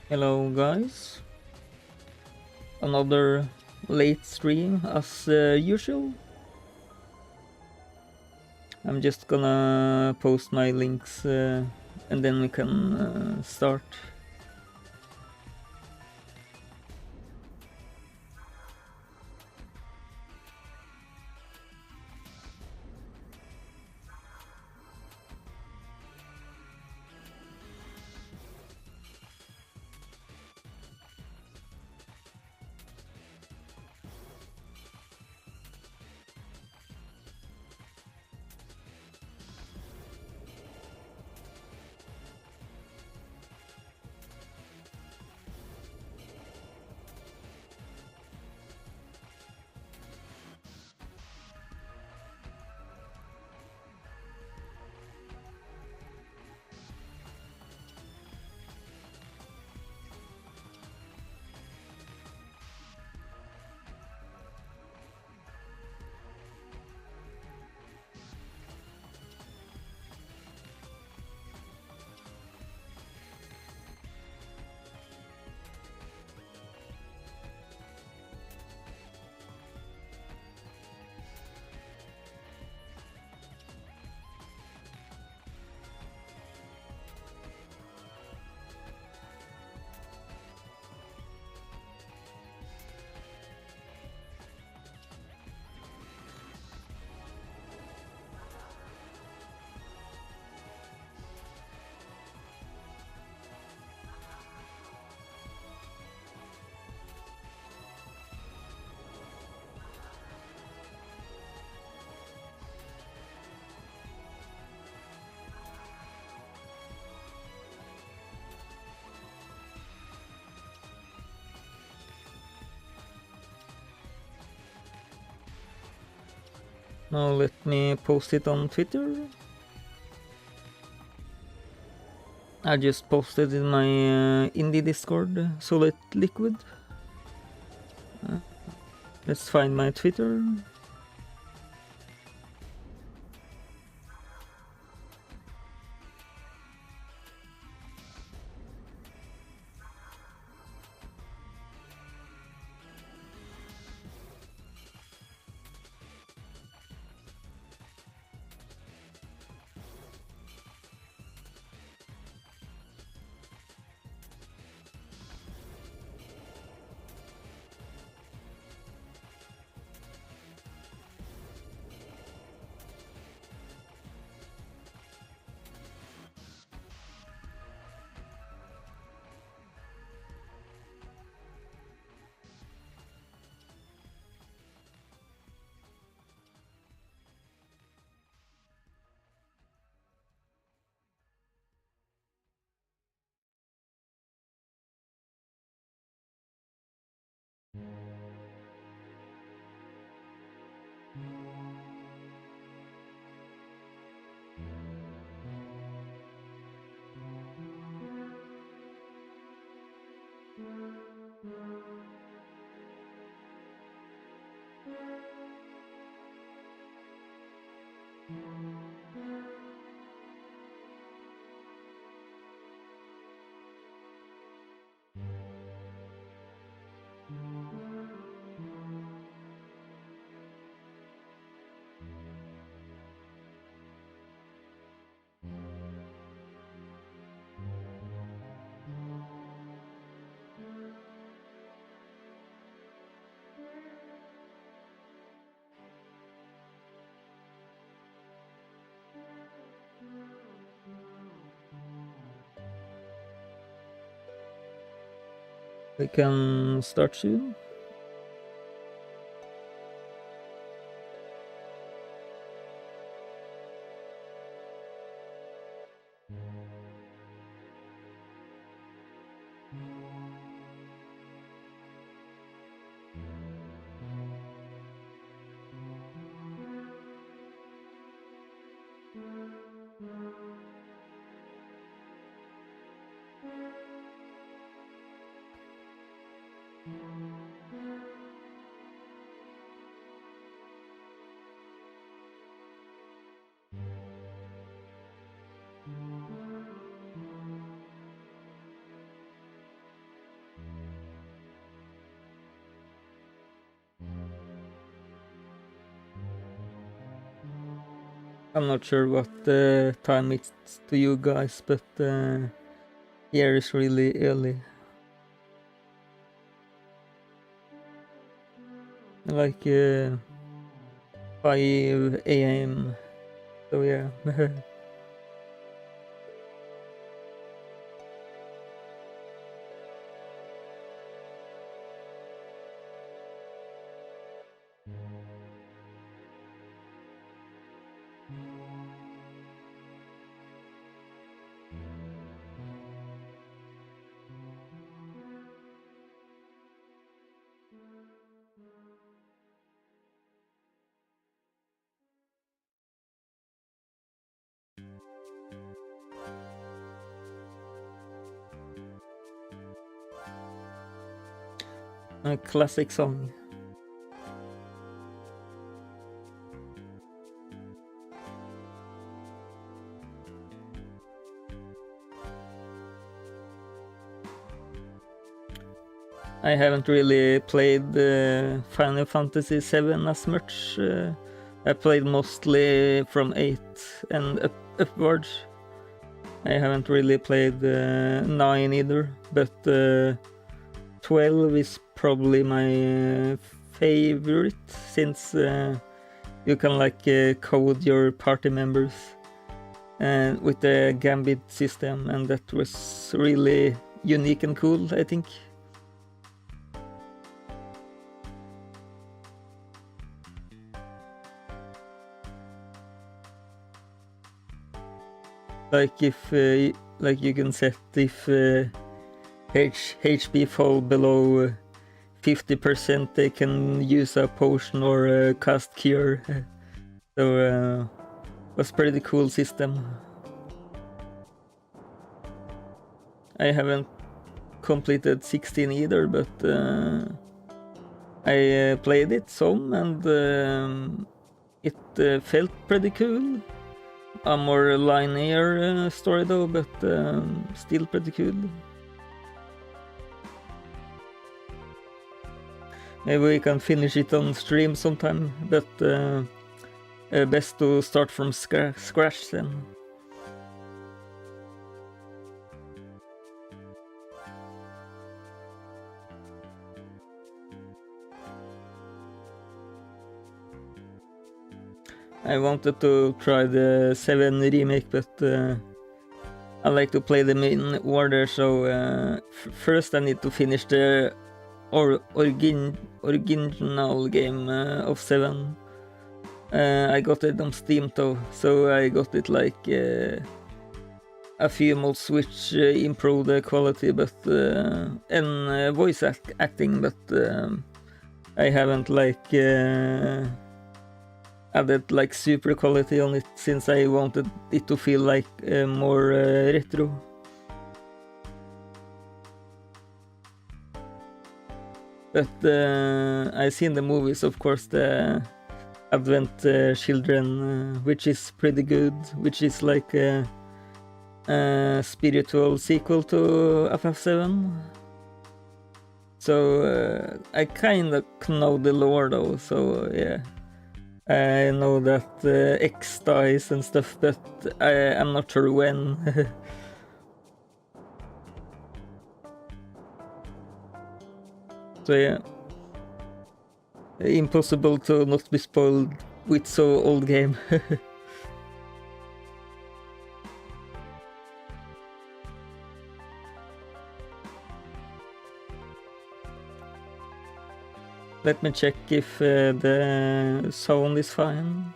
Hello guys, another late stream as usual. I'm just gonna post my links and then we can start. Now let me post it on Twitter. I just posted in my indie Discord, Solid Liquid. Let's find my Twitter. We can start soon. I'm not sure what time it's to you guys, but here is really early. Like 5 AM. So yeah. A classic song. I haven't really played Final Fantasy VII as much. I played mostly from 8 and upwards. I haven't really played 9 either, but 12 is probably my favorite, since you can like code your party members with the Gambit system, and that was really unique and cool, I think. Like if like you can set if HP fall below 50%, they can use a potion or cast cure. So was pretty cool system. I haven't completed 16 either, but I played it some, and it felt pretty cool. A more linear story though, but still pretty cool. Maybe we can finish it on stream sometime, but best to start from scratch then. I wanted to try the 7 remake, but I like to play them in order, so first I need to finish the original game of 7. I got it on Steam though, so I got it like a few mods which improve the quality, but and voice acting, but I haven't like added like super quality on it, since I wanted it to feel like more retro. But I seen the movies, of course, the Advent Children, which is pretty good, which is like a spiritual sequel to FF7. So I kinda know the lore though, so yeah. I know that X dies and stuff, but I'm not sure when. So yeah, impossible to not be spoiled with so old game. Let me check if the sound is fine.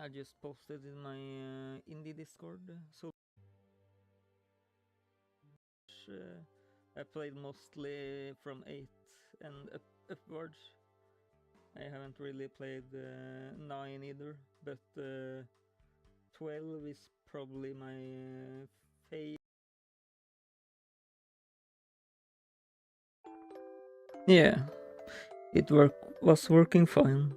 I just posted in my indie Discord, so I played mostly from 8 and upwards. I haven't really played 9 either, but 12 is probably my favorite. Yeah, it was working fine.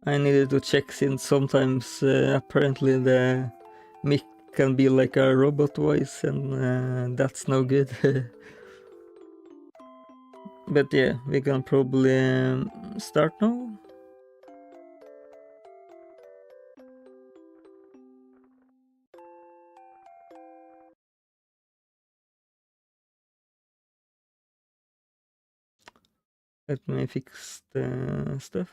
I needed to check since sometimes apparently the mic can be like a robot voice, and that's no good. But yeah, we can probably start now. Let me fix the stuff.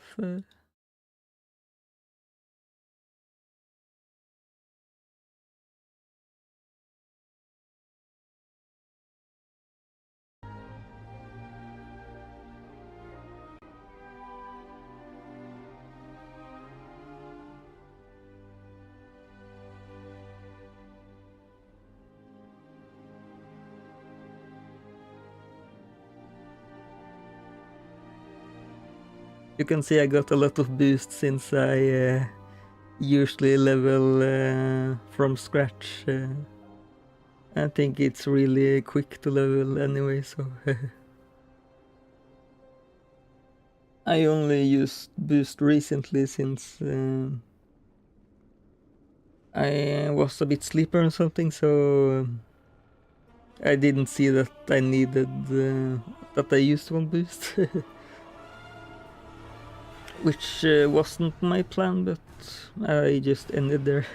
You can see I got a lot of boost since I usually level from scratch. I think it's really quick to level anyway, so I only used boost recently since I was a bit sleeper or something, so I didn't see that I needed that I used one boost. Which wasn't my plan, but I just ended there.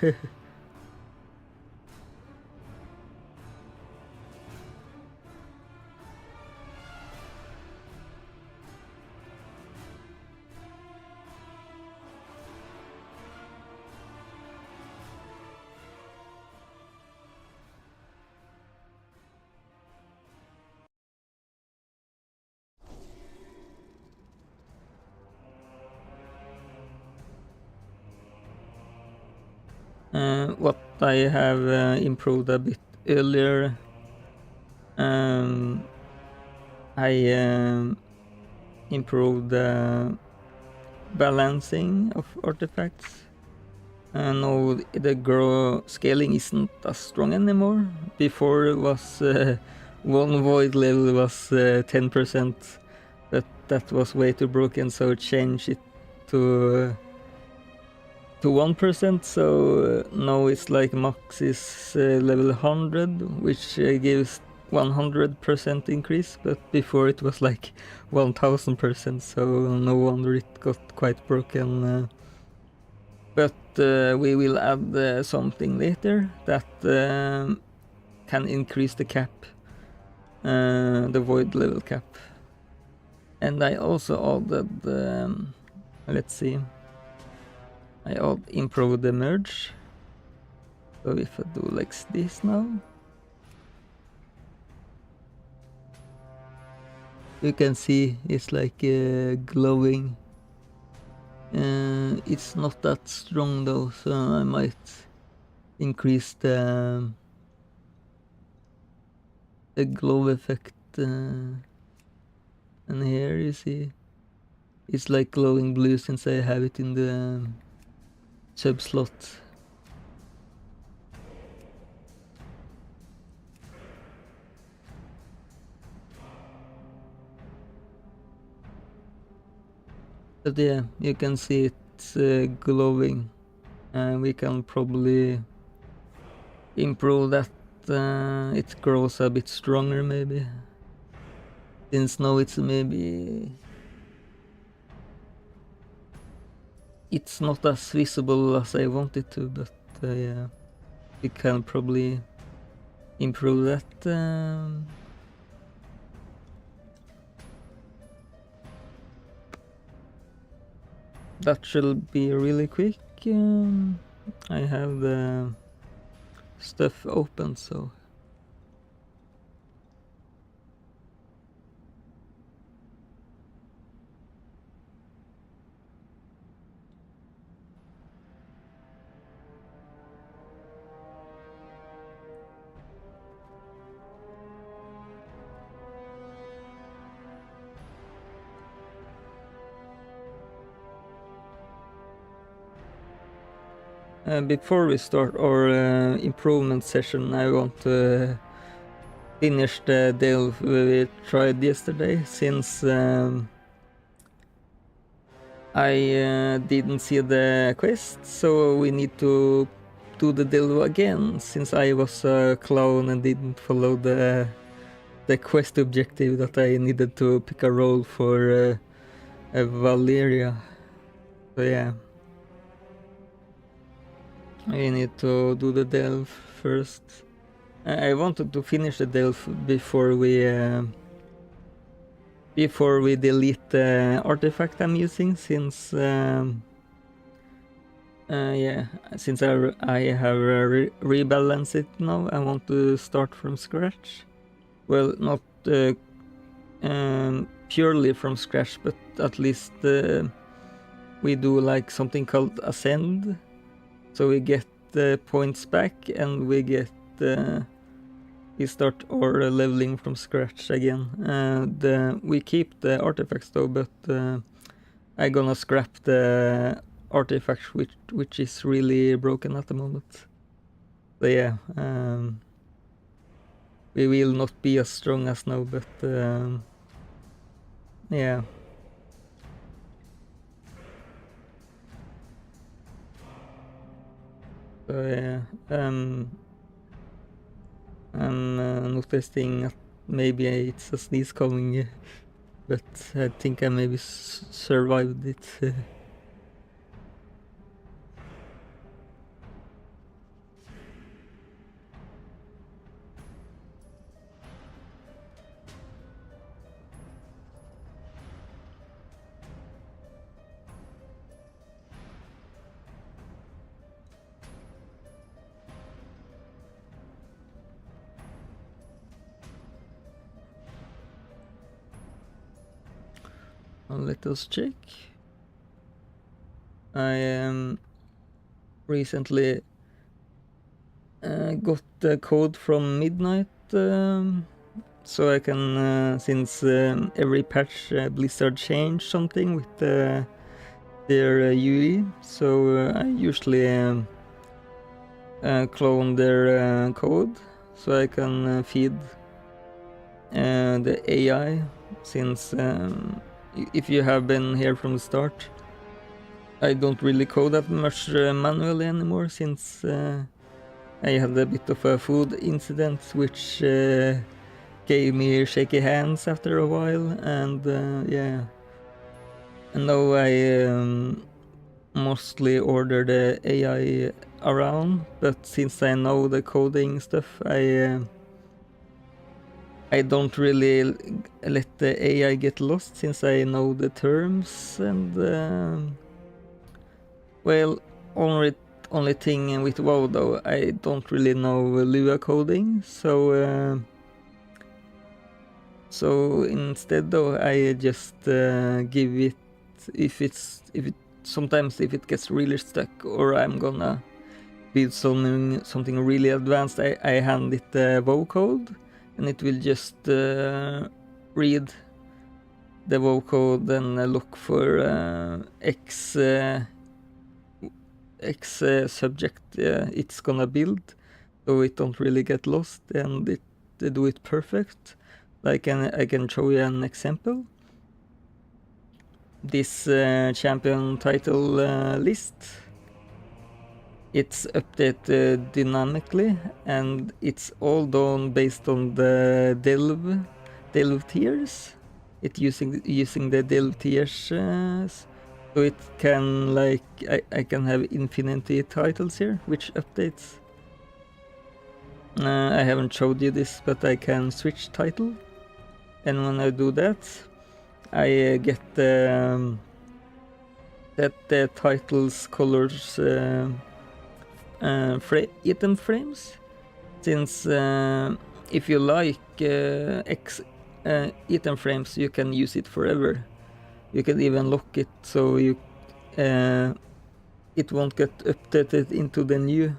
What I have improved a bit earlier, I improved the balancing of artifacts. Now the grow scaling isn't as strong anymore. Before it was one void level was 10%, but that was way too broken, so change it to 1%. So now it's like max is level 100, which gives 100% increase, but before it was like 1000%, so no wonder it got quite broken. But we will add something later that can increase the cap, the void level cap. And I also added, let's see, I improved the merge. So if I do like this now, you can see it's like glowing. It's not that strong though, so I might increase the glow effect. And here you see it's like glowing blue since I have it in the sub slot. But yeah, you can see it's glowing, and we can probably improve that. It grows a bit stronger maybe, since now it's maybe it's not as visible as I want it to, but yeah, we can probably improve that. That should be really quick. I have the stuff open, so before we start our improvement session, I want to finish the deal we tried yesterday, since I didn't see the quest, so we need to do the delve again, since I was a clown and didn't follow the quest objective that I needed to pick a role for Valeria. So yeah, I need to do the delve first. I wanted to finish the delve before we delete the artifact I'm using, since yeah, since I have rebalanced it now, I want to start from scratch. Well, not purely from scratch, but at least we do like something called ascend, so we get points back, and we get we start our leveling from scratch again. We keep the artifacts though, but I'm gonna scrap the artifact which is really broken at the moment. So yeah, we will not be as strong as now, but yeah. So yeah, I'm noticing that maybe it's a sneeze coming, but I think I maybe survived it. Let us check. I recently got the code from Midnight, so I can, since every patch Blizzard changed something with their UE, so I usually clone their code, so I can feed the AI, since if you have been here from the start, I don't really code that much manually anymore, since I had a bit of a food incident which gave me shaky hands after a while, and yeah. And now I mostly order the AI around, but since I know the coding stuff, I don't really let the AI get lost, since I know the terms, and well, only thing with WoW though, I don't really know Lua coding, so instead though, I just give it, sometimes if it gets really stuck, or I'm gonna build something really advanced, I hand it the WoW code, and it will just read the WoW code and look for X subject it's gonna build, so it don't really get lost, and they do it perfect. Like, I can show you an example. This champion title list, it's updated dynamically, and it's all done based on the delve tiers. It's using the delve tiers, so it can, like, I can have infinity titles here, which updates. I haven't showed you this, but I can switch title, and when I do that, I get that the titles colors item frames, since if you like X item frames, you can use it forever. You can even lock it so you it won't get updated into the new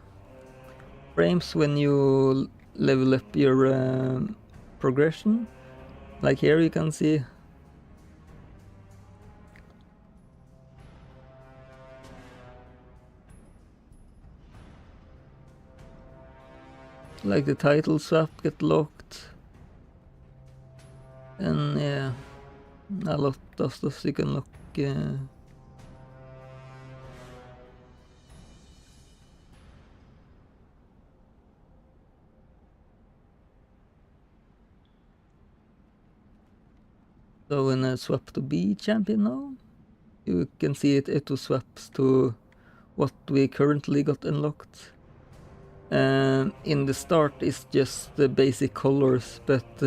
frames when you level up your progression. Like here you can see. Like the title swap get locked, and yeah, a lot of stuff you can lock. So when I swap to B champion now, you can see it auto swaps to what we currently got unlocked. In the start it's just the basic colors, but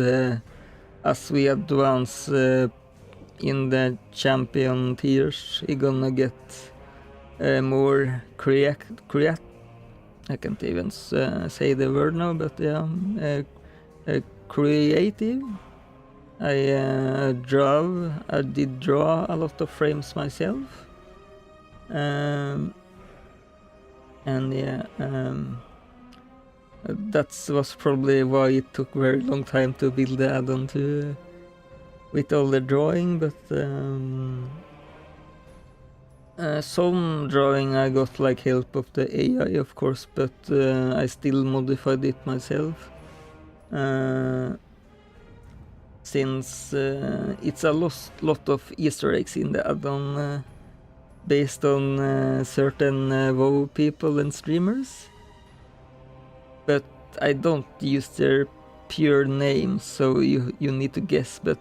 as we advance in the champion tiers, you're gonna get more I can't even say the word now, but yeah, creative. I did draw a lot of frames myself, and yeah, that was probably why it took very long time to build the add-on to with all the drawing, but some drawing I got like help of the AI, of course, but I still modified it myself. Since it's a lot of Easter eggs in the add-on based on certain WoW people and streamers, but I don't use their pure names, so you need to guess, but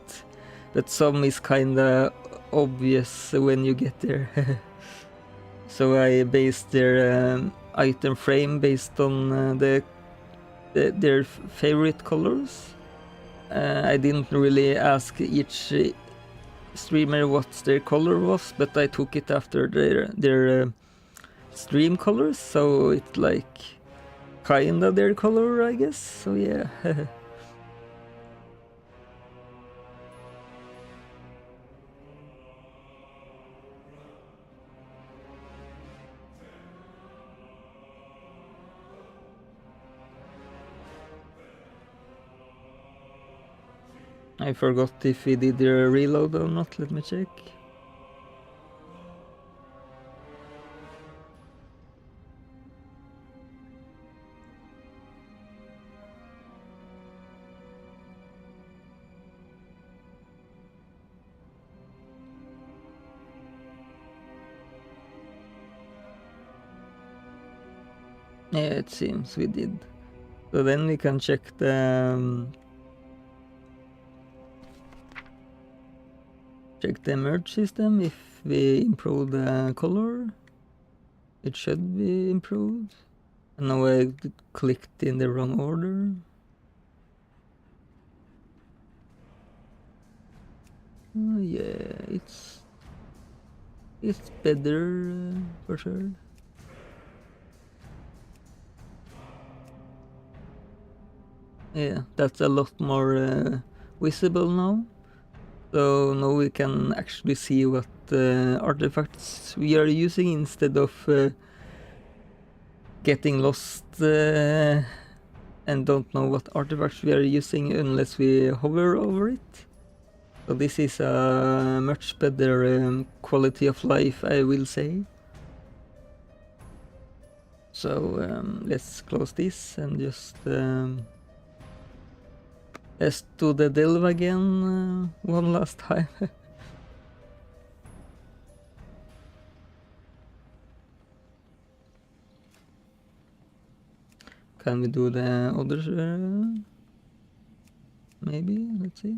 some is kinda obvious when you get there. So I based their item frame based on their favorite colors. I didn't really ask each streamer what their color was, but I took it after their stream colors, so it's like kinda their color, I guess. So yeah. I forgot if we did the reload or not, let me check. Yeah, it seems we did. So then we can check the merge system. If we improve the color, it should be improved. And now I clicked in the wrong order. Yeah, it's better for sure. Yeah, that's a lot more visible now. So now we can actually see what artifacts we are using instead of getting lost and don't know what artifacts we are using unless we hover over it. So this is a much better quality of life, I will say. So let's close this and just let's do the delve again one last time. Can we do the other? Maybe, let's see.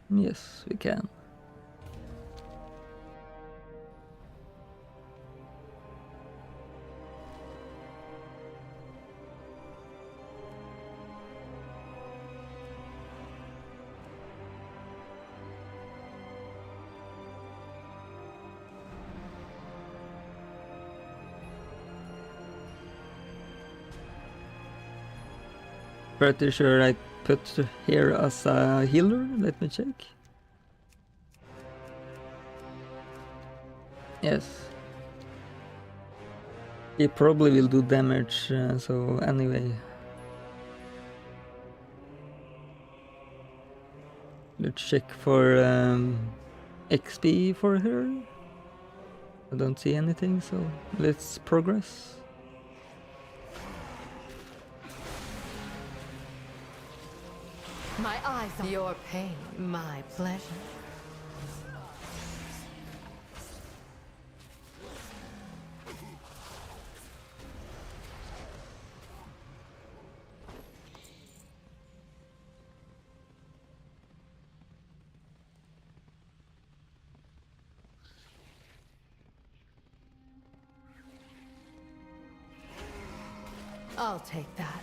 Yes, we can. Pretty sure I put here as a healer. Let me check. Yes. He probably will do damage, so anyway. Let's check for XP for her. I don't see anything, so let's progress. My eyes on your pain, my pleasure. I'll take that.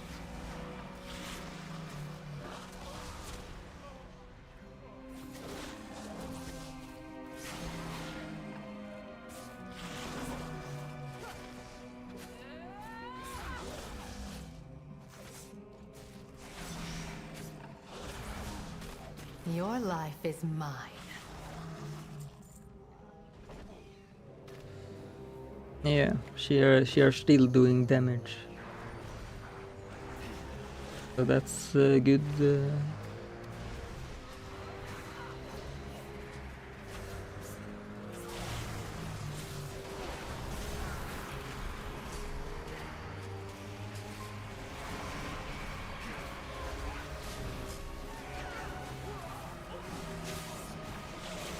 Your life is mine. Yeah, she are still doing damage. So that's good.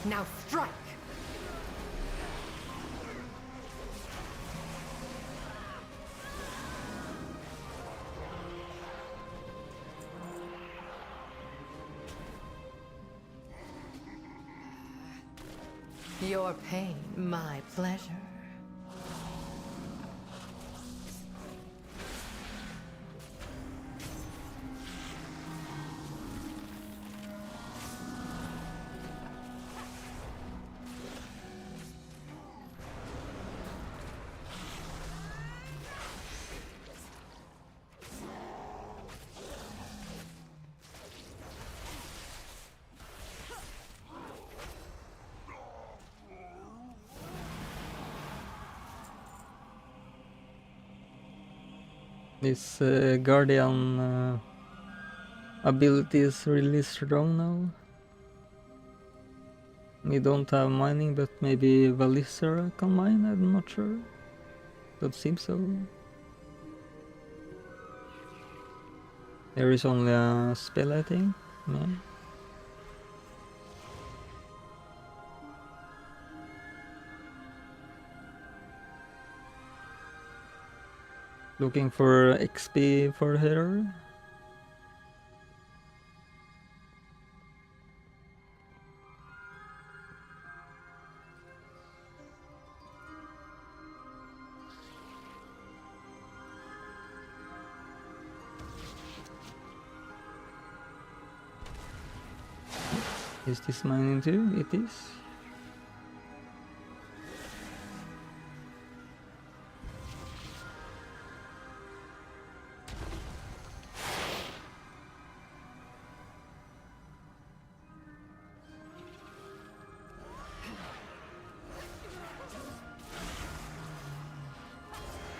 Now strike! Your pain, my pleasure. This Guardian ability is really strong now. We don't have mining, but maybe Valisera can mine, I'm not sure. Don't seem so. There is only a spell, I think. Yeah. Looking for XP for her. Is this mining too? It is.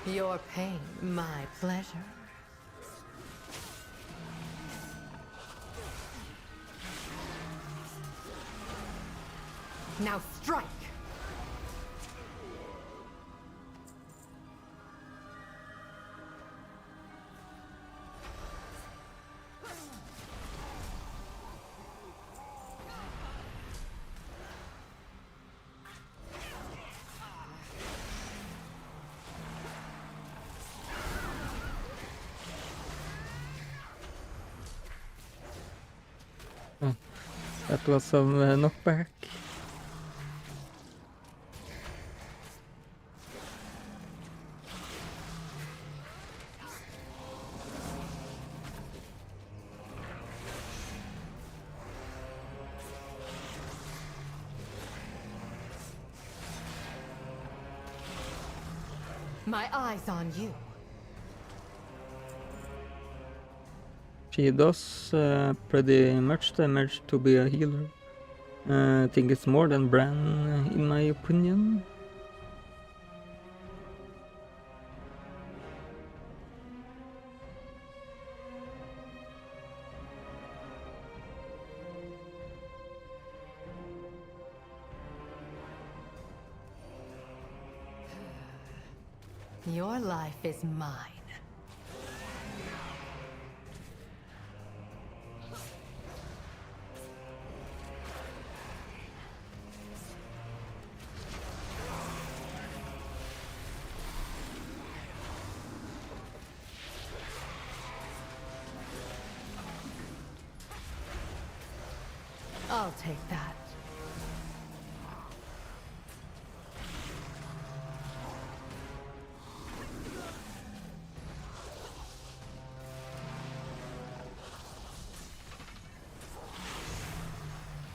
Your pain, my pleasure. Now strike! That was some knockback. My eyes on you. She does pretty much damage to be a healer. I think it's more than Bran, in my opinion. Your life is mine. I'll take that.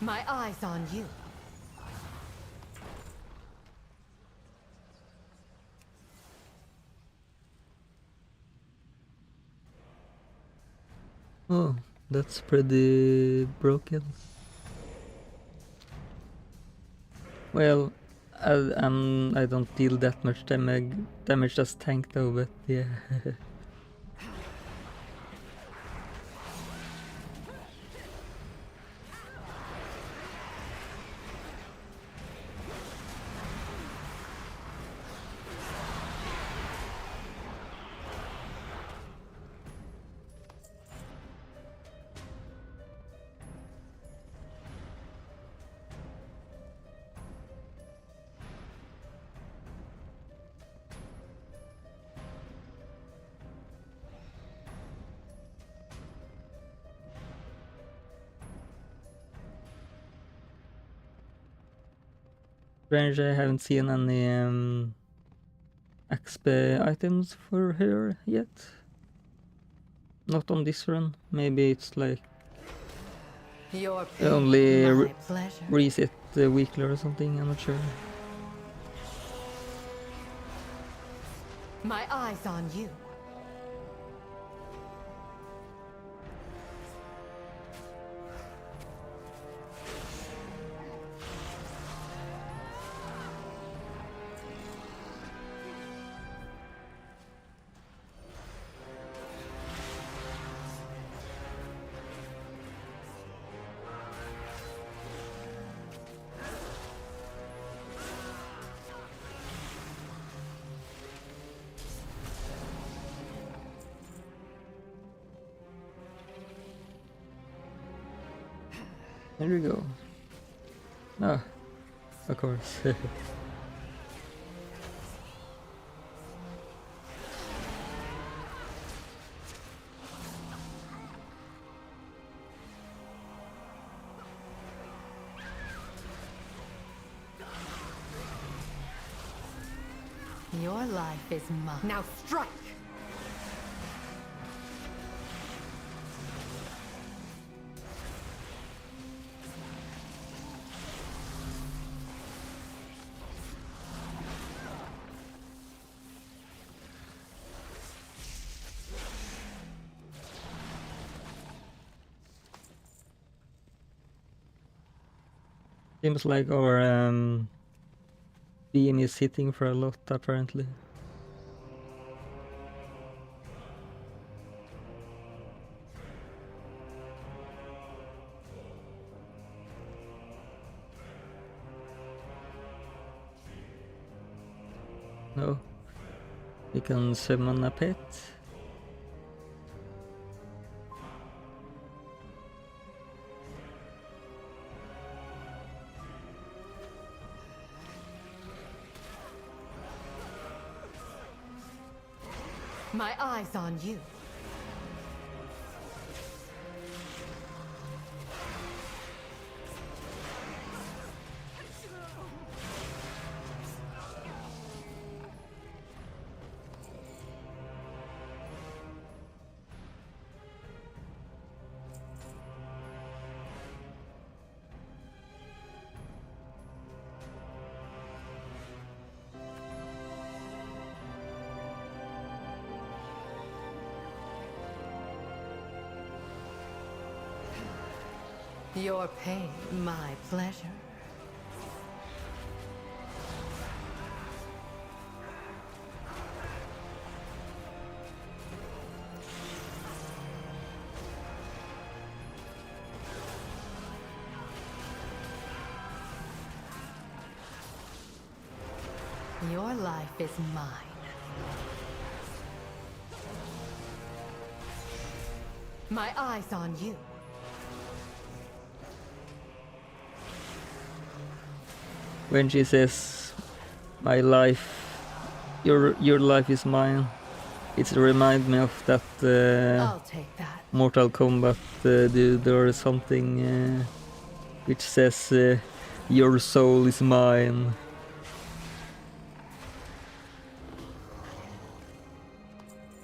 My eyes on you. Oh, that's pretty broken. Well, I don't deal that much damage as tank though, but yeah. Strange, I haven't seen any XP items for her yet. Not on this run. Maybe it's like Your pain, only my pleasure. reset weekly or something, I'm not sure. My eyes on you. There we go. Ah, of course. Your life is mine. Now strike! Seems like our beam is hitting for a lot apparently. No. We can summon a pet. My eyes on you. Your pain, my pleasure. Your life is mine. My eyes on you. When she says, "My life, your life is mine," it reminds me of that I'll take that. Mortal Kombat dude or something which says, "Your soul is mine."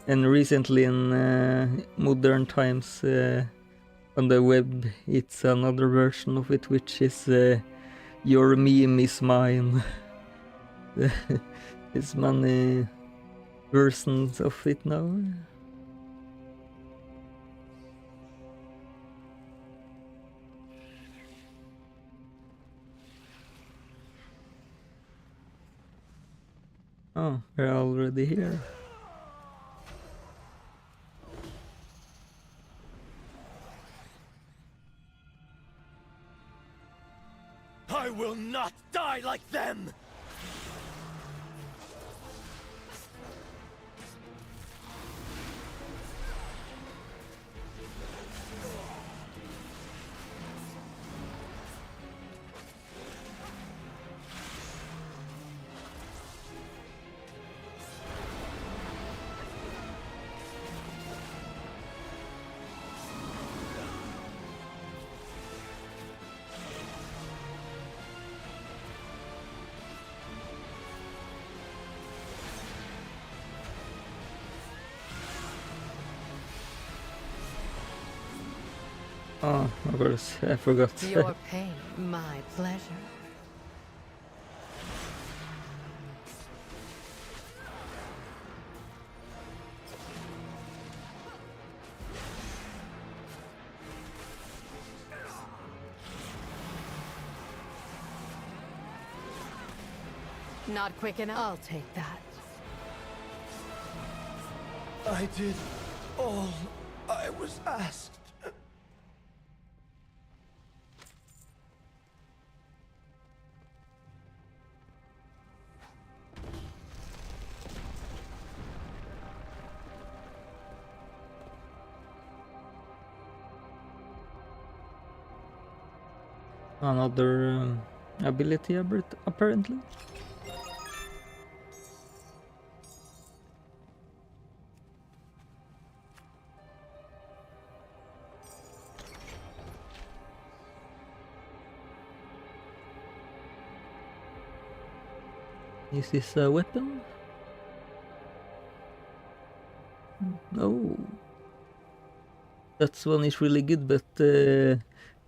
And recently in modern times, on the web it's another version of it, which is your meme is mine. There's many versions of it now. Oh, we're already here. I will not die like them! Oh, of course, I forgot. Your pain, my pleasure. Not quick enough. I'll take that. I did all I was asked. Another ability apparently. Is this a weapon? No. That one is really good, but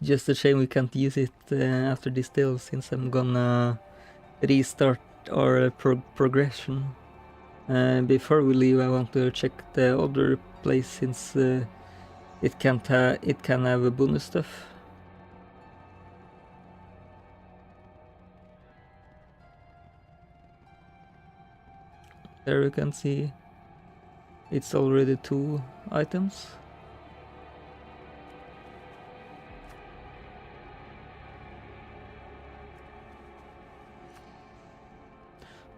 just a shame we can't use it after this deal, since I'm gonna restart our progression. Before we leave, I want to check the other place, since it can have a bonus stuff. There you can see it's already 2 items.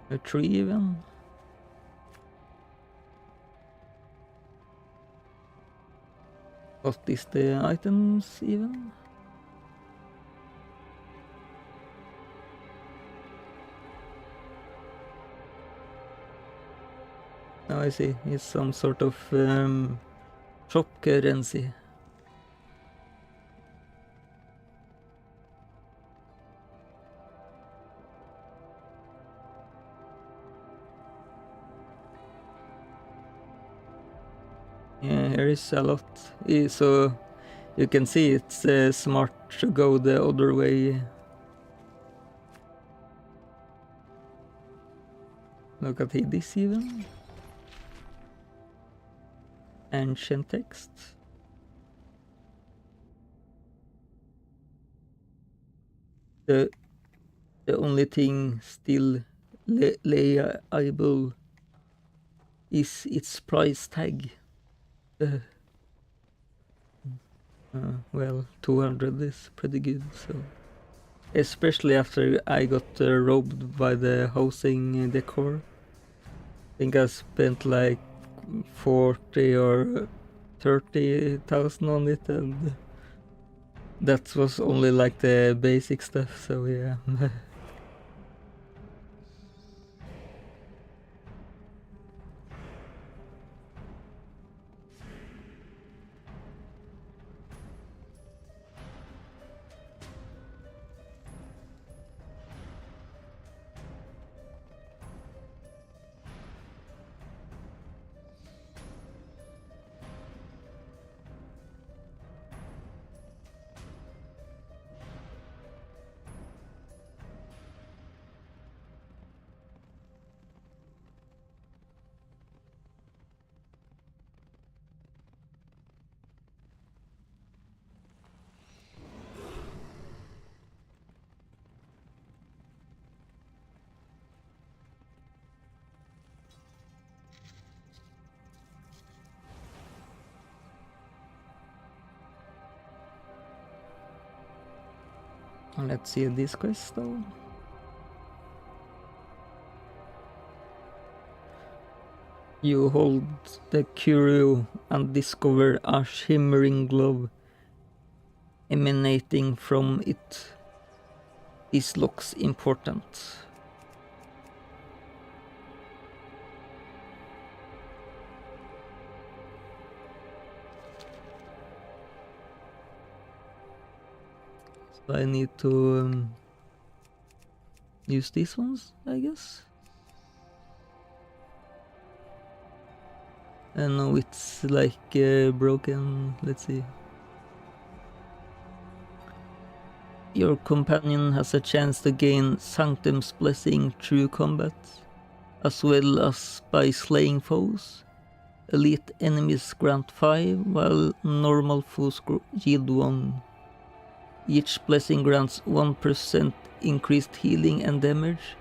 A 3 even. What is the items even? Oh, I see. It's some sort of shop currency. Yeah, here is a lot. So you can see it's smart to go the other way. Look at this even. Ancient text. The only thing still liable is its price tag. Well, 200 is pretty good, so especially after I got robbed by the housing decor. I think I spent like 40 or 30,000 on it, and that was only like the basic stuff, so yeah. Let's see this quest though. You hold the curio and discover a shimmering glow emanating from it. This looks important. So I need to use these ones, I guess. I know it's like broken. Let's see. Your companion has a chance to gain Sanctum's blessing through combat, as well as by slaying foes. Elite enemies grant 5, while normal foes yield 1. Each blessing grants 1% increased healing and damage.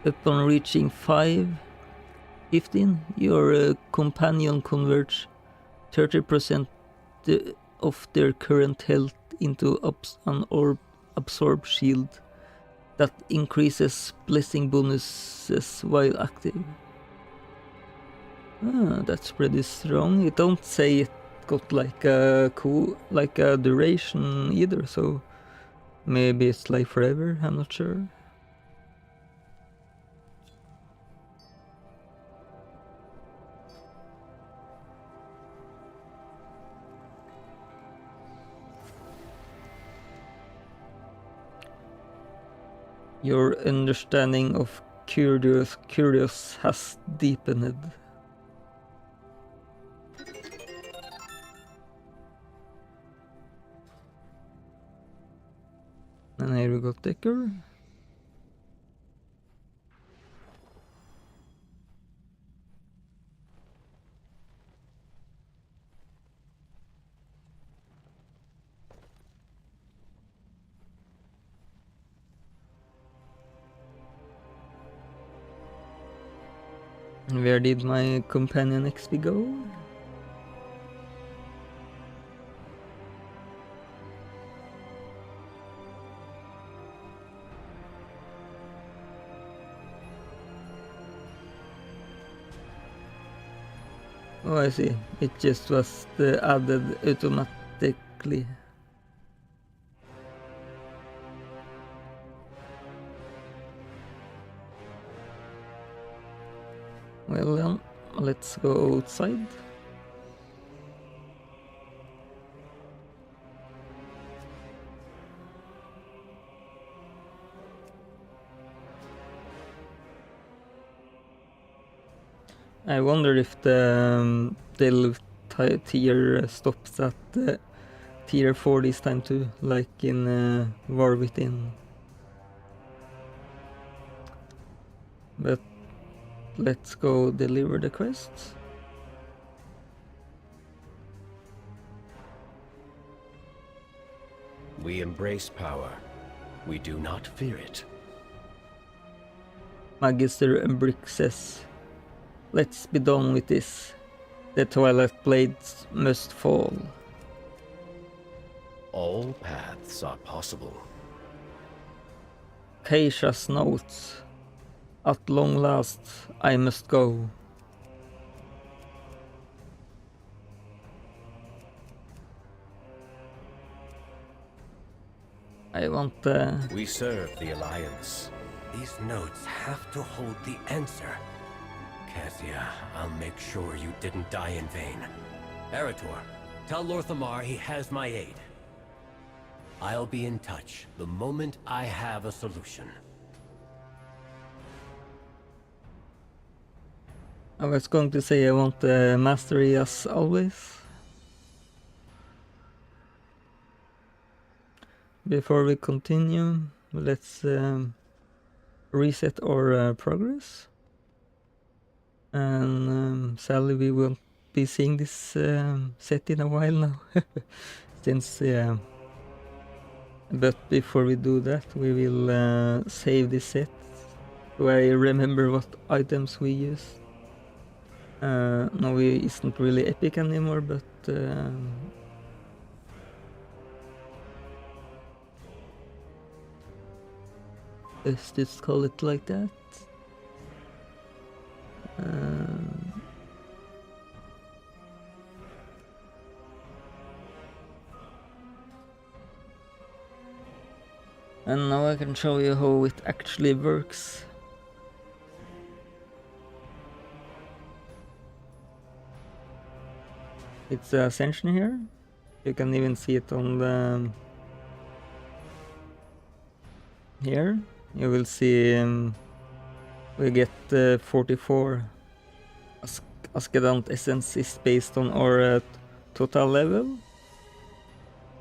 Upon reaching 15, your companion converts 30% of their current health into an absorb shield that increases blessing bonuses while active. That's pretty strong. It don't say it got like a duration either, so maybe it's like forever, I'm not sure. Your understanding of curious has deepened. And here we got Decker. Where did my companion XP go? Oh, I see. It just was added automatically. Well then, let's go outside. I wonder if the delve tier stops at tier 4 this time too, like in War Within. But let's go deliver the quest. We embrace power. We do not fear it. Magister Umbrick says, let's be done with this. The Twilight Blades must fall. All paths are possible. Keisha's notes. At long last, I must go. I want We serve the Alliance. These notes have to hold the answer. Cassia, I'll make sure you didn't die in vain. Erator, tell Lorthamar he has my aid. I'll be in touch the moment I have a solution. I was going to say I want mastery as always. Before we continue, let's reset our progress. And sadly we won't be seeing this set in a while now. Since but before we do that, we will save this set so I remember what items we use. No, it isn't really epic anymore, but Let's just call it like that. And now I can show you how it actually works. It's Ascension here. You can even see it on the... Here. You will see we get 44 Ascendant Essence is based on our total level.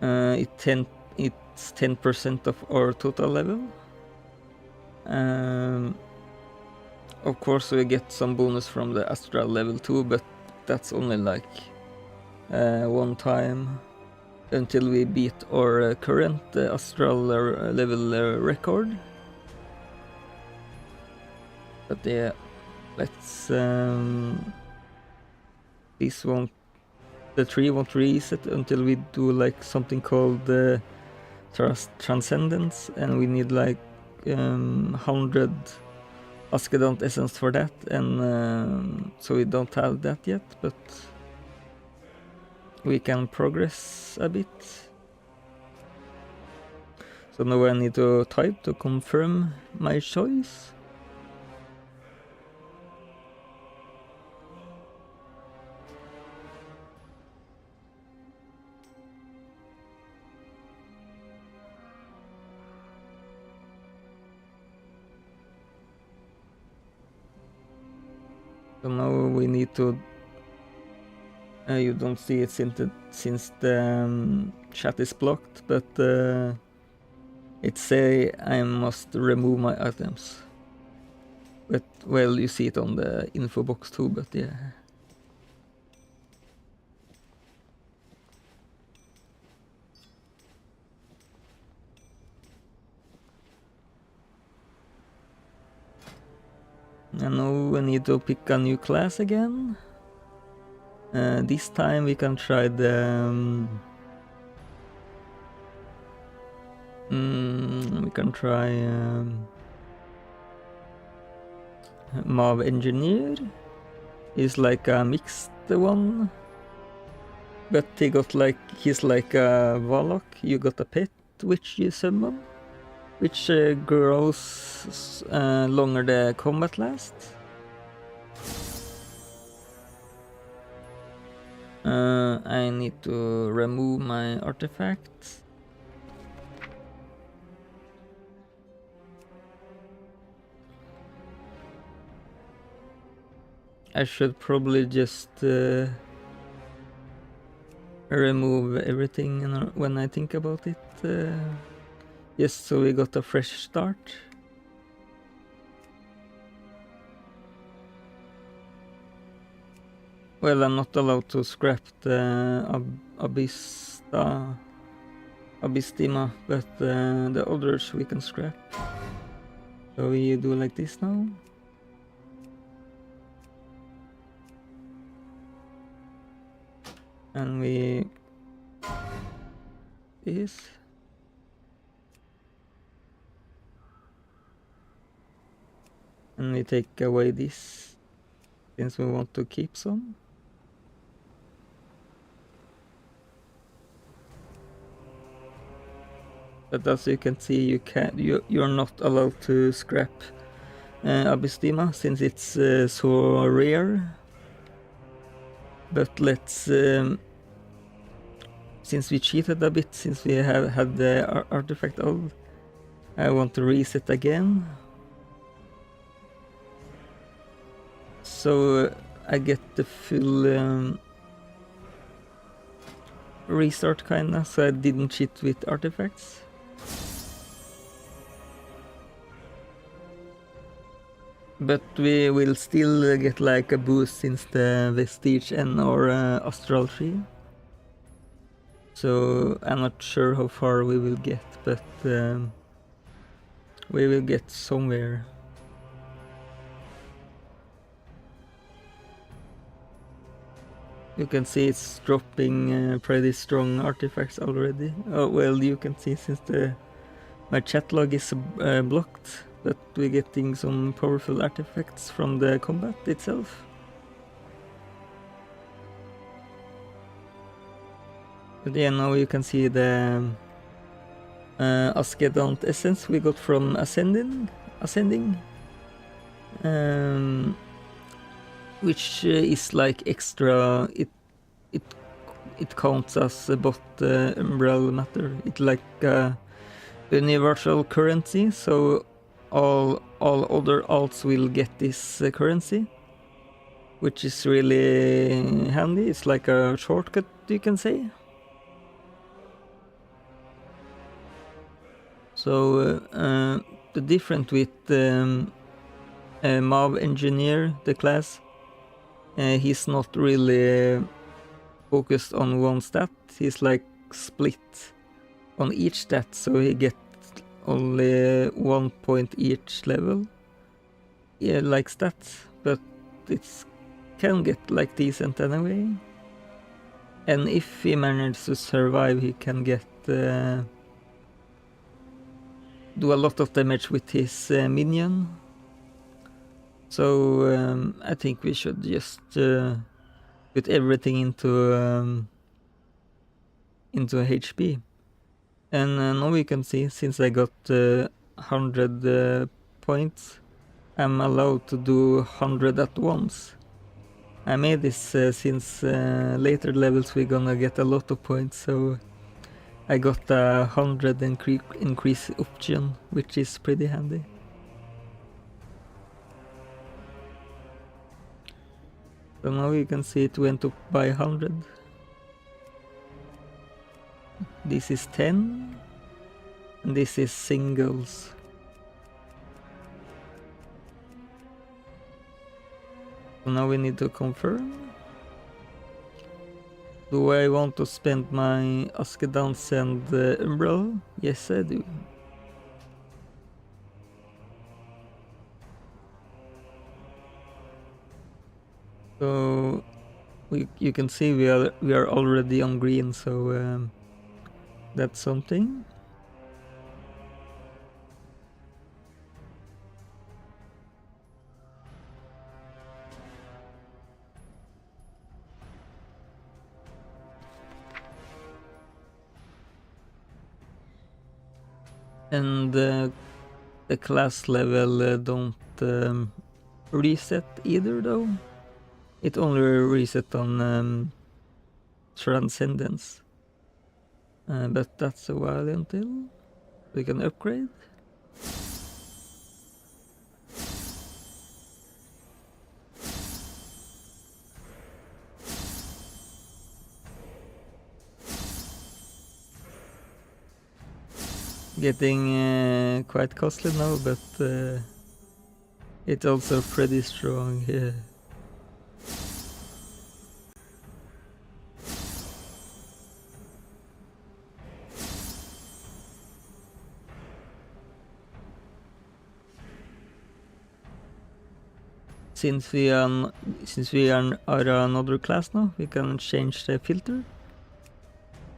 It's 10% of our total level. Of course we get some bonus from the Astral level too, but that's only like one time until we beat our current Astral level record. But yeah, let's the tree won't reset until we do like something called Transcendence, and we need like 100 Ascendant Essence for that, and so we don't have that yet, but we can progress a bit. So now I need to type to confirm my choice. So now we need to... you don't see it since the chat is blocked, but it say I must remove my items. But well, you see it on the info box too, but yeah. And now we need to pick a new class again. This time we can try the... we can try Mav Engineer. He's like a mixed one. But he got like... he's like a Warlock. You got a pet which you summon, which grows longer the combat lasts. I need to remove my artifacts. I should probably just remove everything when I think about it. Just so we got a fresh start. Well, I'm not allowed to scrap the Abysstima, but the others we can scrap. So we do like this now. And we... this. And we take away this, since we want to keep some. But as you can see, you're not allowed to scrap Abysstima, since it's so rare. But let's, since we cheated a bit, since we have had the artifact out, I want to reset again. So I get the full restart kinda, so I didn't cheat with artifacts. But we will still get like a boost since the Vestige and or Astral tree. So I'm not sure how far we will get, but we will get somewhere. You can see it's dropping pretty strong artifacts already. Oh well, you can see since my chat log is blocked. but we're getting some powerful artifacts from the combat itself. But yeah, now you can see the xal'atath essence we got from ascending, which is like extra. It counts as both umbral matter. It's like a universal currency, so all other alts will get this currency, which is really handy. It's like a shortcut, you can say. So the difference with Mav Engineer, the class, he's not really focused on one stat. He's like split on each stat, so he gets only 1 point each level. Yeah, like stats, but it can get like decent anyway. And if he manages to survive, he can get do a lot of damage with his minion. So I think we should just put everything into HP. And now we can see, since I got 100 points, I'm allowed to do 100 at once. I made this since later levels we're gonna get a lot of points, so I got a 100 increase option, which is pretty handy. So now you can see it went up by 100. This is 10, and this is singles. So now we need to confirm. Do I want to spend my xal'atath and umbral? Yes, I do. So you can see we are already on green, so that's something. And the class level don't reset either, though. It only reset on Transcendence. But that's a while until we can upgrade. Getting quite costly now, but it's also pretty strong. Since we are another class now, we can change the filter.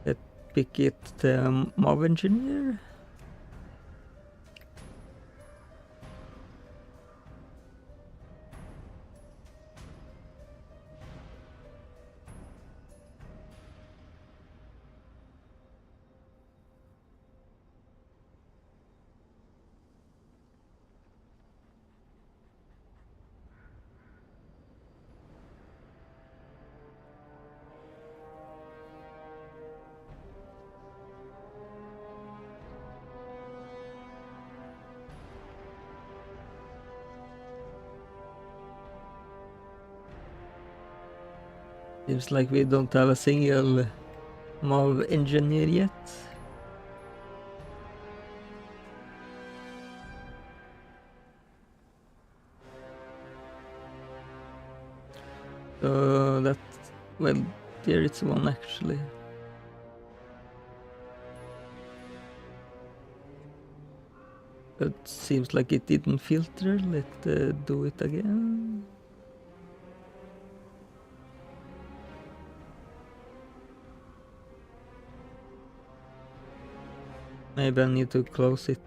Let's pick it the Mob Engineer. Seems like we don't have a single Mob Engineer yet. So that, well, there it's one actually. It seems like it didn't filter. Let's do it again. Maybe I need to close it.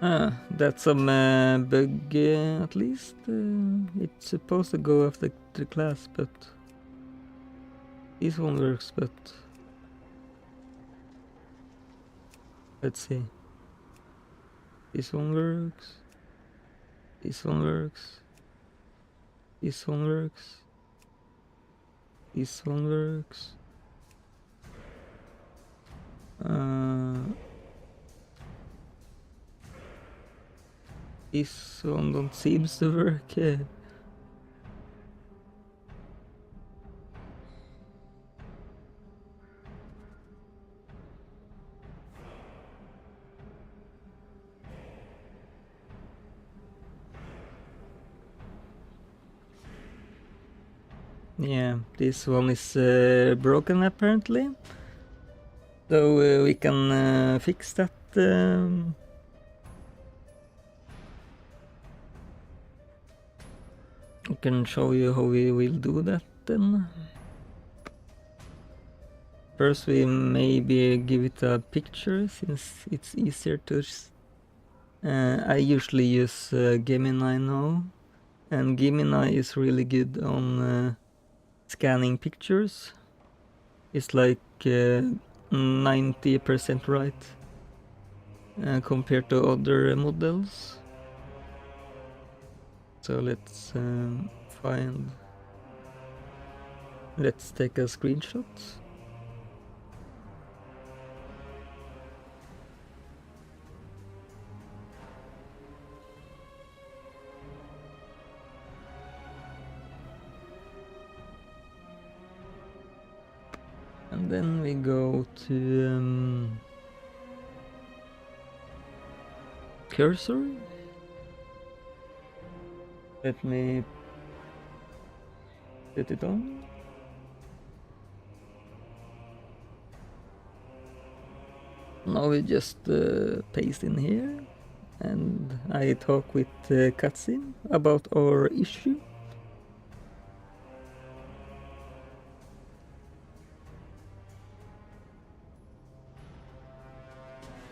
That's some bug at least. It's supposed to go after the class, but this one works, but let's see. This one works. This one works. This one works. This one works. This one don't seems to work. Yeah, this one is broken apparently. So we can fix that. I can show you how we will do that then. First we maybe give it a picture since it's easier to... I usually use Gemini now, and Gemini is really good on scanning pictures. It's like 90% right compared to other models. So let's let's take a screenshot. And then we go to cursor. Let me put it on. Now we just paste in here, and I talk with Katsin about our issue.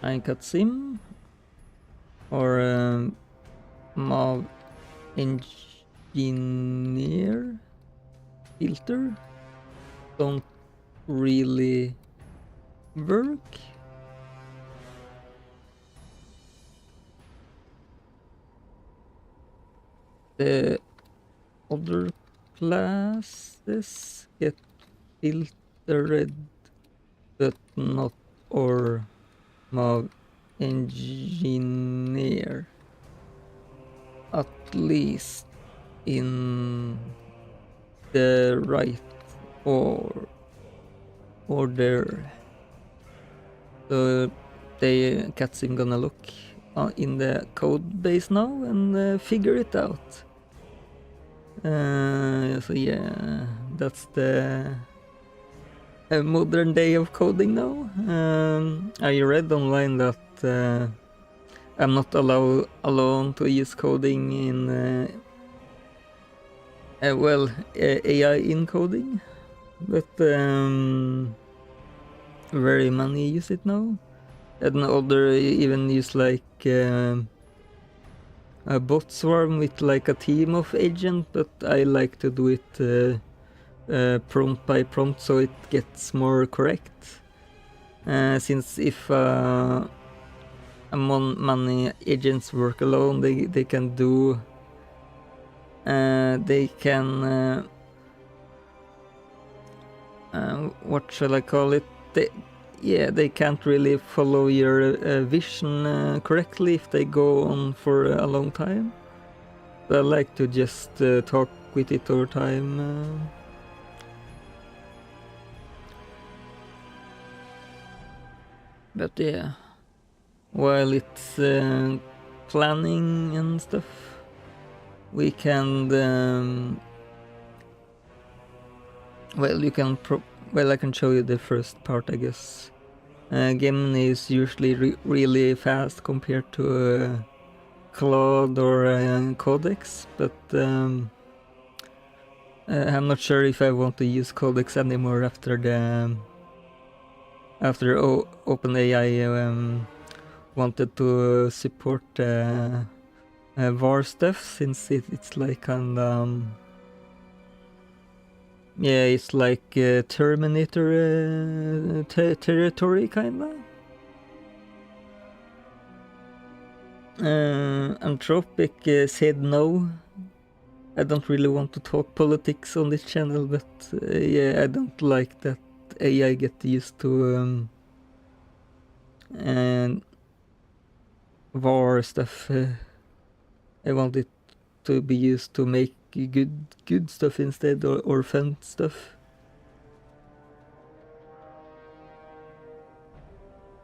I Katsim, or Mav engineer filter don't really work. The other classes get filtered, but not our Mav engineer. At least in the right order. So Katsim gonna look in the code base now and figure it out. So yeah, that's the modern day of coding now. I read online that I'm not alone to use coding in AI encoding, but very many use it now, and other even use like a bot swarm with like a team of agents. But I like to do it prompt by prompt, so it gets more correct. Since if many agents work alone, they can do what shall I call it? They can't really follow your vision correctly if they go on for a long time. So I like to just talk with it over time. But yeah, while it's planning and stuff, we can I can show you the first part, I guess. Gemini is usually really fast compared to Claude or Codex, but I'm not sure if I want to use Codex anymore after OpenAI wanted to support war stuff, since it's like yeah, it's like Terminator territory kinda. Anthropic said no. I don't really want to talk politics on this channel, but yeah, I don't like that AI get used to and war stuff. I want it to be used to make good stuff instead, or fun stuff.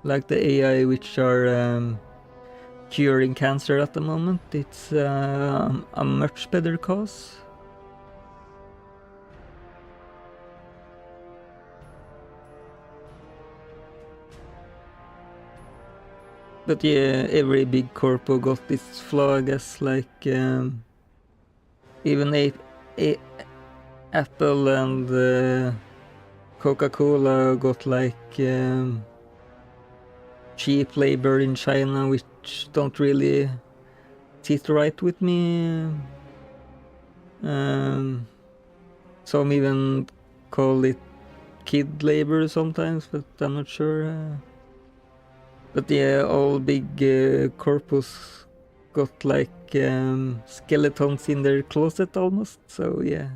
Like the AI which are curing cancer at the moment, it's a much better cause. But yeah, every big corpo got its flaw, I guess, like even Apple and Coca-Cola got like cheap labor in China, which don't really sit right with me. Some even call it kid labor sometimes, but I'm not sure. But yeah, all big corpus got like skeletons in their closet almost, so yeah.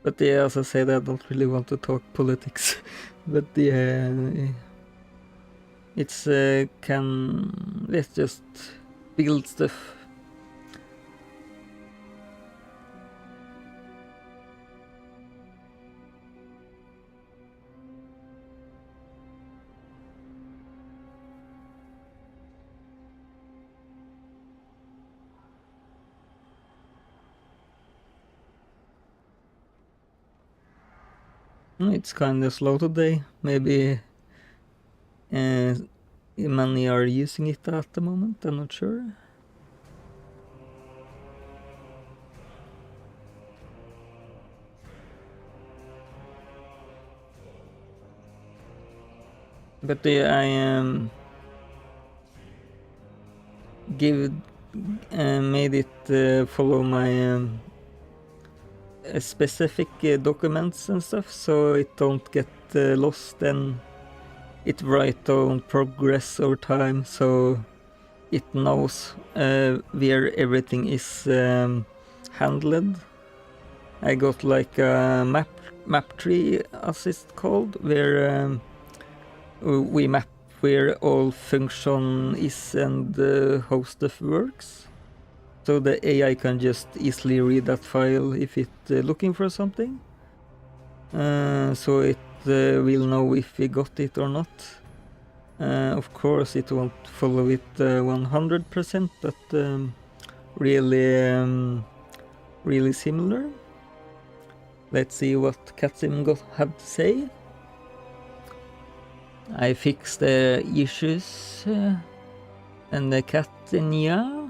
But yeah, as I said, I don't really want to talk politics. But yeah, it's let's just build stuff. It's kinda slow today. Maybe many are using it at the moment, I'm not sure. But yeah, I made it follow my specific documents and stuff, so it don't get lost, and it write down progress over time, so it knows where everything is handled. I got like a map tree, as it's called, where we map where all function is and how stuff works. So the AI can just easily read that file if it's looking for something. So it will know if we got it or not. Of course it won't follow it 100%, but really similar. Let's see what Katsim had to say. I fixed the issues and the Katnya.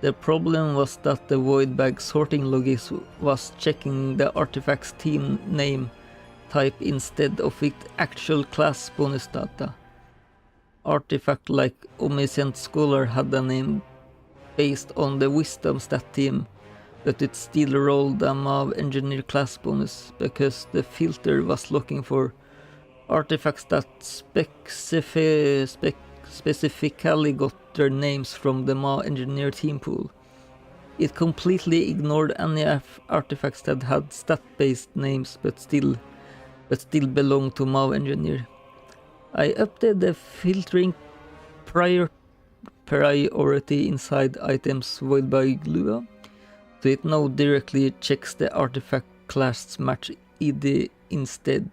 The problem was that the void bag sorting logis was checking the artifact's team name type instead of its actual class bonus data. Artifact like Omniscient Scholar had a name based on the wisdom stat team, but it still rolled a MAV engineer class bonus because the filter was looking for artifacts that specifically got their names from the MAV engineer team pool. It completely ignored any artifacts that had stat-based names but still belonged to MAV engineer. I updated the filtering priority inside items void by Glua, so it now directly checks the artifact class match ID instead.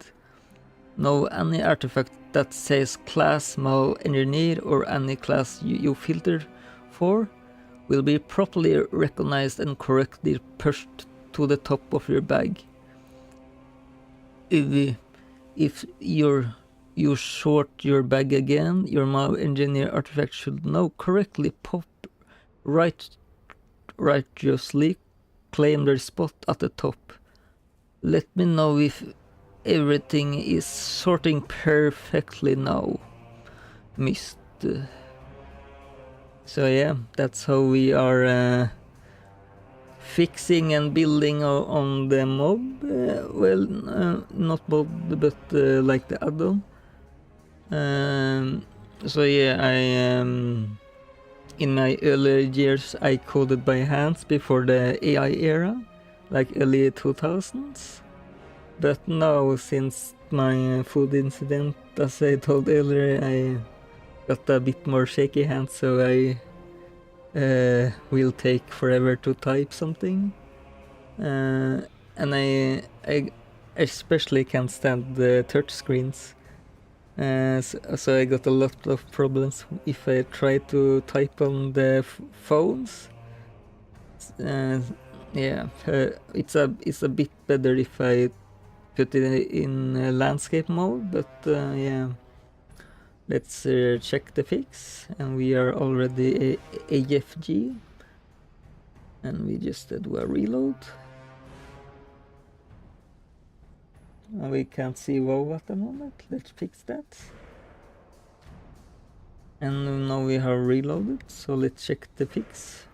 Now any artifact that says class MAV engineer or any class you filter for will be properly recognized and correctly pushed to the top of your bag. If you sort your bag again, your MAV engineer artifact should now correctly pop righteously claim their spot at the top. Let me know if everything is sorting perfectly now, Mr. So yeah, that's how we are fixing and building on the mob. Well, not mob, but like the add-on. So yeah, in my earlier years I coded by hands before the AI era, like early 2000s. But now, since my food incident, as I told earlier, I got a bit more shaky hands, so I will take forever to type something. And I especially can't stand the touch screens. So I got a lot of problems if I try to type on the phones. Yeah, it's a bit better if I put it in landscape mode, but yeah. Let's check the fix, and we are already AFG, and we just do a reload. We can't see WoW at the moment. Let's fix that. And now we have reloaded, so let's check the fix.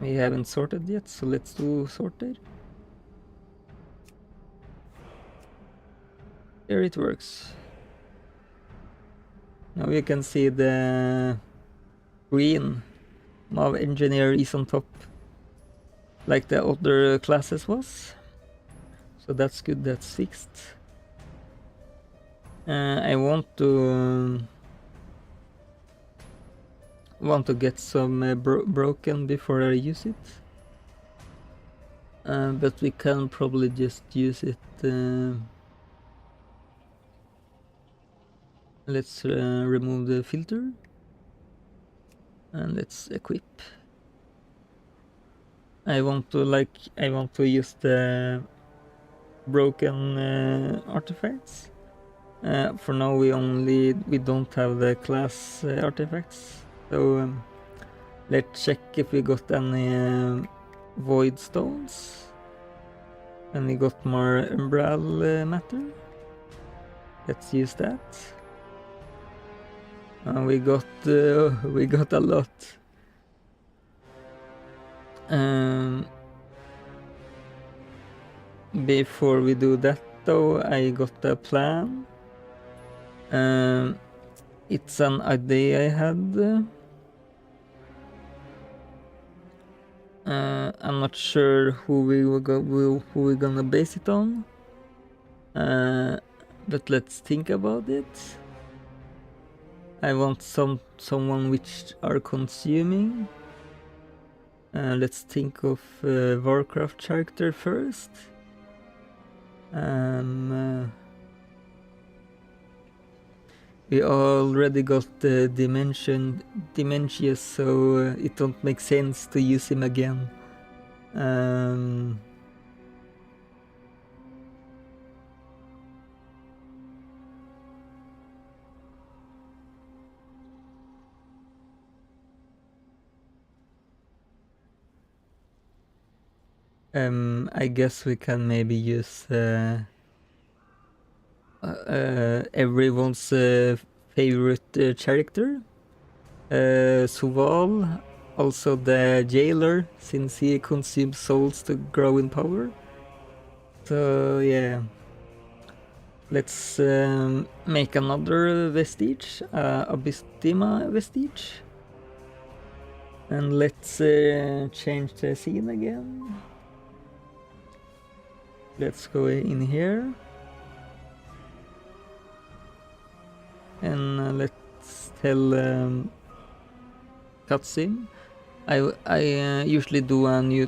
We haven't sorted yet, so let's do sorted. There it works. Now you can see the green Mav engineer is on top, like the other classes was. So that's good, that's fixed. I want to get some broken before I use it. But we can probably just use it. Let's remove the filter and let's equip. I want to use the broken artifacts. For now we don't have the class artifacts, so let's check if we got any void stones, and we got more umbral matter. Let's use that. We got a lot. Before we do that though, I got a plan. It's an idea I had. I'm not sure who we're gonna base it on. But let's think about it. I want someone which are consuming. Let's think of Warcraft character first. We already got the Dimensius, so it don't make sense to use him again. I guess we can maybe use everyone's favorite character, Suval, also the jailer, since he consumes souls to grow in power. So yeah, let's make another vestige, Abystima vestige, and let's change the scene again. Let's go in here. And let's tell cutscene. I usually do a new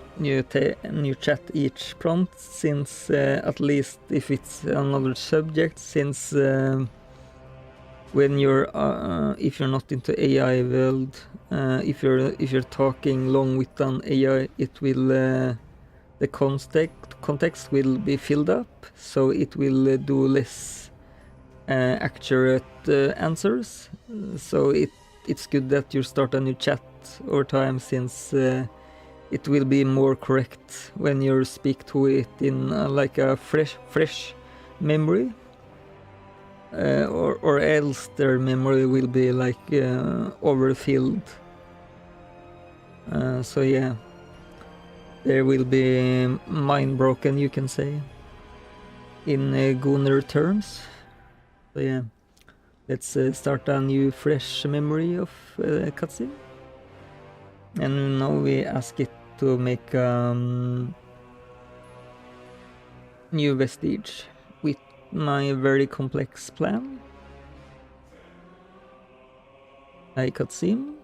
chat each prompt, since at least if it's another subject, since when you're if you're not into AI world, if you're talking long with an AI, it will the context will be filled up, so it will do less accurate answers. So it's good that you start a new chat over time, since it will be more correct when you speak to it in like a fresh memory. or else their memory will be like overfilled. So yeah, there will be mind broken, you can say, in Gunnar terms. So yeah, let's start a new fresh memory of cutscene. And now we ask it to make new vestige with my very complex plan. I cutscene.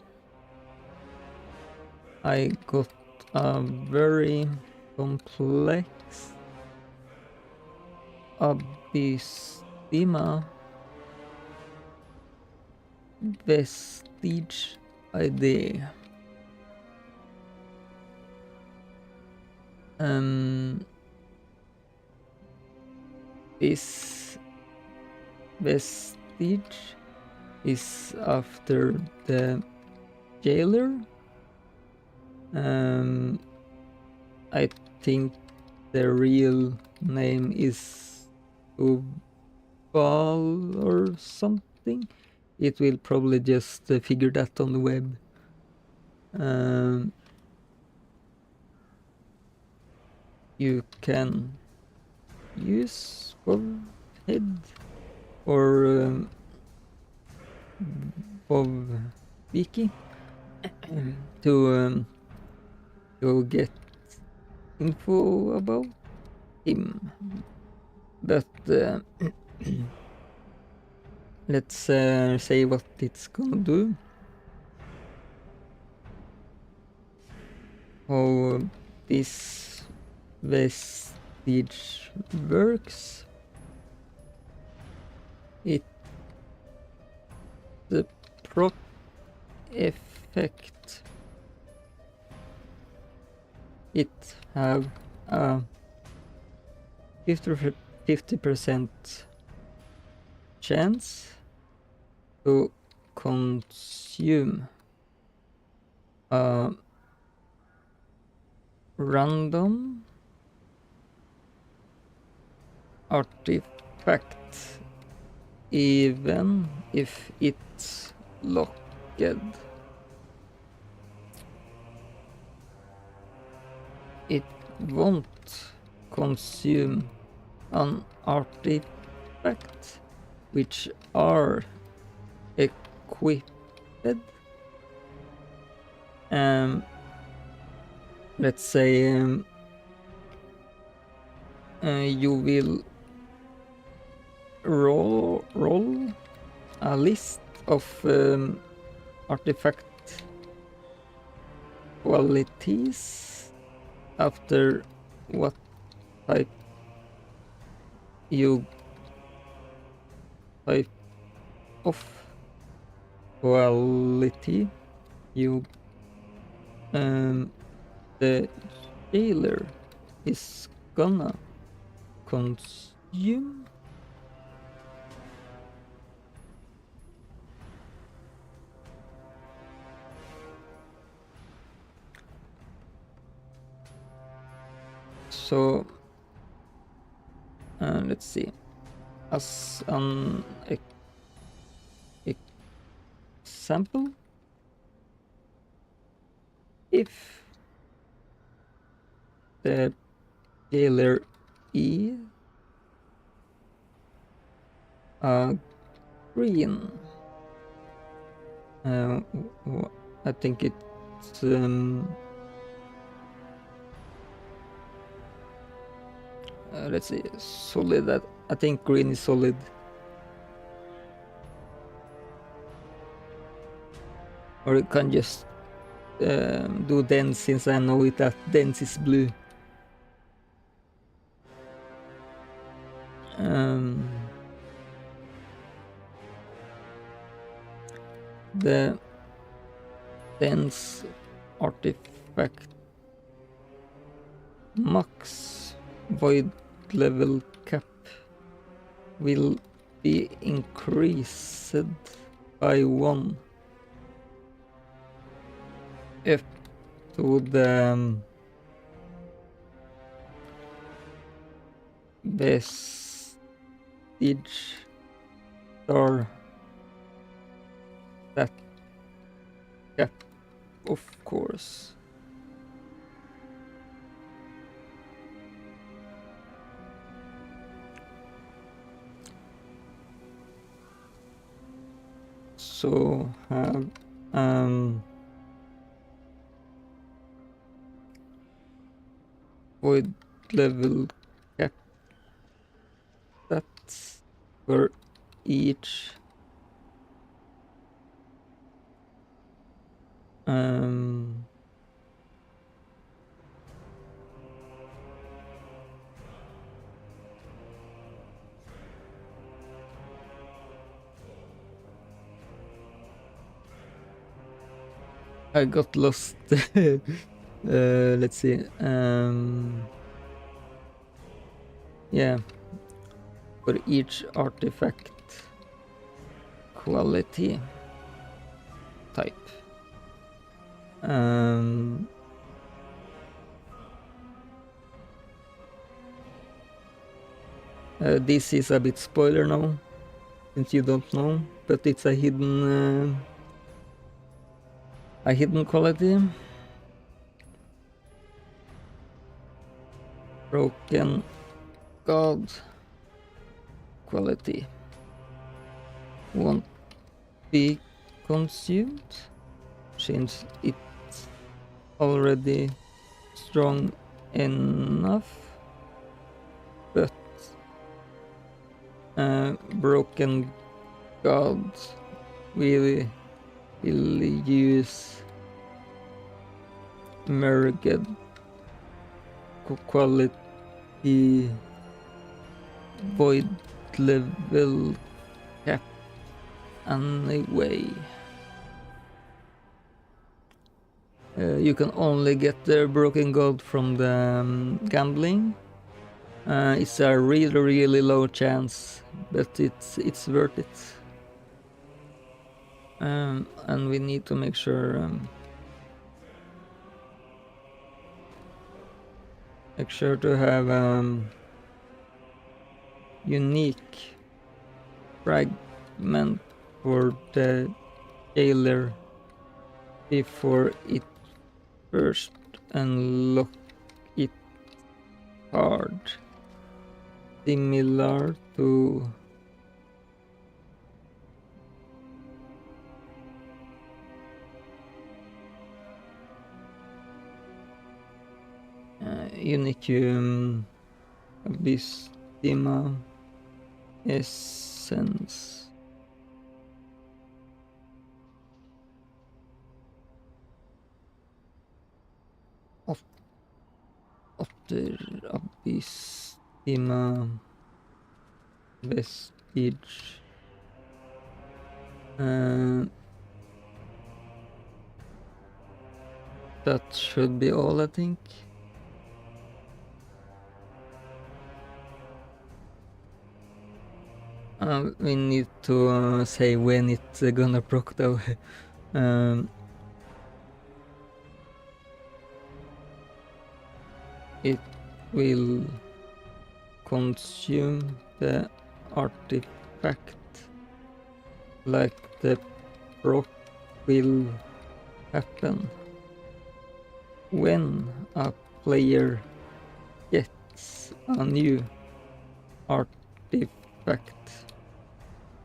I got a very complex Abyssima vestige idea. This vestige is after the jailer. I think the real name is Ubal or something. It will probably just figure that on the web. You can use head or wiki to get info about him, but let's say what it's gonna do. How this vestige works. The prot effect. It have a 50% chance to consume a random artifact even if it's locked. It won't consume an artifact which are equipped. Let's say you will roll a list of artifact qualities after what type of quality you the jailer is gonna consume. So let's see, as an example, if the jailer is green, I think it's let's see, solid. I think green is solid. Or you can just do dense, since I know it that dense is blue. The dense artifact max void level cap will be increased by 1 up to the vestige Star. That cap, of course. So have void level cap stats for each I got lost. Let's see. Yeah, for each artifact quality type. This is a bit spoiler now, since you don't know, but it's a hidden quality. Broken God quality won't be consumed since it's already strong enough, but Broken God will use merged quality void level cap anyway. You can only get the Broken God from the gambling. It's a really low chance, but it's worth it. And we need to make sure to have unique fragment for the jailer before it first unlock it card, similar to Unicum Abystima Essence. After Abystima Vestige. That should be all, I think. We need to say when it's gonna proc though. It will consume the artifact like the proc will happen when a player gets a new artifact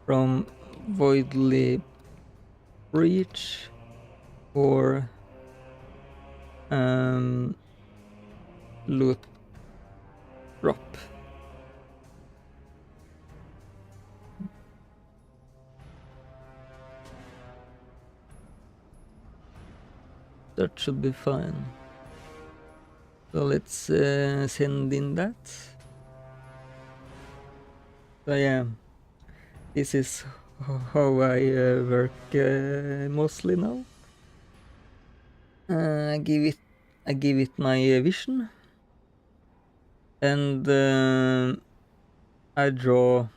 from Voidly Breach or loot drop. That should be fine. So let's send in that. So yeah, this is how I work mostly now. I give it my vision, and I draw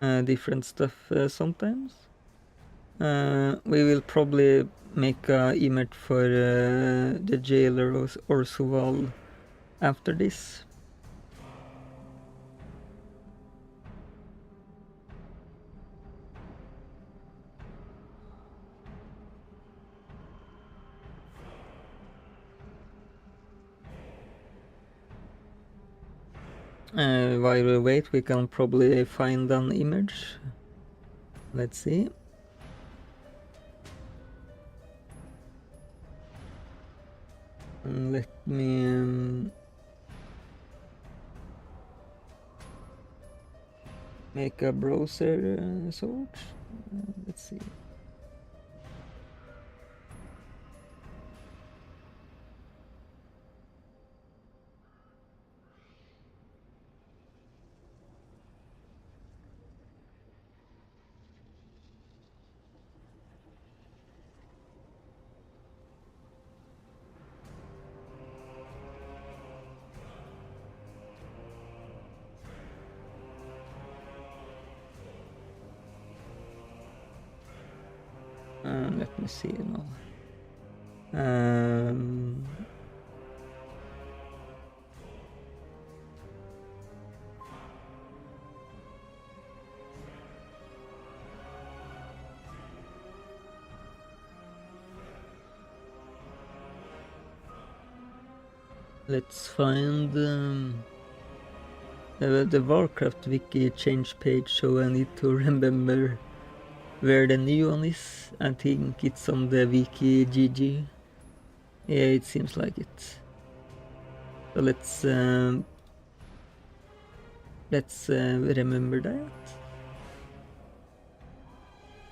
different stuff sometimes. We will probably make a image for the jailer or Suval after this. While we wait, we can probably find an image. Let's see. And let me make a browser search. Let's see. Let me see now. Let's find the Warcraft wiki change page, so I need to remember where the new one is. I think it's on the wiki GG. Yeah, it seems like it. So let's remember that.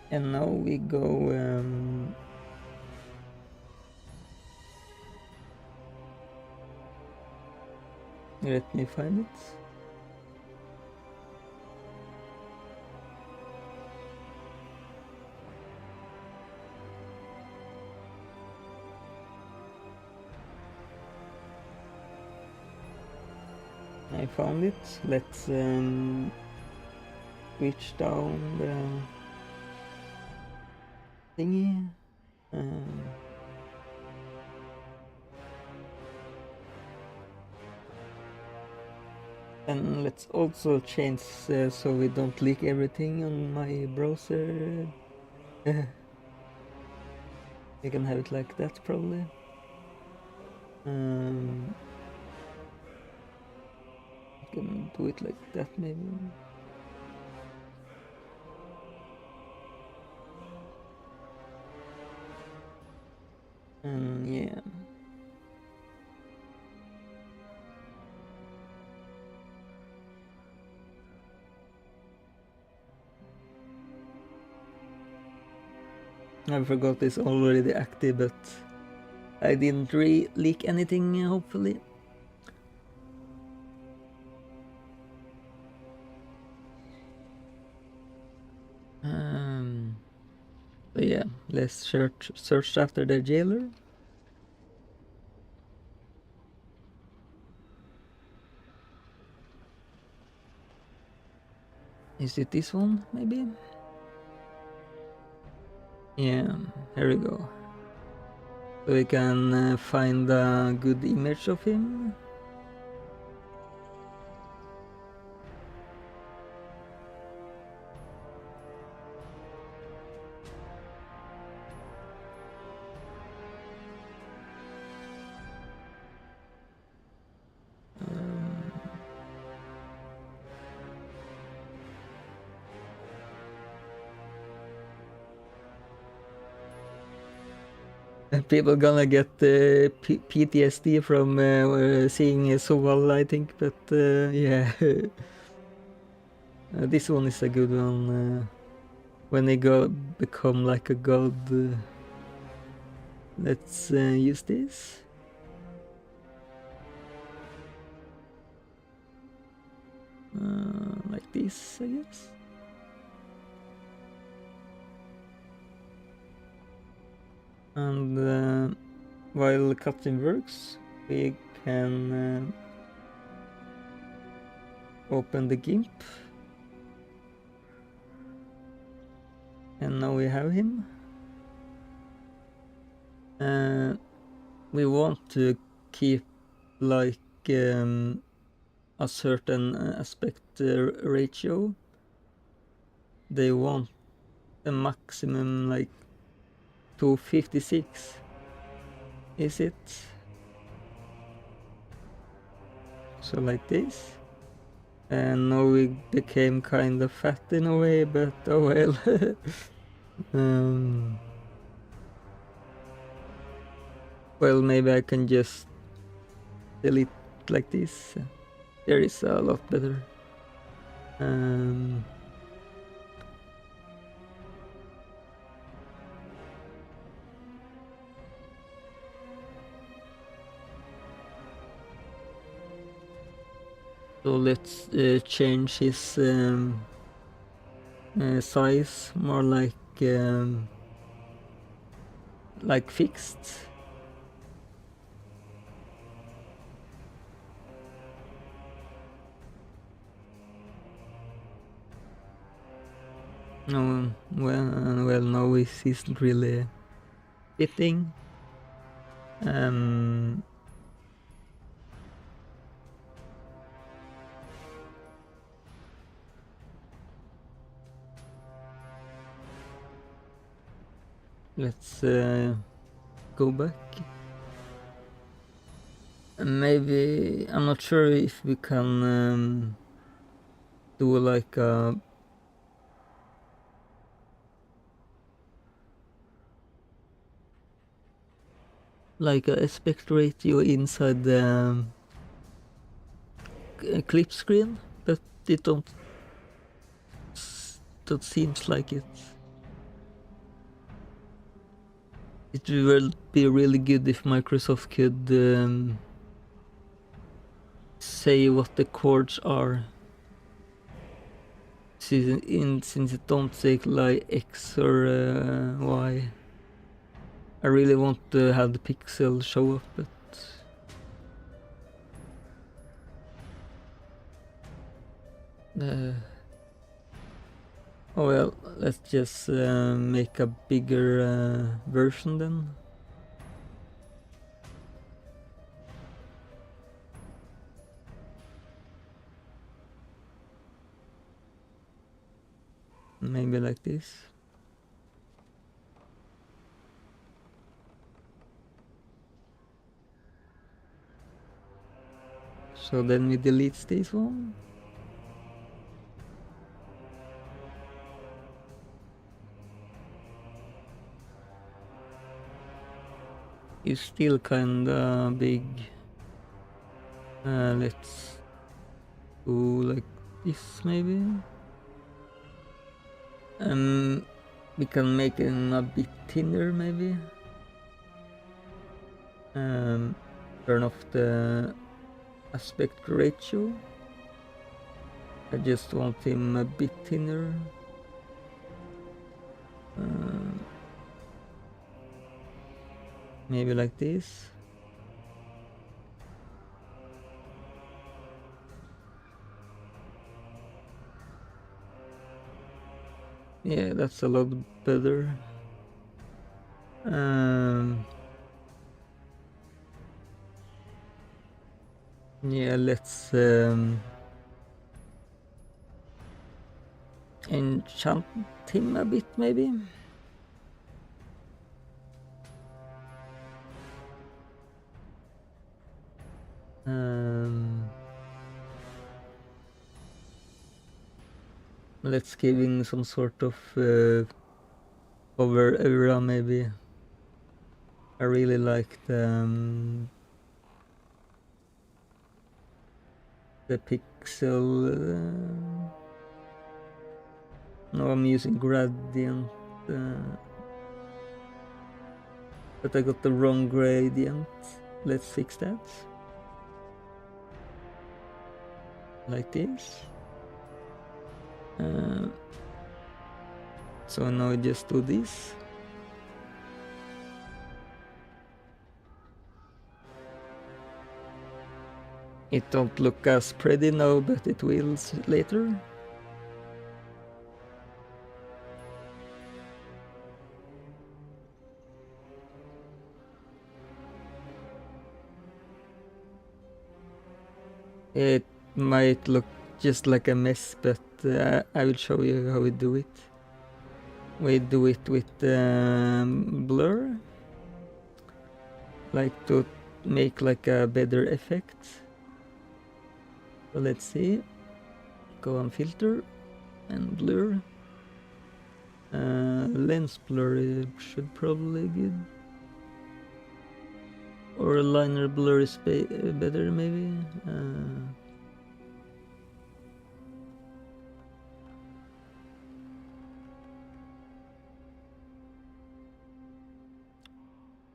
And now we go let me find it. I found it. Let's switch down the thingy. And let's also change so we don't leak everything on my browser. You can have it like that probably. You can do it like that maybe. Yeah. I forgot it's already active, but I didn't leak anything, hopefully. So yeah, let's search after the jailer. Is it this one, maybe? Yeah, here we go. So we can find a good image of him. People gonna get PTSD from seeing Soval, I think, but yeah. This one is a good one. When they become like a god. Let's use this. Like this, I guess. And while cutting works, we can open the GIMP. And now we have him. We want to keep like a certain aspect ratio. They want a maximum like 256. Is it? So like this. And now we became kind of fat in a way, but oh well. um, well, maybe I can just delete like this. There is a lot better. So let's change his size more like fixed. No, well, no, it isn't really fitting. Let's go back. Maybe I'm not sure if we can do like a aspect ratio inside the clip screen, but it don't seems like it. It will be really good if Microsoft could say what the chords are, since it don't say like X or Y. I really want to have the pixel show up, but oh well, let's just make a bigger version then. Maybe like this. So then we delete this one. It's still kinda big. Let's go like this maybe. We can make it a bit thinner maybe. Turn off the aspect ratio. I just want him a bit thinner. Maybe like this. Yeah, that's a lot better. Yeah, let's enchant him a bit maybe. Let's give him some sort of over aura maybe. I really like the pixel. No, I'm using gradient, but I got the wrong gradient. Let's fix that. Like this. So now I just do this. It don't look as pretty now, but it will later. It might look just like a mess, but I will show you how we do it. We do it with blur, like to make like a better effect. So let's see. go on filter and blur. Lens blur should probably be good. Or liner blur is better maybe.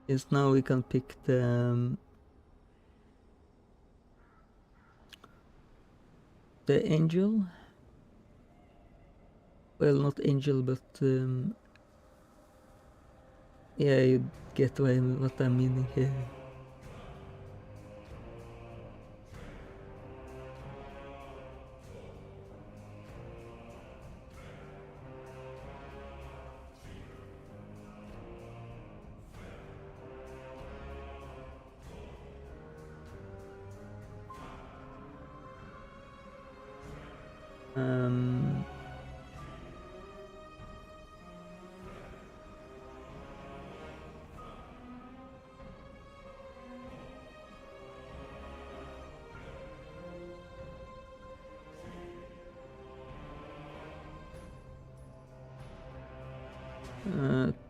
Yes, now we can pick the angel. Well, not angel, but yeah, you get what I'm meaning here.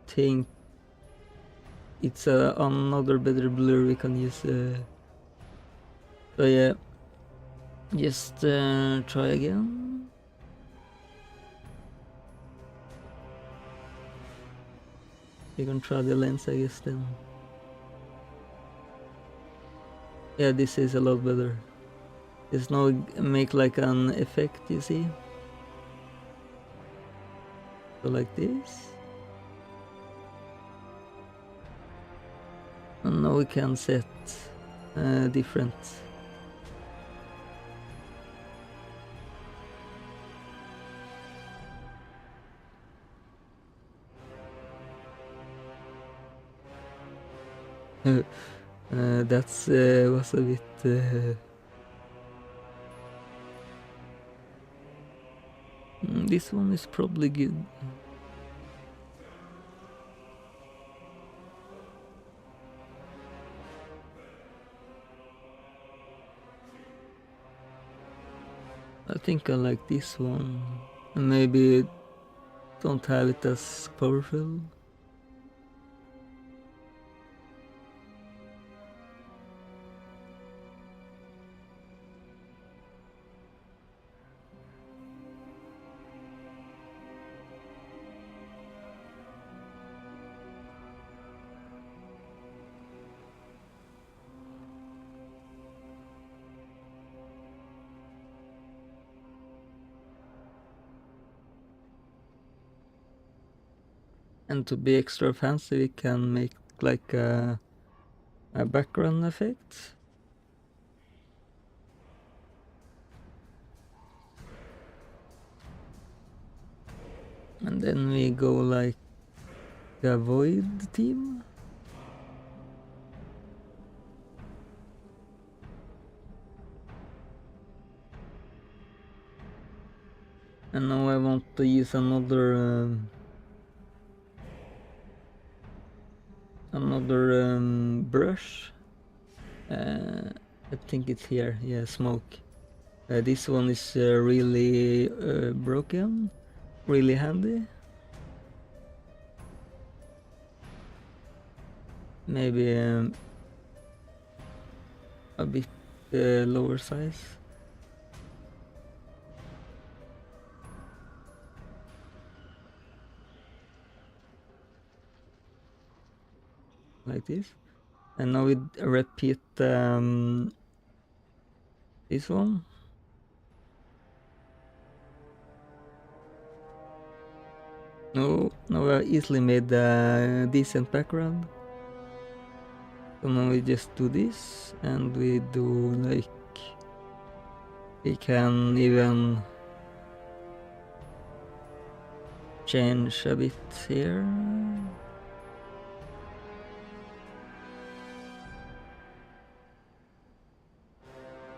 Think it's another better blur we can use. So yeah, just try again. You can try the lens, I guess, then. Yeah, this is a lot better. It's now make like an effect, you see? So like this. And now we can set different. That's was a bit. This one is probably good. I think I like this one. Maybe don't have it as powerful. And to be extra fancy, we can make like a background effect. And then we go like a void theme. And now I want to use another brush. I think it's here. Yeah, smoke. This one is really broken, really handy. Maybe a bit lower size. Like this. And now we repeat this one. No, now I easily made a decent background. So now we just do this, and we do like, we can even change a bit here.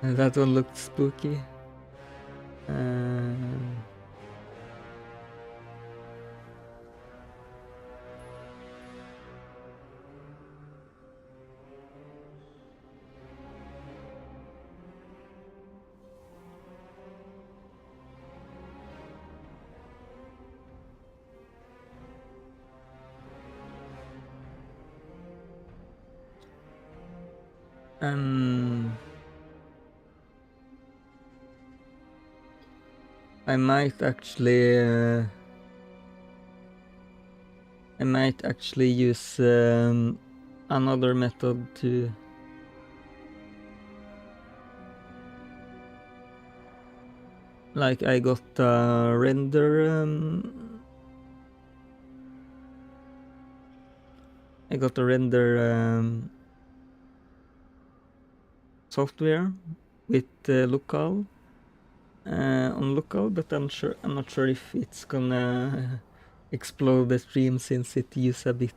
And that one looked spooky. I might actually use another method to like I got a render software with local on local, but I'm not sure if it's gonna explode the stream since it uses a bit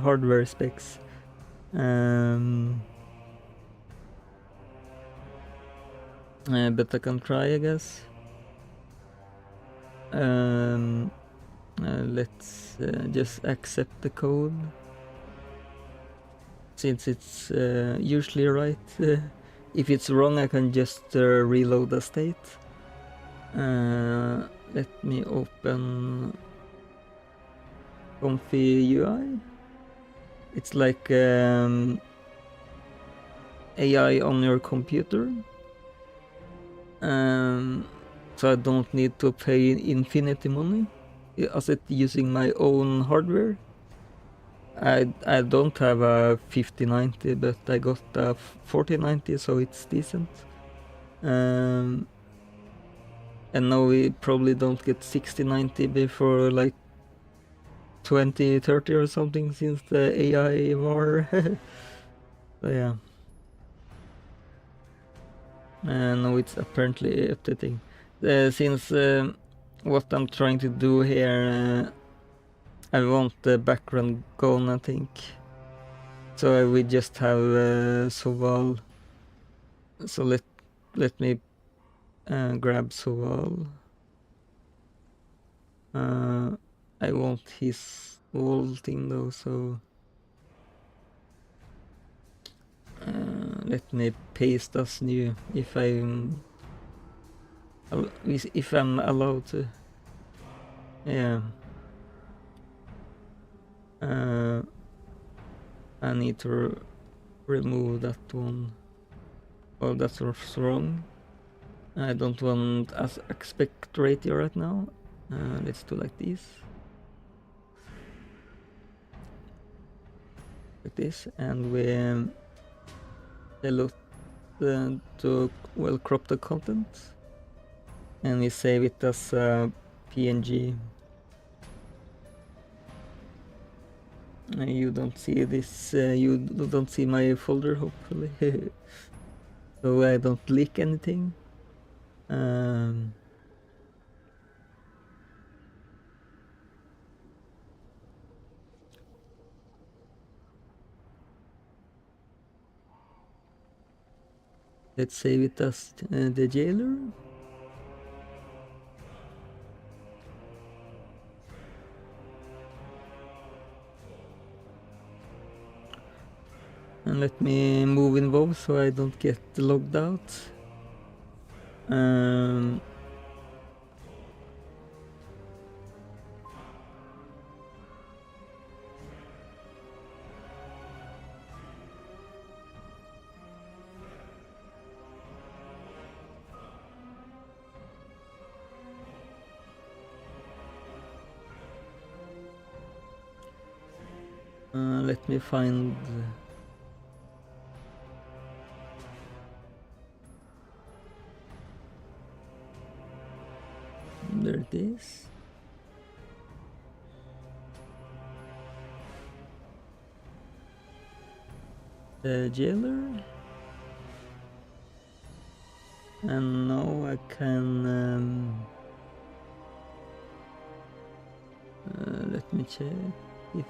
hardware specs. But I can try, I guess. Let's just accept the code since it's usually right. If it's wrong, I can just reload the state. Let me open Comfy UI. It's like AI on your computer. So I don't need to pay infinity money as it using my own hardware. I don't have a 5090, but I got a 4090, so it's decent. And now we probably don't get 6090 before like 2030 or something since the AI war. So yeah. Now it's apparently updating. Since what I'm trying to do here, I want the background gone, I think. So we just have Soval. So let me grab Soval. I want his whole thing though, so let me paste as new if I'm allowed to. Yeah. I need to remove that one. Oh, that's wrong. I don't want aspect ratio right now. Let's do like this. Like this, and we select to well crop the content, and we save it as PNG. You don't see this. You don't see my folder, hopefully, so I don't leak anything. Let's save it as the jailer. And let me move in WoW so I don't get logged out. Let me find. There it is. The jailer. And now I can. Let me check if.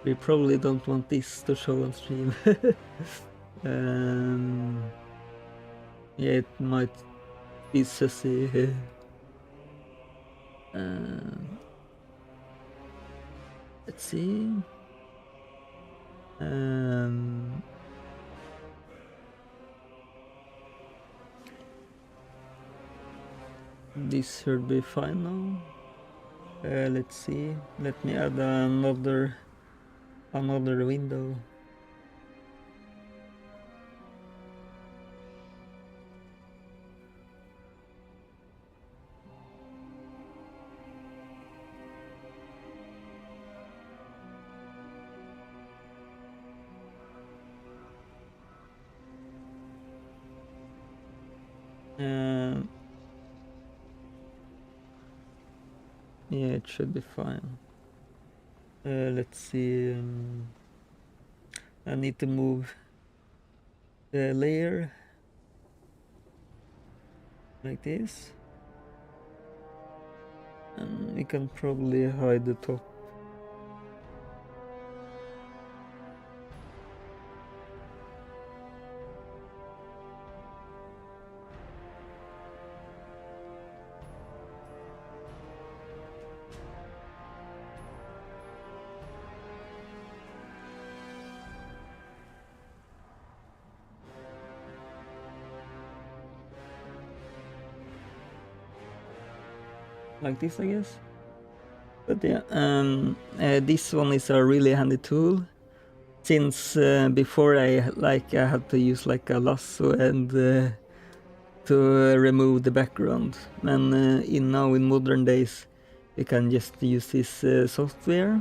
We probably don't want this to show on stream. Yeah, it might be sussy. Let's see. This should be fine now. Let's see. Let me add another window. Yeah, it should be fine. Let's see. I need to move the layer like this, and we can probably hide the top. Like this, I guess. But yeah, this one is a really handy tool. Since before I had to use like a lasso and to remove the background, and now in modern days we can just use this software,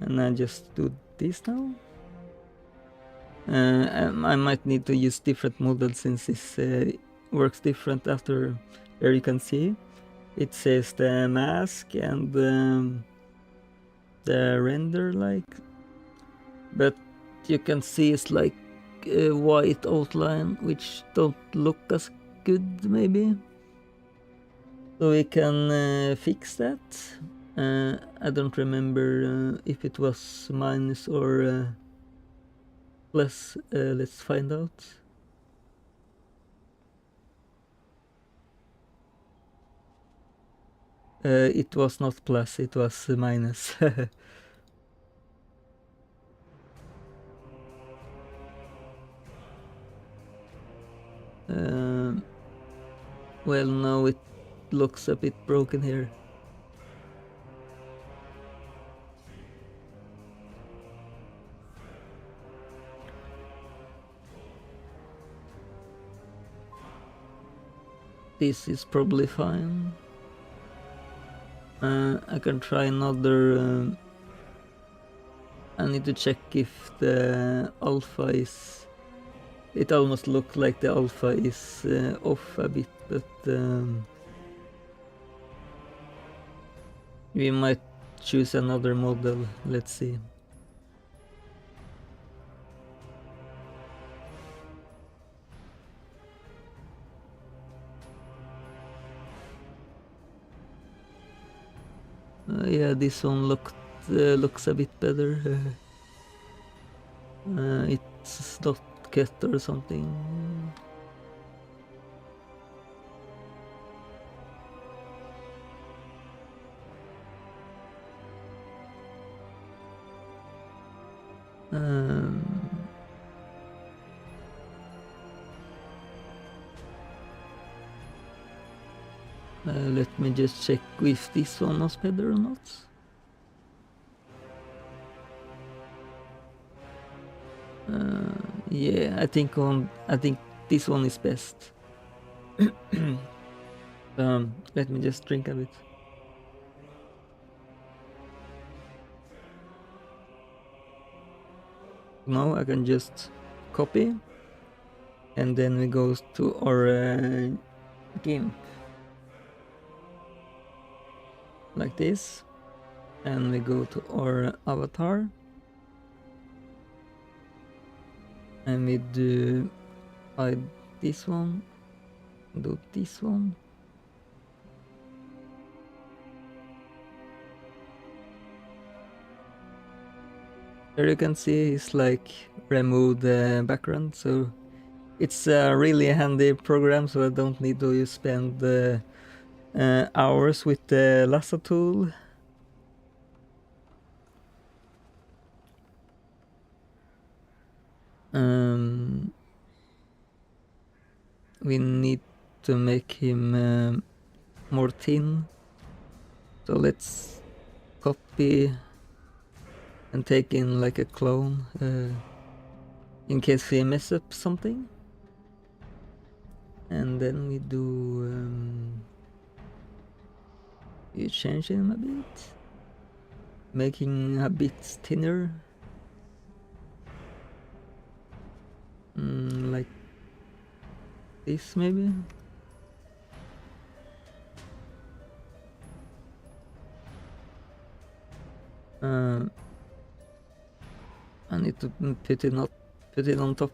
and I just do this now. I might need to use different models since this works different after. There you can see it says the mask and the render but you can see it's like a white outline which don't look as good maybe, so we can fix that. I don't remember if it was minus or plus. Let's find out. It was not plus, it was minus. Well, now it looks a bit broken here. This is probably fine. I can try another. I need to check if the alpha is. It almost looks like the alpha is off a bit, but we might choose another model. Let's see. Yeah, this one looks a bit better. It's not cut or something. Let me just check if this one was better or not. Yeah, I think this one is best. Let me just drink a bit. Now I can just copy, and then we go to our GIMP like this, and we go to our avatar, and we do hide this one, do this one. Here you can see it's like remove the background, so it's a really handy program, so I don't need to spend hours with the lasso tool. we need to make him more thin. So let's copy and take in like a clone in case we mess up something. And then we do you change him a bit, making a bit thinner, like this maybe. I need to put it on top.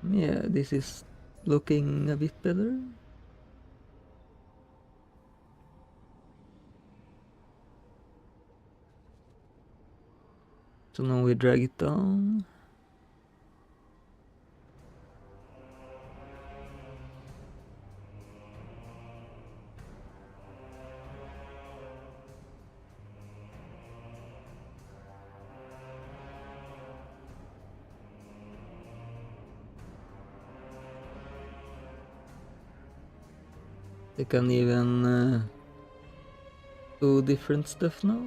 Yeah, this is looking a bit better. So now we drag it down. They can even do different stuff now.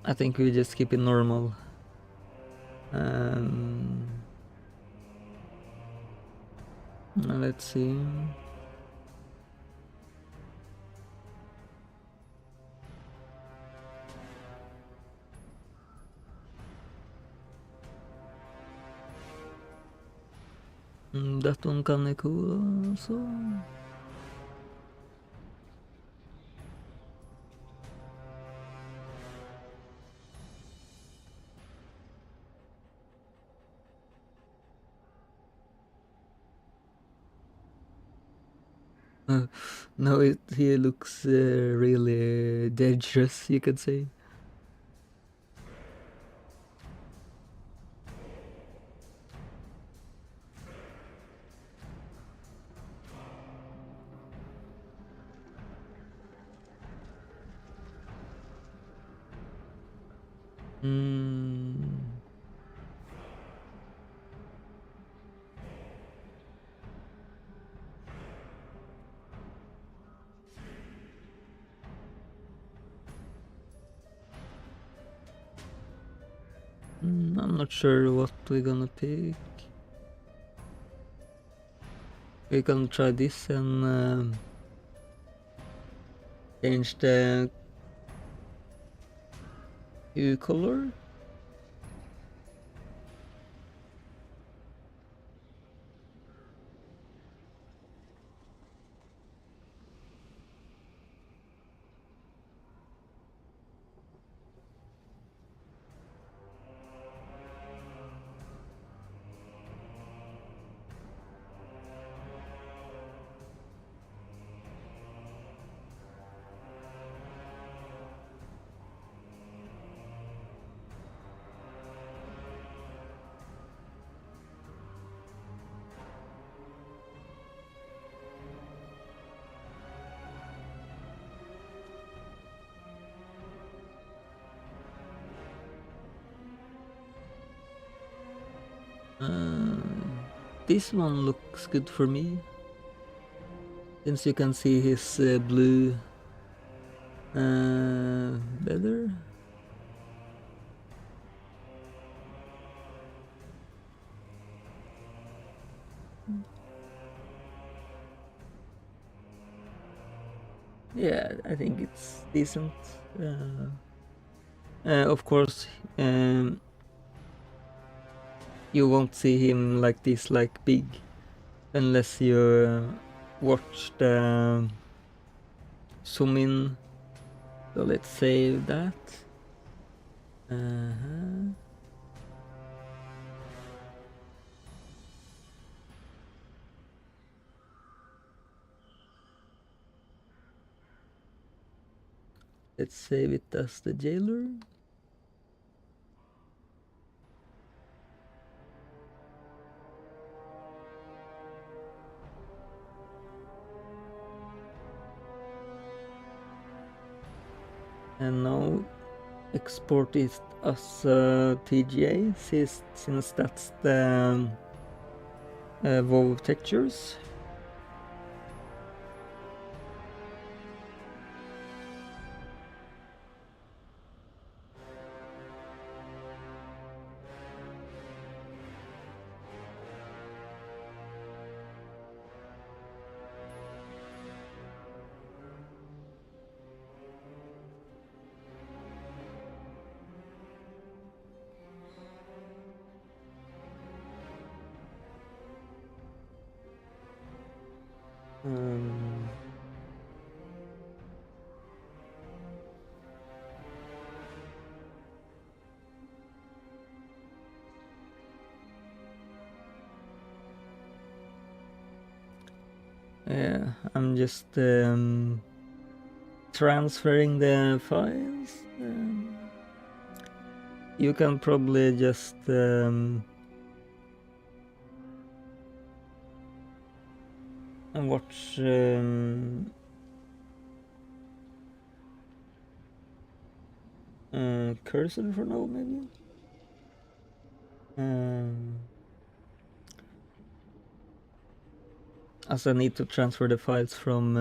I think we just keep it normal. Let's see. That one kinda cool also. No, he looks really dangerous, you could say. I'm not sure what we're gonna pick. We can try this and change the hue color. This one looks good for me, since you can see his blue better. Yeah, I think it's decent. Of course, you won't see him like this, like big, unless you watch the zoom in. So let's save that. Let's save it as the jailer. And now export it as TGA since that's the WoW textures. Um, yeah, I'm just transferring the files. You can probably just watch Cursor for now, maybe. As I need to transfer the files from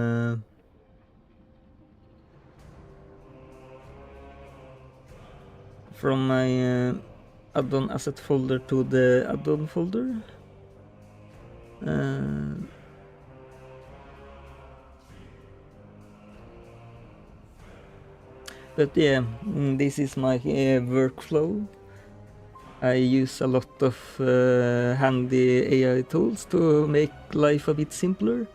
my Addon asset folder to the Addon folder. But yeah, this is my workflow. I use a lot of handy AI tools to make life a bit simpler.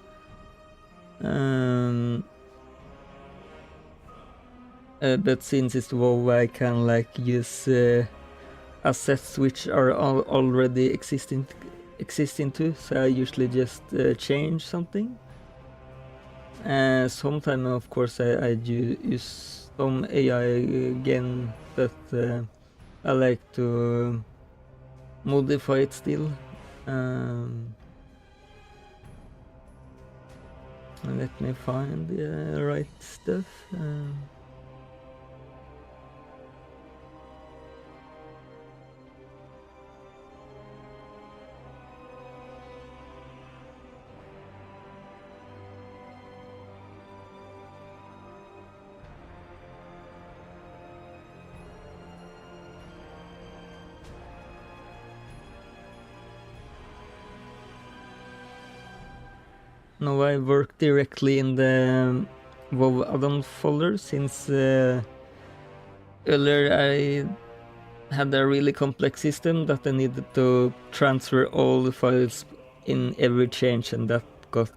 But since it's WoW, I can like use assets which are already existing too. So I usually just change something. Sometimes, of course, I use some AI again, but I like to modify it still. Let me find the right stuff. Now I work directly in the WoW add-on folder since earlier I had a really complex system that I needed to transfer all the files in every change, and that got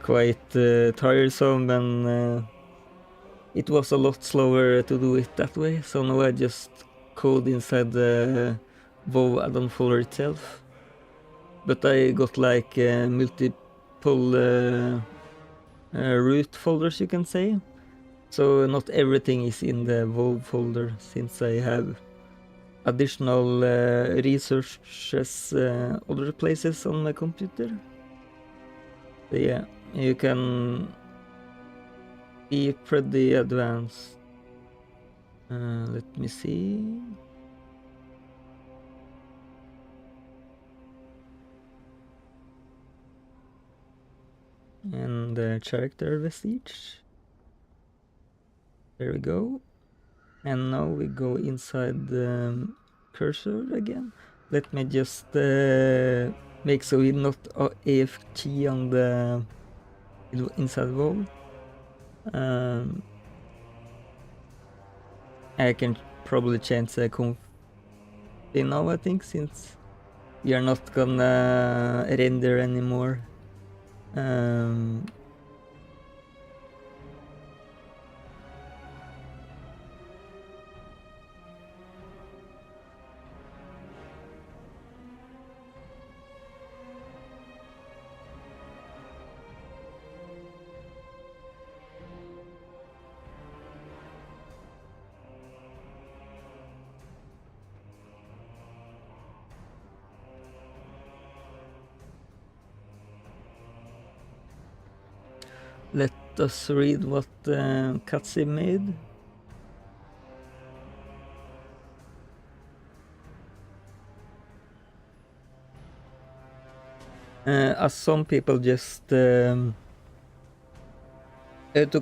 quite tiresome, and it was a lot slower to do it that way. So now I just code inside the WoW add-on folder itself. But I got like multiple root folders, you can say. So not everything is in the WoW folder, since I have additional resources other places on my computer. So yeah, you can be pretty advanced. Let me see. And the character vestige. There we go. And now we go inside the cursor again. Let me just make so we're not AFK on the inside WoW. I can probably change the conf now, I think, since we are not gonna render anymore. us read what Katsi made. As some people just to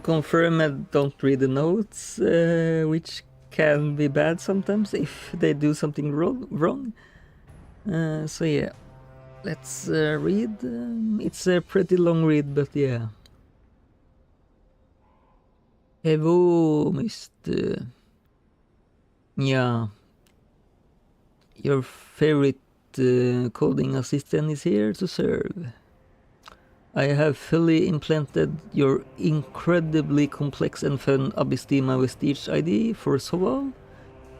confirm and don't read the notes, which can be bad sometimes if they do something wrong. So yeah, let's read. It's a pretty long read, but yeah. Hello, Mr. Yeah. Your favorite coding assistant is here to serve. I have fully implemented your incredibly complex and fun Abystima Vestige ID for Soval.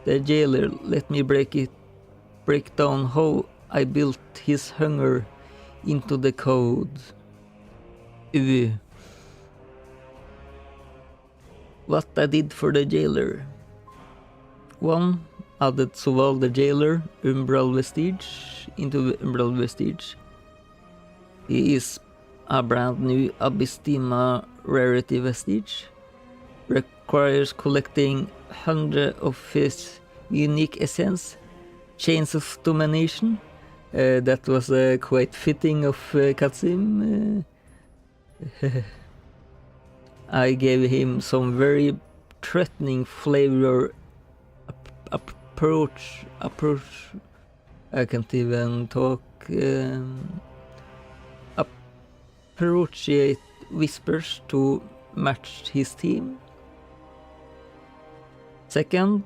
The jailer let me break down how I built his hunger into the code. What I did for the jailer. 1. Added Soval the jailer, Umbral Vestige, into the Umbral Vestige. He is a brand new Abystima rarity vestige. Requires collecting 100 of his unique essence, Chains of Domination. That was quite fitting of Katsim. I gave him some very threatening flavor approach. I can't even talk. Appropriate whispers to match his team. Second,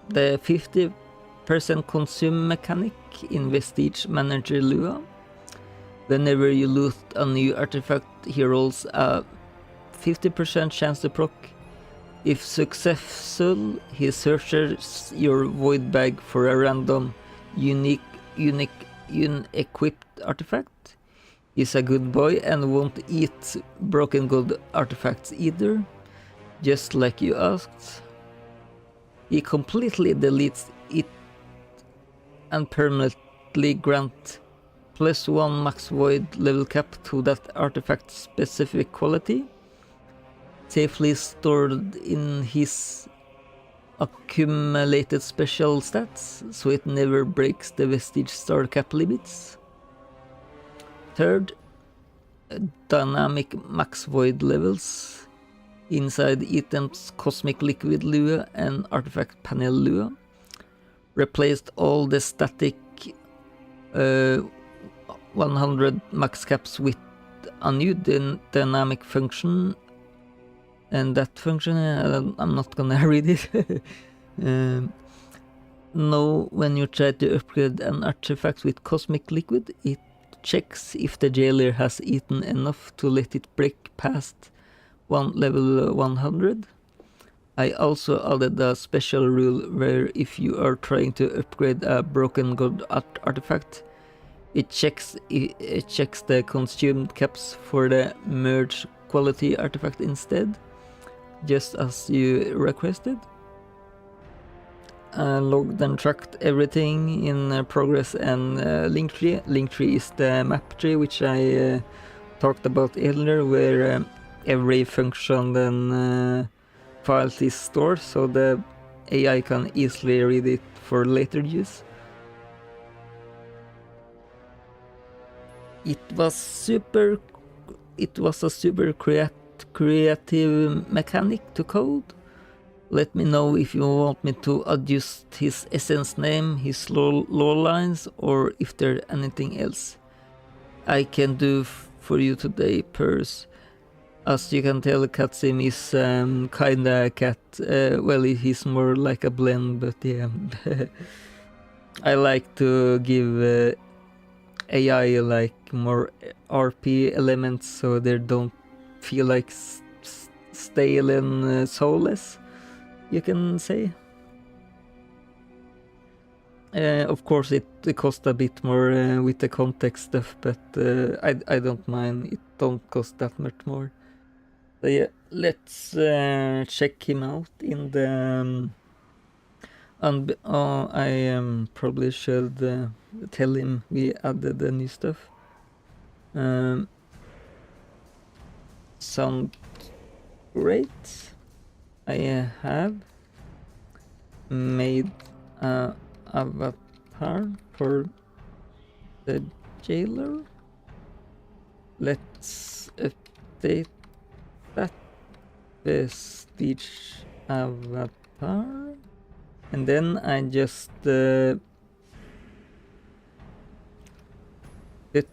the 50% consume mechanic in Vestige Manager Lua. Whenever you loot a new artifact, he rolls a 50% chance to proc. If successful, he searches your void bag for a random, unique, unequipped artifact. He's a good boy and won't eat broken gold artifacts either, just like you asked. He completely deletes it and permanently grant +1 max void level cap to that artifact's specific quality, safely stored in his accumulated special stats, so it never breaks the Vestige star cap limits. Third, dynamic max void levels inside items Cosmic Liquid Lua and Artifact Panel Lua. Replaced all the static 100 max caps with a new dynamic function, and that function, I'm not gonna read it. Now, when you try to upgrade an artifact with Cosmic Liquid, it checks if the jailer has eaten enough to let it break past level 100. I also added a special rule where if you are trying to upgrade a broken god artifact, it checks the consumed caps for the merge quality artifact instead, just as you requested. Logged and tracked everything in progress and Linktree. Linktree is the map tree which I talked about earlier, where every function and files is stored, so the AI can easily read it for later use. It was a super creative mechanic to code. Let me know if you want me to adjust his essence name, his lore lines, or if there's anything else I can do for you today, Purse. As you can tell, Katsim is kinda a cat. Well, he's more like a blend, but yeah. I like to give AI like more RP elements so they don't feel like stale and soulless, you can say. Of course it costs a bit more with the context stuff, but I don't mind, it don't cost that much more. So yeah, let's check him out in the I probably should tell him we added the new stuff. Sound Great. I have made a avatar for the jailer. Let's update that vestige avatar, and then I just put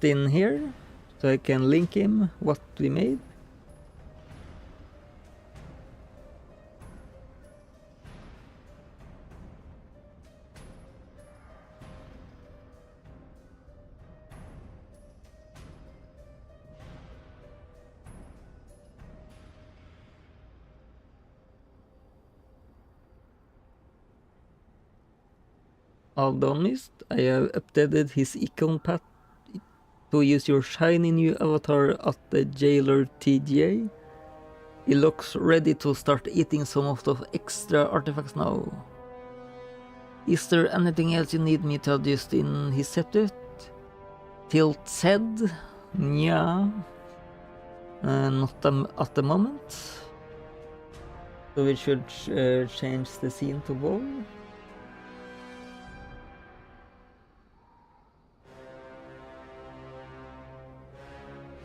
in here so I can link him what we made. Aldonist, I have updated his icon path to use your shiny new avatar at the jailer TGA. He looks ready to start eating some of the extra artifacts now. Is there anything else you need me to adjust in his setup? Tilt said, yeah, not at the moment. So we should change the scene to WoW.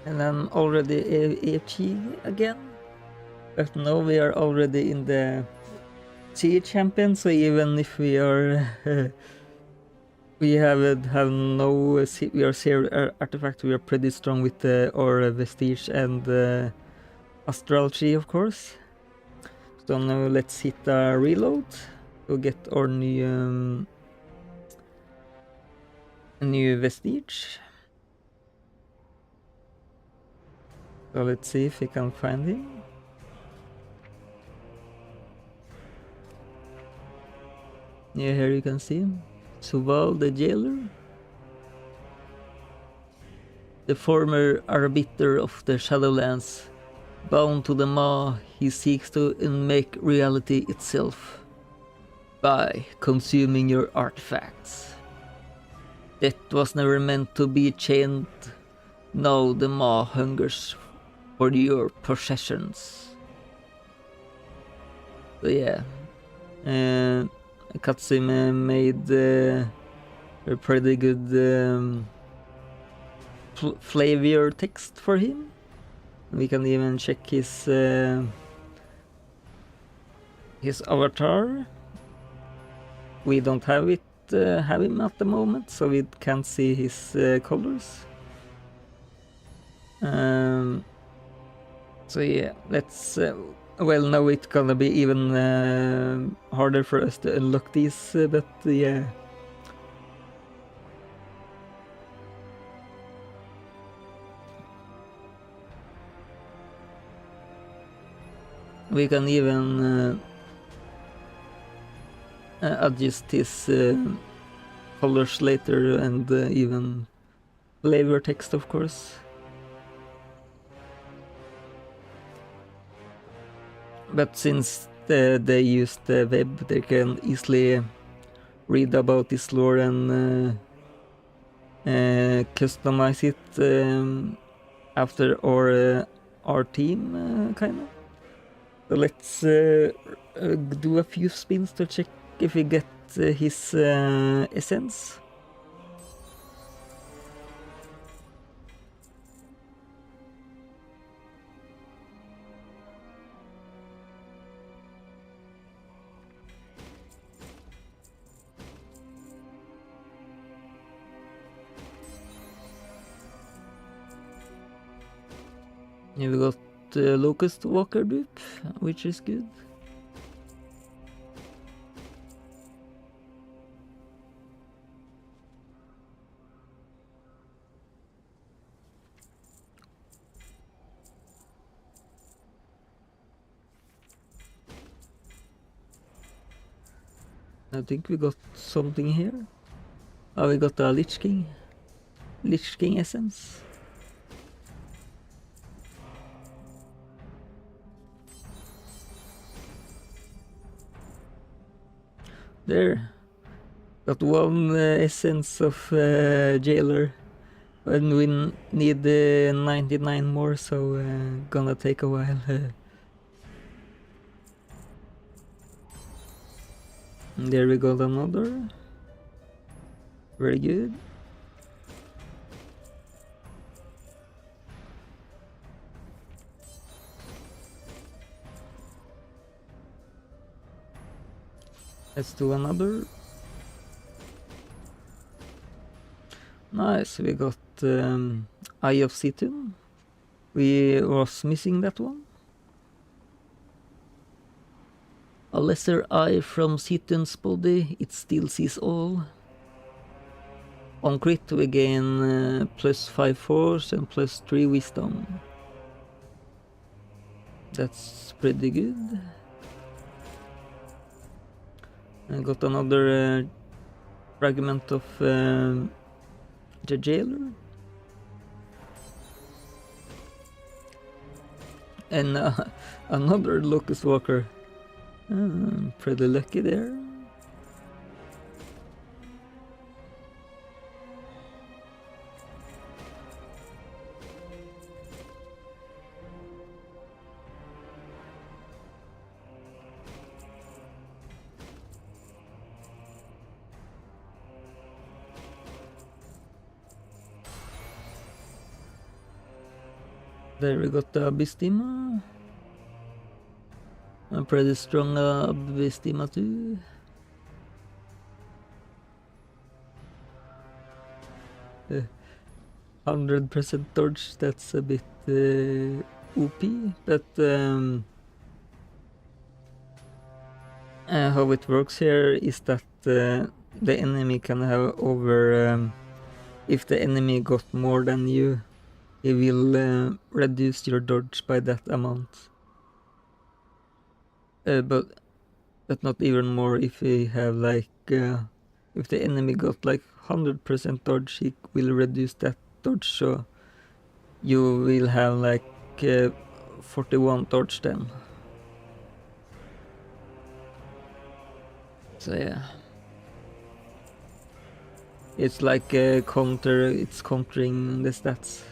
And I'm already AFG again. But now we are already in the SSS-Champion, so even if we are we have no we are zero artifact, we are pretty strong with our vestige and astrology, of course. So now let's hit a reload to get our new vestige. So let's see if we can find him. Yeah, here you can see him. Suval the jailer. The former arbiter of the Shadowlands. Bound to the Maw, he seeks to make reality itself by consuming your artifacts. That was never meant to be chained. Now the Maw hungers for your possessions. So yeah, Katsumi made a pretty good flavor text for him. We can even check his avatar. We don't have him at the moment, so we can't see his colors. So yeah, let's. Well, now it's gonna be even harder for us to unlock these, but yeah. We can even adjust his colors later and even flavor text, of course. But since they use the web, they can easily read about this lore and customize it after our team, kind of. So let's do a few spins to check if we get his essence. Yeah, we got Locust Walker dupe, which is good. I think we got something here. Oh, we got a Lich King essence. There, got one essence of jailer, and we need 99 more, so gonna take a while. There we got another. Very good. Let's do another. Nice, we got Eye of Situn. We was missing that one. A lesser eye from Situn's body, it still sees all. On crit we gain plus 5 force and plus 3 wisdom. That's pretty good. I got another fragment of the jailer. And another locust walker. Pretty lucky there. There we got the Abystima. A pretty strong Abystima too. Uh, 100% dodge, that's a bit OP, but how it works here is that the enemy can have over, if the enemy got more than you, it will reduce your dodge by that amount. But not even more if we have like, if the enemy got like 100% dodge, he will reduce that dodge, so you will have like 41 dodge then. So yeah. It's like a counter, it's countering the stats.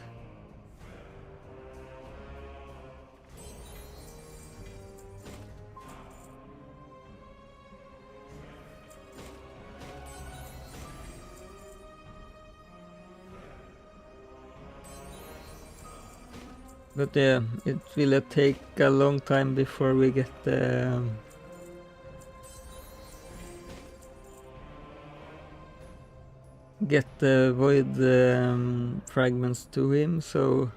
But yeah, it will take a long time before we get the void fragments to him, so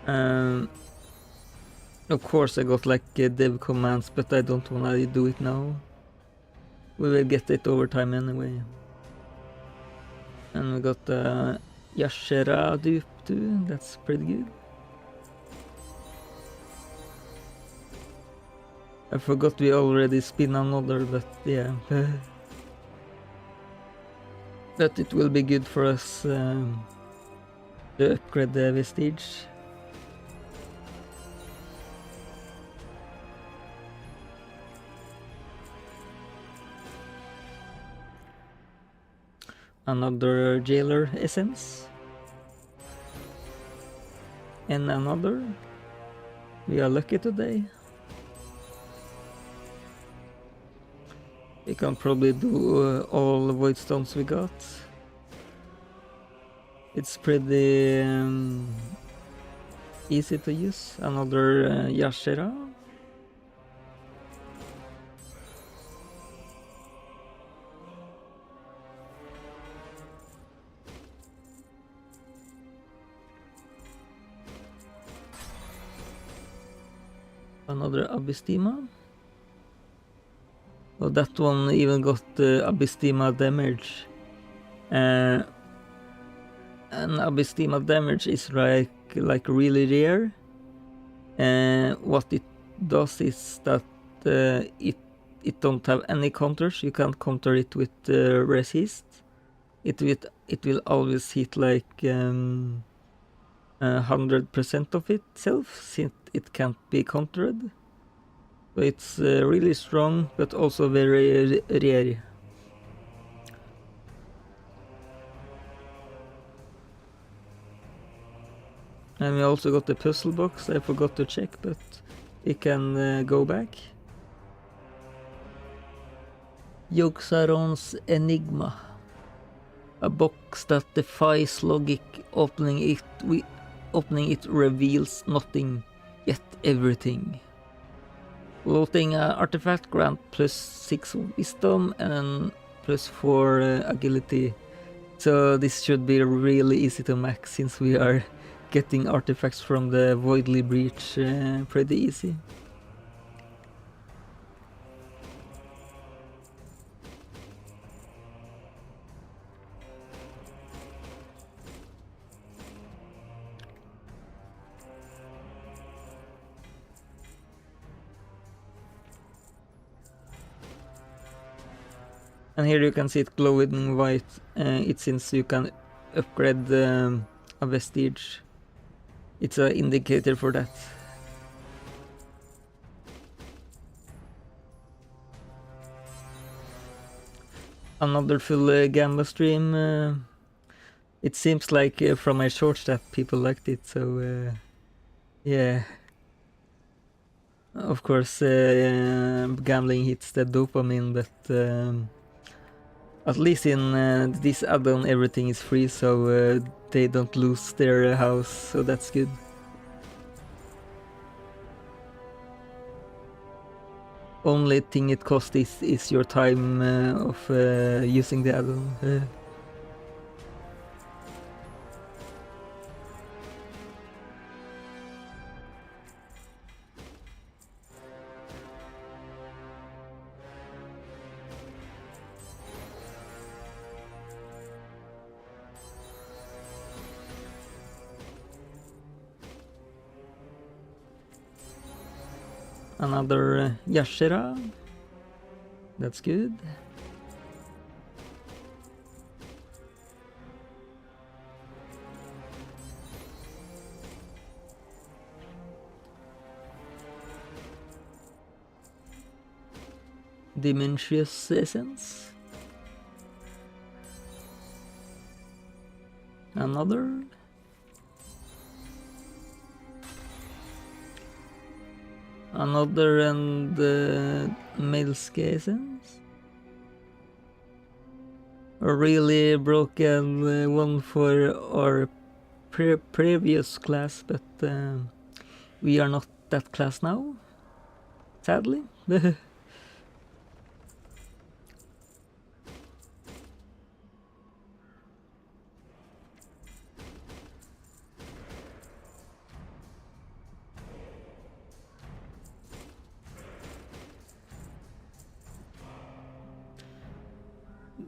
of course I got like dev commands, but I don't wanna do it now. We will get it over time anyway. And we got the Yashera dupe too, that's pretty good. I forgot we already spin another, but yeah. But it will be good for us to upgrade the vestige. Another jailer essence. And another. We are lucky today. We can probably do all the void stones we got. It's pretty easy to use. Another Yashera. Another Abystima. Oh, that one even got Abystima damage. And Abystima damage is like really rare. And what it does is that it don't have any counters. You can't counter it with resist. It will always hit like 100% of itself, since it can't be countered. So it's really strong, but also very rare. And we also got the puzzle box. I forgot to check, but we can go back. Yogg-Saron's Enigma. A box that defies logic. Opening it reveals nothing, yet everything. Loading an artifact grant +6 wisdom and +4 agility. So this should be really easy to max since we are getting artifacts from the Voidly Breach pretty easy. And here you can see it glowing white. It's since you can upgrade a vestige. It's an indicator for that. Another full Gamba stream. It seems like from my shorts that people liked it, so yeah. Of course, gambling hits the dopamine, but at least in this add-on everything is free, so they don't lose their house, so that's good. Only thing it costs is your time of using the add-on. Another Yashira. That's good. Dimensious Essence. Another. Another and Maelsk Essence. A really broken one for our previous class, but we are not that class now, sadly.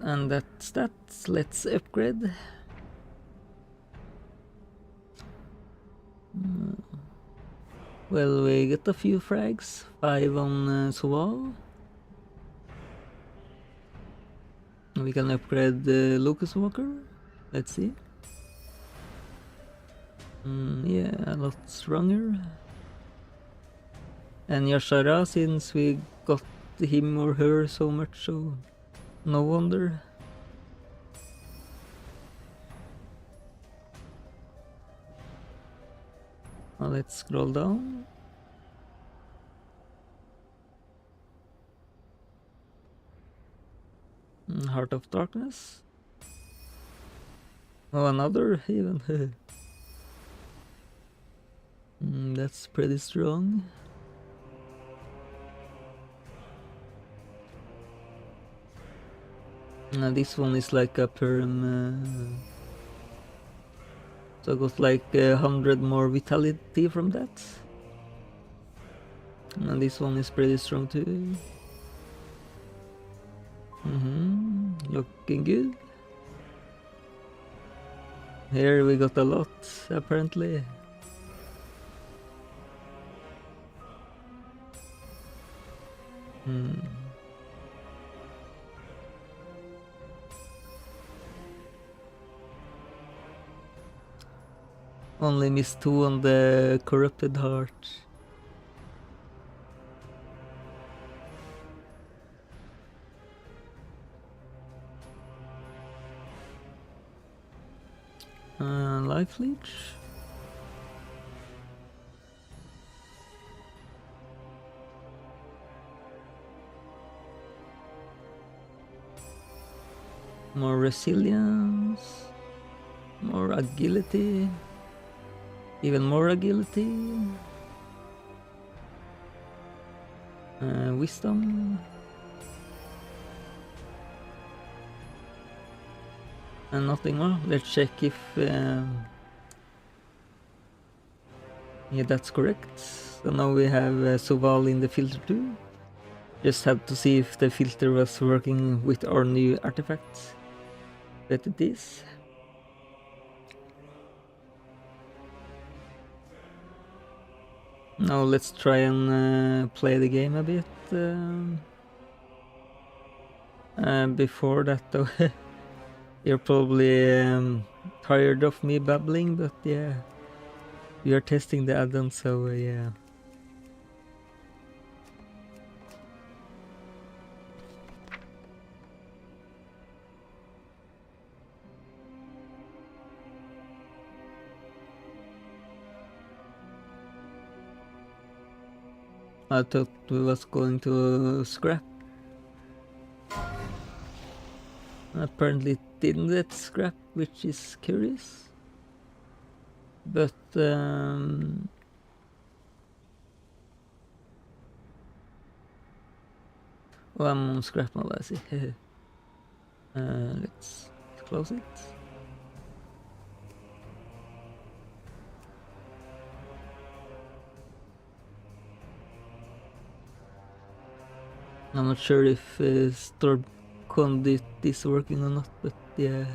And that's that. Let's upgrade. Well, we got a few frags. 5 on Soval. We can upgrade the Locust Walker. Let's see. Yeah, a lot stronger. And Yashara, since we got him or her so much, so no wonder. Now let's scroll down. Heart of Darkness. Oh, another even. That's pretty strong. This one is like a perm. So I got like 100 more vitality from that. And this one is pretty strong too. Looking good. Here we got a lot, apparently. Only missed 2 on the Corrupted Heart. Life Leech. More resilience. More agility. Even more agility. Wisdom. And nothing more. Let's check if yeah, that's correct. So now we have Soval in the filter too. Just had to see if the filter was working with our new artifacts. But it is. Now let's try and play the game a bit. Before that though, you're probably tired of me babbling, but yeah, we are testing the add-on, so yeah. I thought we was going to scrap. Apparently it didn't get scrap, which is curious. But oh, I'm on scrap mode, I see. Let's close it. I'm not sure if Storm Conduit is working or not, but yeah.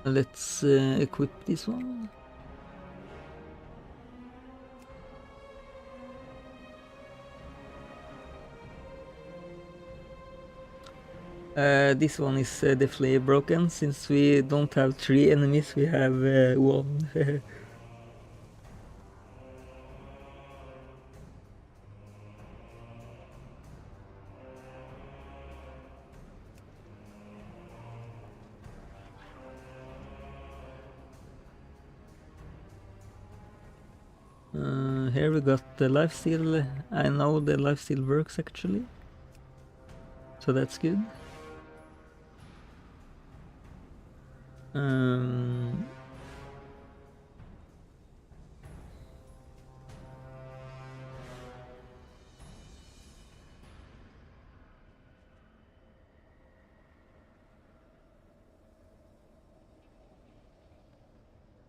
Let's equip this one. This one is definitely broken. Since we don't have 3 enemies, we have 1. Here we got the lifesteal. I know the lifesteal works actually, so that's good.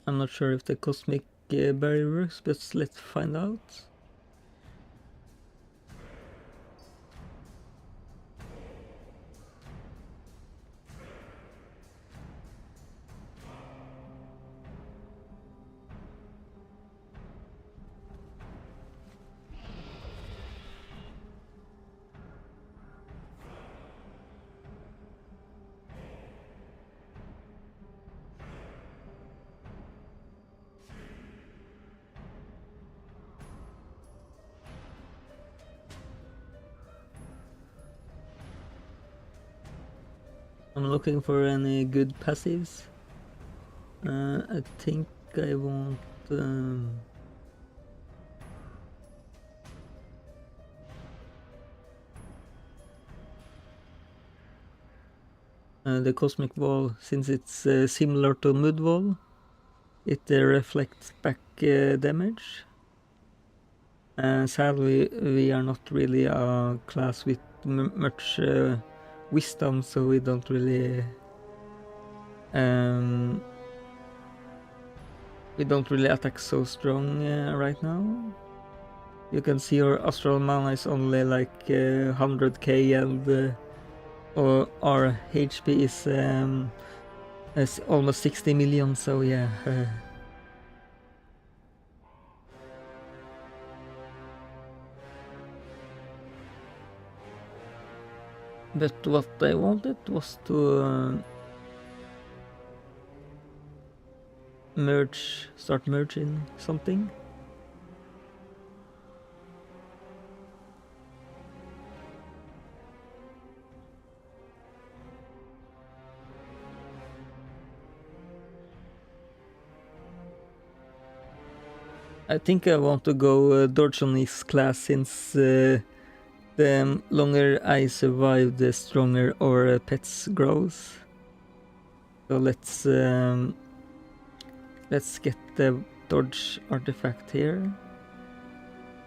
I'm not sure if the cosmic barrier works, but let's find out. I'm looking for any good passives. I think I want the Cosmic Wall, since it's similar to Mud Wall. It reflects back damage. Sadly, we are not really a class with much wisdom, so we don't really attack so strong right now. You can see our astral mana is only like 100k, and our HP is almost 60 million, so yeah. But what I wanted was to start merging something. I think I want to go dodge on this class since the longer I survive, the stronger our pets grows. So let's get the dodge artifact here.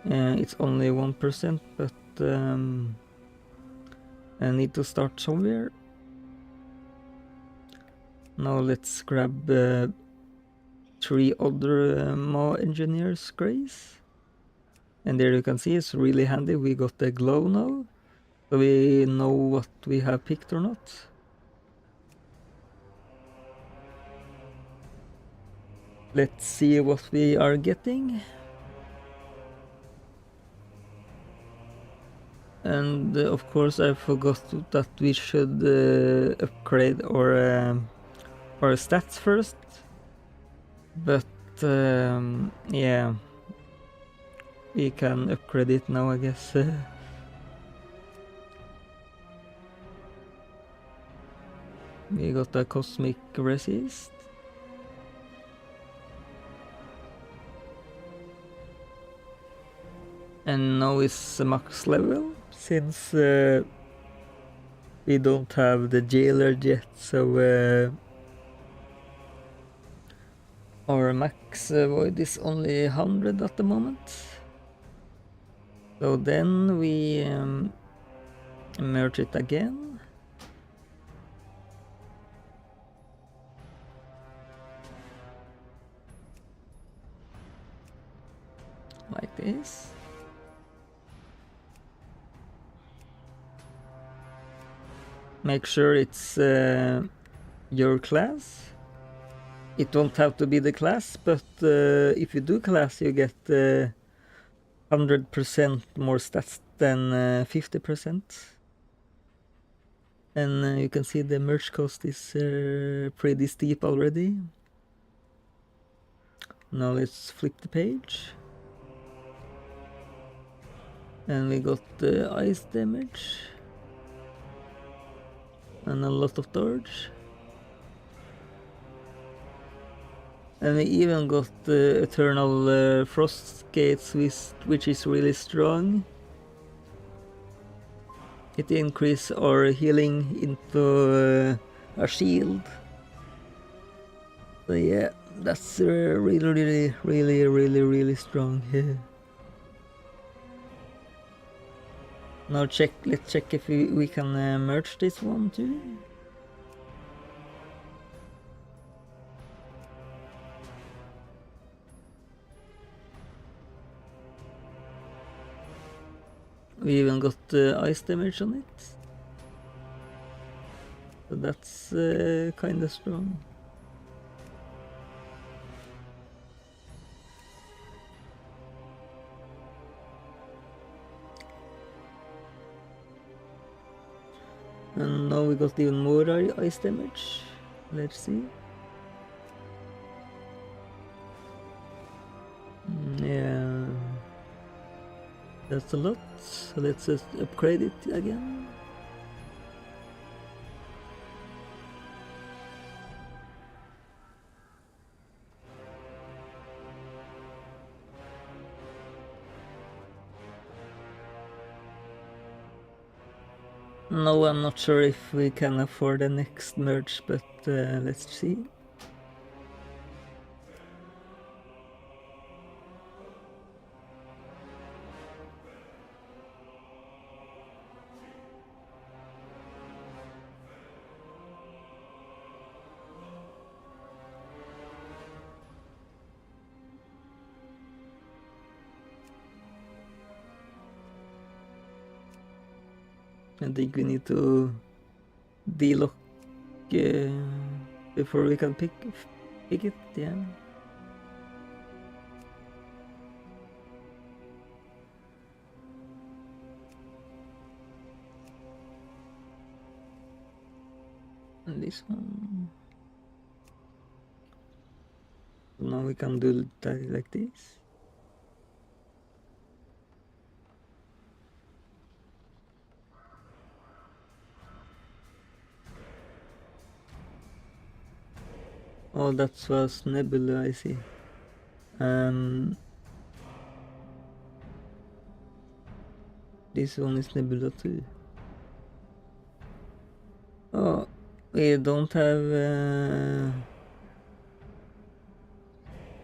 It's only 1%, but I need to start somewhere. Now let's grab 3 other Maw Engineers Grace. And there you can see it's really handy. We got the glow now, so we know what we have picked or not. Let's see what we are getting. And of course I forgot that we should upgrade our stats first. But yeah, we can upgrade it now, I guess. We got a cosmic resist. And now it's max level, since we don't have the jailer yet, so our max void is only 100 at the moment. So then we merge it again. Like this. Make sure it's your class. It don't have to be the class, but if you do class, you get 100% more stats than 50%. And you can see the merge cost is pretty steep already. Now let's flip the page. And we got the ice damage. And a lot of dodge. And we even got the Eternal Frost Gates, which is really strong. It increases our healing into a shield. So yeah, that's really strong. Now let's check if we can merge this one too. We even got ice damage on it. So that's kinda strong. And now we got even more ice damage. Let's see. Yeah, that's a lot. So let's just upgrade it again. No, I'm not sure if we can afford the next merge, but let's see. I think we need to delock before we can pick it, yeah. And this one. Now we can do that like this. Oh, that was Nebula, I see. This one is Nebula too. Oh, we don't have...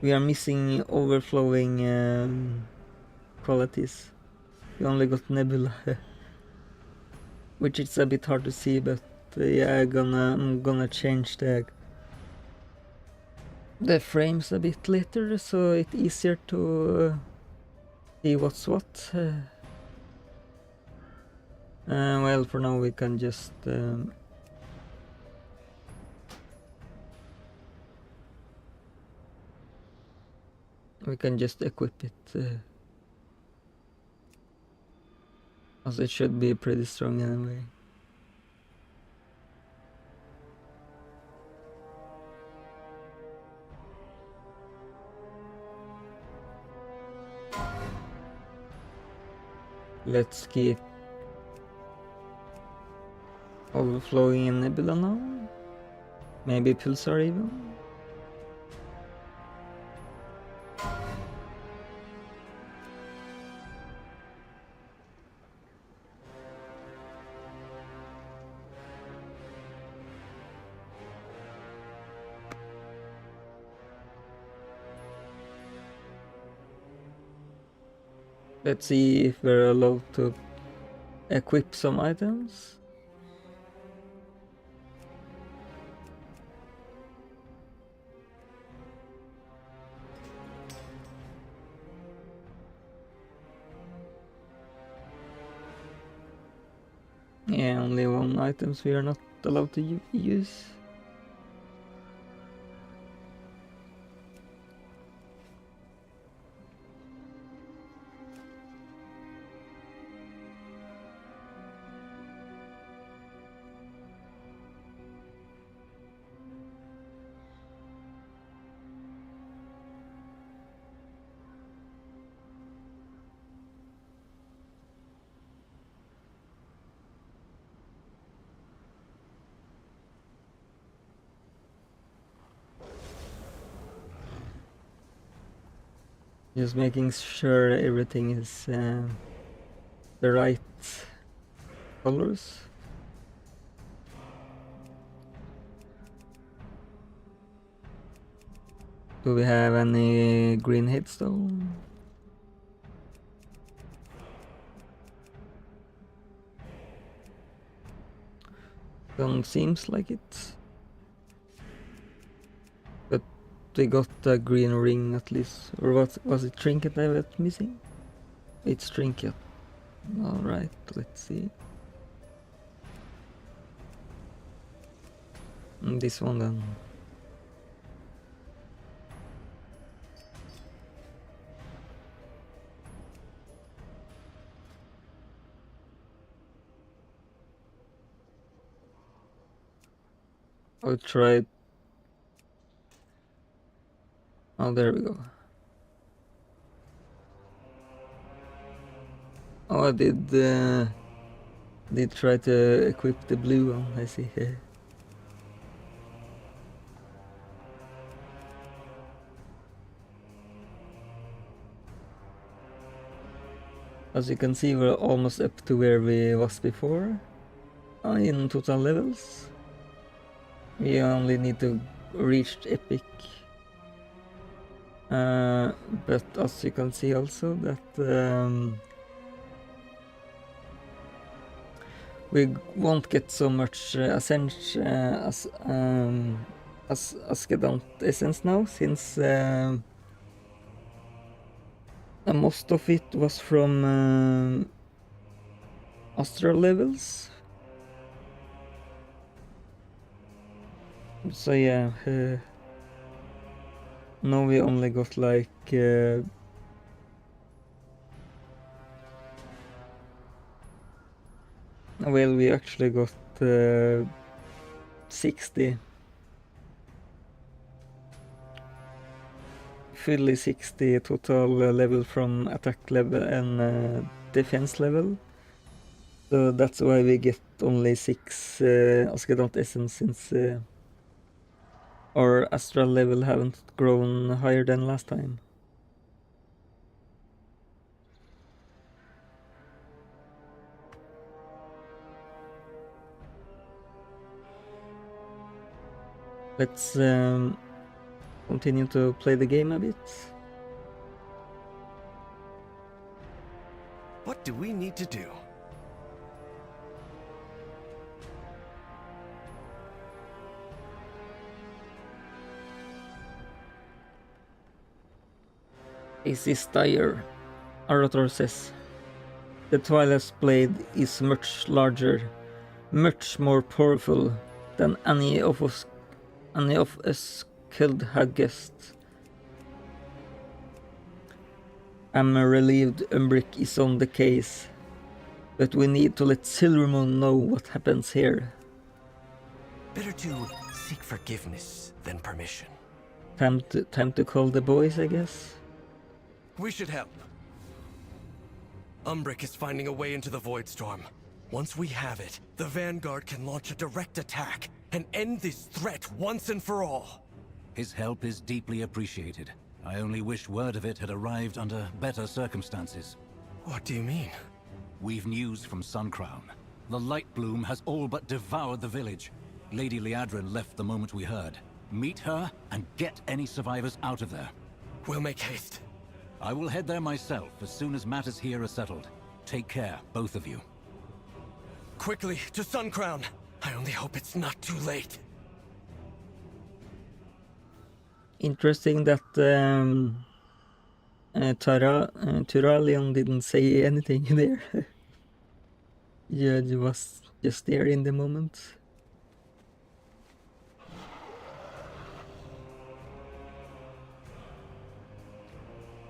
we are missing overflowing qualities. We only got Nebula. Which is a bit hard to see, but yeah, I'm gonna change the frames a bit later, so it's easier to see what's what. Well, for now we can just equip it, as it should be pretty strong anyway. Let's keep overflowing in Nebula now. Maybe Pulsar even. Let's see if we're allowed to equip some items. Yeah, only one items we are not allowed to use. Just making sure everything is the right colors. Do we have any green headstone? Don't seems like it. But we got a green ring at least. Or what was it, trinket I was missing? It's trinket. Alright, let's see. This one then. I'll try. Oh, there we go. Oh, I did try to equip the blue one, I see here. As you can see, we're almost up to where we was before in total levels. We only need to reach epic. But as you can see also that we won't get so much ascension as Ascendant essence now, since most of it was from astral levels. So yeah, now we only got like well, we actually got 60. Fully 60 total level from attack level and defense level. So that's why we get only 6 Ascendant essence, since our astral level haven't grown higher than last time. Let's continue to play the game a bit. What do we need to do? This is dire, Arator says. The Twilight's blade is much larger, much more powerful than any of us could have guessed. I'm relieved Umbric is on the case, but we need to let Silvermoon know what happens here. Better to seek forgiveness than permission. Time to call the boys, I guess. We should help. Umbric is finding a way into the Void Storm. Once we have it, the Vanguard can launch a direct attack and end this threat once and for all. His help is deeply appreciated. I only wish word of it had arrived under better circumstances. What do you mean? We've news from Suncrown. The Light Bloom has all but devoured the village. Lady Liadrin left the moment we heard. Meet her and get any survivors out of there. We'll make haste. I will head there myself as soon as matters here are settled. Take care, both of you. Quickly, to Suncrown! I only hope it's not too late. Interesting that Turalion didn't say anything there. Judge was just there in the moment.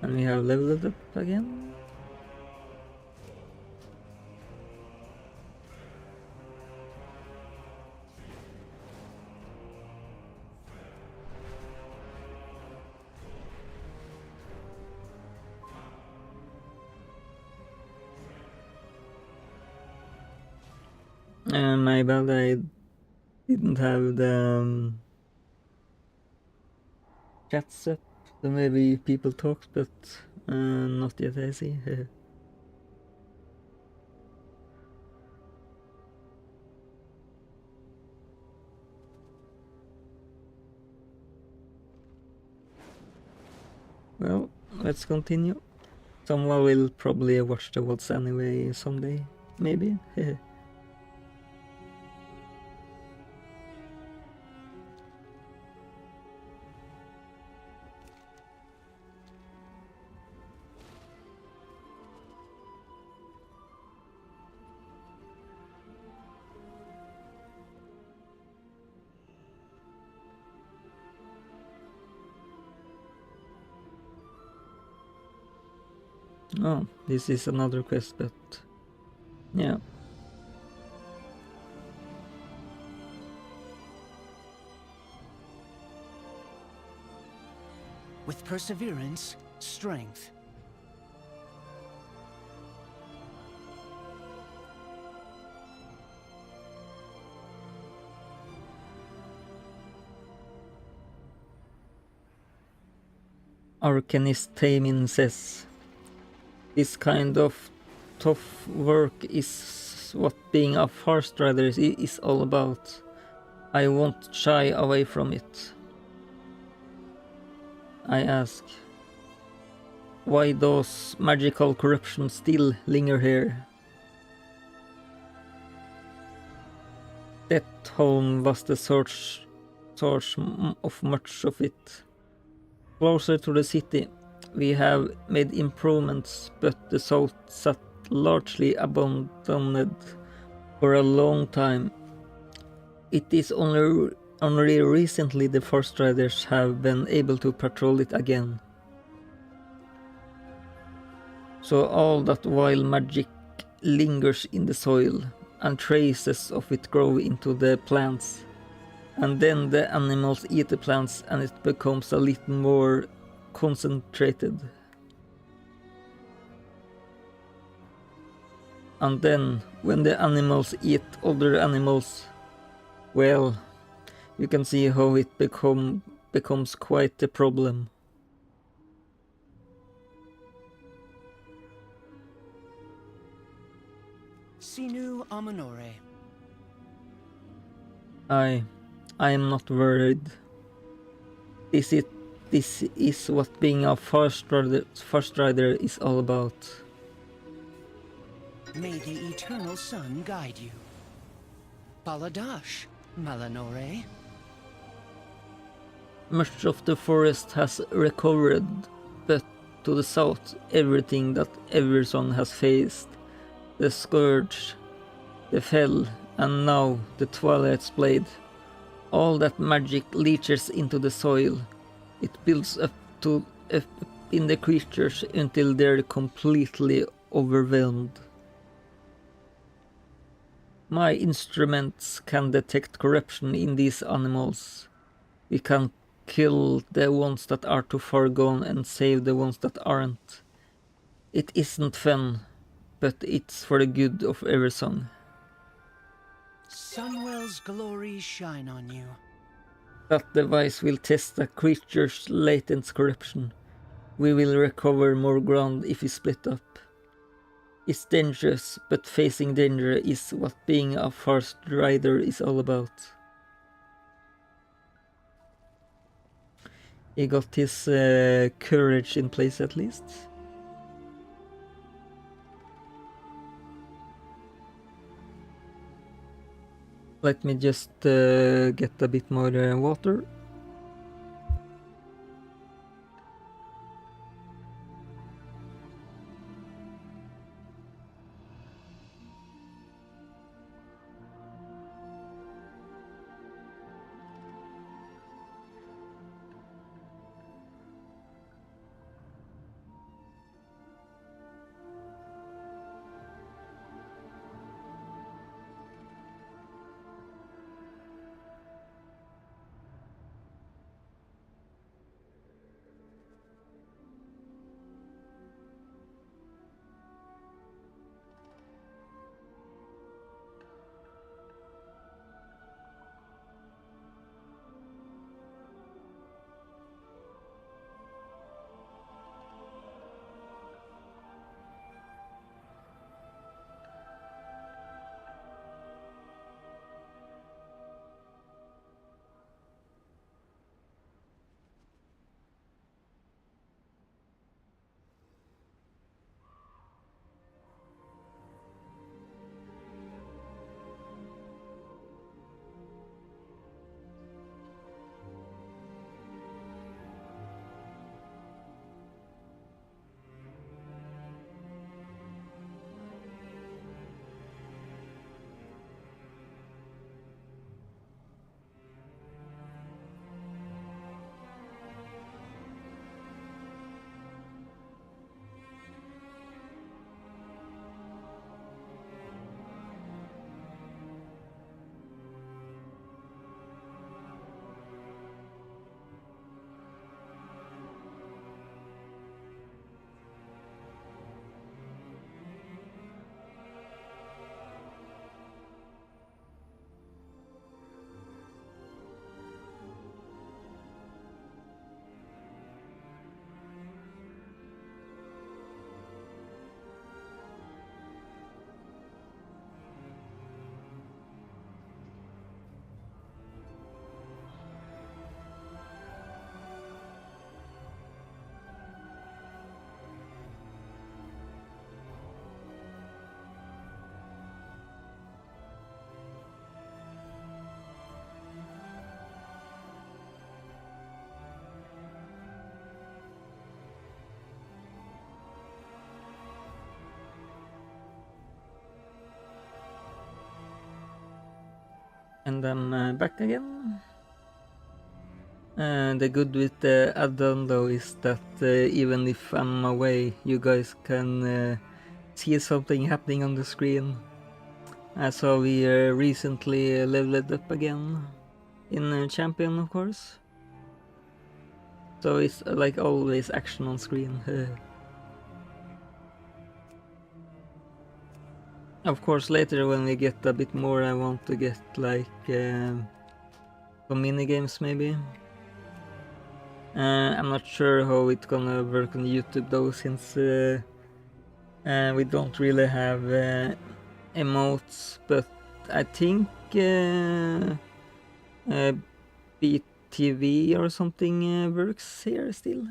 And we have leveled up again. My bad, I didn't have the chats up. So maybe people talked, but not yet, I see. Well, let's continue. Someone will probably watch the VODs anyway someday, maybe. Oh, this is another quest, but yeah. With perseverance, strength. Arcanist Tamin says, this kind of tough work is what being a Fast Rider is all about. I won't shy away from it. I ask, why does magical corruption still linger here? That home was the source of much of it. Closer to the city, we have made improvements, but the south sat largely abandoned for a long time. It is only recently the Forest Riders have been able to patrol it again. So all that wild magic lingers in the soil, and traces of it grow into the plants. And then the animals eat the plants and it becomes a little more concentrated. And then, when the animals eat other animals, well, you can see how it becomes quite a problem. Sinu Amanore. I am not worried. This is what being a first rider is all about. May the eternal sun guide you. Baladash, Malanore. Much of the forest has recovered, but to the south, everything that Everson has faced, the Scourge, the Fell, and now the Twilight's Blade, all that magic leaches into the soil. It builds up in the creatures until they're completely overwhelmed. My instruments can detect corruption in these animals. We can kill the ones that are too far gone and save the ones that aren't. It isn't fun, but it's for the good of Eversong. Sunwell's glory shine on you. That device will test a creature's latent corruption. We will recover more ground if we split up. It's dangerous, but facing danger is what being a first rider is all about. He got his courage in place at least. Let me just get a bit more water. And I'm back again. The good with the Addon though is that even if I'm away, you guys can see something happening on the screen. So we recently leveled up again in Champion, of course. So it's like always action on screen. Of course, later when we get a bit more, I want to get like some mini games maybe. I'm not sure how it's gonna work on YouTube though, since we don't really have emotes, but I think TV or something works here still.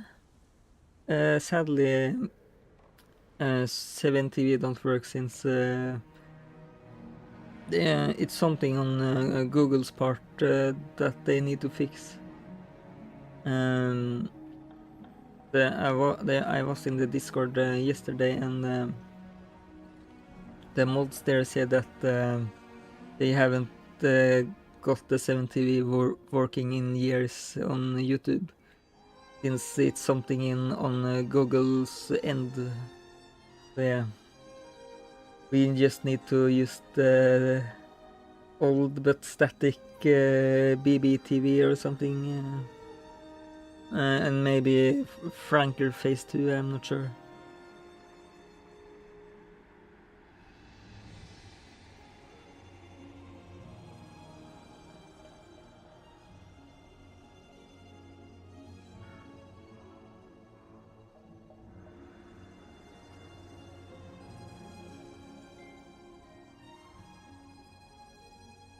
Sadly, 7 TV don't work since it's something on Google's part that they need to fix. I was in the Discord yesterday, and the mods there said that they haven't got the 7TV working in years on YouTube, since it's something on Google's end. So yeah, we just need to use the old but static BBTV or something, and maybe Franker Phase 2, I'm not sure.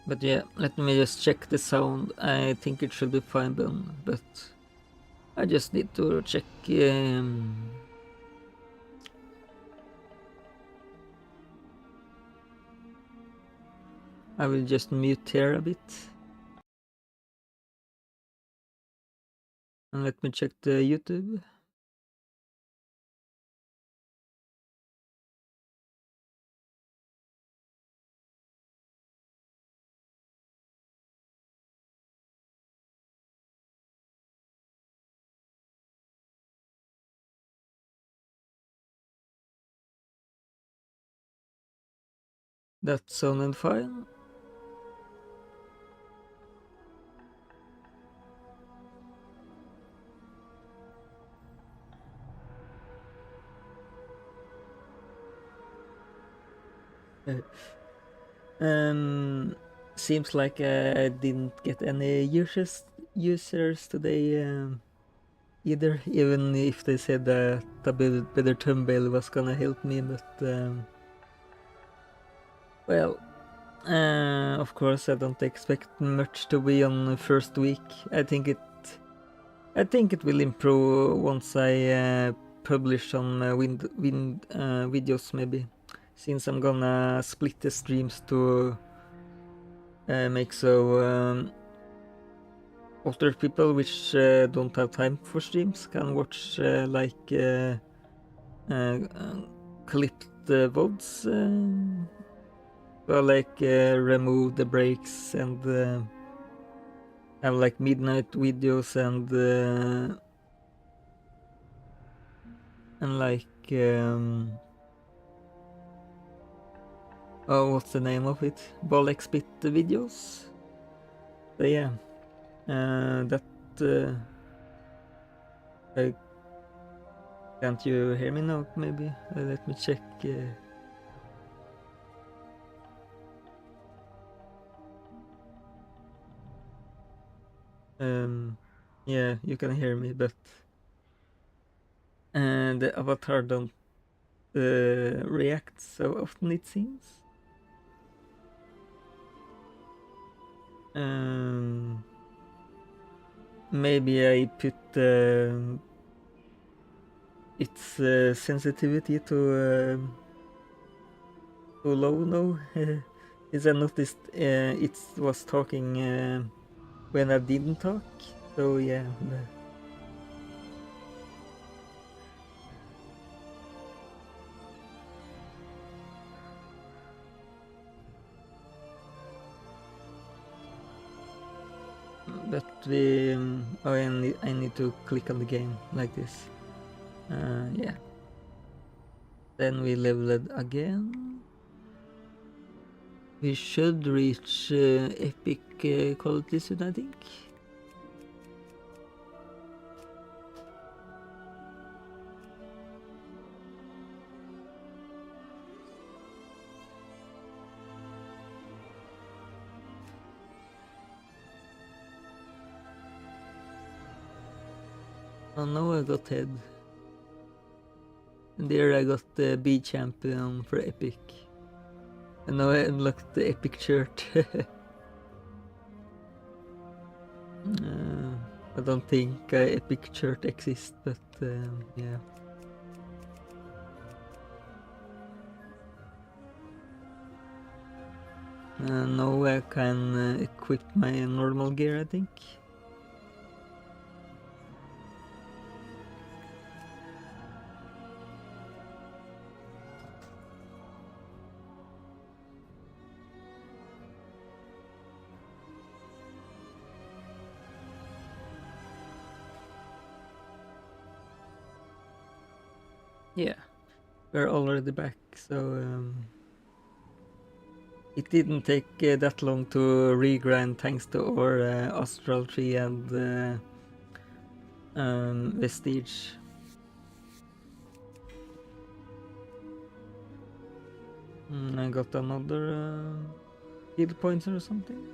But yeah, let me just check the sound. I think it should be fine, but I just need to check. I will just mute here a bit. And let me check the YouTube. That sounded fine. Seems like I didn't get any users today either, even if they said that a better thumbnail was gonna help me, but well, of course I don't expect much to be on the first week. I think it will improve once I publish some videos, maybe, since I'm gonna split the streams to make so older people which don't have time for streams can watch clipped VODs, remove the breaks and have like midnight videos and like oh, what's the name of it? Bolek spit videos. So yeah, that can't you hear me now? Maybe let me check. Yeah, you can hear me, but the avatar don't react so often, it seems. Maybe I put its sensitivity to low now. Is I noticed it was talking when I didn't talk, so yeah. But I need to click on the game like this. Yeah. Then we leveled again. We should reach epic quality soon, I think. Oh no, I got head. And there I got the B champion for epic. And now I unlocked the epic shirt. I don't think epic shirt exists, but yeah. Now I can equip my normal gear, I think. Yeah, we're already back, so it didn't take that long to regrind thanks to our Astral Tree and Vestige. I got another skill points or something.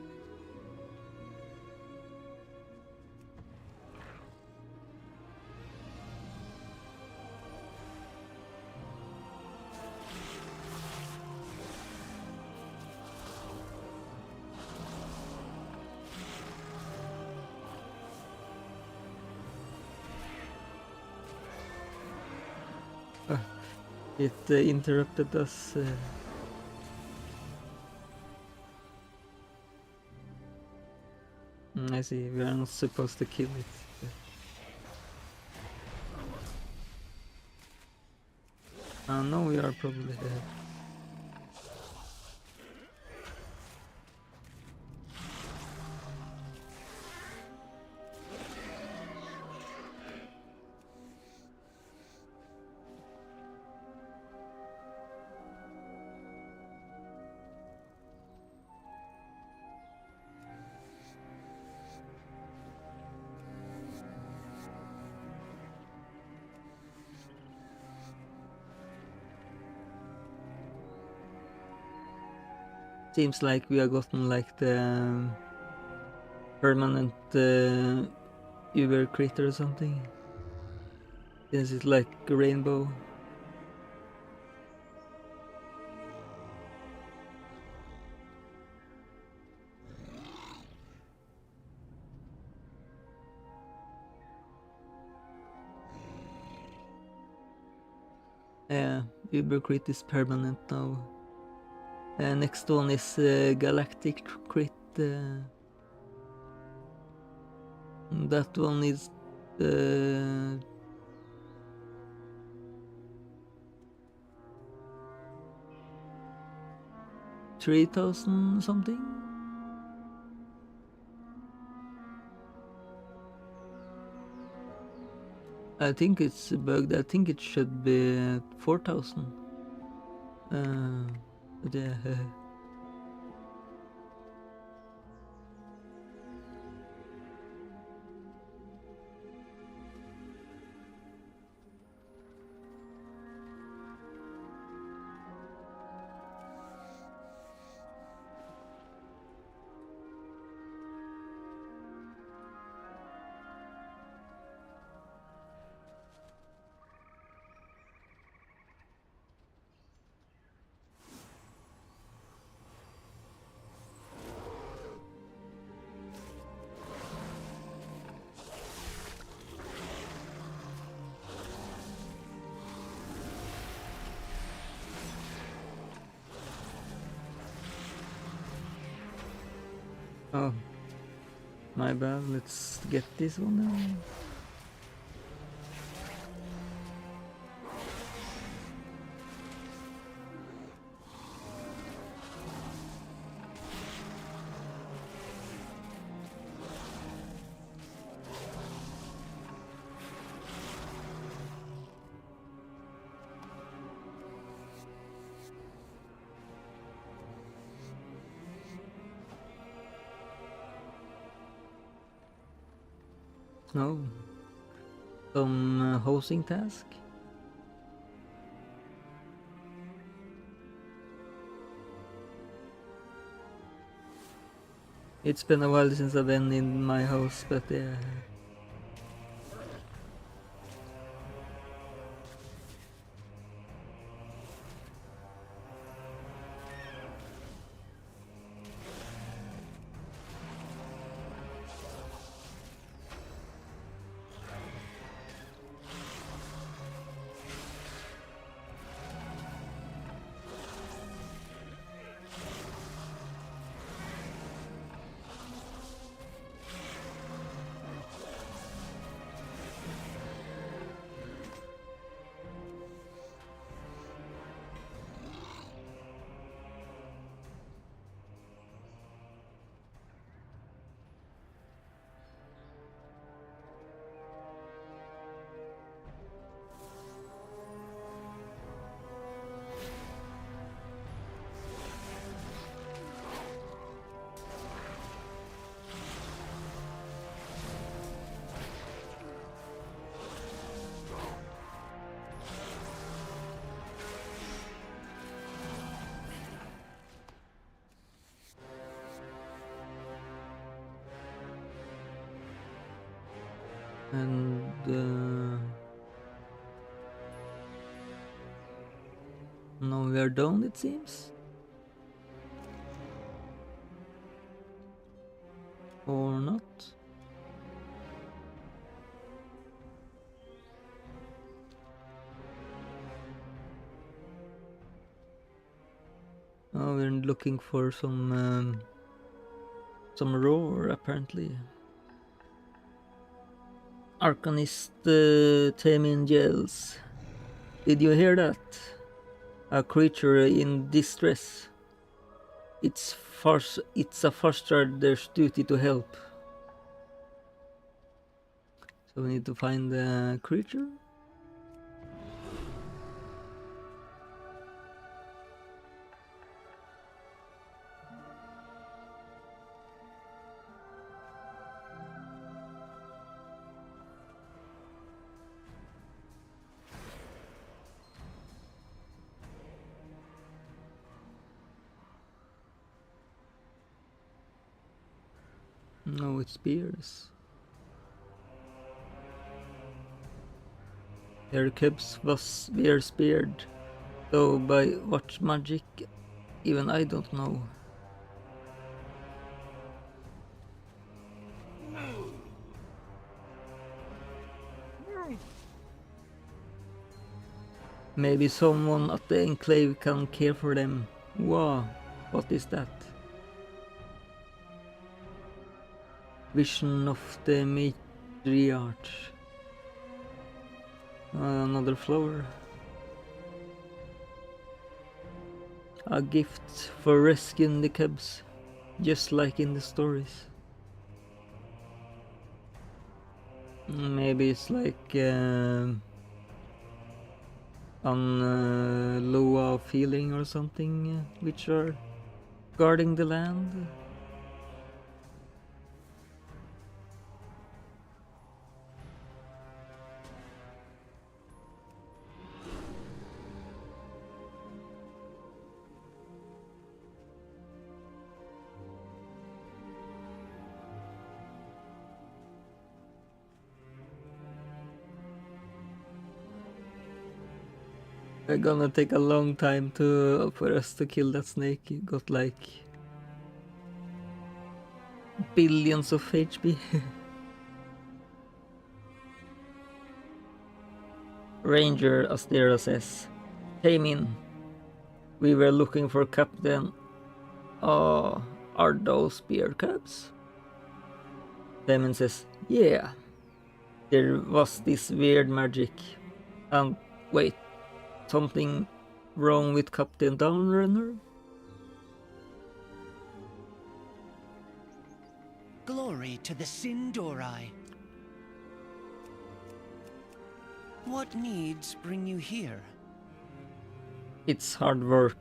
It interrupted us. I see, we are not supposed to kill it. No, we are probably dead. Seems like we have gotten like the permanent Uber crit or something. Is it like a rainbow? Yeah, Uber crit is permanent now. Next one is Galactic crit. That one is 3000 something. I think it's bugged. I think it should be 4000. Yeah. Oh, my bad. Let's get this one now. No. Some hosting task. It's been a while since I've been in my house, but yeah. And now we are done, it seems. Or not. Oh, we're looking for some roar, apparently. Arcanist Tamin yells. Did you hear that? A creature in distress. It's a Farstrad's duty to help. So we need to find the creature. No, it's spears. Their cubs were speared, though by what magic, even I don't know. Maybe someone at the Enclave can care for them. Wow, what is that? Vision of the Matriarch. Another flower. A gift for rescuing the cubs, just like in the stories. Maybe it's like on Loa feeling or something, which are guarding the land. It's gonna take a long time for us to kill that snake. It got like billions of HP. Ranger Astera says, "Came in. We were looking for Captain. Oh, are those bear cubs?" Demon says, "Yeah. There was this weird magic. And wait. Something wrong with Captain Downrunner?" Glory to the Sindorai. What needs bring you here? It's hard work,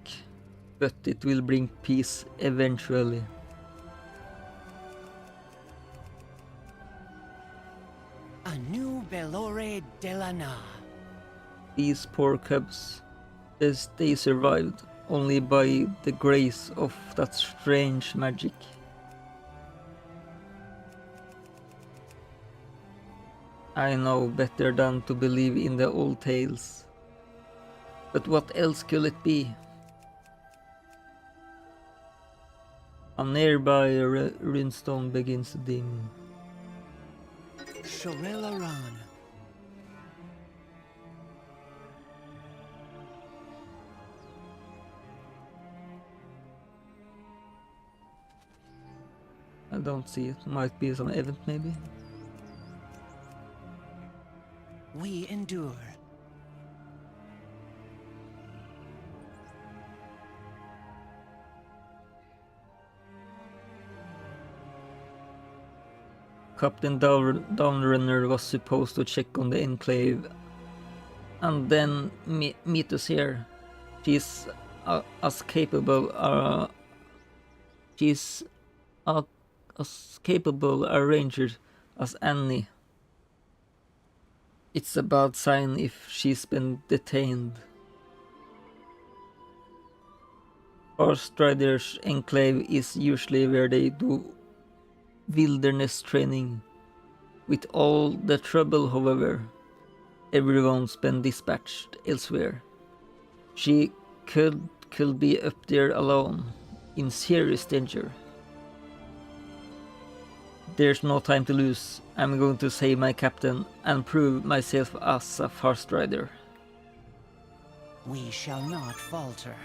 but it will bring peace eventually. A new Belore Delana. These poor cubs, they survived only by the grace of that strange magic. I know better than to believe in the old tales. But what else could it be? A nearby runestone begins to dim. Shorelaran. I don't see it. Might be some event maybe. We endure. Captain Downrunner was supposed to check on the Enclave and then meet us here. She's as capable as capable a ranger as any. It's a bad sign if she's been detained. Farstrad's Enclave is usually where they do wilderness training. With all the trouble, however, everyone's been dispatched elsewhere. She could be up there alone, in serious danger. There's no time to lose. I'm going to save my captain and prove myself as a fast rider. We shall not falter.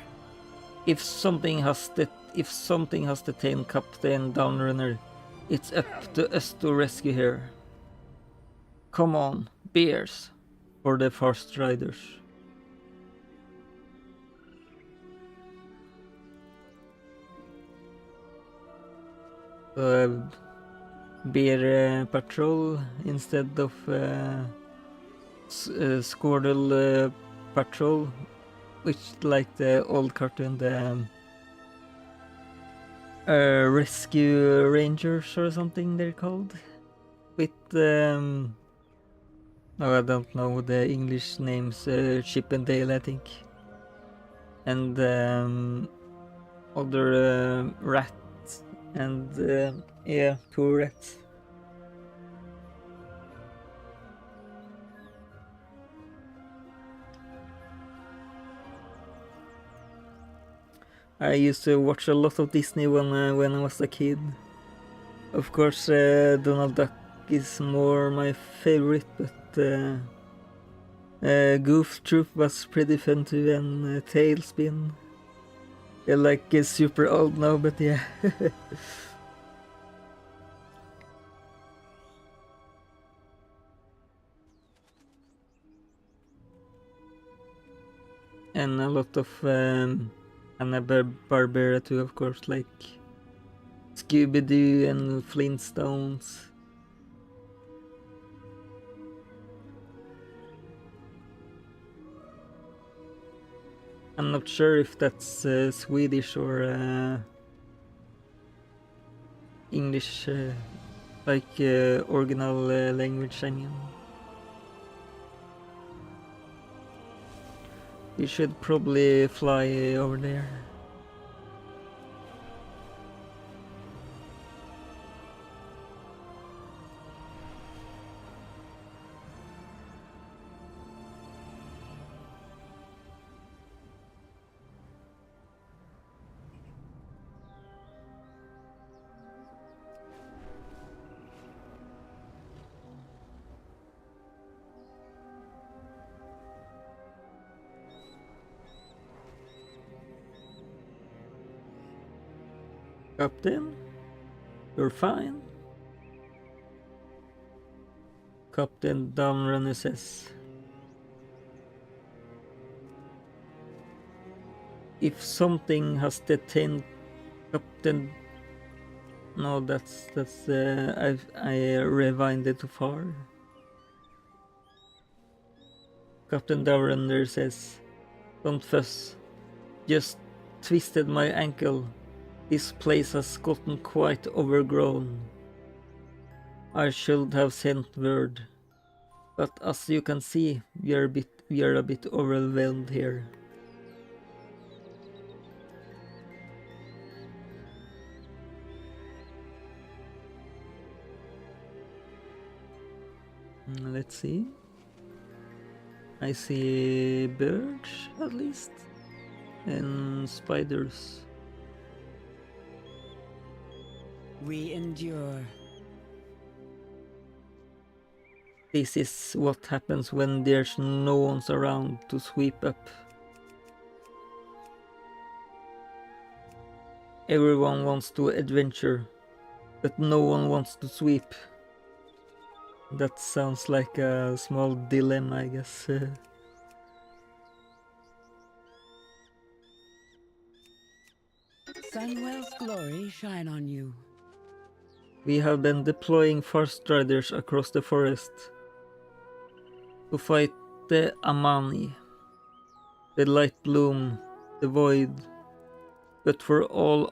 If something has detained Captain Downrunner, it's up to us to rescue her. Come on, bears, for the fast riders. Bear patrol instead of Squirtle patrol, which like the old cartoon, the rescue rangers or something they're called, with no, I don't know the English names, Chip and Dale I think, and other rats and yeah, poor rats. I used to watch a lot of Disney when I was a kid. Of course, Donald Duck is more my favorite, but Goof Troop was pretty fun too, and Tailspin. They're like super old now, but yeah. And a lot of Hanna-Barbera too, of course, like Scooby-Doo and Flintstones. I'm not sure if that's Swedish or English, like original language, I mean. We should probably fly over there. Captain, you're fine. Captain Downrunner says, if something has detained Captain... No, that's I rewinded too far. Captain Downrunner says, don't fuss, just twisted my ankle. This place has gotten quite overgrown. I should have sent word, but as you can see, we are a bit overwhelmed here. Let's see. I see birds at least, and spiders. We endure. This is what happens when there's no one around to sweep up. Everyone wants to adventure, but no one wants to sweep. That sounds like a small dilemma, I guess. Sunwell's glory shine on you. We have been deploying fast riders across the forest to fight the Amani, the Light Bloom, the Void, but for all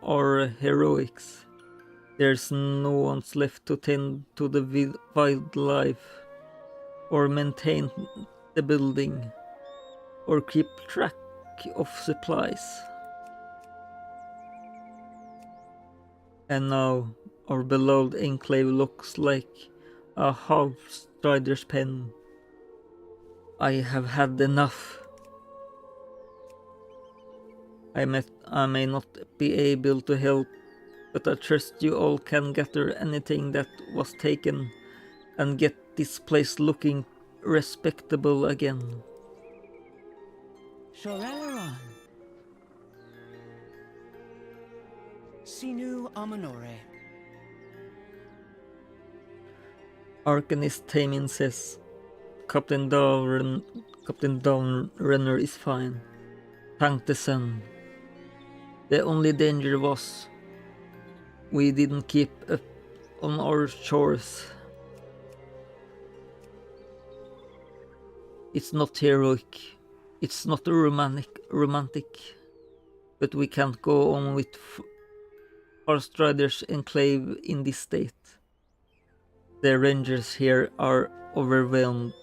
our heroics, there's no one left to tend to the wildlife, or maintain the building, or keep track of supplies. And now Our beloved enclave looks like a half-strider's pen. I have had enough. I may not be able to help, but I trust you all can gather anything that was taken and get this place looking respectable again. Shoreleron. Sinu Amanore. Arcanist Tamin says, Captain Downrunner is fine. Thank the sun. The only danger was we didn't keep up on our chores. It's not heroic, it's not romantic, but we can't go on with Farstrider's enclave in this state. The rangers here are overwhelmed.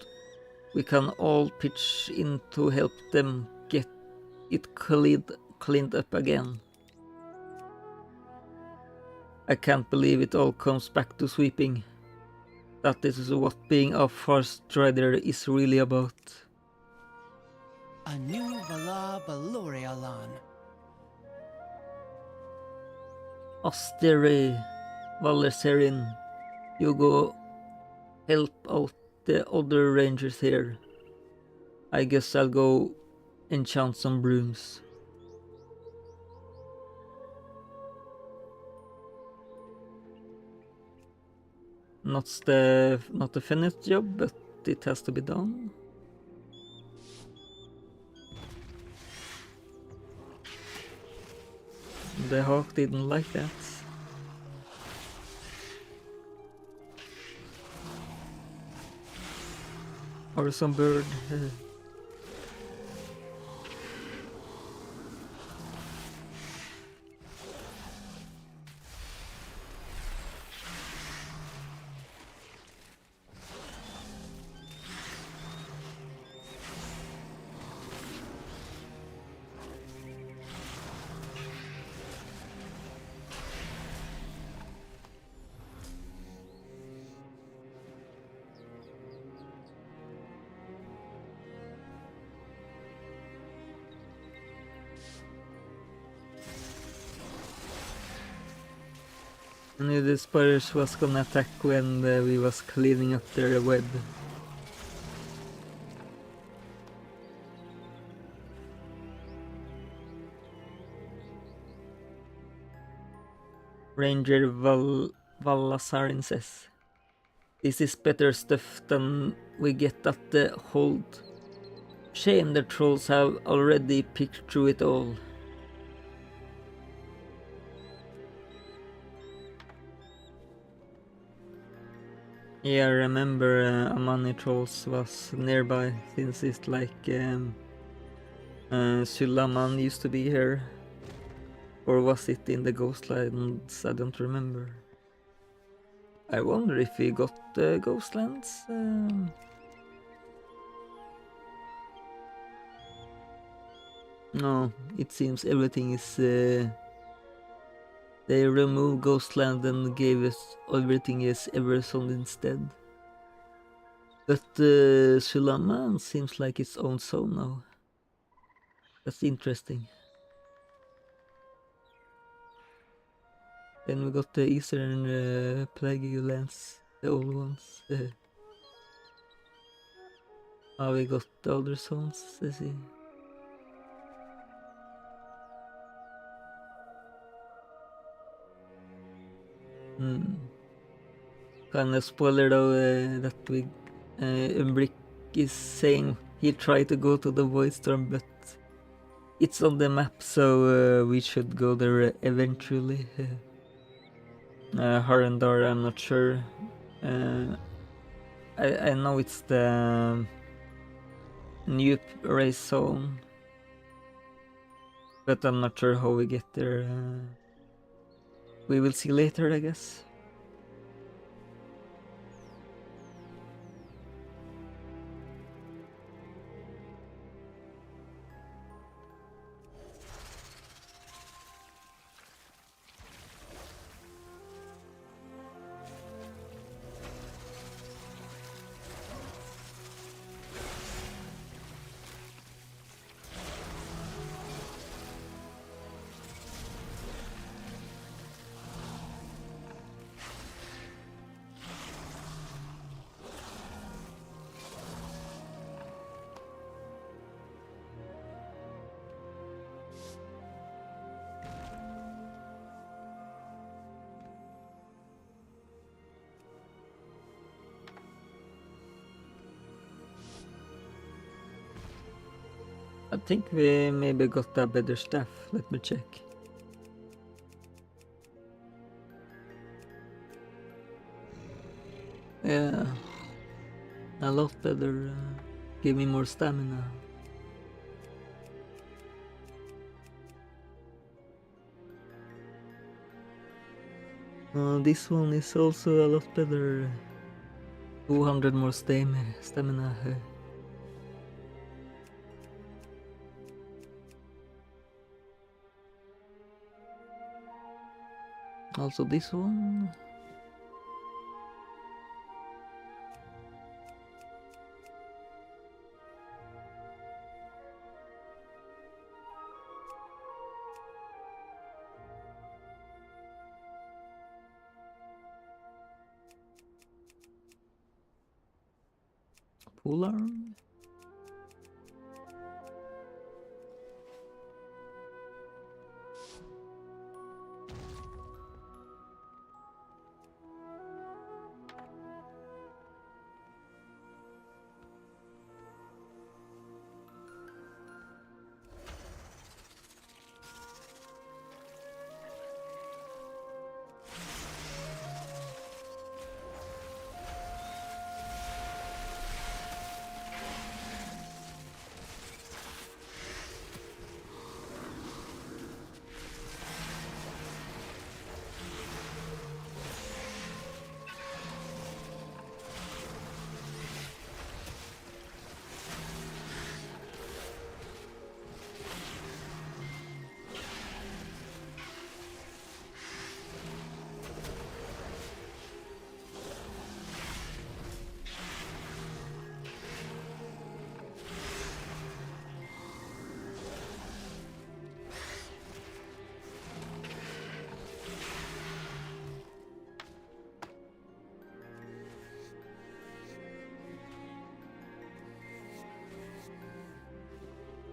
We can all pitch in to help them get it cleaned up again. I can't believe it all comes back to sweeping. That is what being a Farstrider is really about. Anu Vala Balorialan. Astere Valleserin, you go help out the other rangers here. I guess I'll go enchant some brooms. Not the finished job, but it has to be done. The hawk didn't like that. Or some bird. I knew the spiders was gonna attack when we was cleaning up their web. Ranger Vallasarin says, this is better stuff than we get at the hold. Shame the trolls have already picked through it all. Yeah, I remember Amani Trolls was nearby, since it's like Sulaman used to be here. Or was it in the Ghostlands? I don't remember. I wonder if we got the Ghostlands? No, it seems everything is... They removed Ghostland and gave us everything as Eversond instead. But Sulaman seems like its own zone now. That's interesting. Then we got the Eastern Plague lands, the old ones. We got the other zones, let's see. Kind of spoiler though that we Umbrick is saying he tried to go to the Void Storm, but it's on the map, so we should go there eventually. Harandar, I'm not sure. I know it's the new race zone, but I'm not sure how we get there. We will see later, I guess. I think we maybe got a better staff. Let me check. Yeah, a lot better. Give me more stamina. This one is also a lot better. 200 more stamina. Also this one. Polar.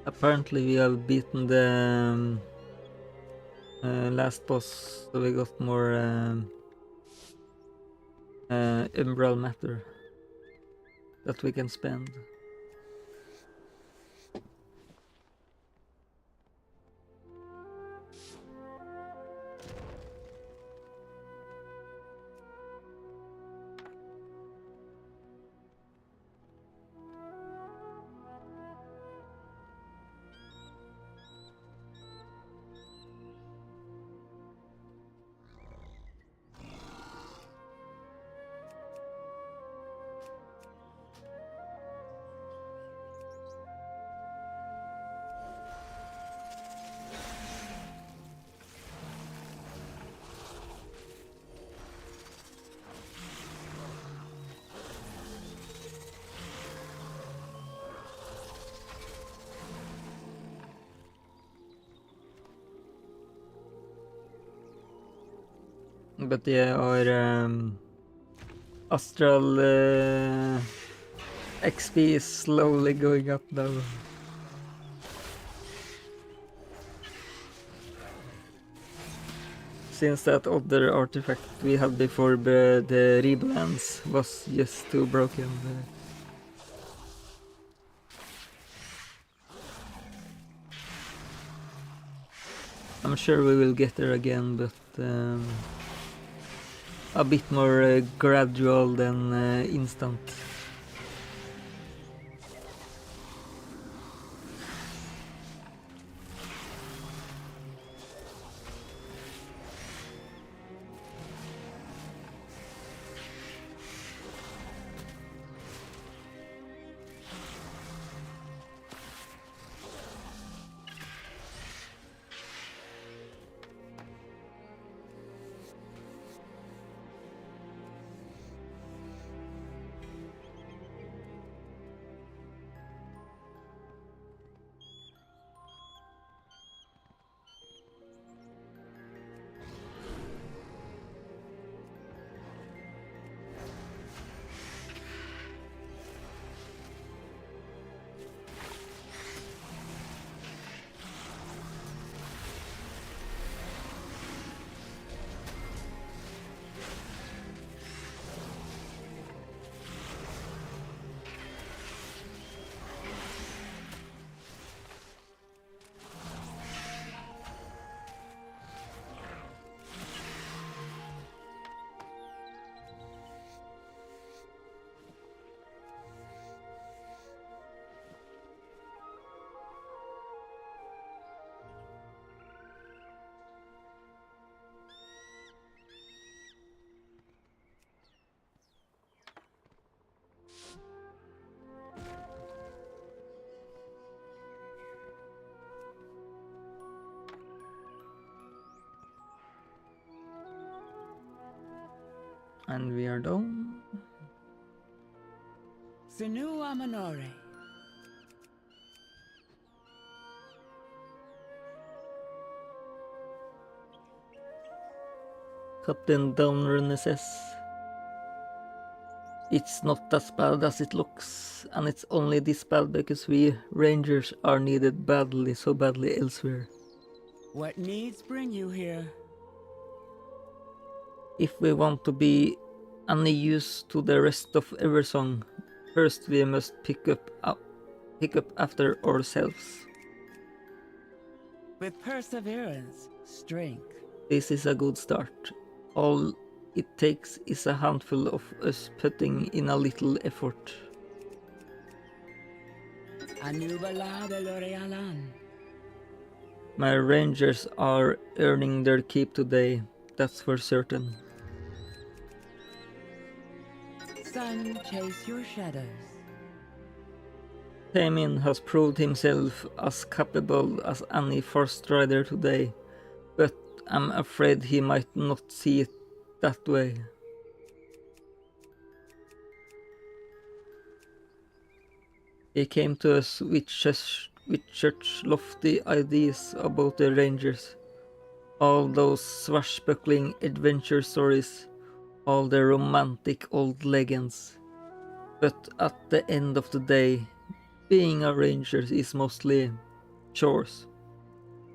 Apparently we have beaten the last boss, so we got more Umbral Matter that we can spend. But yeah, our Astral XP is slowly going up now. Since that other artifact we had before the rebalance was just too broken. I'm sure we will get there again, but a bit more gradual than instant. And we are done. Sinu Amanore. Captain Downrun says, it's not as bad as it looks, and it's only this bad because we rangers are needed badly, so badly elsewhere. What needs bring you here? If we want to be any use to the rest of Eversong, first we must pick up after ourselves. With perseverance, strength. This is a good start. All it takes is a handful of us putting in a little effort. Anubala de L'Orealan. My rangers are earning their keep today, that's for certain. Sun, chase your shadows. Taemin has proved himself as capable as any first rider today, but I'm afraid he might not see it that way. He came to us with such lofty ideas about the Rangers, all those swashbuckling adventure stories, all the romantic old legends. But at the end of the day, being a ranger is mostly chores.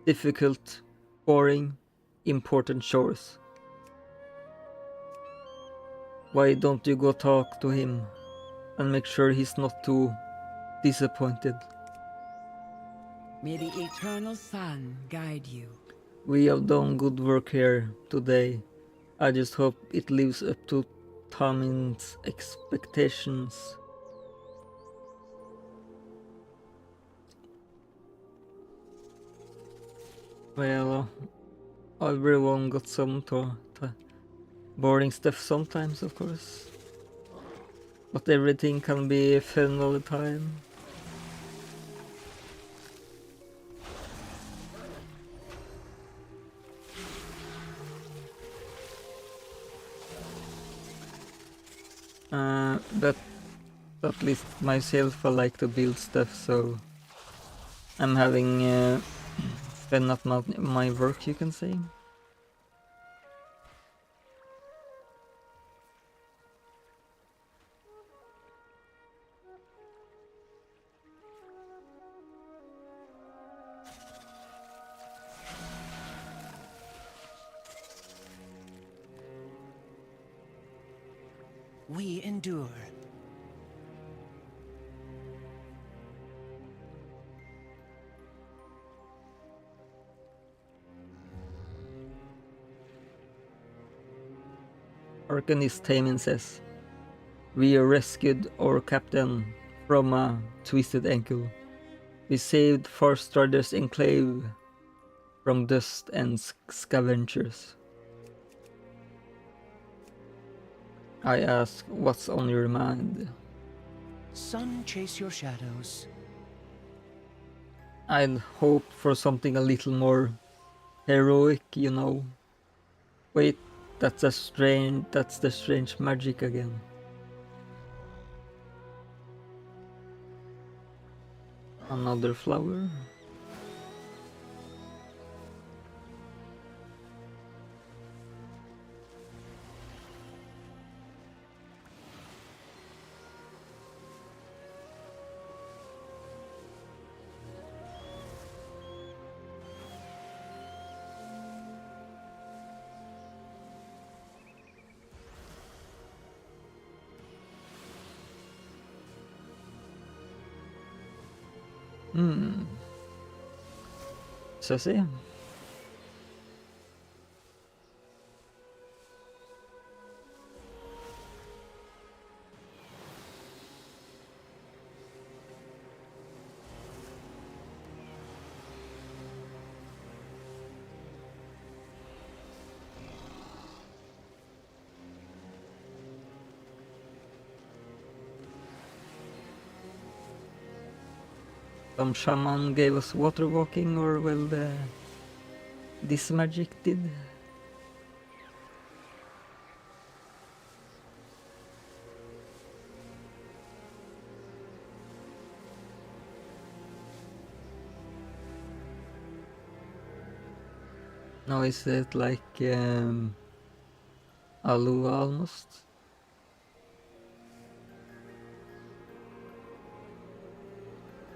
Difficult, boring, important chores. Why don't you go talk to him and make sure he's not too disappointed? May the eternal sun guide you. We have done good work here today. I just hope it lives up to Tamin's expectations. Well, everyone got some boring stuff sometimes, of course. But everything can be fun all the time. But at least myself, I like to build stuff, so I'm having fun at my work, you can say. We endure. Arcanist Taemin says, we rescued our captain from a twisted ankle. We saved Farstrider's enclave from dust and scavengers. I ask, what's on your mind? Sun, chase your shadows. I'd hoped for something a little more heroic, you know. Wait, that's the strange magic again. Another flower. Så se. Some shaman gave us water walking, or well, this magic did. Now is it like Alua almost?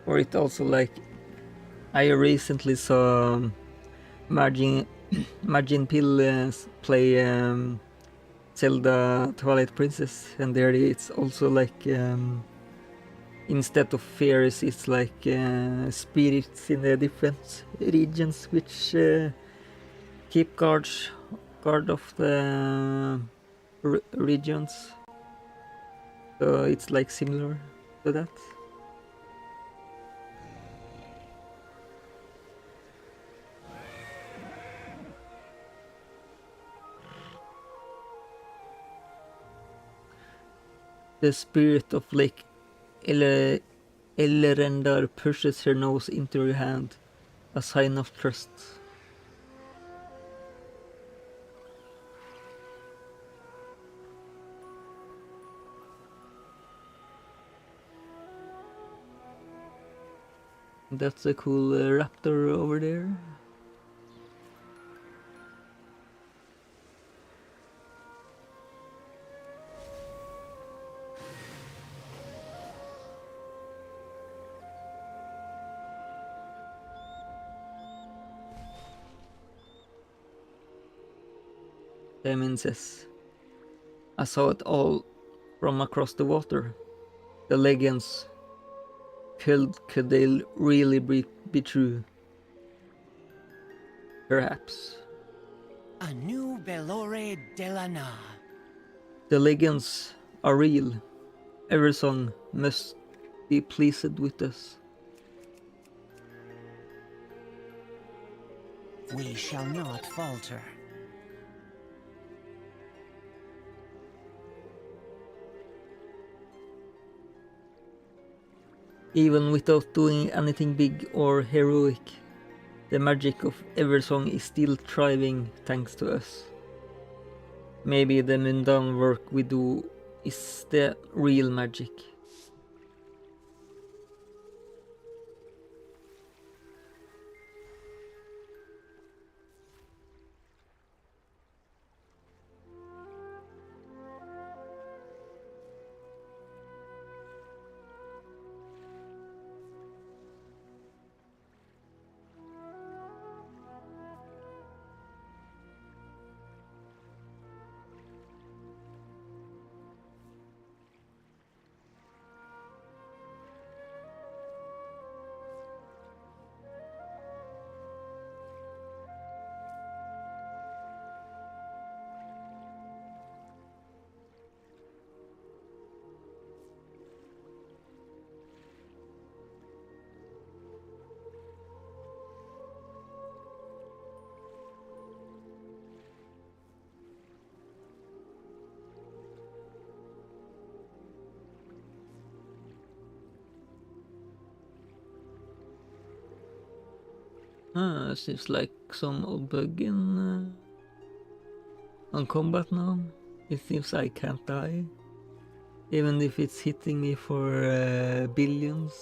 Or it also like I recently saw Margin Pill play Zelda Twilight Princess, and there it's also like instead of fairies it's like spirits in the different regions which keep guard of the regions. So it's like similar to that. The spirit of Lake Elrendar pushes her nose into her hand, a sign of trust. That's a cool raptor over there. Damien says, I saw it all from across the water. The legends. Could they really be true? Perhaps. A new Belore Delana. The legends are real. Eversong must be pleased with us. We shall not falter. Even without doing anything big or heroic, the magic of Eversong is still thriving thanks to us. Maybe the mundane work we do is the real magic. Seems like some old bug in on combat now. It seems I can't die, even if it's hitting me for billions.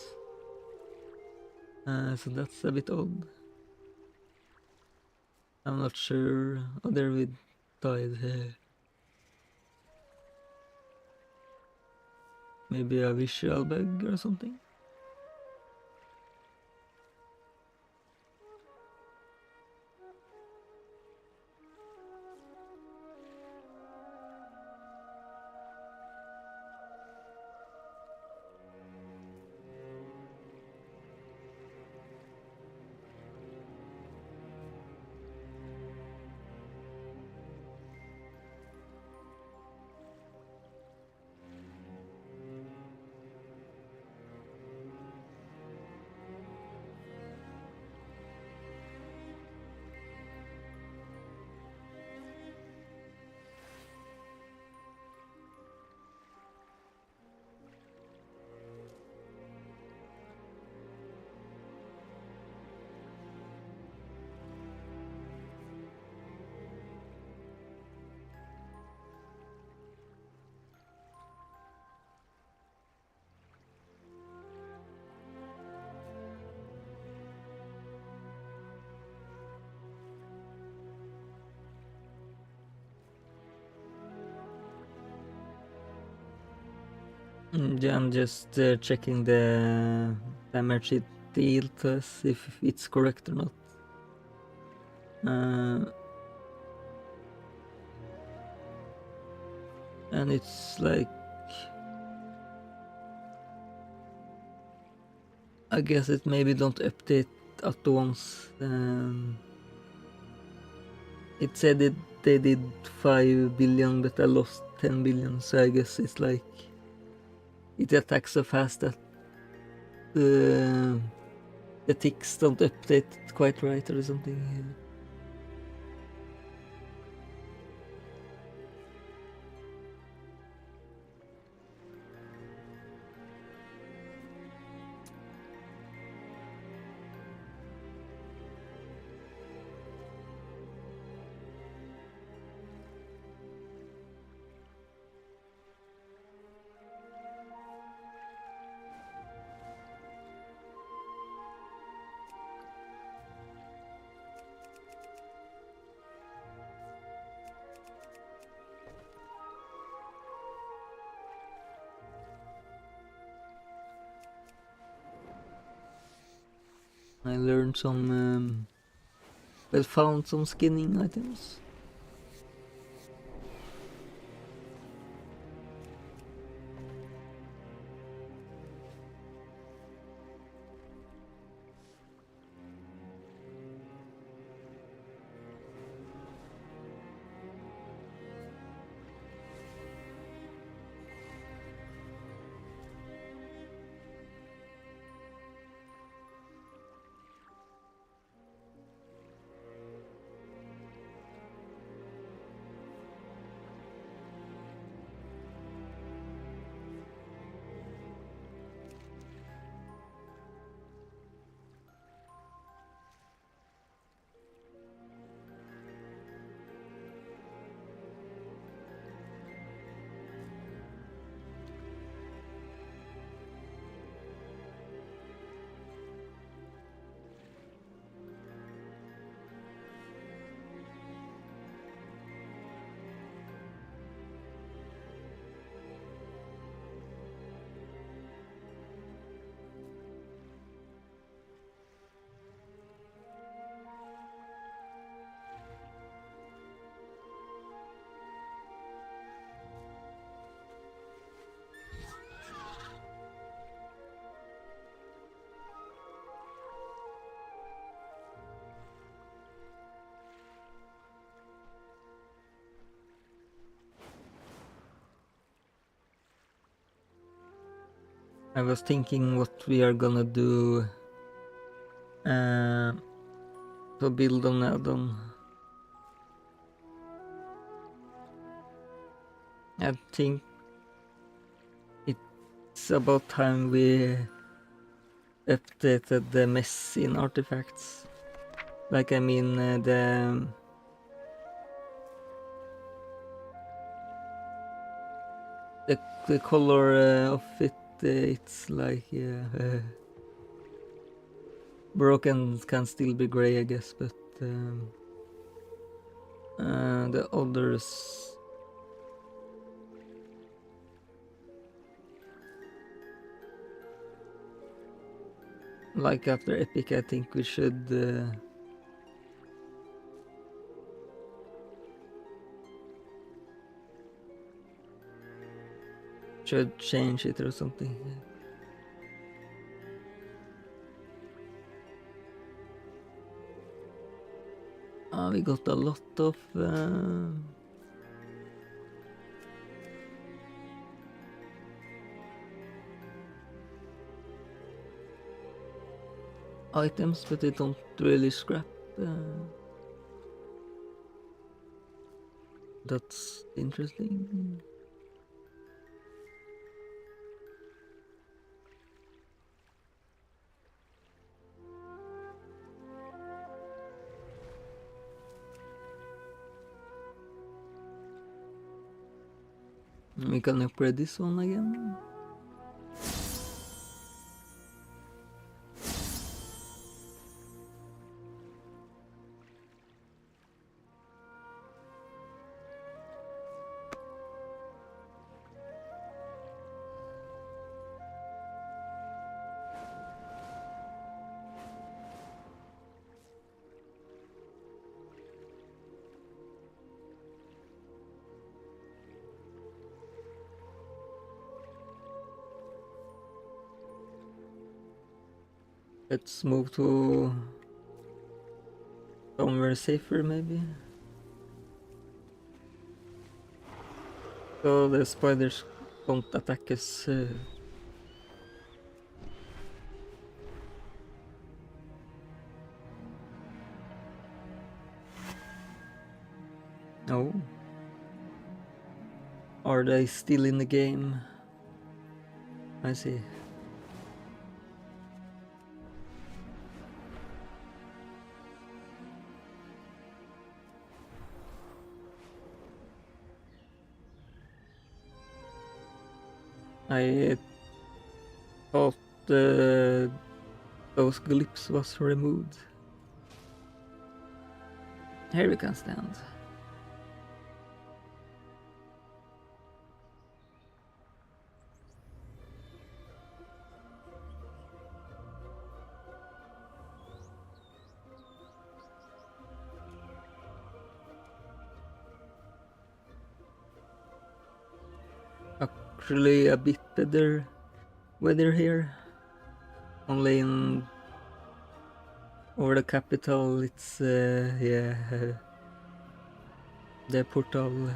So that's a bit odd. I'm not sure other we died here. Maybe a visual bug or something. Yeah, I'm just checking the damage it dealt us, if it's correct or not. And it's like, I guess it maybe don't update at once. It said they did 5 billion, but I lost 10 billion, so I guess it's like it attacks so fast that the ticks don't update quite right or something. I learned some, well, found some skinning items. I was thinking what we are gonna do to build on Addon. I think it's about time we updated the mess in artifacts. Like, I mean, the color of it, it's like, broken can still be gray, I guess, but the others, like after Epic, I think we should change it or something. We got a lot of items, but they don't really scrap. That's interesting. We can upgrade this one again. Let's move to somewhere safer, maybe. So the spiders won't attack us. No. Are they still in the game? I see. I thought those glyphs was removed. Here we can stand. Actually a bit better weather here. Only in over the capital it's yeah, the portal.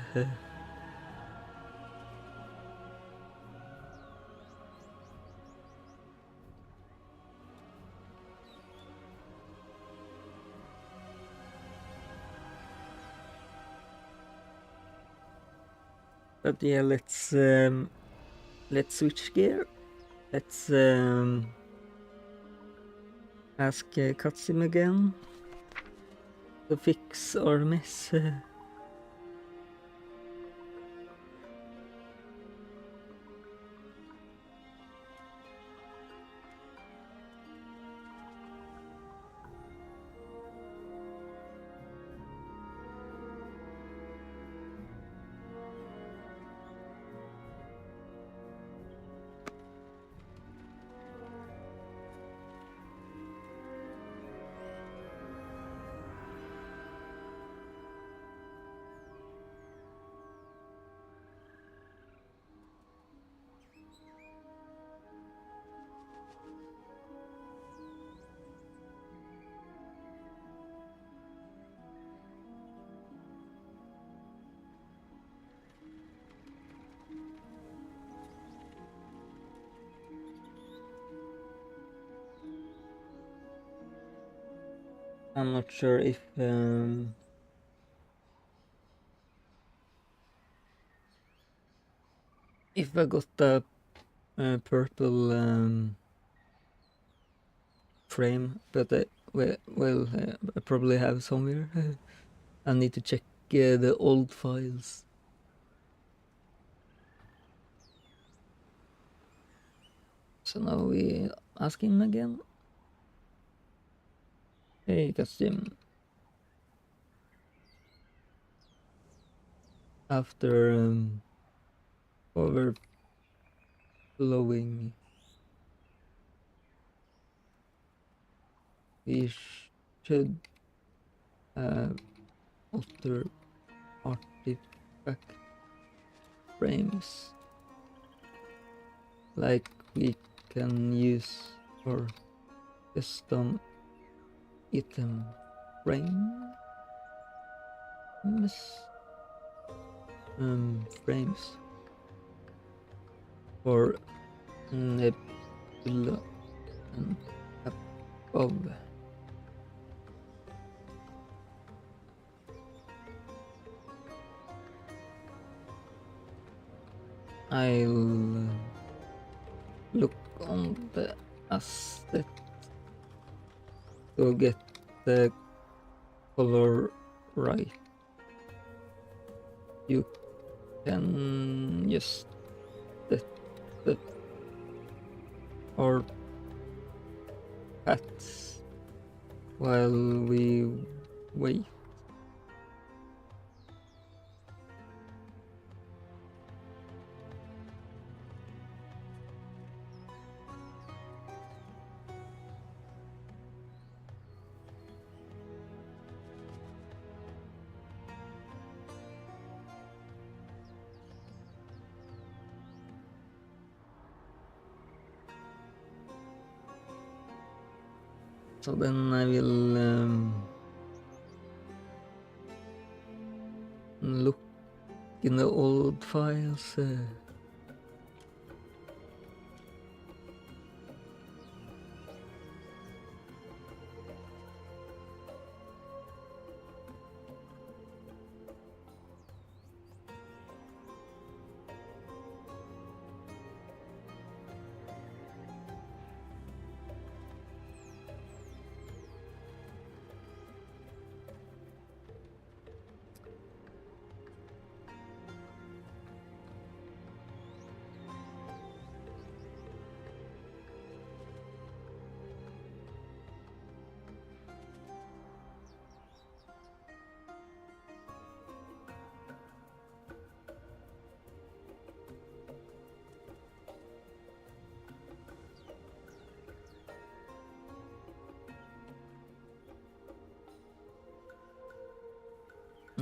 But yeah, let's switch gear. Let's ask Katsim again to fix our mess. I'm not sure if I got the purple frame, but I probably have somewhere. I need to check the old files. So now we ask him again. Hey, Kasim. After overflowing, we should have other artifact frames like we can use for custom item frames. Frames for nebula and above. I'll look on the asset to get the color right. You can just set the or hats while we wait. So then I will look in the old files.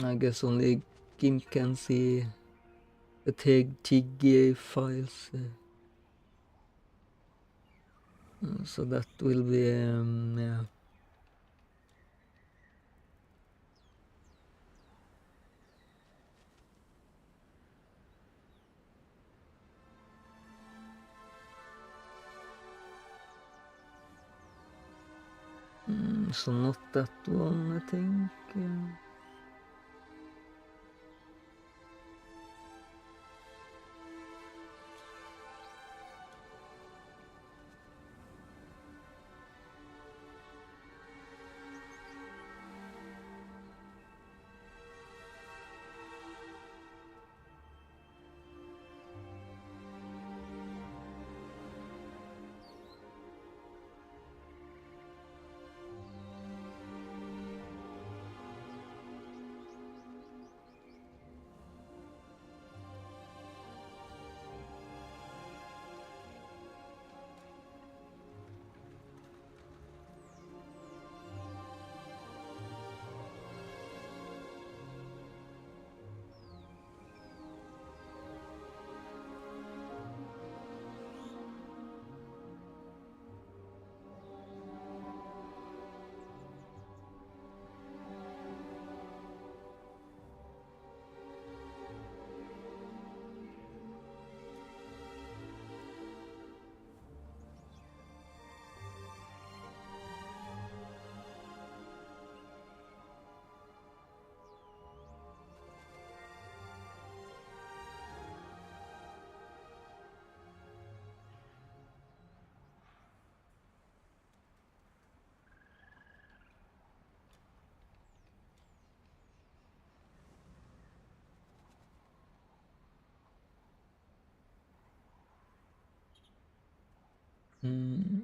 I guess only Kim can see the TG files. So that will be yeah. So not that one, I think.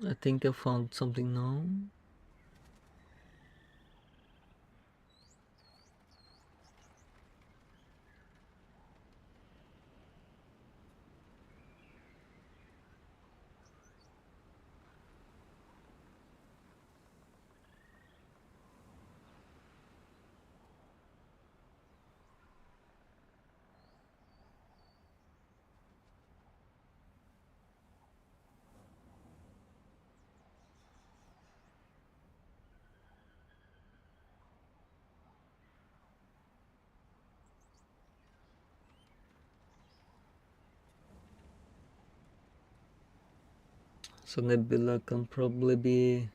I think I found something now. So Nebula can probably be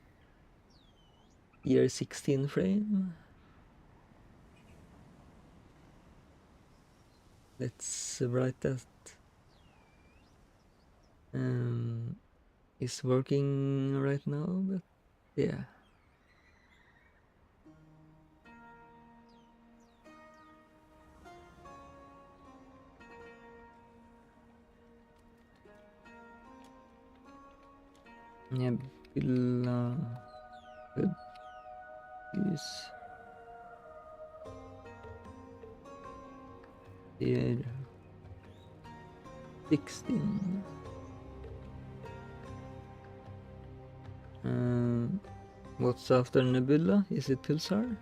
year 16 frame. Let's write that. It's working right now, but yeah. Nebula could use year 16. What's after Nebula? Is it Pulsar?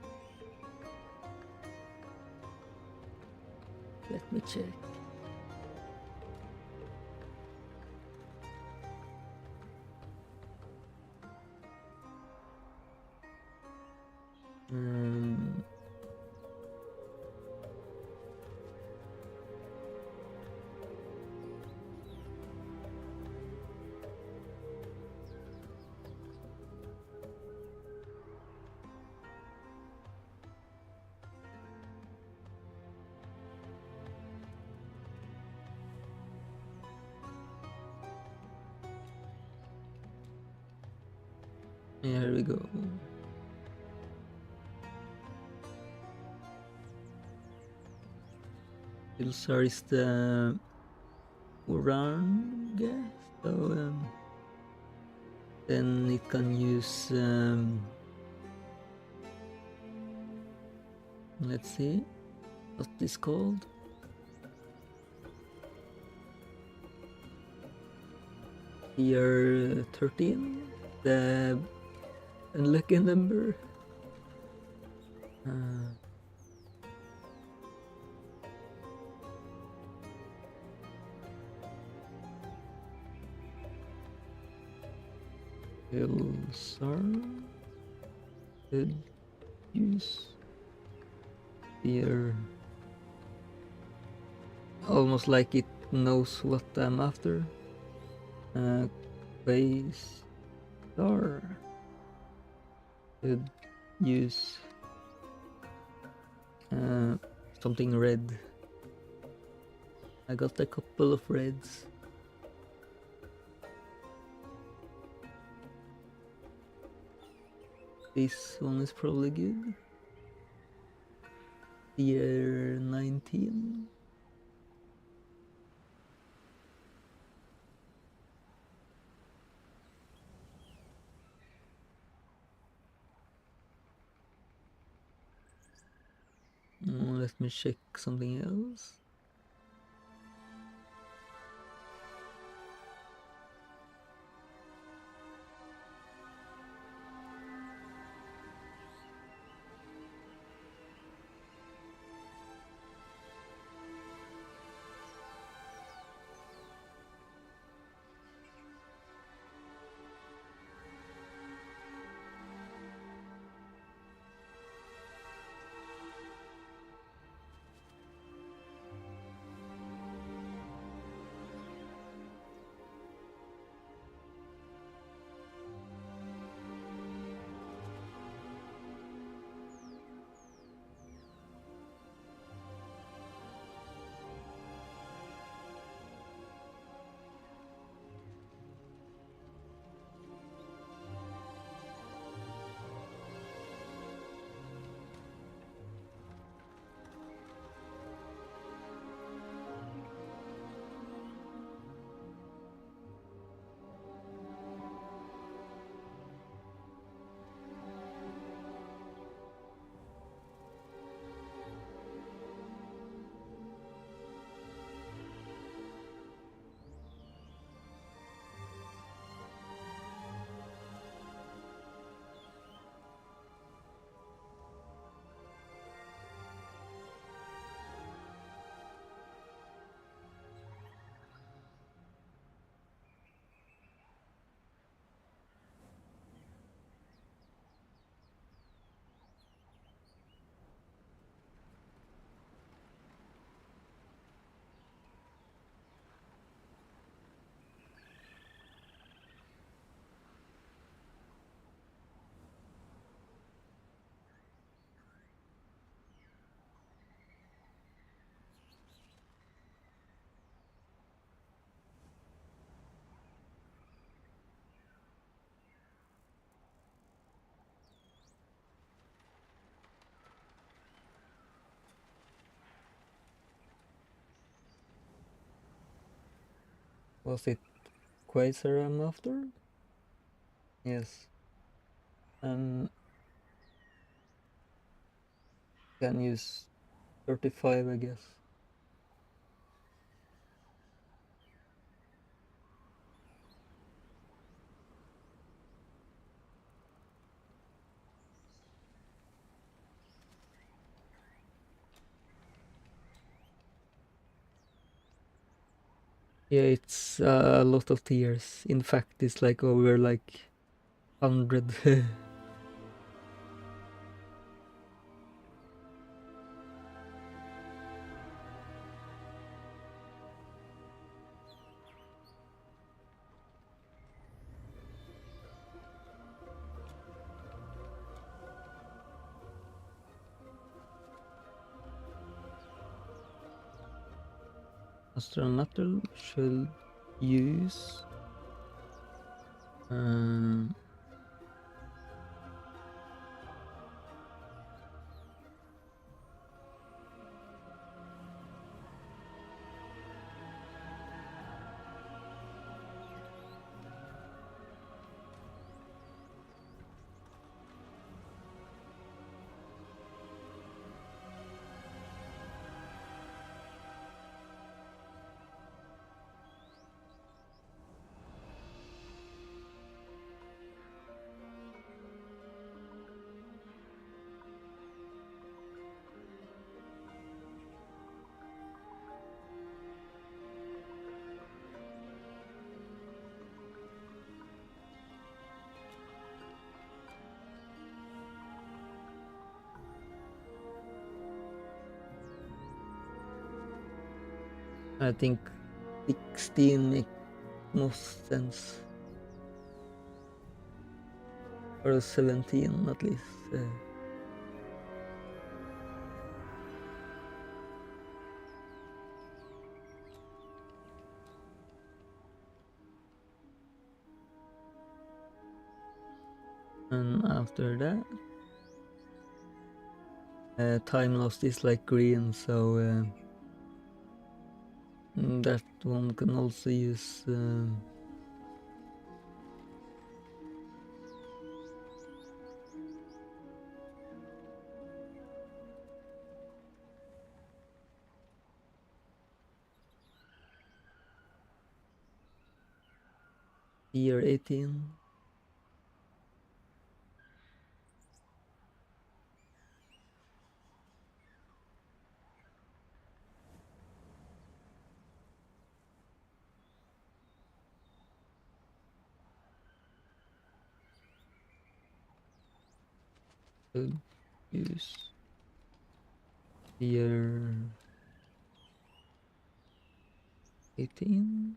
Let me check. Um, Here we go. Pulsar is the Uran gas, so then it can use let's see what this called. Year 13, the unlucky number. Pulsar could use here, almost like it knows what I'm after. Base star could use something red. I got a couple of reds. This one is probably good. Year 19. Let me check something else. Was it Quasar I'm after? Yes. Can use 35, I guess. Yeah, it's a lot of tiers. In fact, it's like over like 100. Astronaut should use I think 16 makes most sense. Or 17 at least. And after that, time lost is like green, so that one can also use year 18. Could use year 18.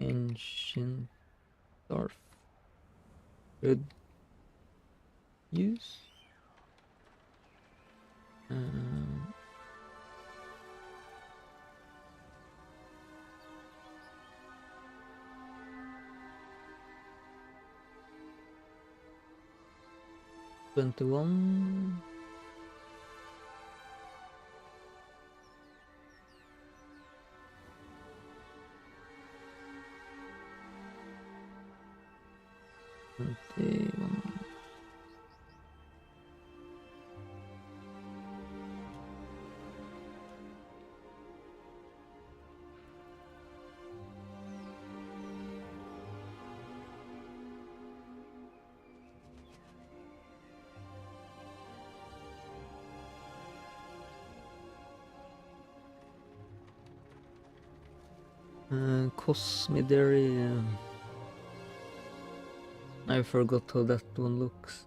Ancient Dwarf could use 21. Cosmidary. I forgot how that one looks.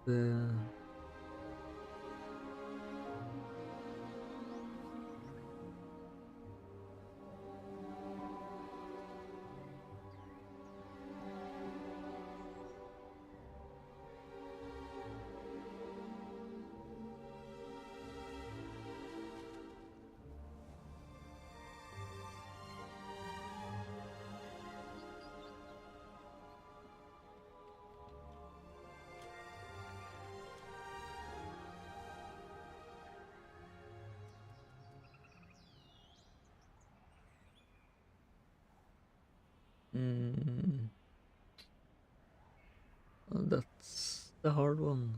Well, that's the hard one.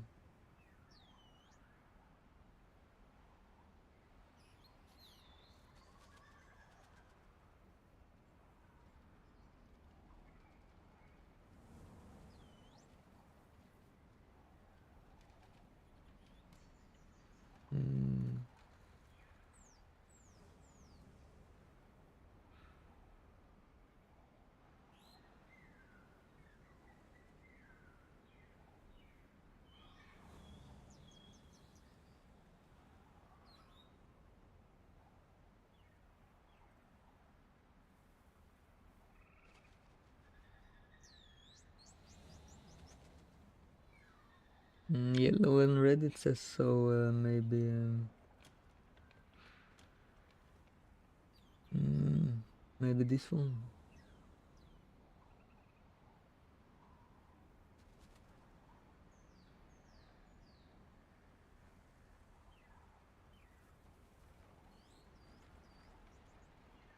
Yellow and red it says, so maybe Maybe this one.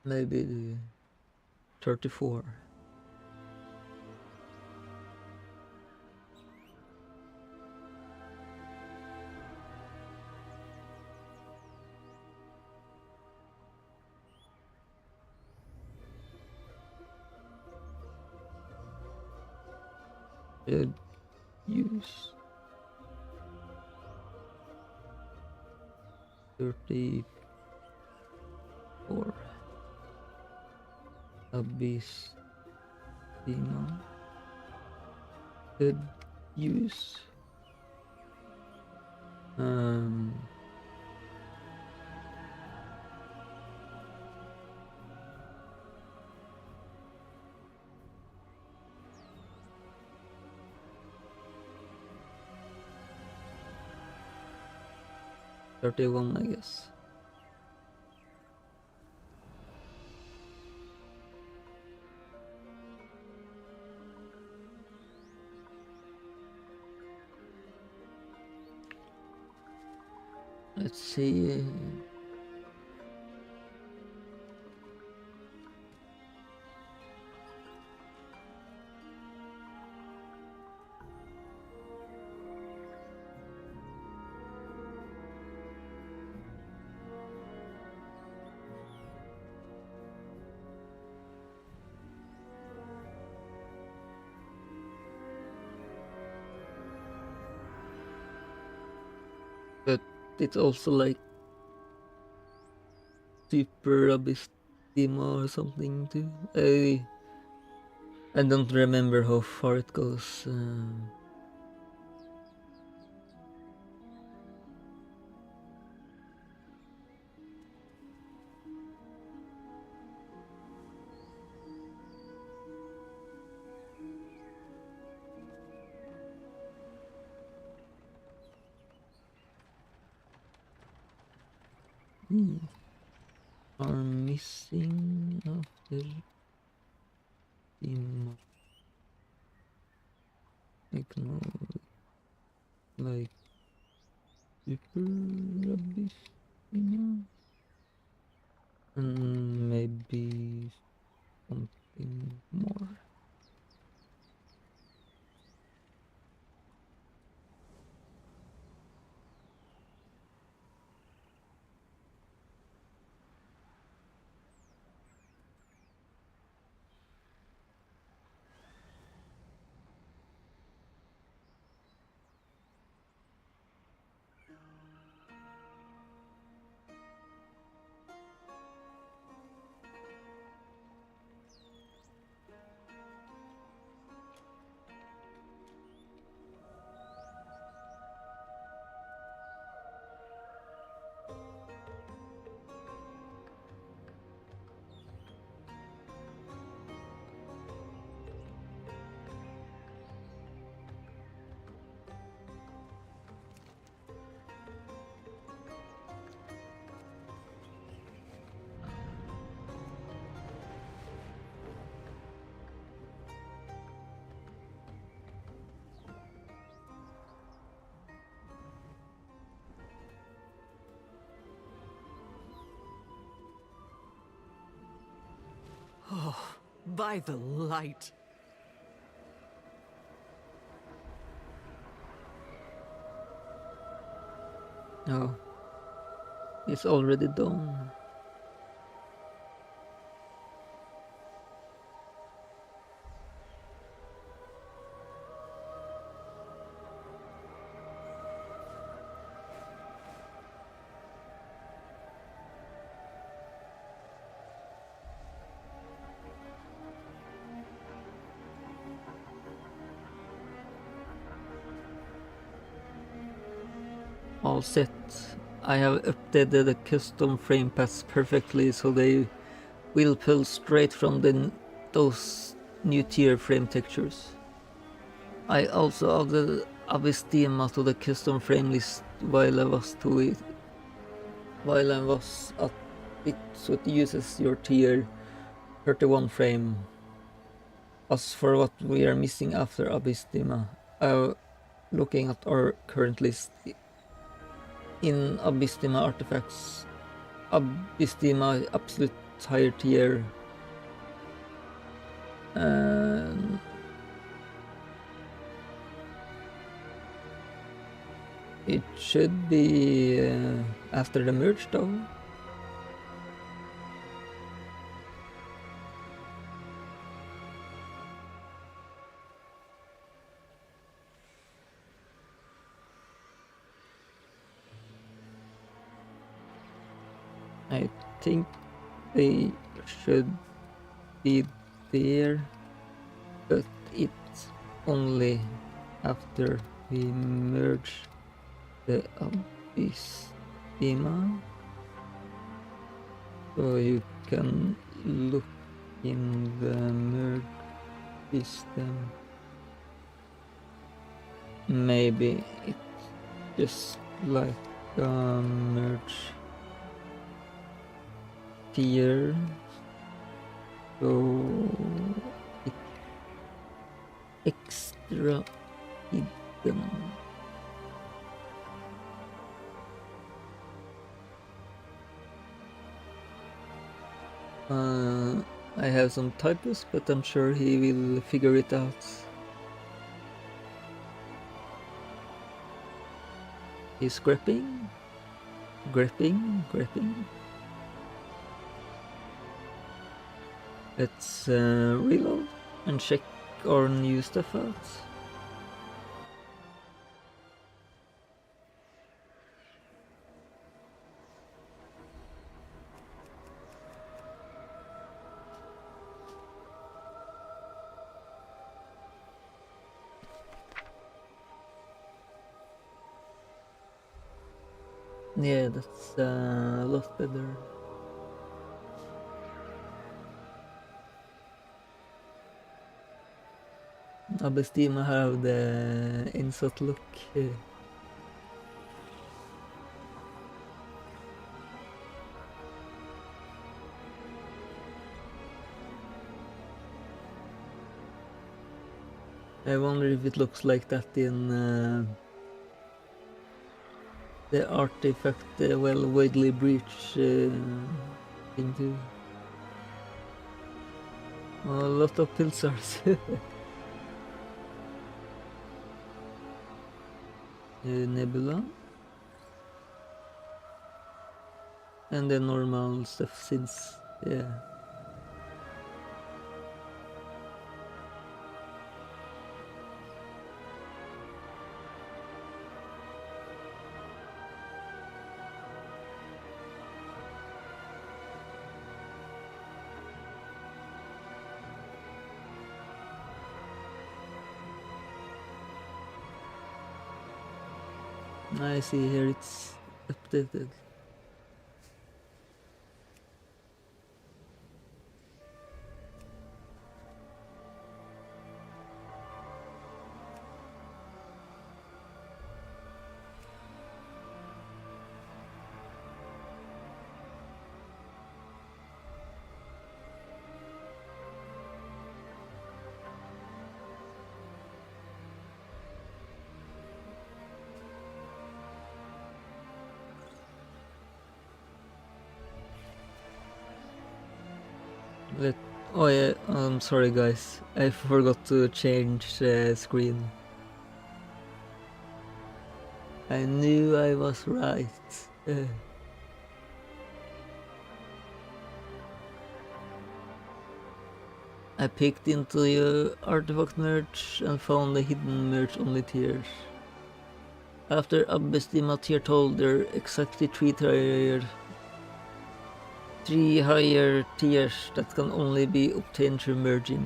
Maybe the 34. Should use 34. Abyss Demon. Should use 31, I guess. Let's see. But it's also like Super Abyss Demo or something too. I don't remember how far it goes. Are missing after Demo. Like Super Abyss Demo. And maybe something more. By the light. No, it's already done. All set. I have updated the custom frame paths perfectly so they will pull straight from those new tier frame textures. I also added Abyss Dema to the custom frame list while I was at it, so it uses your tier 31 frame. As for what we are missing after Abystima, looking at our current list in Abystima artifacts, Abystima absolute higher tier. It should be after the merge though. I think they should be there, but it's only after we merge the Abystima. So you can look in the merge system. Maybe it's just like a merge tier, so it's extra hidden. I have some typos, but I'm sure he will figure it out. He's gripping. Let's reload and check our new stuff out. Yeah, that's a lot better. Abystima have the insert look. I wonder if it looks like that in the artifact, widely breach thing too. A lot of pulsars. Nebula. And the normal stuff since, yeah. I see here it's updated. Oh yeah, I'm sorry guys, I forgot to change the screen. I knew I was right. I picked into the artifact merge and found the hidden merge only tiers. After Abystima tier told there exactly three higher tiers that can only be obtained through merging.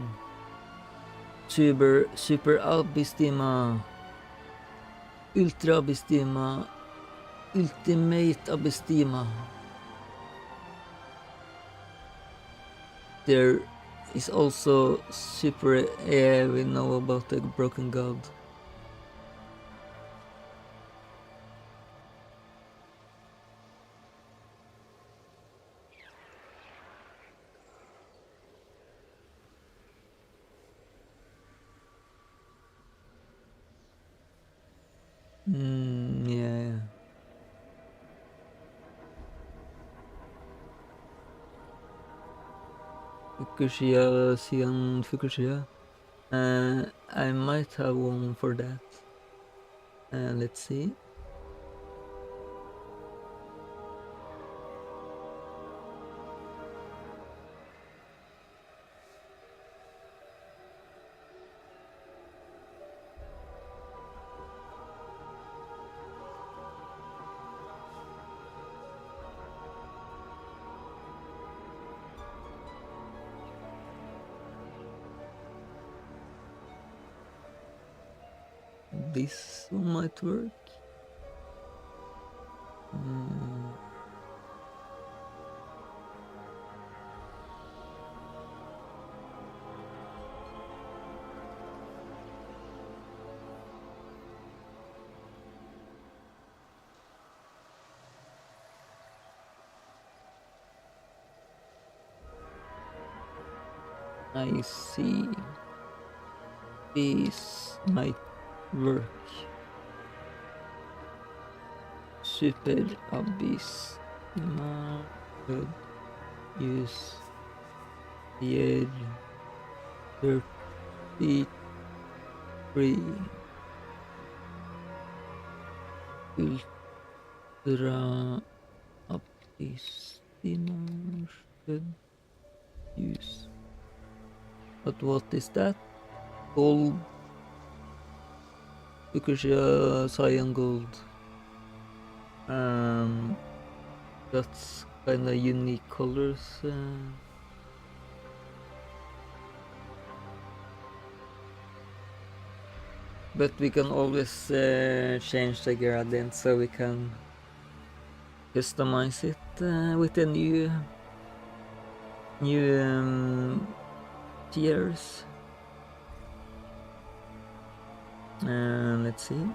Super Abystima, Ultra Abystima, Ultimate Abystima. There is also Super, yeah, we know about the Broken God. Yeah. Fukushia, Sian Fukushia. I might have one for that. Let's see. This one might work. I see. This might work. Super Abyss. Could use year 33. Ultra Abyss. Should use. But what is that? Gold. Fukushia Cyan Gold. That's kind of unique colors. But we can always change the gradient so we can customize it with the new tiers. Let's see.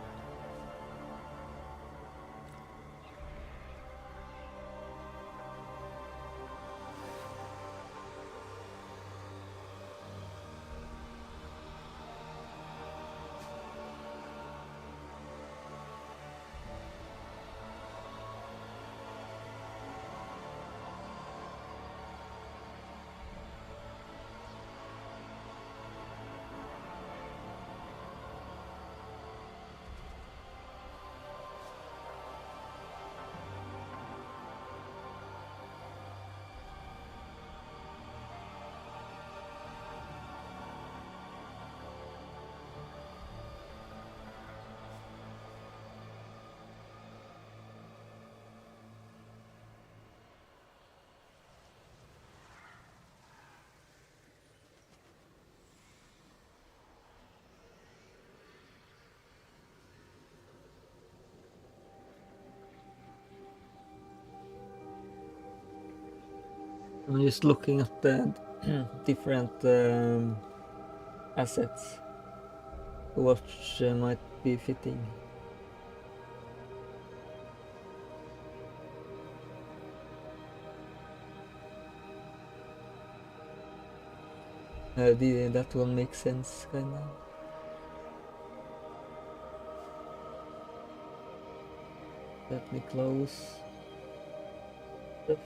I'm just looking at the different assets. What might be fitting. That one makes sense, kinda. Let me close stuff.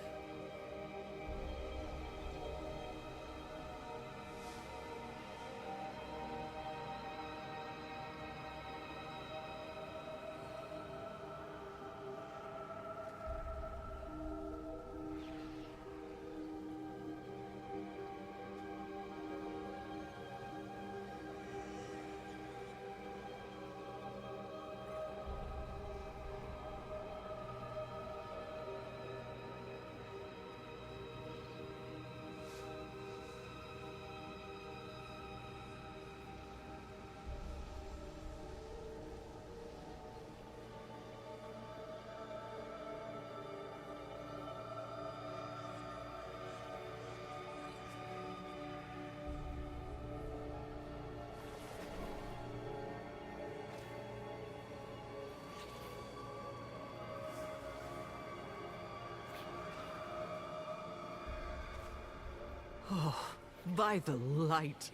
By the light.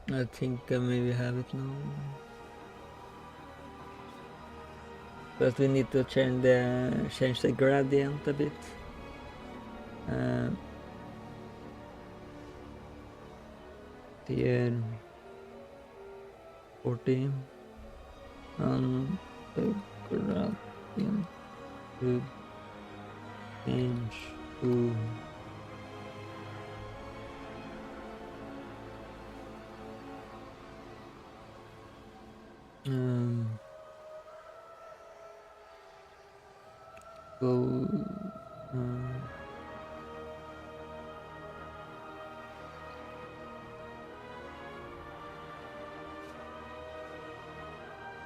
I think I maybe have it now. But we need to change the gradient a bit. Tier 40 and the gradient should change to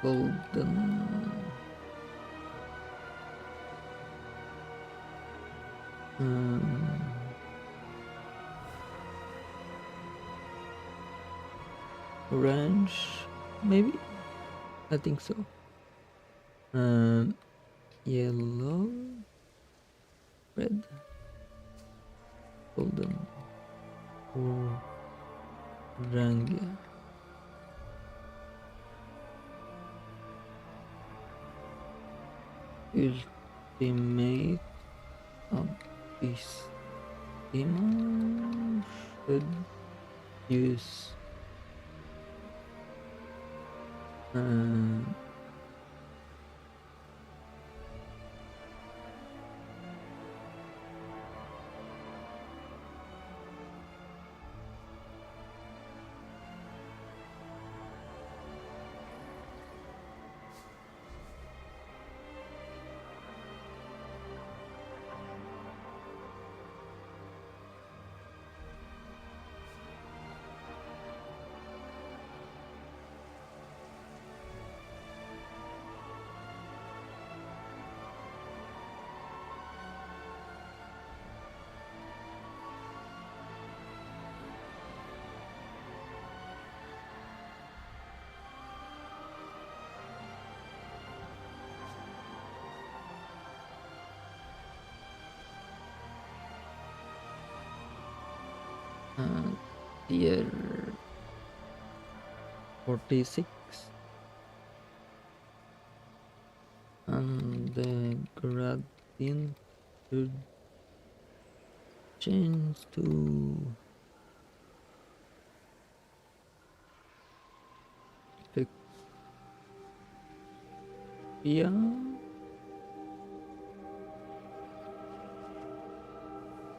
golden orange, maybe? I think so. Yellow, red, golden, orange. Ultimate of this image should use tier 46 and the gradient should change to yeah,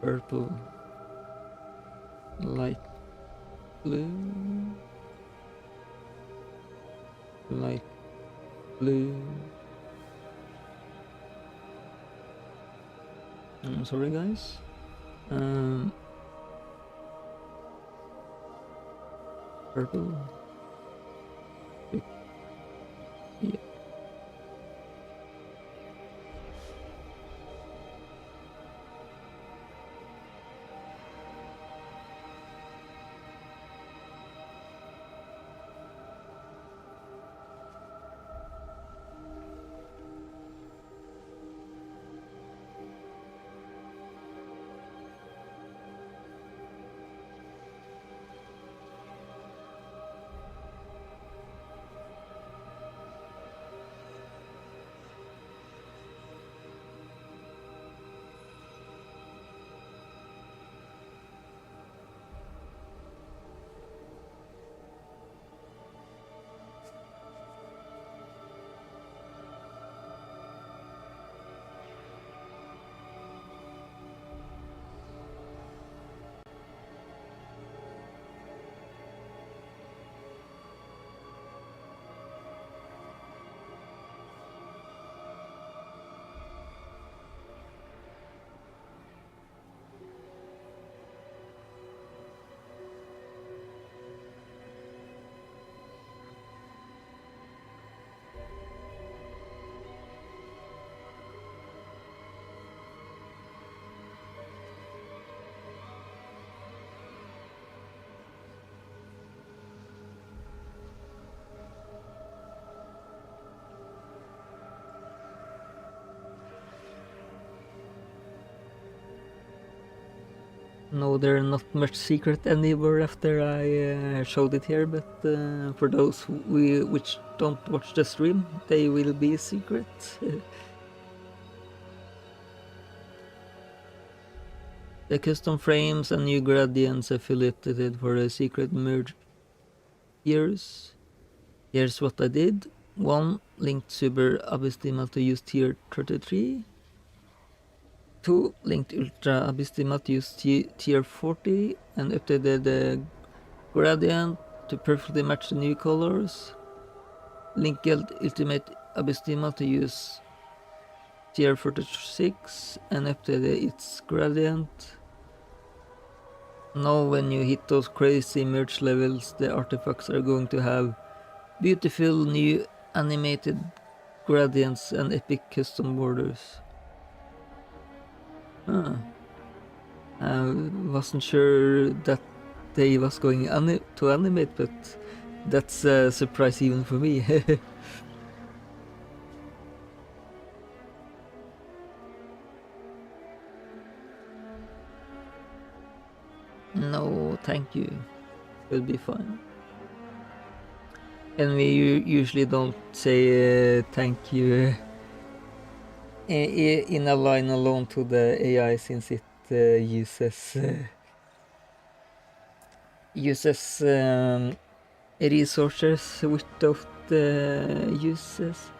purple, light blue, light blue. I'm sorry guys. Purple. Yeah. No, there are not much secret anymore after I showed it here, but for those which don't watch the stream, they will be secret. The custom frames and new gradients affiliated for the secret merge years. Here's what I did. 1. Linked Super Abysmal to use tier 33. 2. Linked Ultra Abysmal to use tier 40 and updated the gradient to perfectly match the new colors. Linked Ultimate Abysmal to use tier 46 and updated its gradient. Now when you hit those crazy merge levels, the artifacts are going to have beautiful new animated gradients and epic custom borders. I wasn't sure that they was going to animate, but that's a surprise even for me. No, thank you. It'll be fine. And we usually don't say thank you in a line alone to the AI, since it uses resources without uses.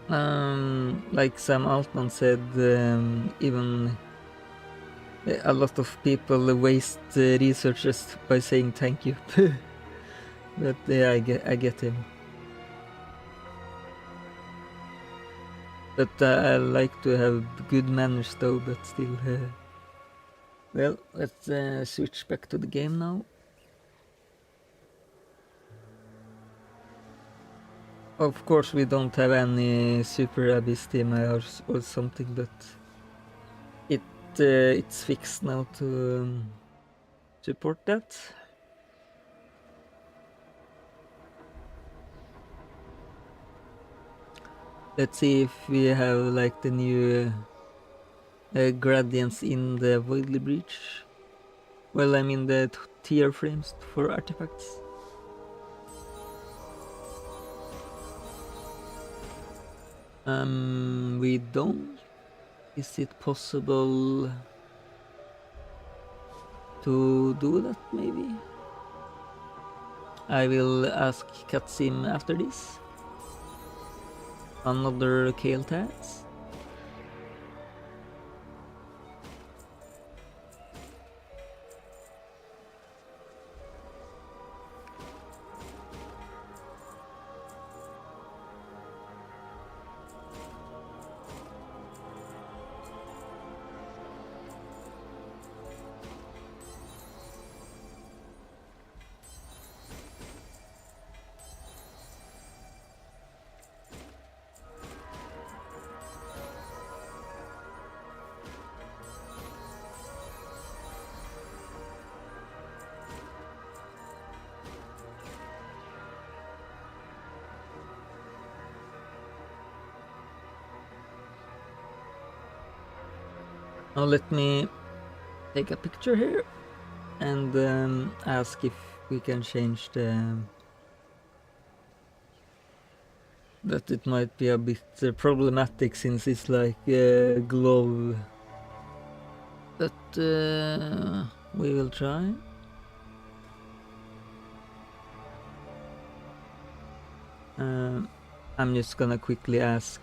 Like Sam Altman said, even a lot of people waste resources by saying thank you. But yeah, I get him. But I like to have good manners though, but still. Well, let's switch back to the game now. Of course we don't have any super Abystima or something, but it's fixed now to support that. Let's see if we have like the new gradients in the Voidly Breach. Well, I mean the tier frames for artifacts. We don't. Is it possible to do that maybe? I will ask Katsim after this. Another xal'atath. Now let me take a picture here and ask if we can change the... But it might be a bit problematic since it's like a glove. But we will try. I'm just gonna quickly ask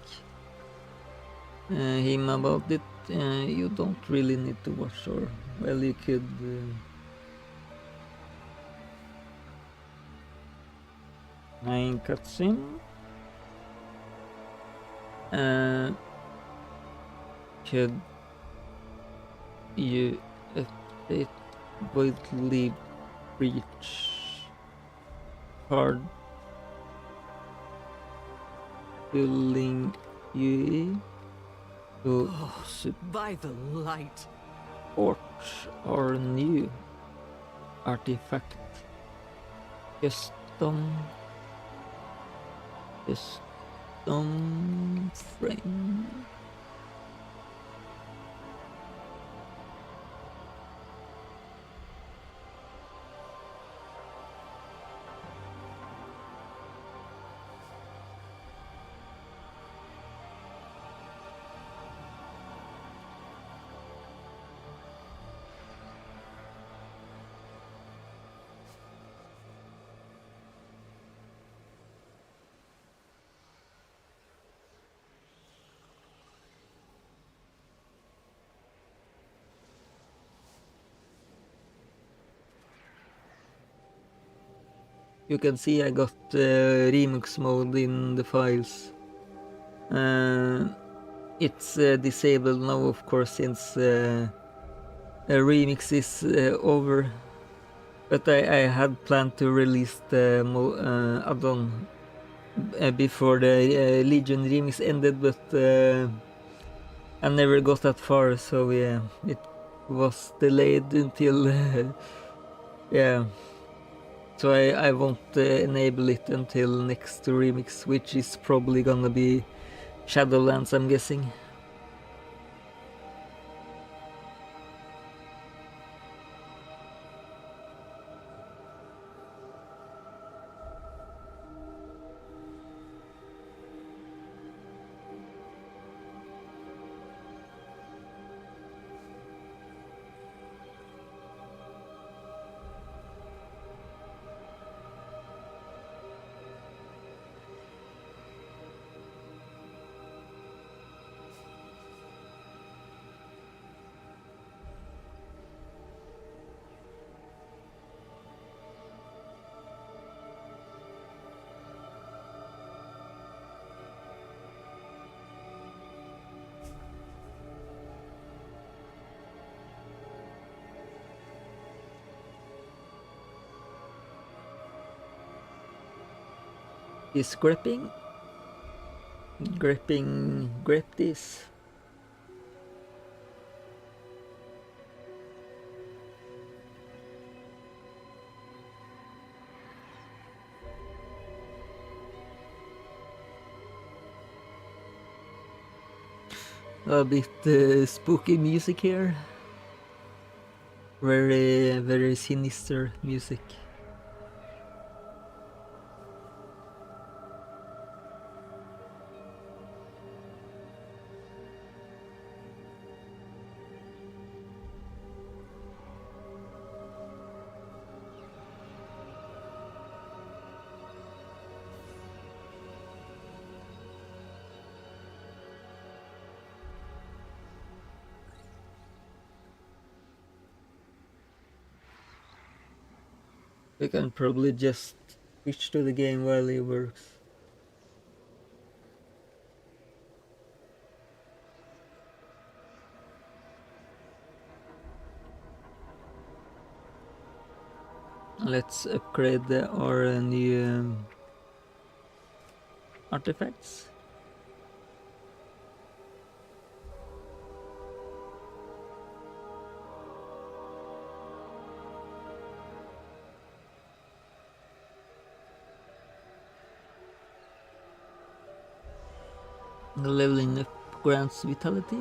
him about it. You don't really need to watch, or well, you could. Nine cutscene. Could you update Voidly Breach card pulling UE to By the light. support our new artifact custom frame. You can see I got remix mode in the files. It's disabled now, of course, since a remix is over. But I had planned to release the add-on before the Legion remix ended, but I never got that far, so yeah, it was delayed until yeah. So I won't enable it until next remix, which is probably gonna be Shadowlands, I'm guessing. Is gripping? Grip this. A bit spooky music here. Very sinister music. We can probably just switch to the game while it works. Let's upgrade our new artifacts. Leveling up grants vitality.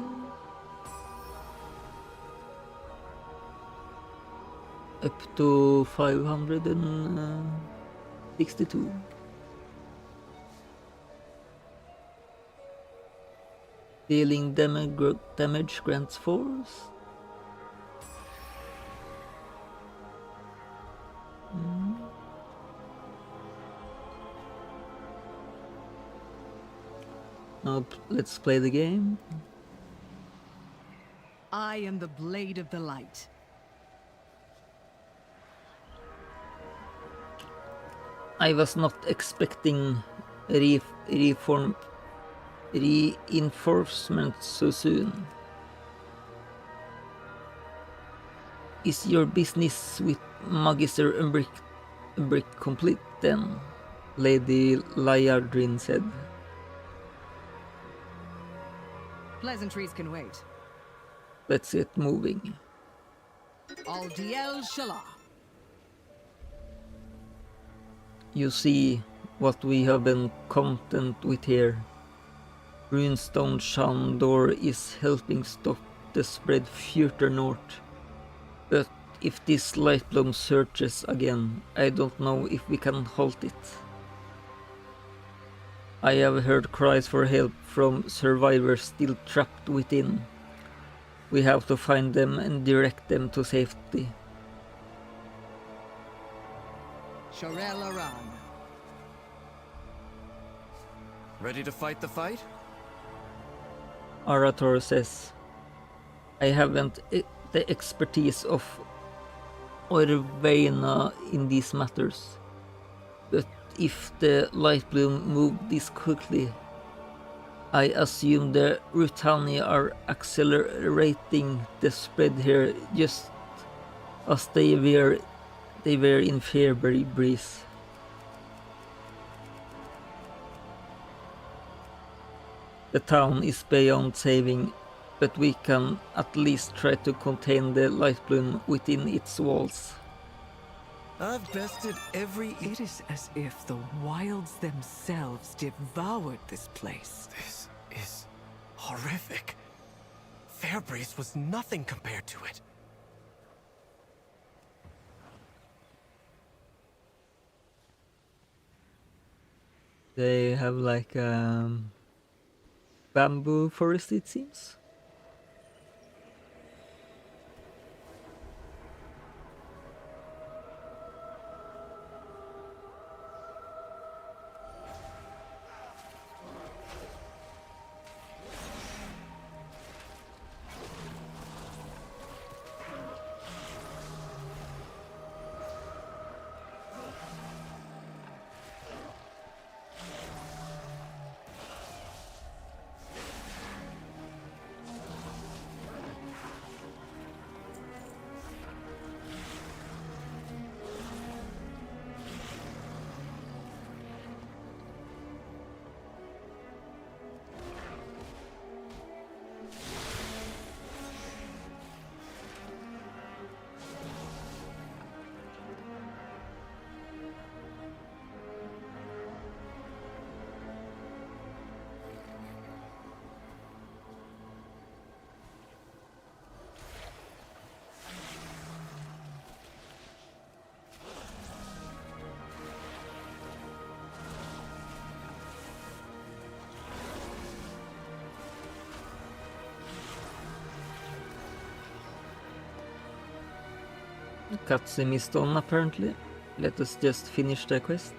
Up to 562. Dealing damage grants force. Now let's play the game. I am the blade of the light. I was not expecting reinforcement so soon. Is your business with Magister Umbric complete then? Lady Liardrin said. Pleasantries can wait. Let's get moving. Aldiel Shala. You see what we have been content with here. Runestone Shandor is helping stop the spread further north. But if this Lightbloom surges again, I don't know if we can halt it. I have heard cries for help from survivors still trapped within. We have to find them and direct them to safety. Sharel Aran. Ready to fight the fight? Arator says, I haven't the expertise of Orvena in these matters. if the light bloom moved this quickly, I assume the Rutani are accelerating the spread here just as they were in Fairbury Breeze. The town is beyond saving, but we can at least try to contain the light bloom within its walls. I've bested every... It is as if the wilds themselves devoured this place. This is horrific. Fairbreeze was nothing compared to it. They have like bamboo forest, it seems. Cutscene is done apparently. Let us just finish the quest.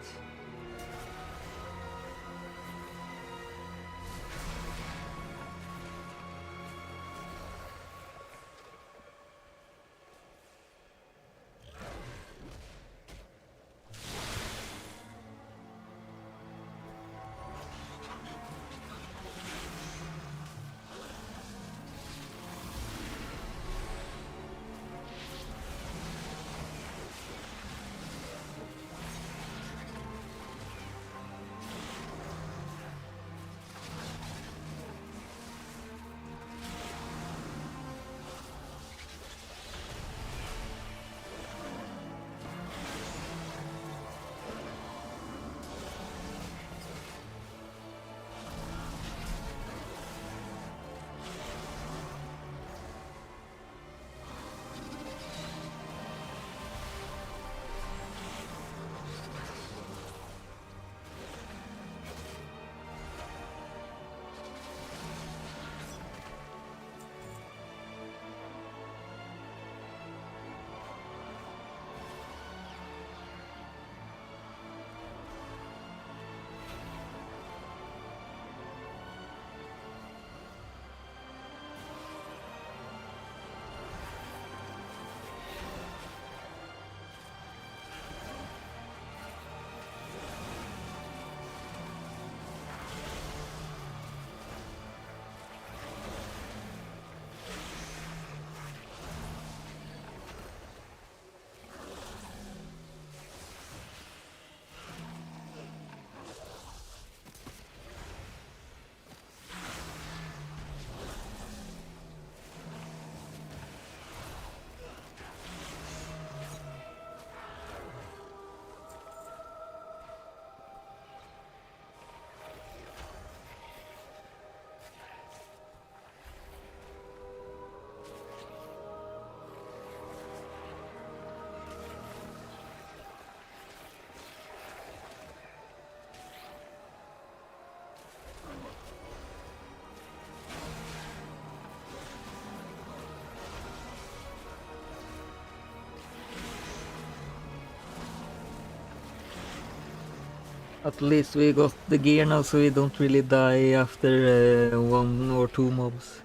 At least we got the gear now, so we don't really die after 1 or 2 mobs.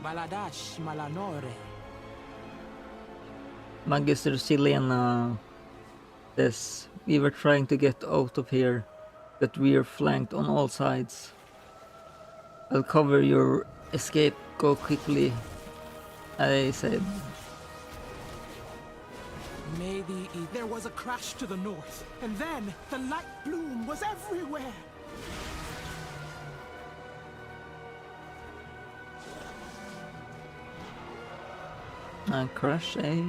Baladash Malanore. Magister Silena says, we were trying to get out of here, but we're flanked on all sides. I'll cover your escape, go quickly, I said. There was a crash to the north, and then the light bloom was everywhere. Crash, eh?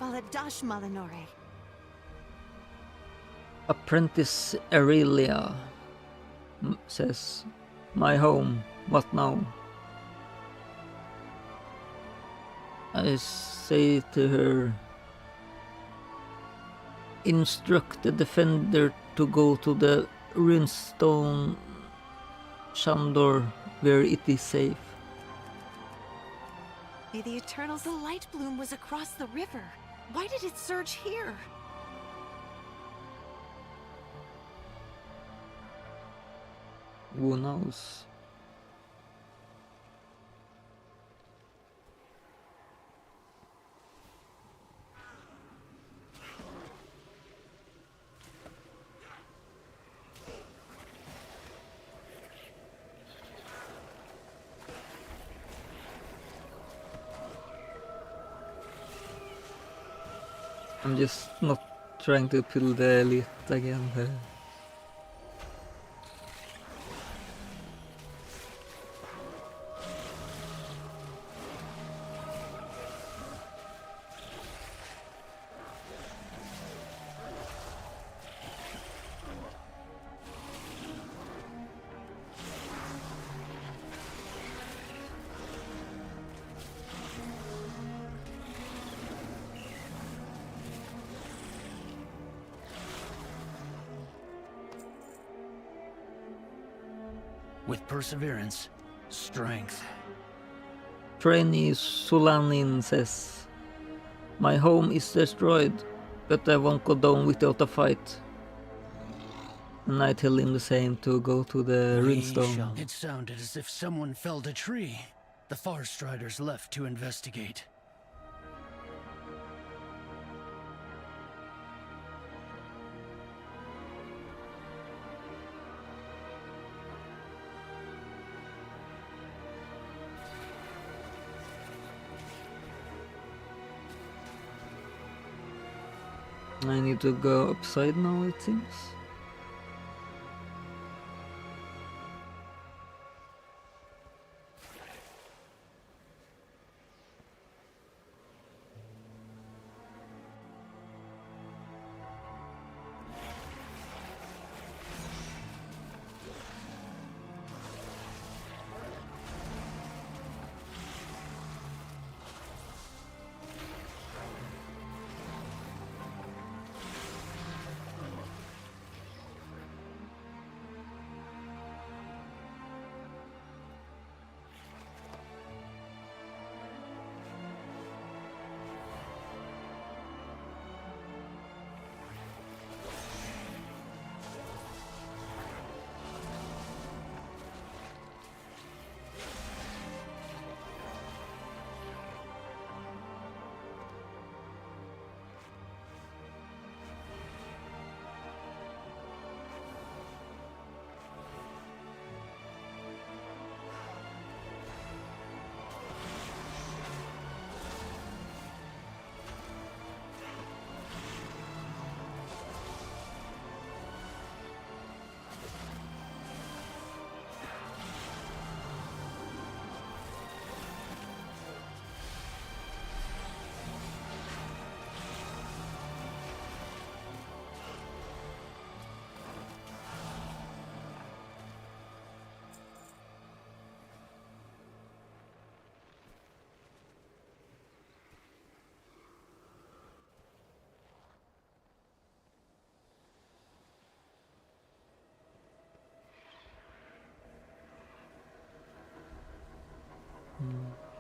Baladash Malinore. Apprentice Aurelia says, my home, what now? I say to her, instruct the defender to go to the runestone Shandor where it is safe. May the Eternals, the light bloom was across the river. Why did it surge here? Who knows? I'm just not trying to pull the elite again there. With perseverance, strength. Trainee Sulanin says, my home is destroyed, but I won't go down without a fight. And I tell him the same, to go to the runestone. It sounded as if someone felled a tree. The Farstriders left to investigate. I need to go upside now, it seems.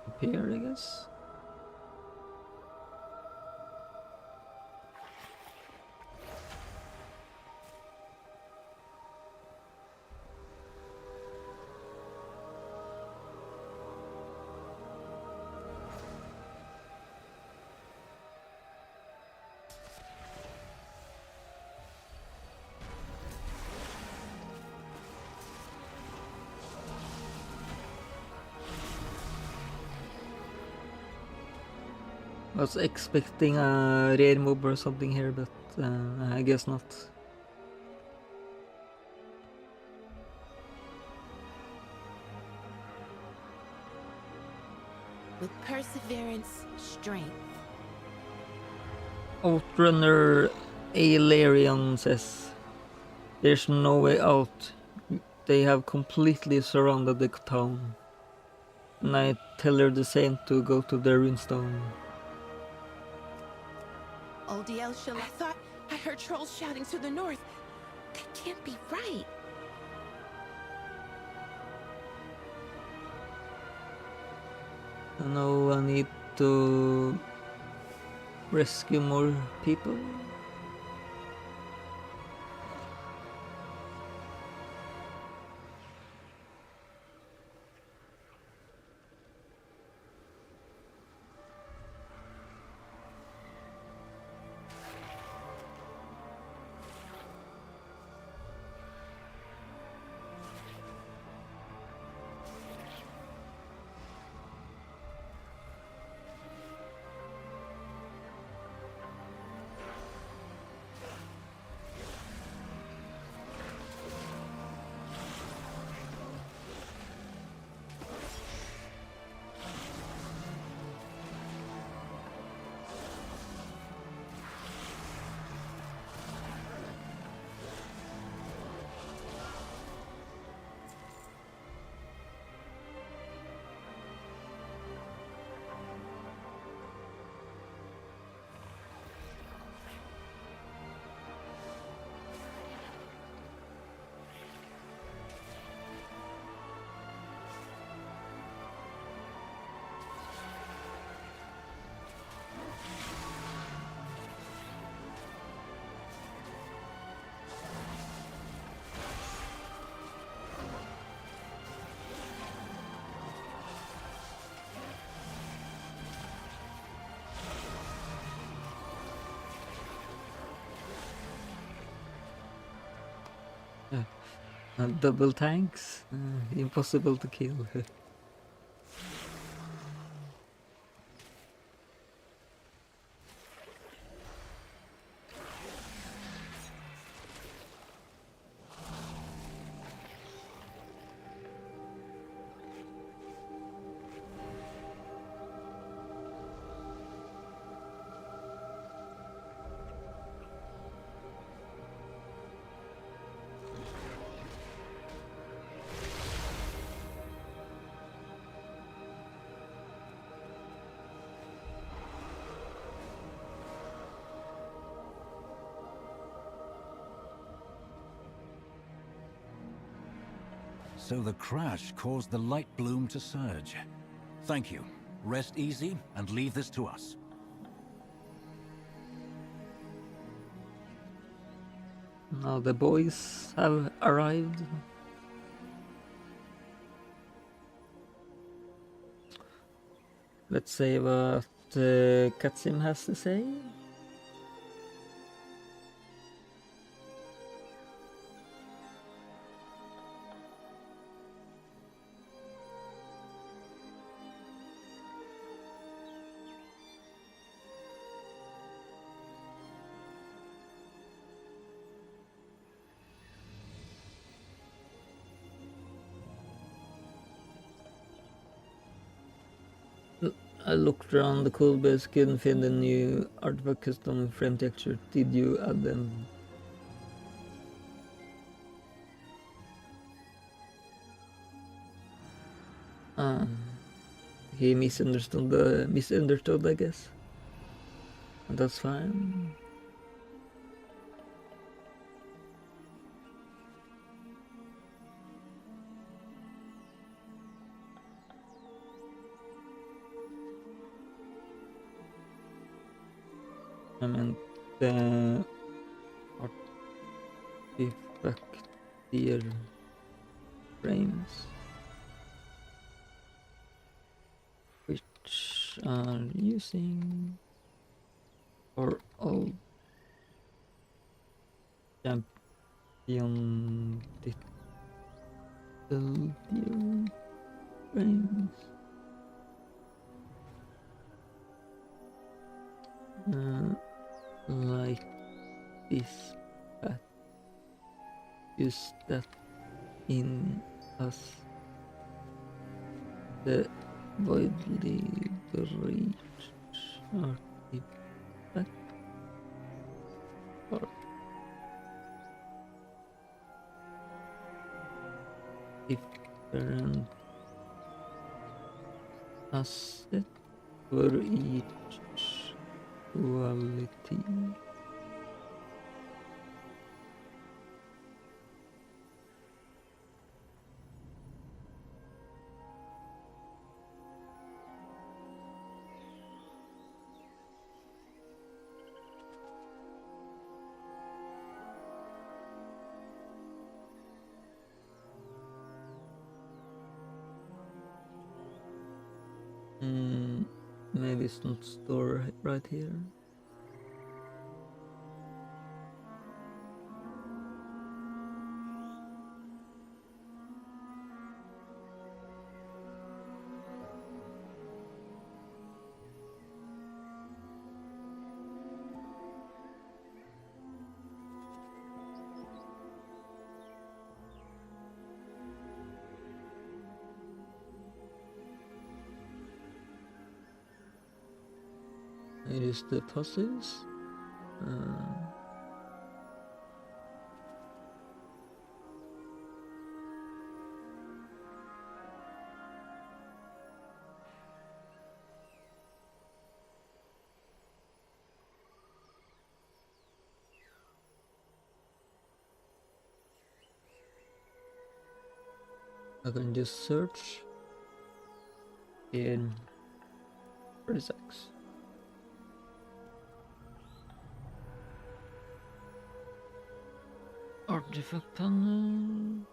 Up here, I guess. Was expecting a rare mob or something here, but I guess not. With perseverance, strength. Outrunner Aelarion says, "There's no way out. They have completely surrounded the town." And I tell her the same to go to the runestone. I thought I heard trolls shouting to the north. That can't be right. No, I need to rescue more people. Double tanks, impossible to kill. So the crash caused the light bloom to surge. Thank you. Rest easy and leave this to us. Now the boys have arrived. Let's see what Katsim has to say. I looked around the cool base, couldn't find a new artifact custom frame texture. Did you add them? He misunderstood, I guess. And that's fine. I meant the artifact frames, which are using for all champion little deer frames. Like this, but use that in us the voidly breach artifact or different asset for each quality. Maybe it's not stored right here. It is the puzzles. I can just search in results. Artifact panel.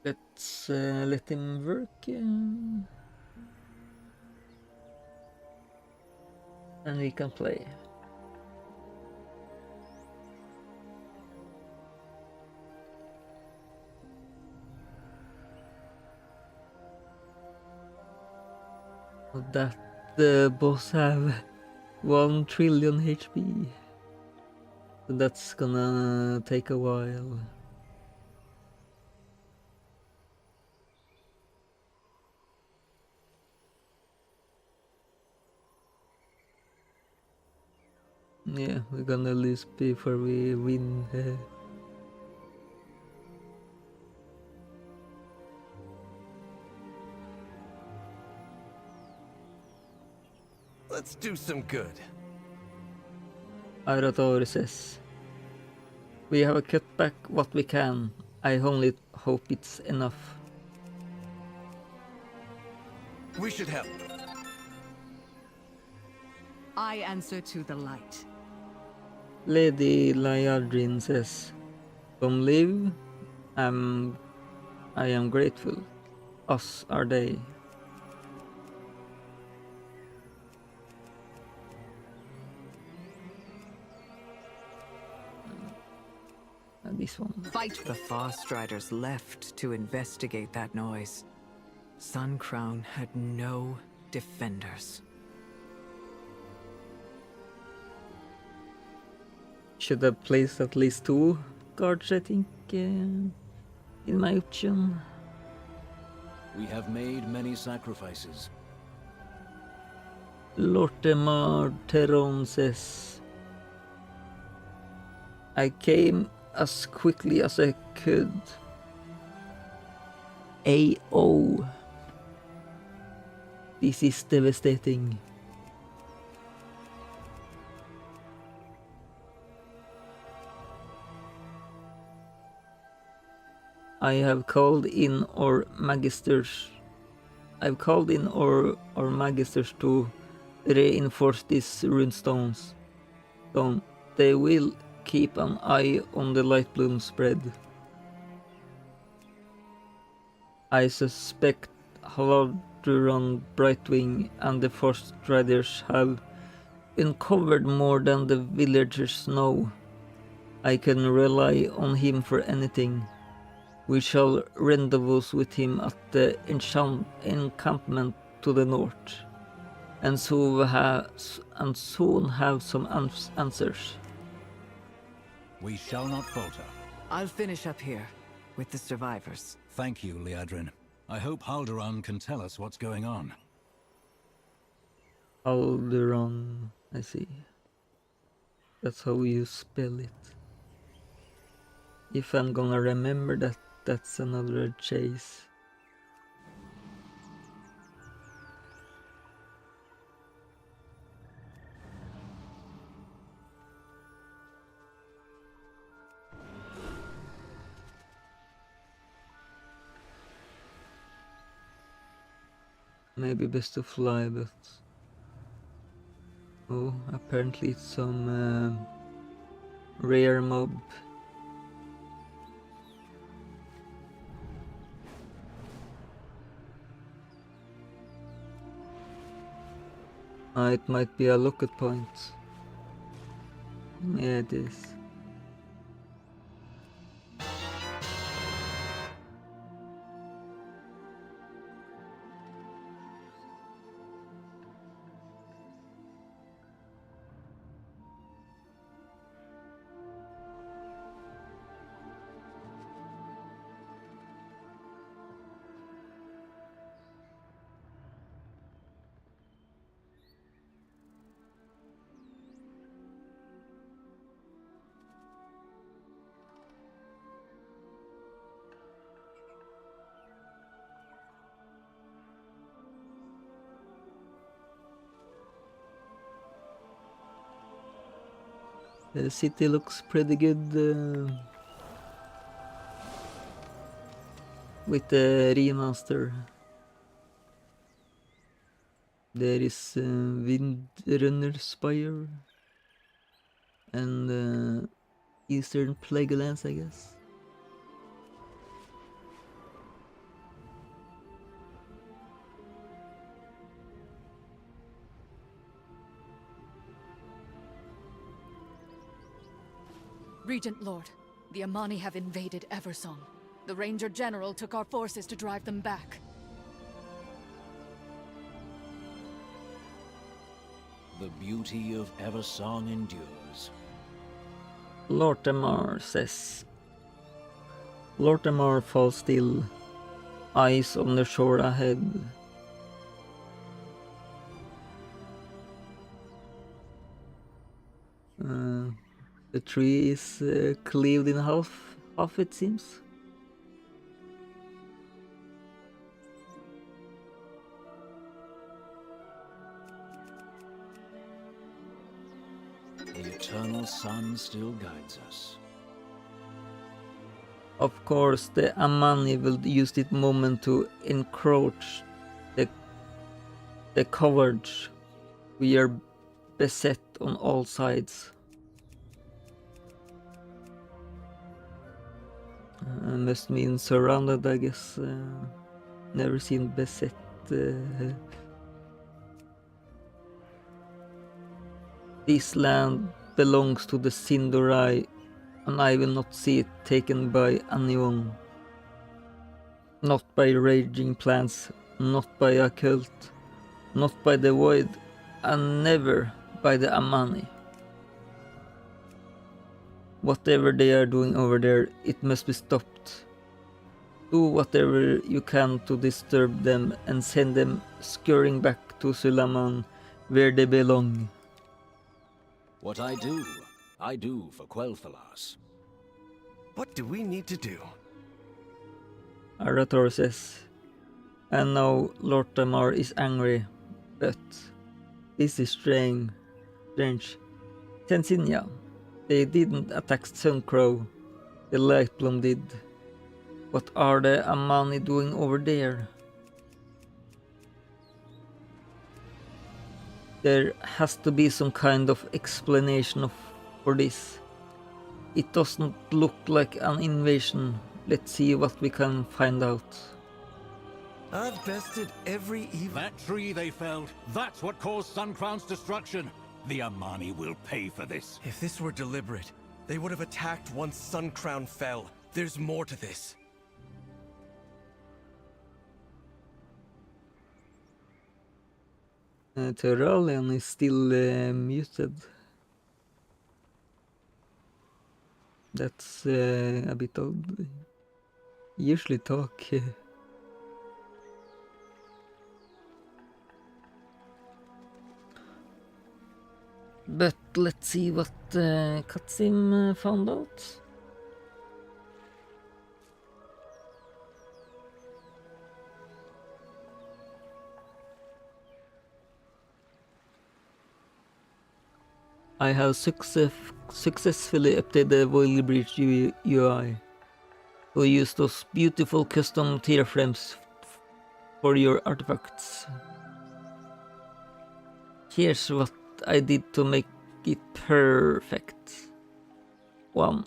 Let's let him work, and we can play. That the boss have 1 trillion HP. So that's gonna take a while. Yeah, we're gonna lose before we win. Let's do some good. Arator says, we have cut back what we can. I only hope it's enough. We should help. I answer to the light. Lady Liadrin says, "Come live. I am grateful. Us are they." This one. Fight. The Farstriders left to investigate that noise. Suncrown had no defenders. Should have placed at least 2 guards, I think, in my option. We have made many sacrifices. Lortemar Teron says, I came as quickly as I could. AO. This is devastating. I have called in our magisters. I've called in our magisters to reinforce these runestones. They will keep an eye on the light bloom spread. I suspect Halorduran Brightwing and the Forest Riders have uncovered more than the villagers know. I can rely on him for anything. We shall rendezvous with him at the encampment to the north, and soon have some answers. We shall not falter. I'll finish up here with the survivors. Thank you, Liadrin. I hope Haldoran can tell us what's going on. Haldoran, I see. That's how you spell it. If I'm gonna remember that, that's another chase. Maybe best to fly, but... Oh, apparently it's some rare mob. It might be a lookout point. Yeah, it is. The city looks pretty good with the remaster. There is Windrunner Spire and Eastern Plaguelands, I guess. Regent Lord, the Amani have invaded Eversong. The Ranger General took our forces to drive them back. The beauty of Eversong endures. Lortemar says. Lortemar falls still, eyes on the shore ahead. The tree is cleaved in half, it seems. The eternal sun still guides us. Of course, the Amani will use this moment to encroach the coverage. We are beset on all sides. Must mean surrounded, I guess. Never seen beset. This land belongs to the Sindorai, and I will not see it taken by anyone. Not by raging plants not by a cult, not by the void, and never by the Amani. Whatever they are doing over there, it must be stopped. Do whatever you can to disturb them and send them scurrying back to Sulaman, where they belong. What I do for Quel'Thalas. What do we need to do? Arator says. And now Lord Tamar is angry, but this is strange. Sensinia, they didn't attack Suncrow, the Lightbloom did. What are the Amani doing over there? There has to be some kind of explanation for this. It doesn't look like an invasion. Let's see what we can find out. I've bested every evil... That tree they felled, that's what caused Suncrown's destruction. The Amani will pay for this. If this were deliberate, they would have attacked once Suncrown fell. There's more to this. Terralian is still muted. That's a bit odd. Usually talk. But let's see what Katsim found out. I have successfully updated the Voidly Breach UI. We use those beautiful custom tier frames for your artifacts. Here's what I did to make it perfect. 1.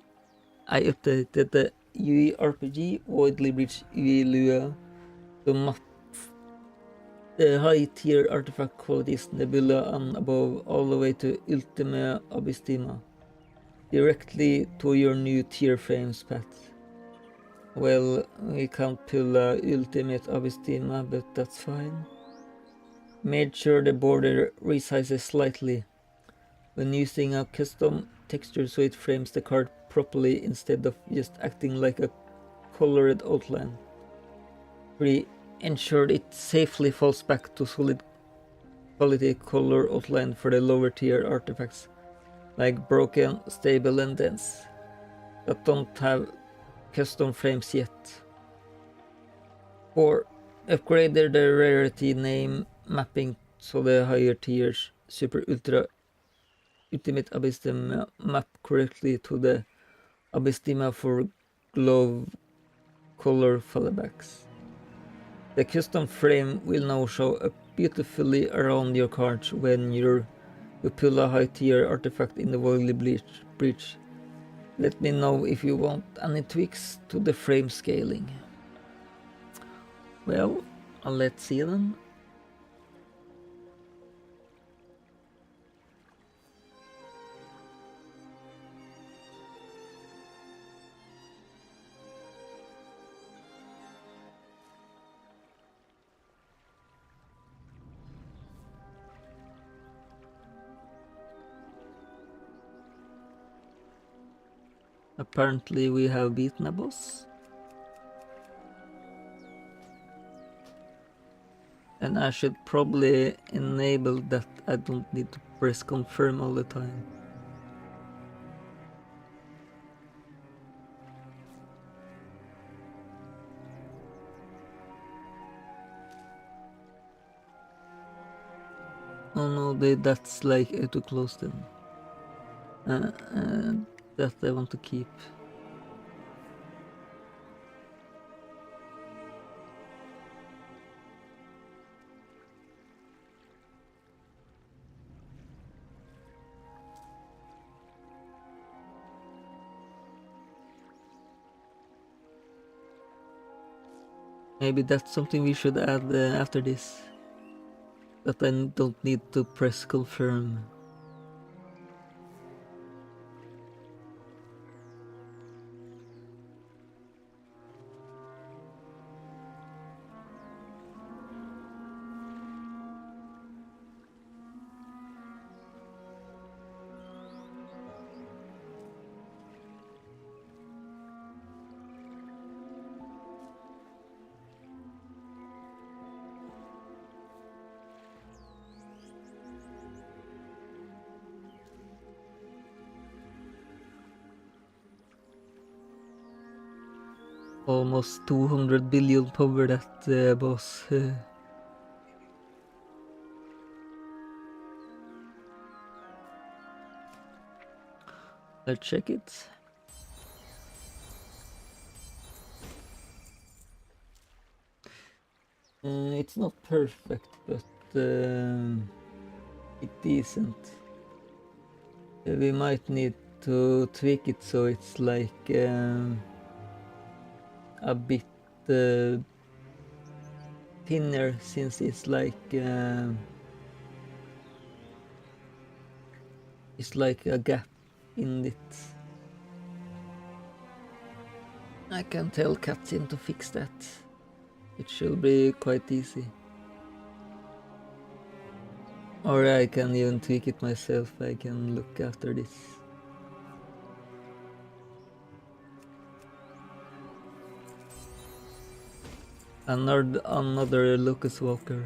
I updated the UE RPG Voidly Breach UE Lua to map the high tier artifact qualities Nebula and above all the way to Ultima Abystima, directly to your new tier frames path. Well, we can't pull Ultimate Abystima, but that's fine. Made sure the border resizes slightly when using a custom texture so it frames the card properly instead of just acting like a colored outline. 3. Ensured it safely falls back to solid quality color outline for the lower tier artifacts, like broken, stable and dense, that don't have custom frames yet. 4. Upgraded the rarity name mapping so the higher tiers Super Ultra Ultimate Abystima map correctly to the Abystima for glove color fallbacks. The custom frame will now show up beautifully around your cards when you pull a high tier artifact in the Voidly Breach. Let me know if you want any tweaks to the frame scaling. Well, let's see then. Apparently we have beaten a boss. And I should probably enable that I don't need to press confirm all the time. Oh no, that's like auto close then. That I want to keep. Maybe that's something we should add after this. That I don't need to press confirm. almost 200 billion power, that boss. Let's check it. It's not perfect, but it's decent. We might need to tweak it so it's like a bit thinner, since it's like a gap in it. I can tell Katsin to fix that. It should be quite easy. Or I can even tweak it myself. I can look after this. Another Locust Walker.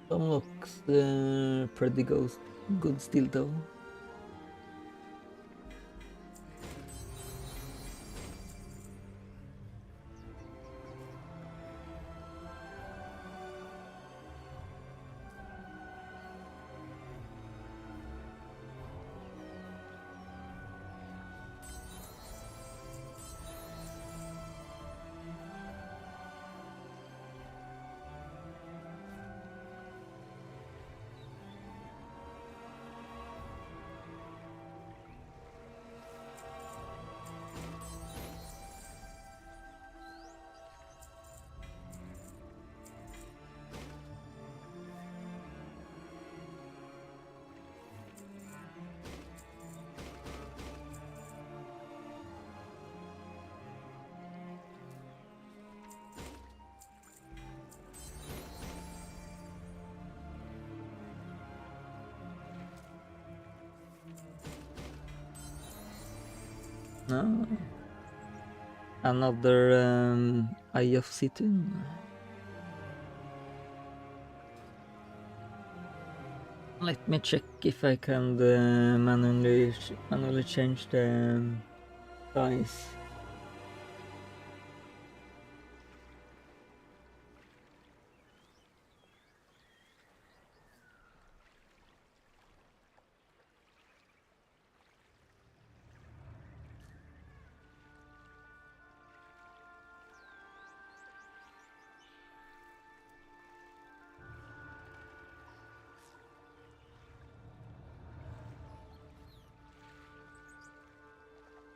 Some looks pretty good still though. No. Another Eye of Situn. Let me check if I can manually change the size.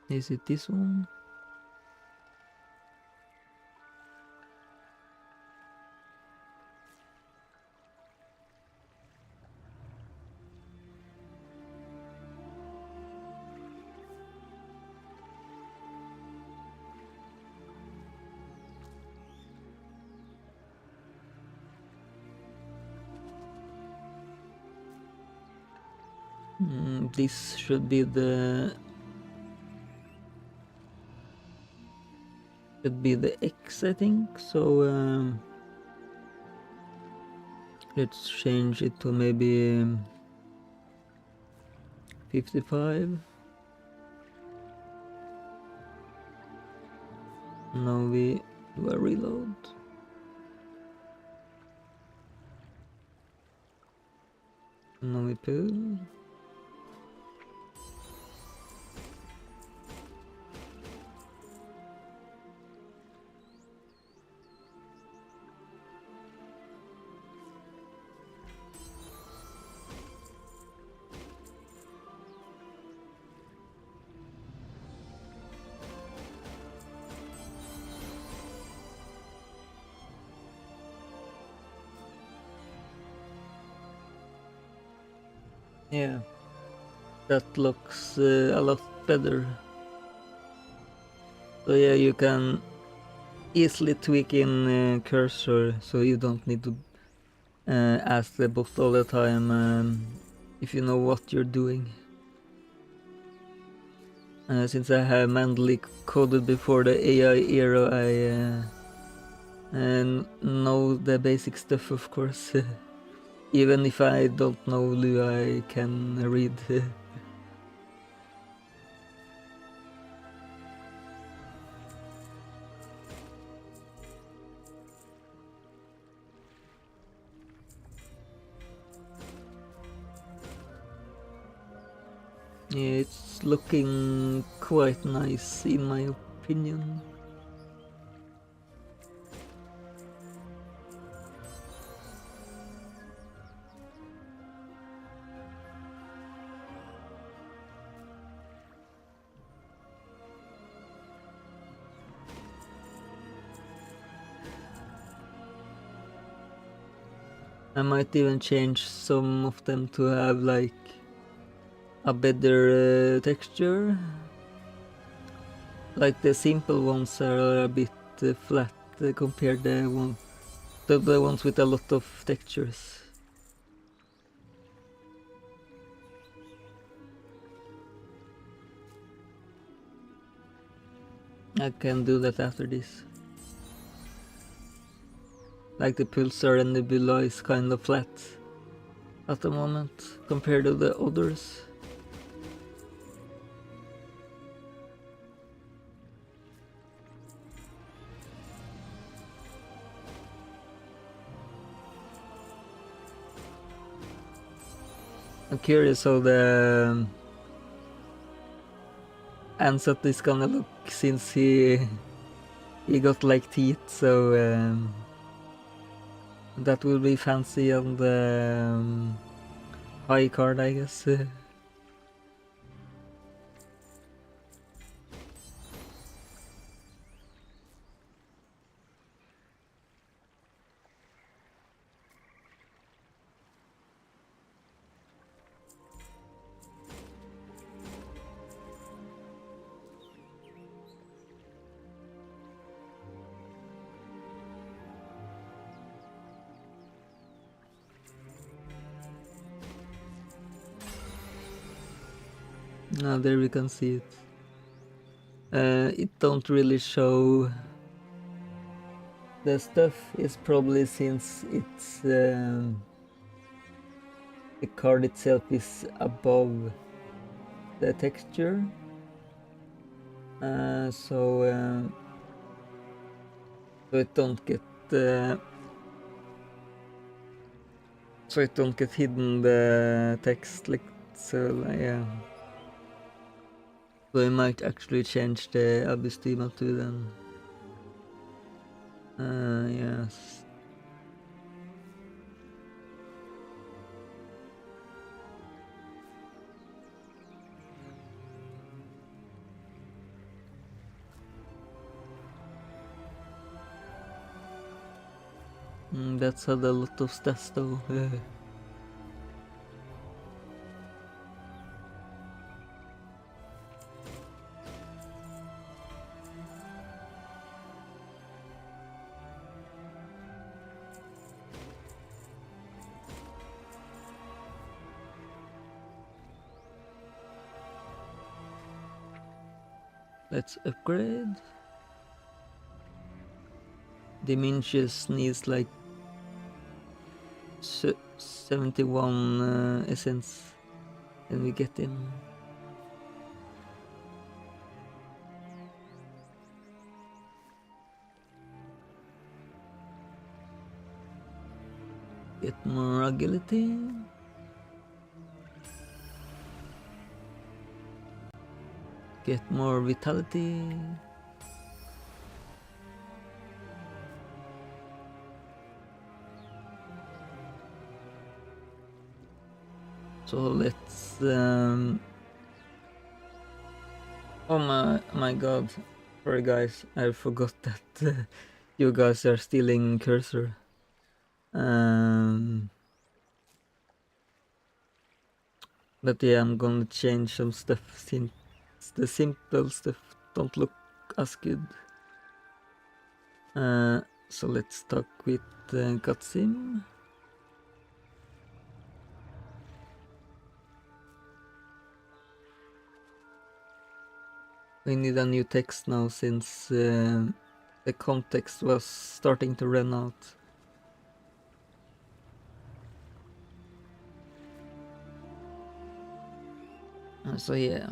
Is it this one? This should be the X, I think. So let's change it to maybe 55. Now we do a reload. Now we pull. Yeah, that looks a lot better. So yeah, you can easily tweak in cursor, so you don't need to ask the bot all the time if you know what you're doing. Since I have manually coded before the AI era, I know the basic stuff, of course. Even if I don't know Lu, I can read. It's looking quite nice in my opinion. I might even change some of them to have like a better texture. Like the simple ones are a bit flat compared to the ones with a lot of textures. I can do that after this. Like the Pulsar and Nebula is kind of flat at the moment compared to the others. I'm curious how the Ansat is gonna look since he got like teeth, so that will be fancy on the high card, I guess. Now there we can see it. It don't really show the stuff. Is probably since it's the card itself is above the texture, so it don't get hidden the text, like so. Yeah. So I might actually change the Abyss Demon to then. Yes. That's had a lot of stats though. Let's upgrade. Dimensions needs like 71 essence, and we get him. Get more agility. Get more vitality. So let's oh my god, sorry guys, I forgot that you guys are stealing Cursor. But yeah, I'm gonna change some stuff since the simple stuff don't look as good. So let's talk with Katsim. We need a new text now since the context was starting to run out. So yeah.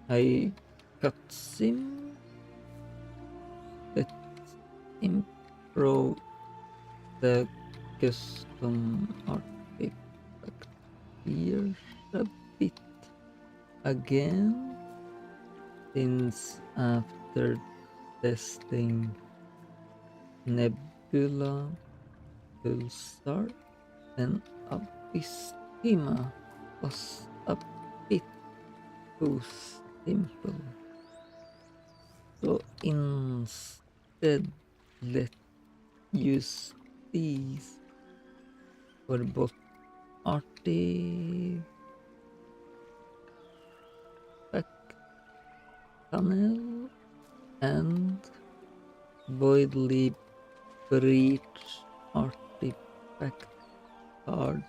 I cut him. Let's improve the custom artifact here a bit again, since after testing Nebula, Pulsar, and Abyssima was a bit too simple. So instead, let's use these for both artifact panel and voidly breach artifact card.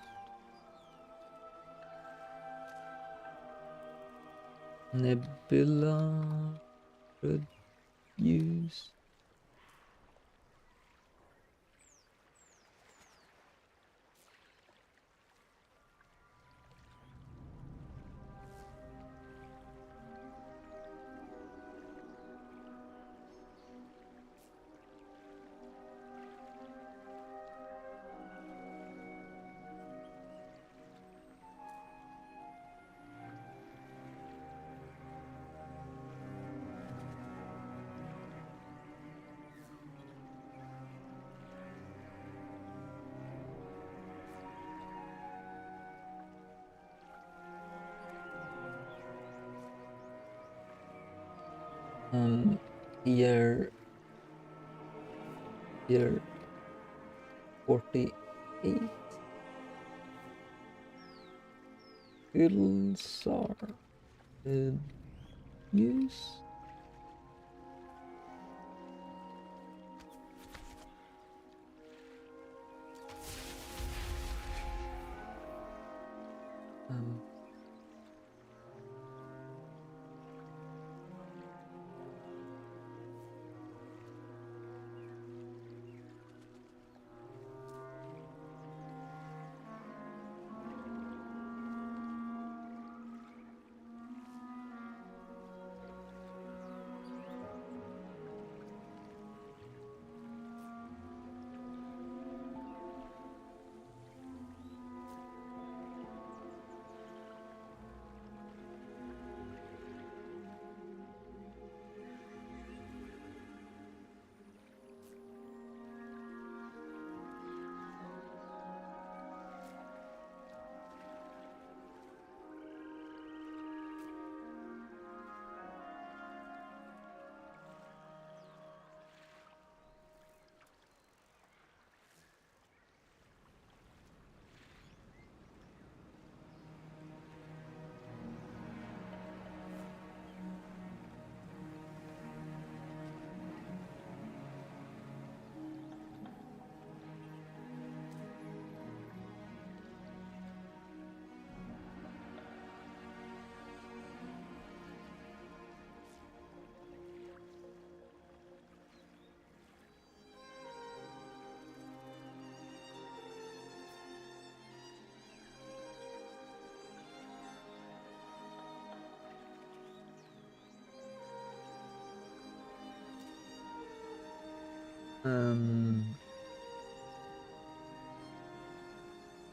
Nebula should use year 48 Pulsar should use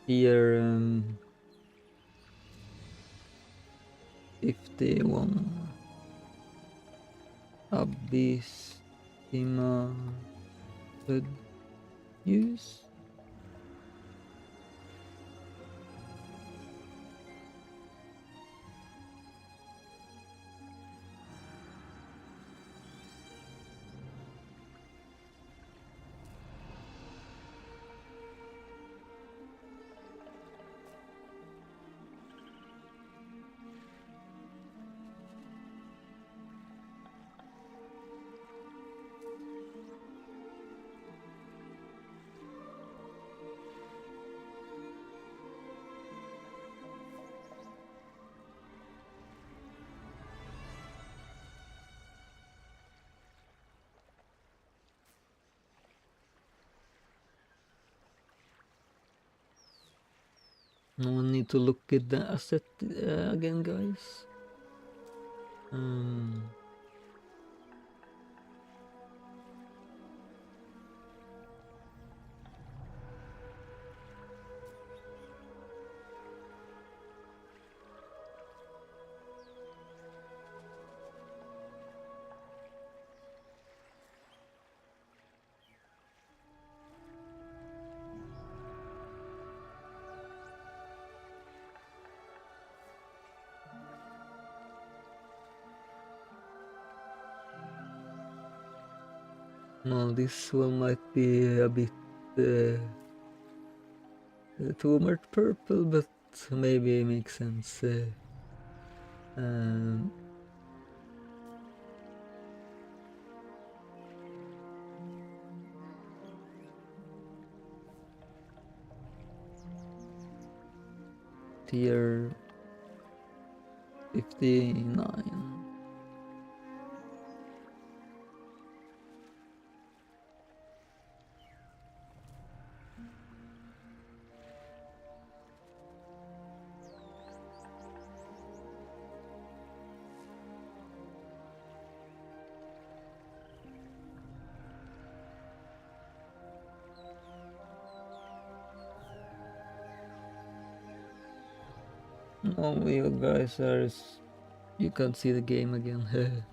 here 51 Abyssima should use No need to look at the asset again, guys. No, this one might be a bit too much purple, but maybe it makes sense. Tier 59. Oh, you guys are... You can't see the game again.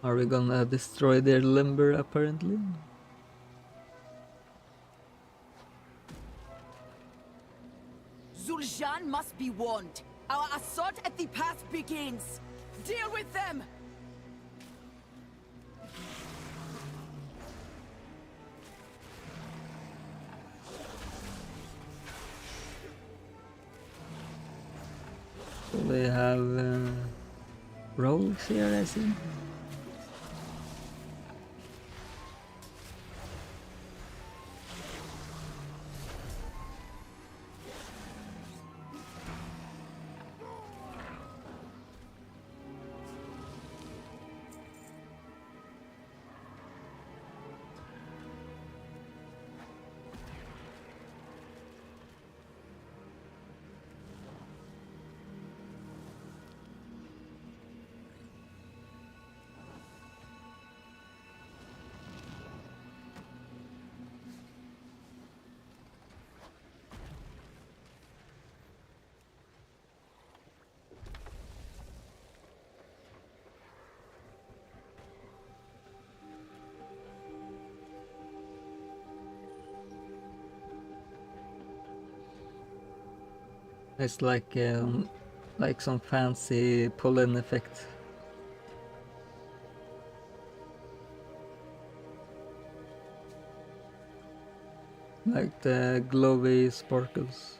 Are we gonna destroy their lumber apparently? Zul'Jin must be warned. Our assault at the path begins. Deal with them! So they have rogues here, I see. It's like some fancy pollen effect. Like the glowy sparkles.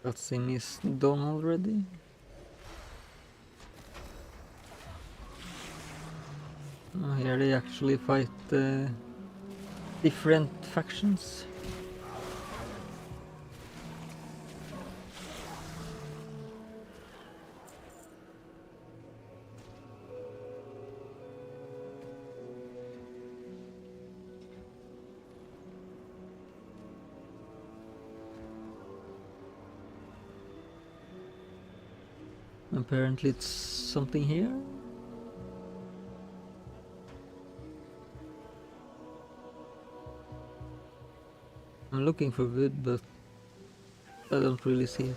That sim is done already. Oh, here they actually fight different factions. Apparently it's something here. I'm looking for wood, but I don't really see it.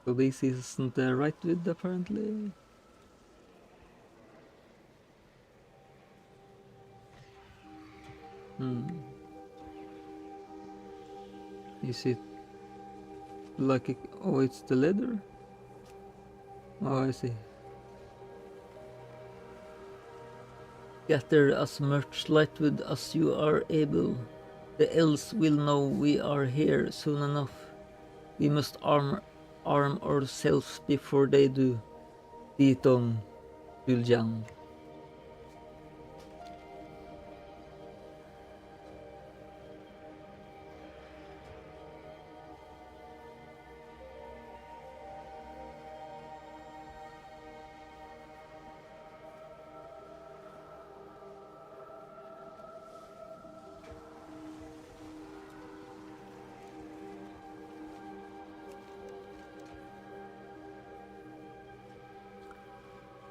So this isn't the right wood, apparently. Is it like a... oh, it's the leather? Oh, I see. Gather as much lightwood as you are able. The elves will know we are here soon enough. We must arm ourselves before they do. Ditong Juljang.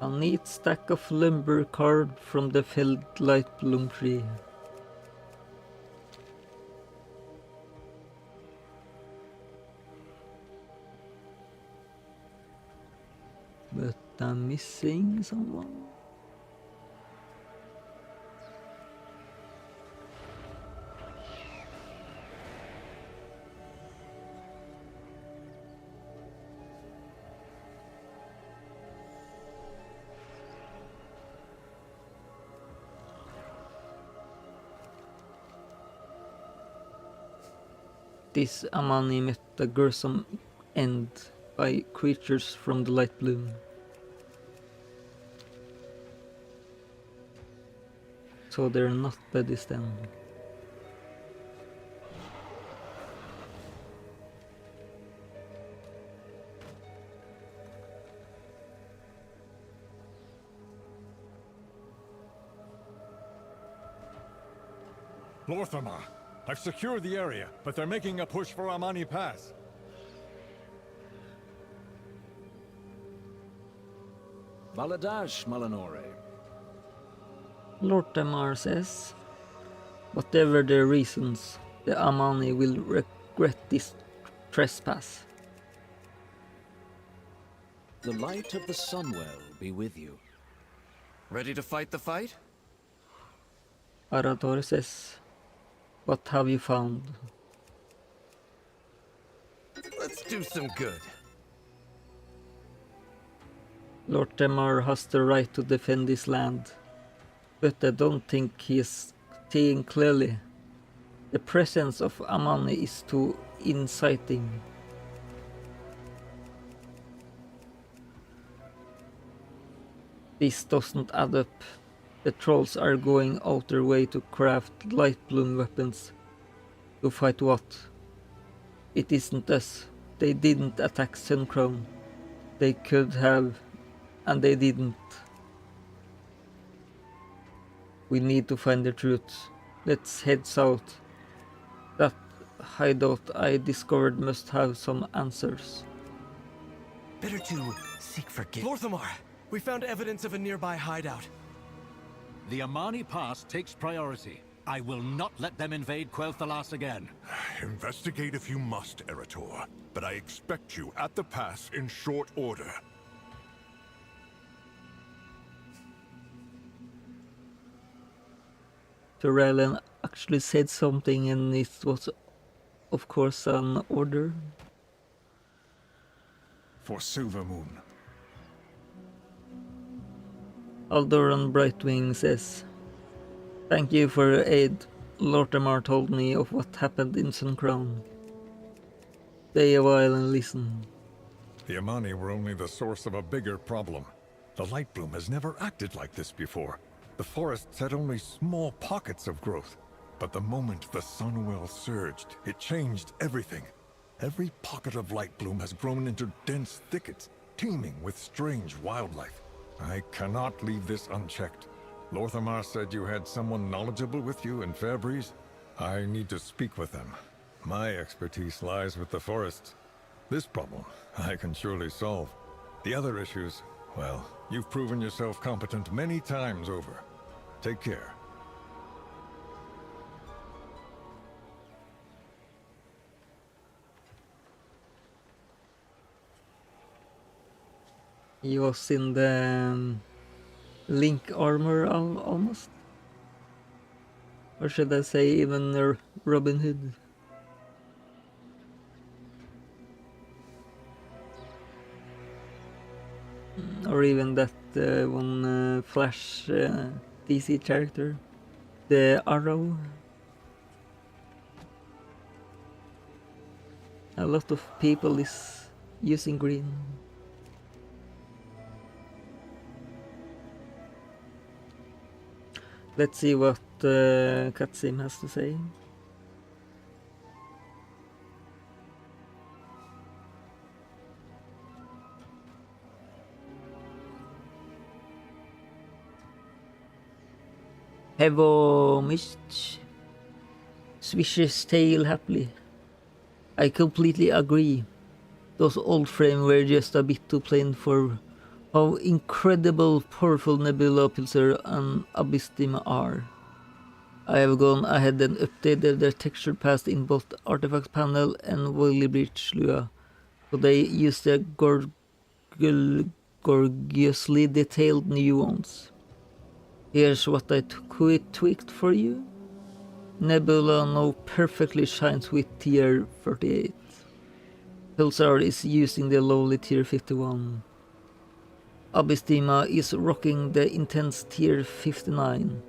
A neat stack of lumber carved from the felled lightbloom tree. But I'm missing someone. This Amani met a gruesome end by creatures from the light bloom. So they're not buddies then. Lorthamar, I've secured the area, but they're making a push for Amani Pass. Valadash, Malanore. Lorthamar says, whatever their reasons, the Amani will regret this trespass. The light of the Sunwell be with you. Ready to fight the fight? Arator says, what have you found? Let's do some good. Lorthamar has the right to defend his land, but I don't think he is seeing clearly. The presence of Amani is too inciting. This doesn't add up. The trolls are going out their way to craft light bloom weapons. To fight what? It isn't us. They didn't attack Suncrown. They could have, and they didn't. We need to find the truth. Let's head south. That hideout I discovered must have some answers. Better to seek forgiveness. Lorthamar, we found evidence of a nearby hideout. The Amani Pass takes priority. I will not let them invade Quel'Thalas again. Investigate if you must, Erator. but I expect you at the pass in short order. Raylan actually said something, and it was, of course, an order. For Silvermoon. Aldoran Brightwing says, "Thank you for your aid. Lortimer told me of what happened in Sun Crown. Stay a while and listen." The Amani were only the source of a bigger problem. The Light Bloom has never acted like this before. The forests had only small pockets of growth. But the moment the Sunwell surged, it changed everything. Every pocket of Light Bloom has grown into dense thickets, teeming with strange wildlife. I cannot leave this unchecked. Lorthamar said you had someone knowledgeable with you in Fairbreeze. I need to speak with them. My expertise lies with the forests. This problem I can surely solve. The other issues, well, you've proven yourself competent many times over. Take care. He was in the Link armor almost. Or should I say even Robin Hood? Or even that one Flash DC character, the Arrow. A lot of people is using green. Let's see what Katsim has to say. Hevo swishes tail happily. I completely agree. Those old frames were just a bit too plain for how incredible powerful Nebula Pulsar and Abyssdima are. I have gone ahead and updated their texture path in both Artifact Panel and Woolly Breach Lua, so they use their gorgeously detailed new ones. Here's what I tweaked for you. Nebula now perfectly shines with tier 38. Pulsar is using the lowly tier 51. Abyssdima is rocking the intense tier 59.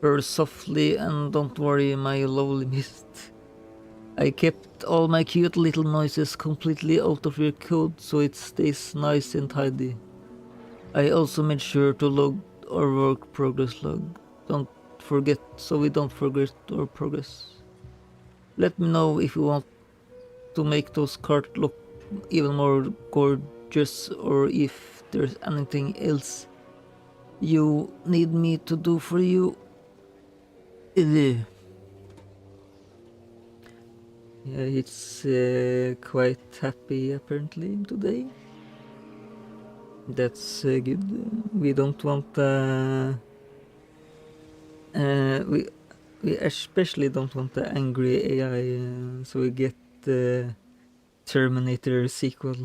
Purr softly and don't worry, my lowly mist. I kept all my cute little noises completely out of your code so it stays nice and tidy. I also made sure to log our work progress log. So we don't forget our progress. Let me know if you want to make those cards look even more gorgeous, or if there's anything else you need me to do for you. Yeah, it's quite happy apparently today. That's good. We don't want we especially don't want the angry AI, so we get the Terminator sequel.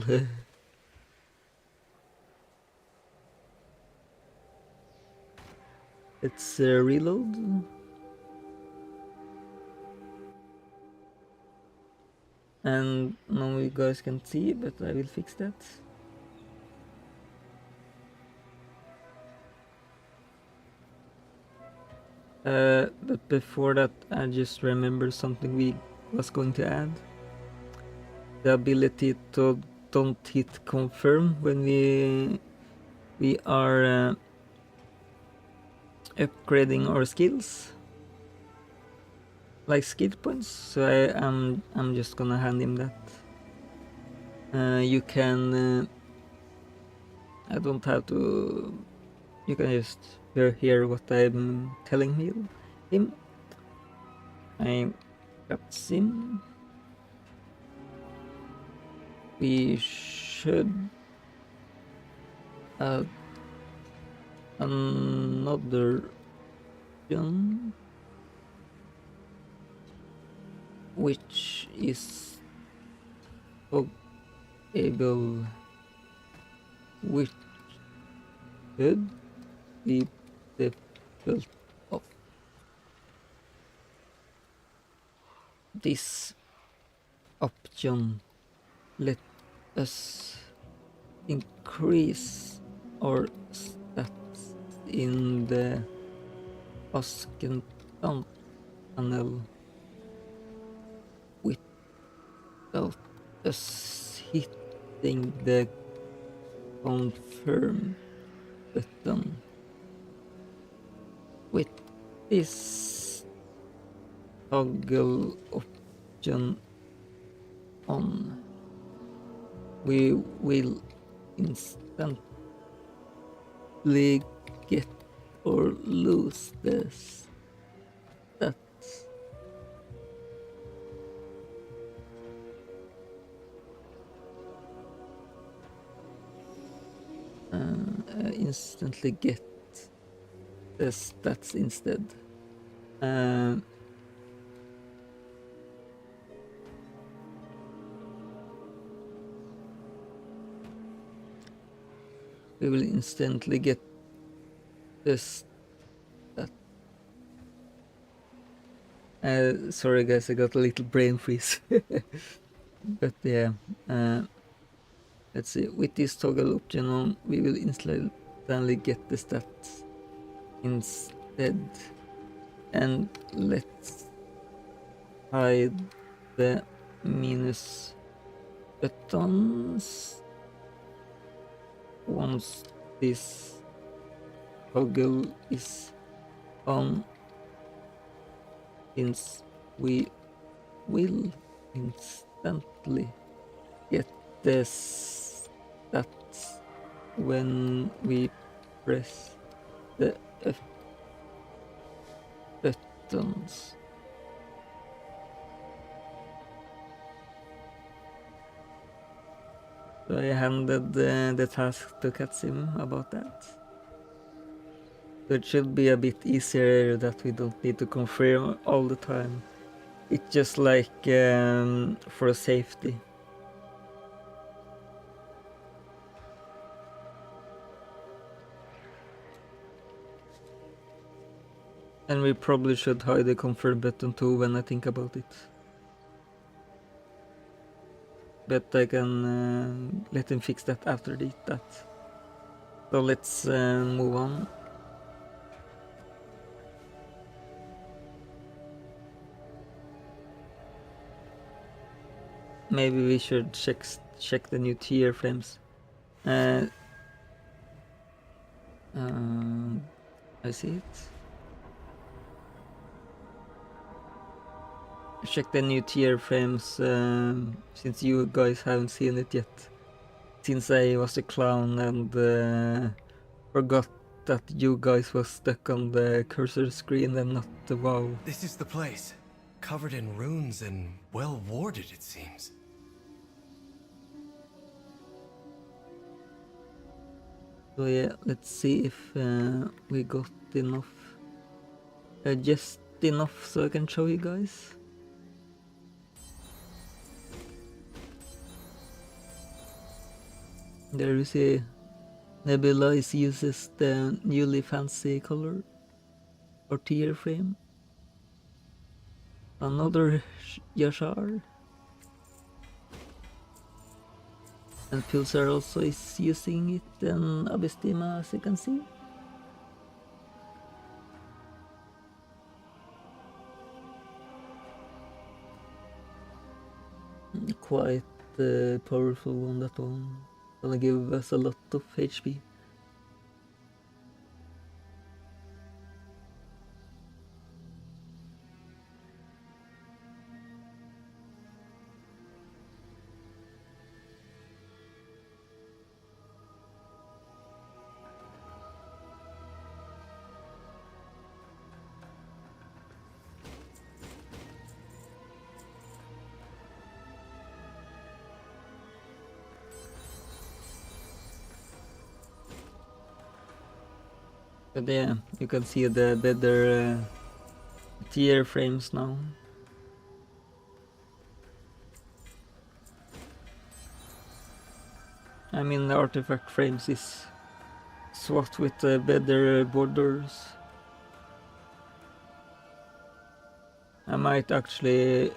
Let's reload. And now you guys can see, but I will fix that. But before that, I just remembered something we was going to add. The ability to don't hit confirm when we are upgrading our skills, like skill points. So I'm just gonna hand him that. You can I don't have to. You can just hear what I'm telling him. I got him. We should add another one, which is able, which should be difficult of this option. Let us increase our stats in the Ascent panel without us hitting the confirm button. With this toggle option on, we will instantly get or lose the stats. Instantly get the stats instead. We will instantly get this. Sorry guys, I got a little brain freeze. But yeah, let's see. With this toggle option on, we will instantly get the stats instead. And let's hide the minus buttons. Once this toggle is on, since we will instantly get the stats when we press the F buttons. So I handed the task to Katsim about that. So it should be a bit easier that we don't need to confirm all the time. It's just like for safety. And we probably should hide the confirm button too when I think about it. But I can let him fix that after that. So let's move on. Maybe we should check the new tier frames. I see it. Check the new tier frames since you guys haven't seen it yet. Since I was a clown and forgot that you guys was stuck on the cursor screen and not the WoW. This is the place. Covered in runes and well warded, it seems. So yeah, let's see if we got enough. Just enough so I can show you guys. There you see Nebula uses the newly fancy color or tier frame. Another Yashar. And Pulsar also is using it, and Abestima, as you can see. Quite powerful one, that one. Gonna give us a lot of HP. But yeah, you can see the better tier frames now. I mean, the artifact frames is SWAT with better borders. I might actually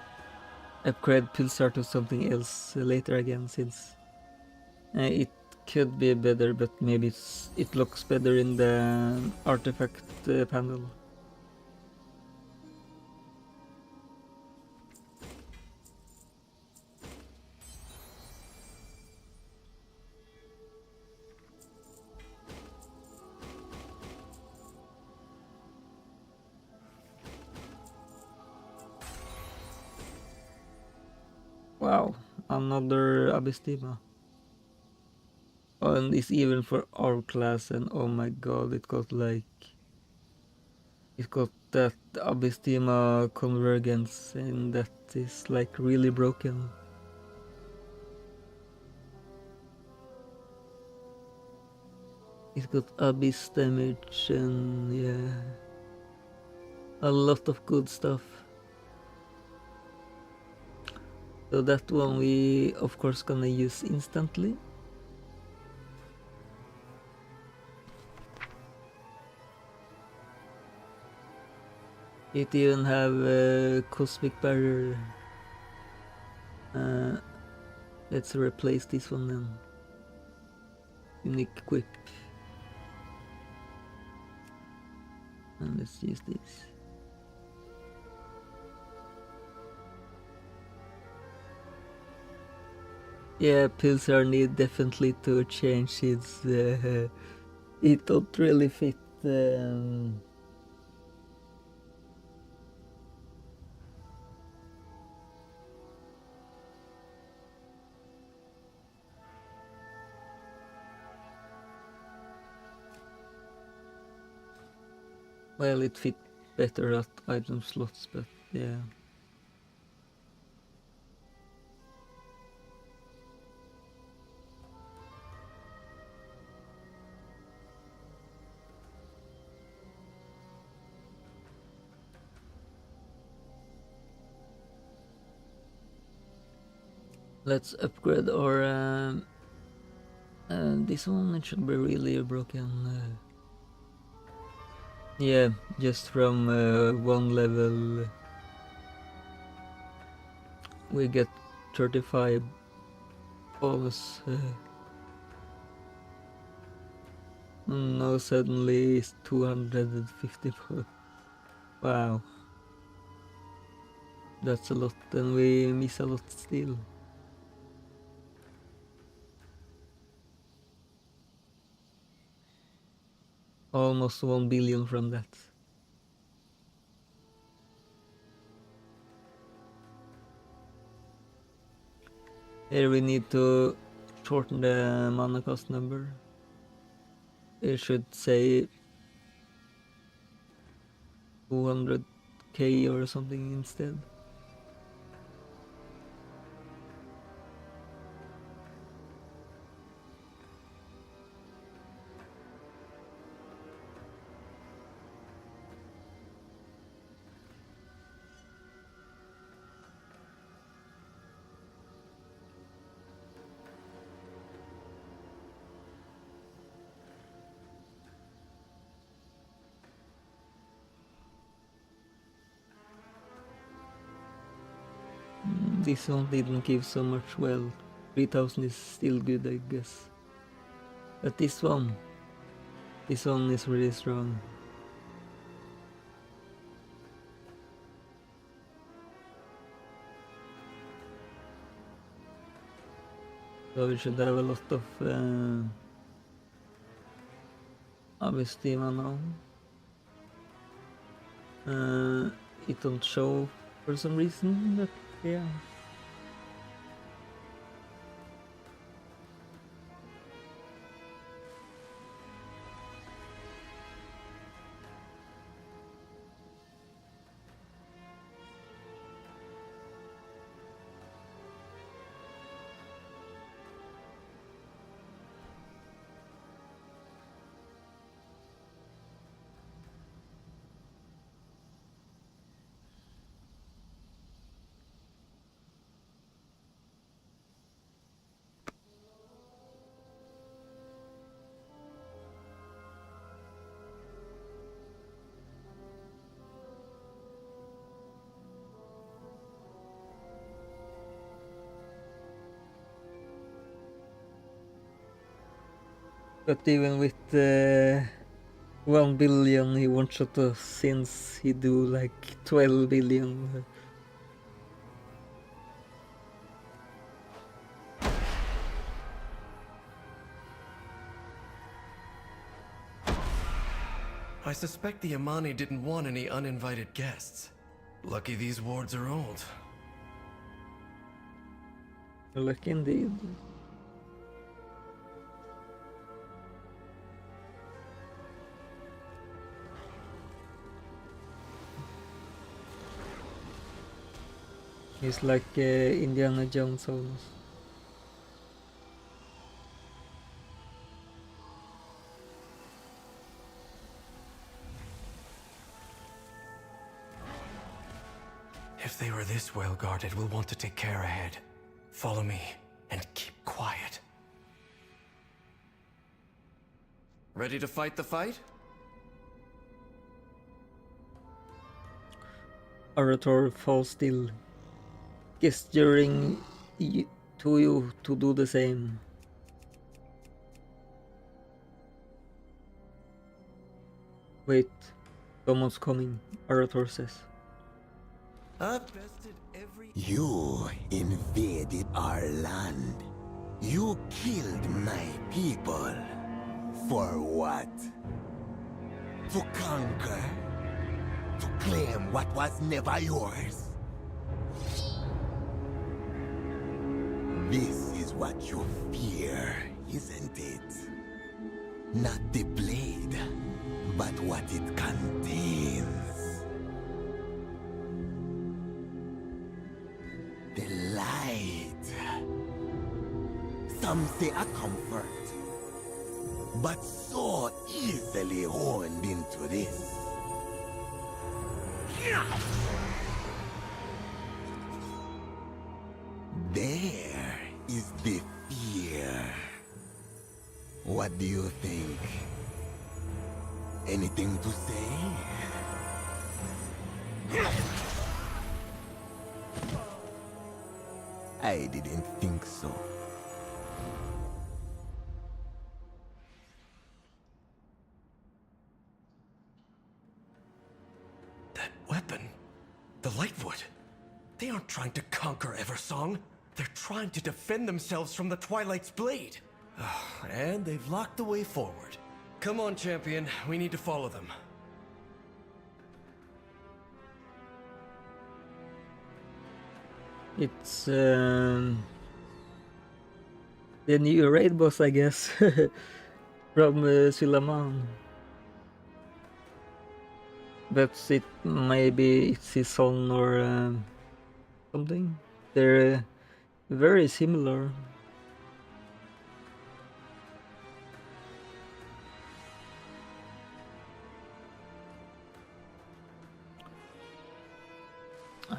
upgrade Pulsar to something else later again, since it could be better, but maybe it looks better in the artifact panel. Wow, another Abystima. Oh, and it's even for our class, and oh my god, it got that Abystima convergence, and that is like really broken. It got abyss damage and yeah, a lot of good stuff. So that one we of course gonna use instantly. It even have a cosmic barrier. Let's replace this one then. Unique equip. And let's use this. Yeah, Pulsar need definitely to change its. It don't really fit. Well, it fit better at item slots, but yeah. Let's upgrade our this one. It should be really broken. Yeah, just from one level we get 35 bonus. Now suddenly it's 254. Wow, that's a lot, and we miss a lot still. Almost 1 billion from that. Here we need to shorten the mana cost number. It should say 200k or something instead. This one didn't give so much. Well, 3000 is still good, I guess. But this one is really strong. So we should have a lot of Abystima now. It don't show for some reason, but yeah. But even with 1 billion he one-shot us since he do like 12 billion. I suspect the Amani didn't want any uninvited guests. Lucky these wards are old. Lucky indeed. He's like Indiana Jones almost. If they were this well guarded, we'll want to take care ahead. Follow me, and keep quiet. Ready to fight the fight? Arator falls still, gesturing to you to do the same. Wait, someone's coming, Arator says. I've bested every... You invaded our land. You killed my people. For what? To conquer? To claim what was never yours? This is what you fear, isn't it? Not the blade, but what it contains. The light. Some say a comfort, but so easily honed into this. There is the fear. What do you think? Anything to say? I didn't think so. That weapon, the Lightwood, they aren't trying to conquer Eversong. They're trying to defend themselves from the Twilight's blade. And they've locked the way forward. Come on, champion. We need to follow them. It's the new raid boss, I guess, from Sulaman. But it maybe it's his son or something. They're very similar.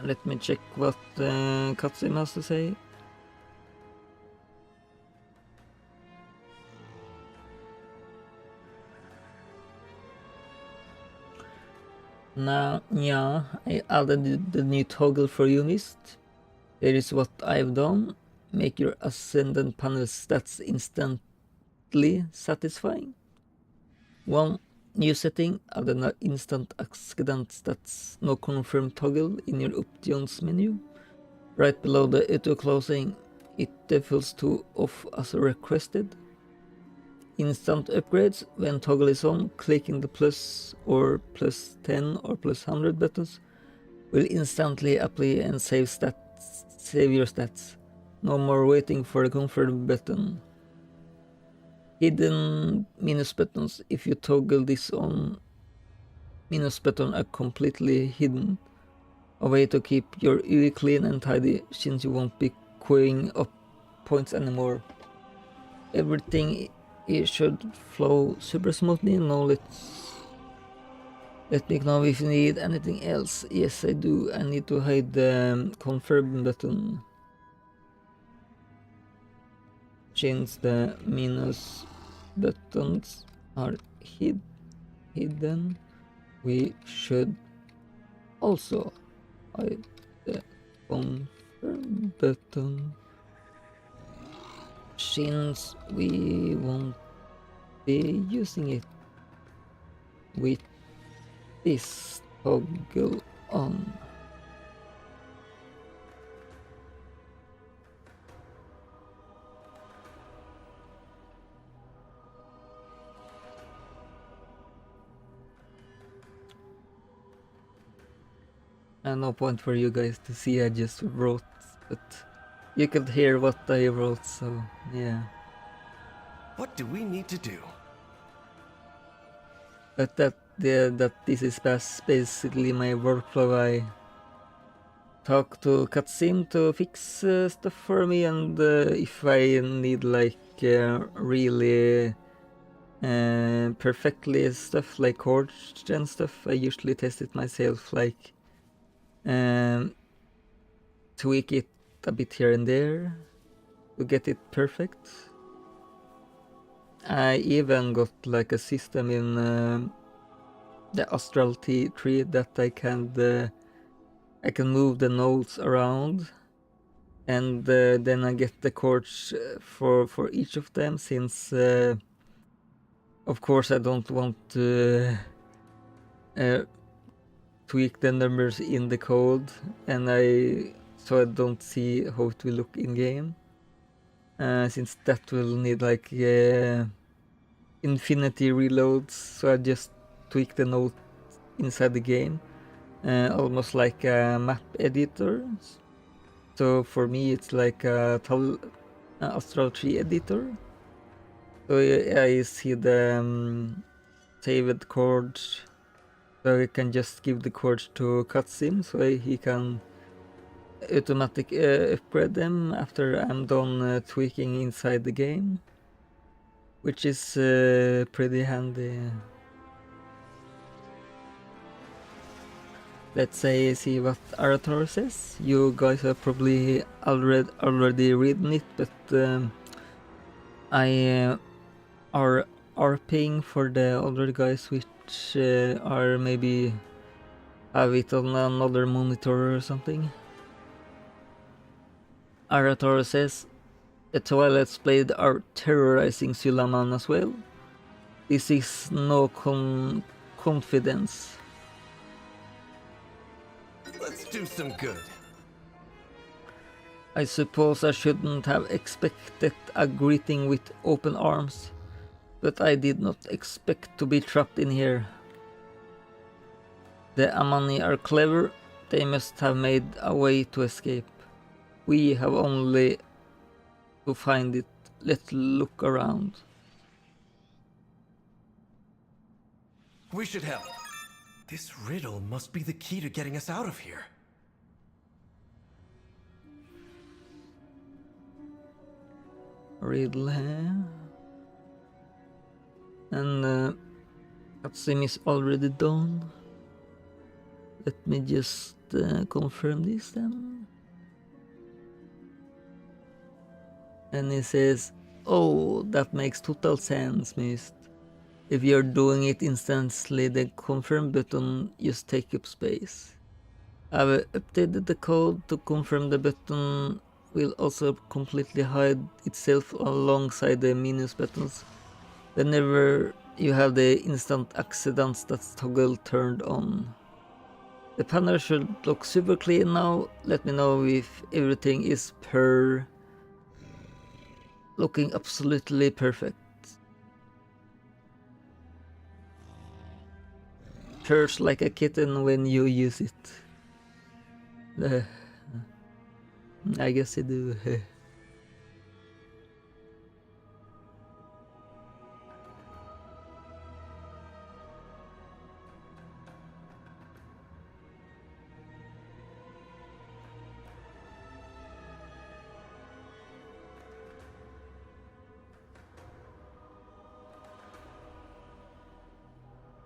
Let me check what Katsim has to say. Now, yeah, I added the new toggle for you missed. Here is what I've done. Make your ascendant panel stats instantly satisfying. One new setting, add an instant ascendant stats no confirm toggle in your options menu. Right below the auto closing, it defaults to off as requested. Instant upgrades, when toggle is on, clicking the plus or plus 10 or plus 100 buttons will instantly apply and save your stats. No more waiting for the confirm button. Hidden minus buttons, if you toggle this on, minus button are completely hidden. A way to keep your UI clean and tidy since you won't be queuing up points anymore. Everything it should flow super smoothly. Now let me know if you need anything else. Yes, I do. I need to hide the confirm button. Since the minus buttons are hidden, we should also hide the confirm button. Since we won't be using it with this toggle on. And no point for you guys to see, I just wrote, but you could hear what I wrote, so yeah. What do we need to do? But that this is basically my workflow. I talk to Katsim to fix stuff for me, and if I need like really perfectly stuff like chords and stuff, I usually test it myself, like tweak it a bit here and there to get it perfect. I even got like a system in the Astral tree that I can move the notes around, and then I get the chords for each of them, since of course I don't want to tweak the numbers in the code, and so I don't see how it will look in game, since that will need like infinity reloads, so I just tweak the note inside the game, almost like a map editor. So for me it's like a Astral Tree editor. So I see the saved chords, so I can just give the chords to Katsim, so he can automatic upgrade them after I'm done tweaking inside the game, which is pretty handy. Let's see what Arator says. You guys have probably already written it, but I are RPing for the other guys which are maybe have it on another monitor or something. Arator says, the Twilight's Blade are terrorizing Sulaman as well. This is no confidence. Let's do some good. I suppose I shouldn't have expected a greeting with open arms, but I did not expect to be trapped in here. The Amani are clever, they must have made a way to escape. We have only to find it. Let's look around. We should help. This riddle must be the key to getting us out of here. Riddle here. And Katsim is already done. Let me just confirm this then. And he says, oh, that makes total sense, Mist. If you're doing it instantly, the confirm button just take up space. I've updated the code to confirm the button will also completely hide itself alongside the minus buttons whenever you have the instant accidents that toggle turned on. The panel should look super clean now. Let me know if everything is looking absolutely perfect. Purrs like a kitten when you use it. I guess you do.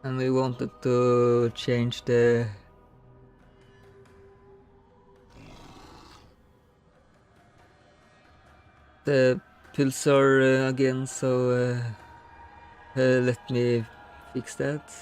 And we wanted to change the pulsar again, so let me fix that.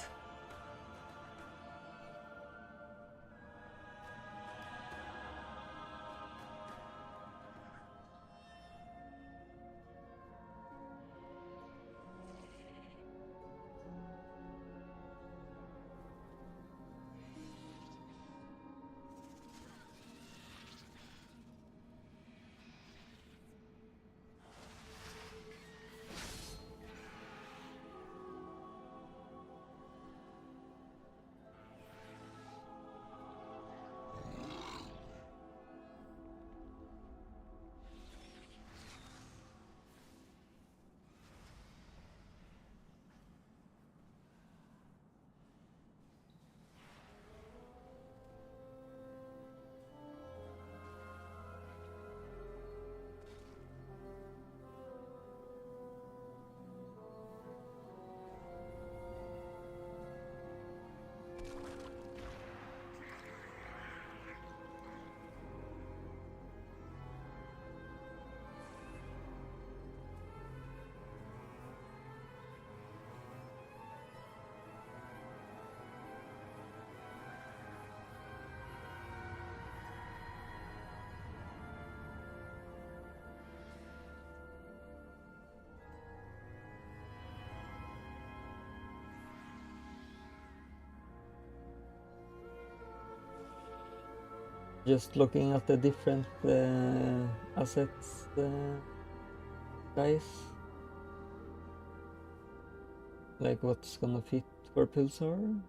Just looking at the different assets, guys. Like what's gonna fit for Pulsar.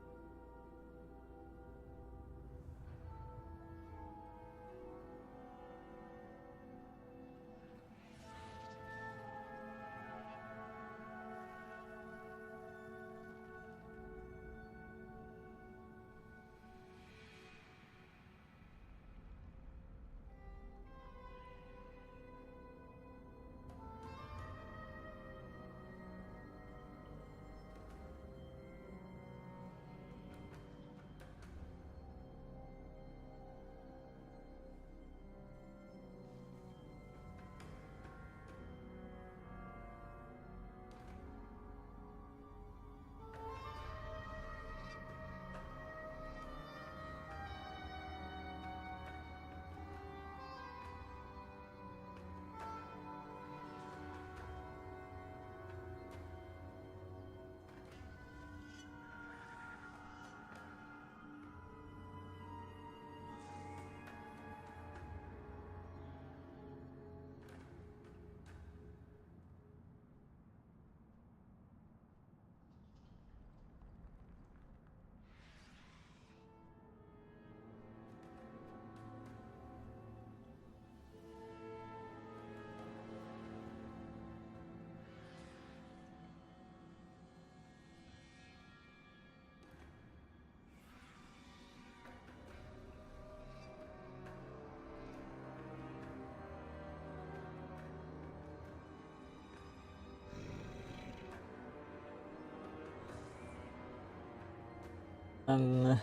I'm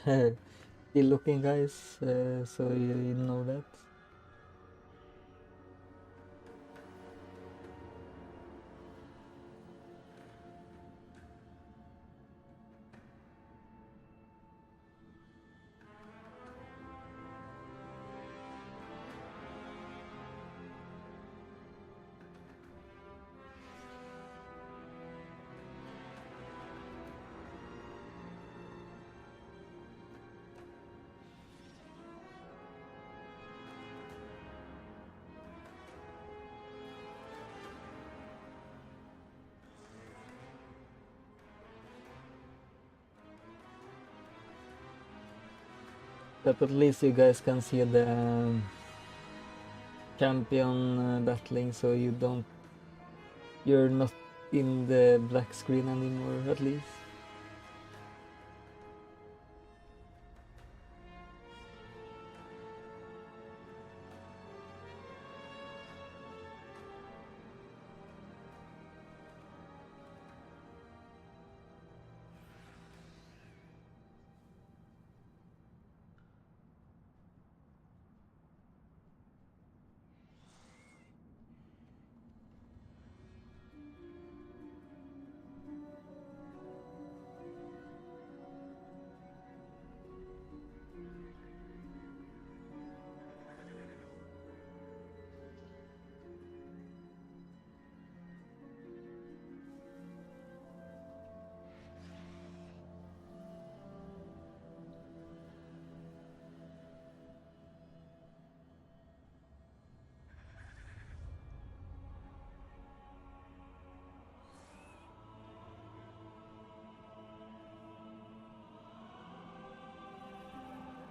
still looking, guys, so you know that. But at least you guys can see the champion battling, so you're not in the black screen anymore, at least.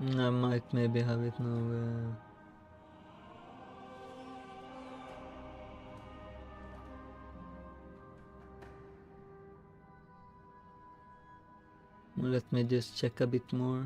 I might maybe have it now. Let me just check a bit more.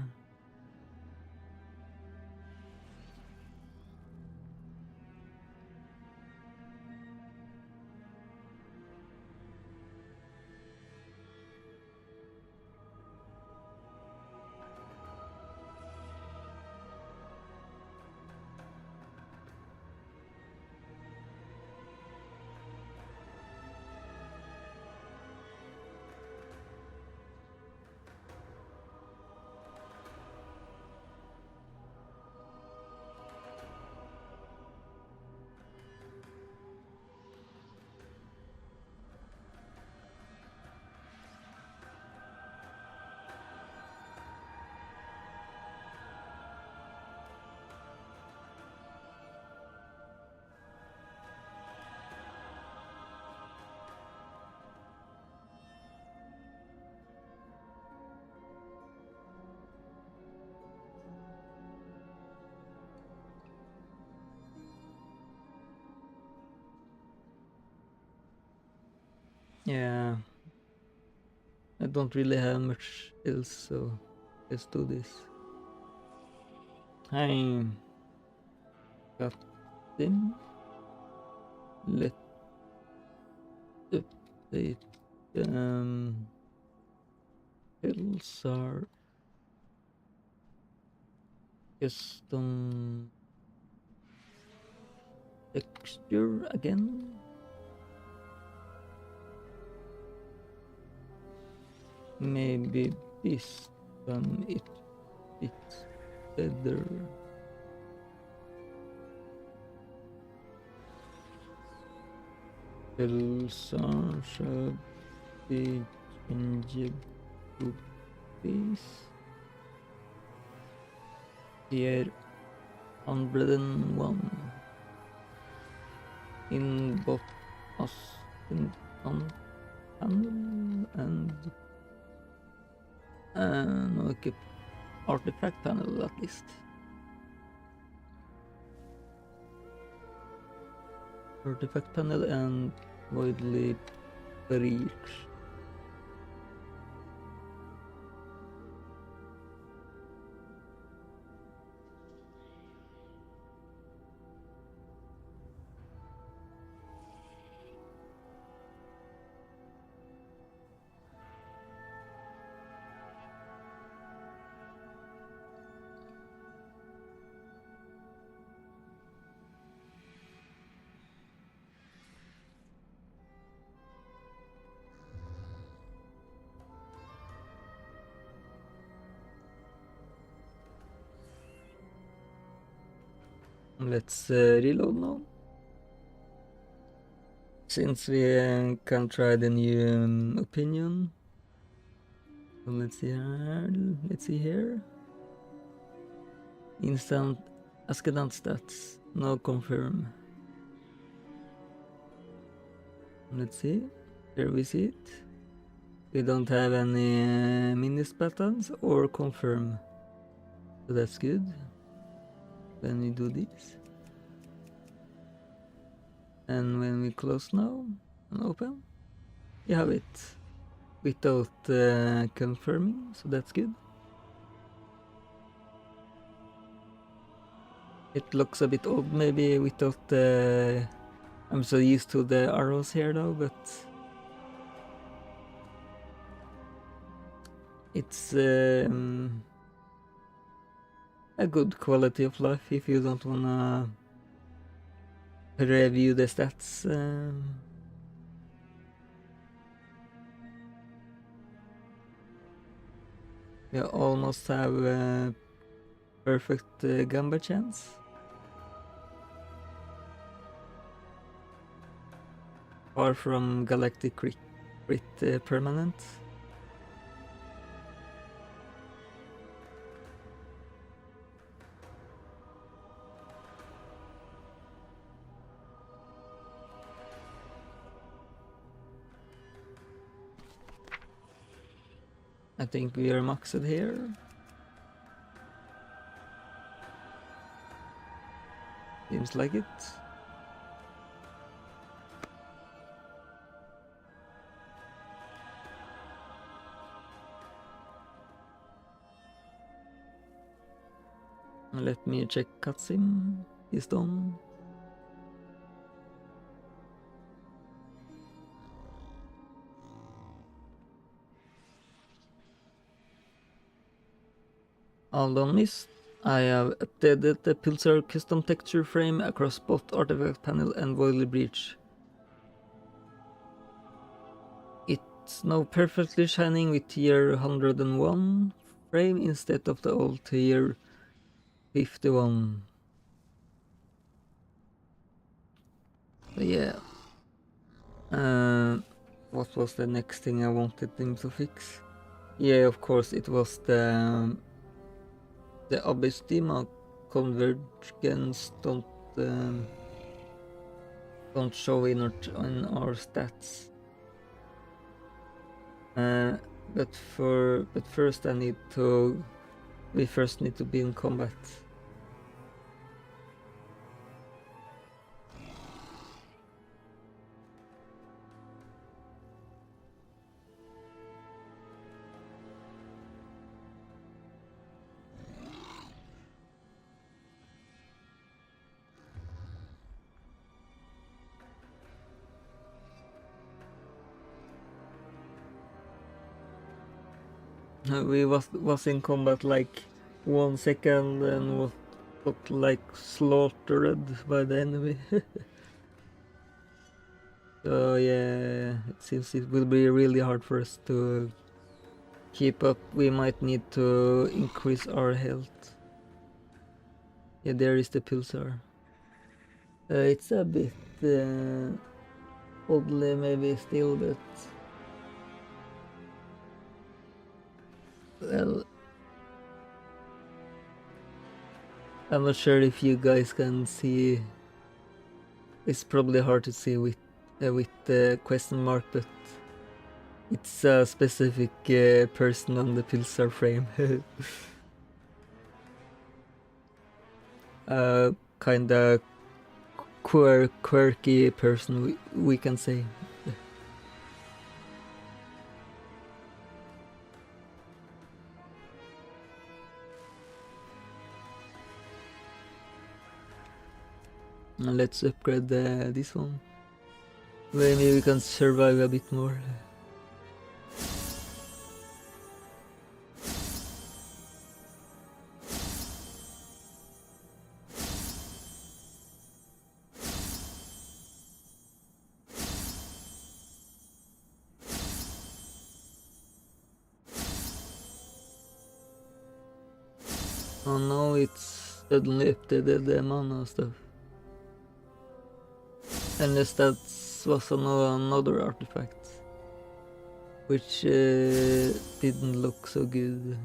Yeah. I don't really have much else, so let's do this. I got them. Let's update Pulsar custom texture again. Maybe this one it fits better. Pulsar should be changed to this. Tier 101 in both us on panel and okay, artifact panel at least. Artifact panel and voidly breach. Let's reload now. Since we can try the new opinion. So let's see here. Instant Ascendant stats. No confirm. Let's see. Here we see it. We don't have any minis buttons or confirm. So that's good. When we do this. And when we close now and open, you have it without confirming, so that's good. It looks a bit odd maybe without the... I'm so used to the arrows here now, but it's a good quality of life if you don't wanna review the stats. We almost have a perfect Gamba chance. Far from Galactic Crit permanent. I think we are maxed here. Seems like it. Let me check cutscene. He's done. Addon missed. I have updated the Pulsar custom texture frame across both artifact panel and voidly breach. It's now perfectly shining with tier 101 frame instead of the old tier 51. So yeah. What was the next thing I wanted him to fix? Yeah, of course it was the Abystima convergence don't show in our stats. But first we first need to be in combat. We was in combat like 1 second and got like slaughtered by the enemy. So yeah, it seems it will be really hard for us to keep up. We might need to increase our health. Yeah, there is the pulsar. It's a bit oddly maybe still, but well, I'm not sure if you guys can see. It's probably hard to see with the question mark, but it's a specific person on the pulsar frame. Kinda quirky person, we can say. Let's upgrade this one. Maybe we can survive a bit more. Oh no, it's suddenly updated the mana stuff. Unless that was another artifact, which didn't look so good.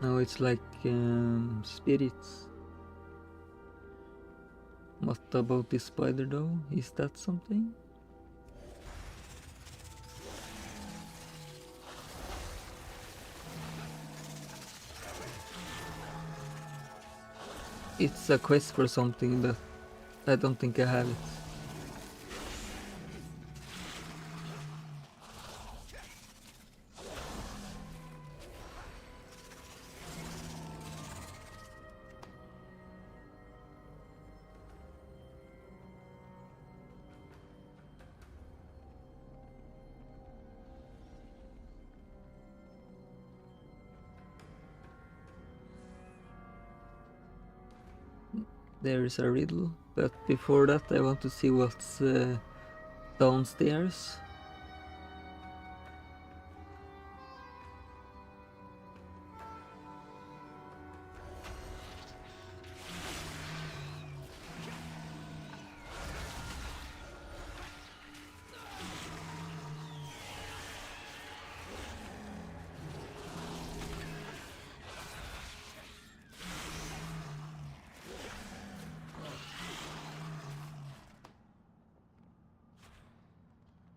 Now it's like spirits. What about this spider though? Is that something? It's a quest for something, but I don't think I have it. There is a riddle, but before that I want to see what's downstairs.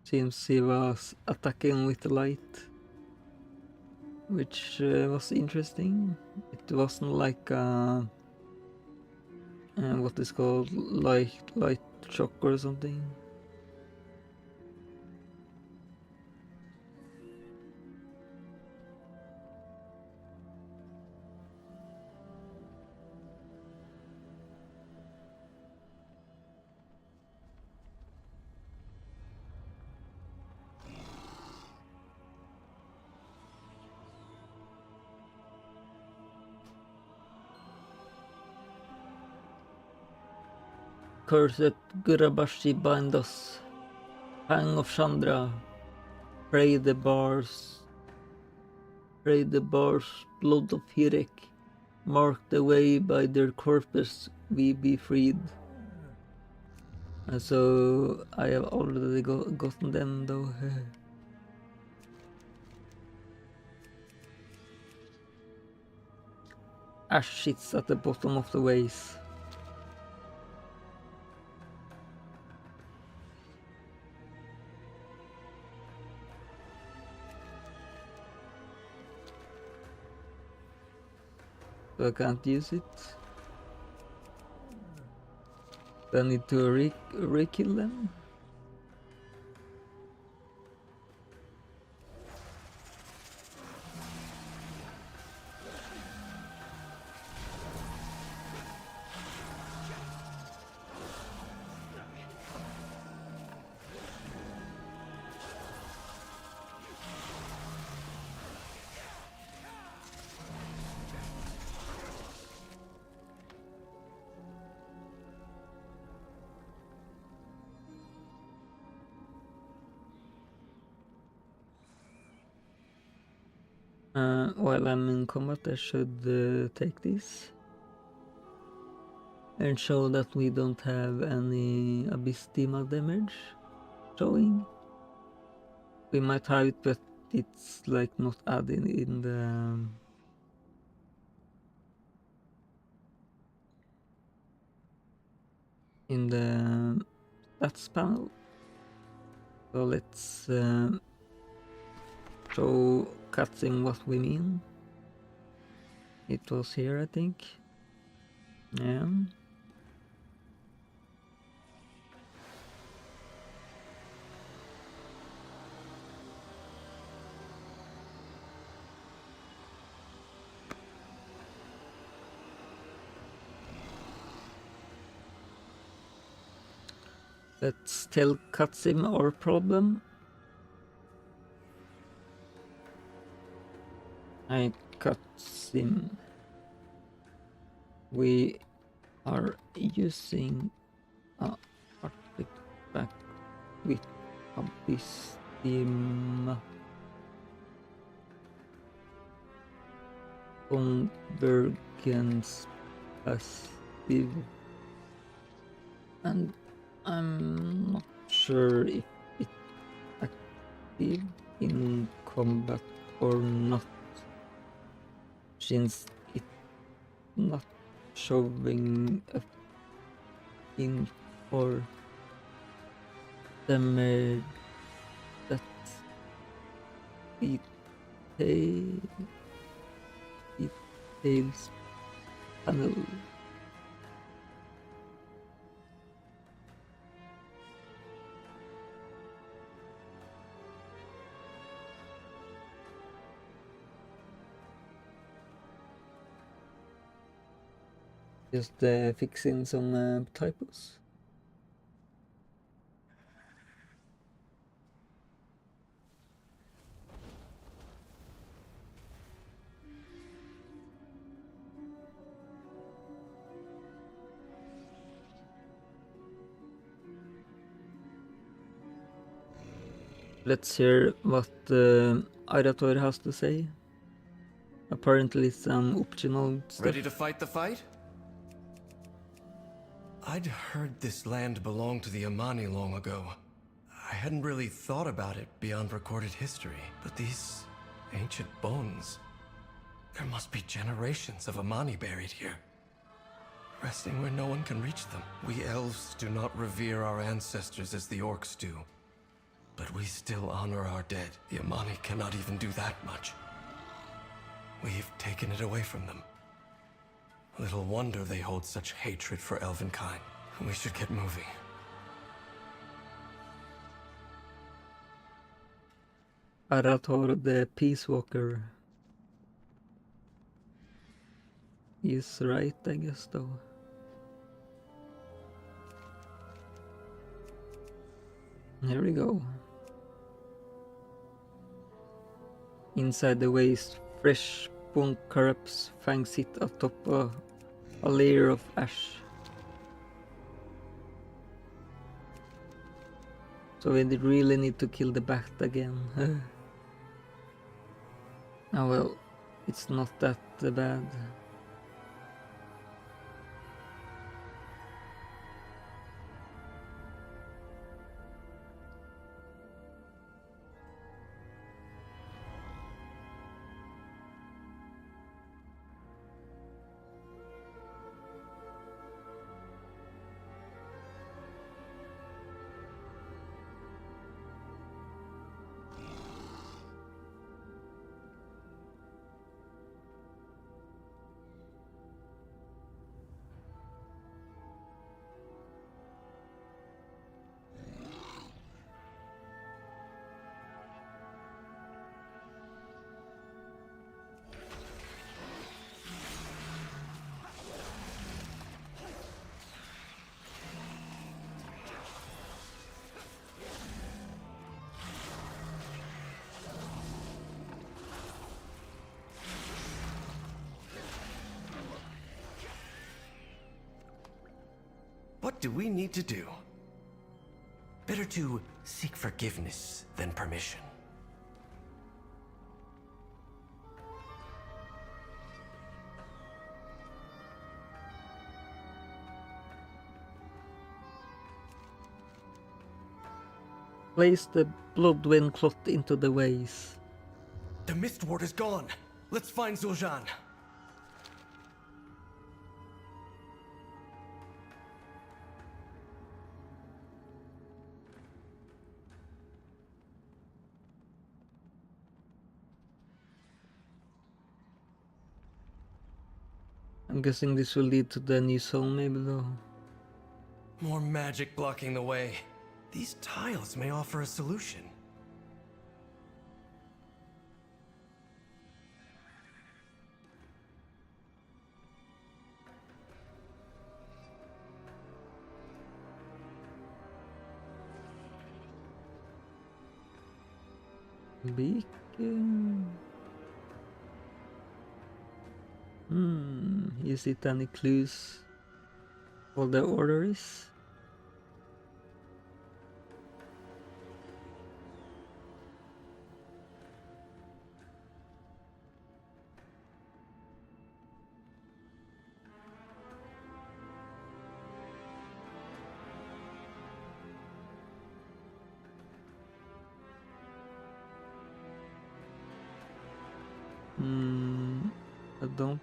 Seems he was attacking with the light, which was interesting. It wasn't like what is called light shock or something. Cursed Gurabashi bind us. Hang of Chandra. Pray the bars, blood of Hirek. Mark the way by their corpses we be freed. And so I have already gotten them though. Ash sits at the bottom of the ways. So I can't use it. Do I need to re-kill them? While I'm in combat, I should take this and show that we don't have any Abyss Dima damage showing. We might have it, but it's like not added in the stats panel. So let's show cutscene what we mean. It was here, I think. Yeah. Let's tell Katsim our problem. Hi Katsim. We are using a artifact with Abyss Dima convergence passive, and I'm not sure if it's active in combat or not, since it's not showing up in for damage that details panel. Just fixing some typos. Let's hear what Arator has to say. Apparently some optional stuff. Ready to fight the fight? I'd heard this land belonged to the Amani long ago. I hadn't really thought about it beyond recorded history, but these ancient bones... There must be generations of Amani buried here, resting where no one can reach them. We elves do not revere our ancestors as the orcs do, but we still honor our dead. The Amani cannot even do that much. We've taken it away from them. Little wonder they hold such hatred for elvenkind. We should get moving. Arator the Peace Walker. He's right, I guess, though. Here we go. Inside the waste, fresh bone corpse fangs sit atop a layer of ash. So we really need to kill the bat again. Oh well, it's not that bad. What do we need to do? Better to seek forgiveness than permission. Place the Bloodwind cloth into the vase. The Mist Ward is gone. Let's find Zul'jin. I'm guessing this will lead to the new zone, maybe though. More magic blocking the way. These tiles may offer a solution. Beacon. Is it any clues what the order is? I don't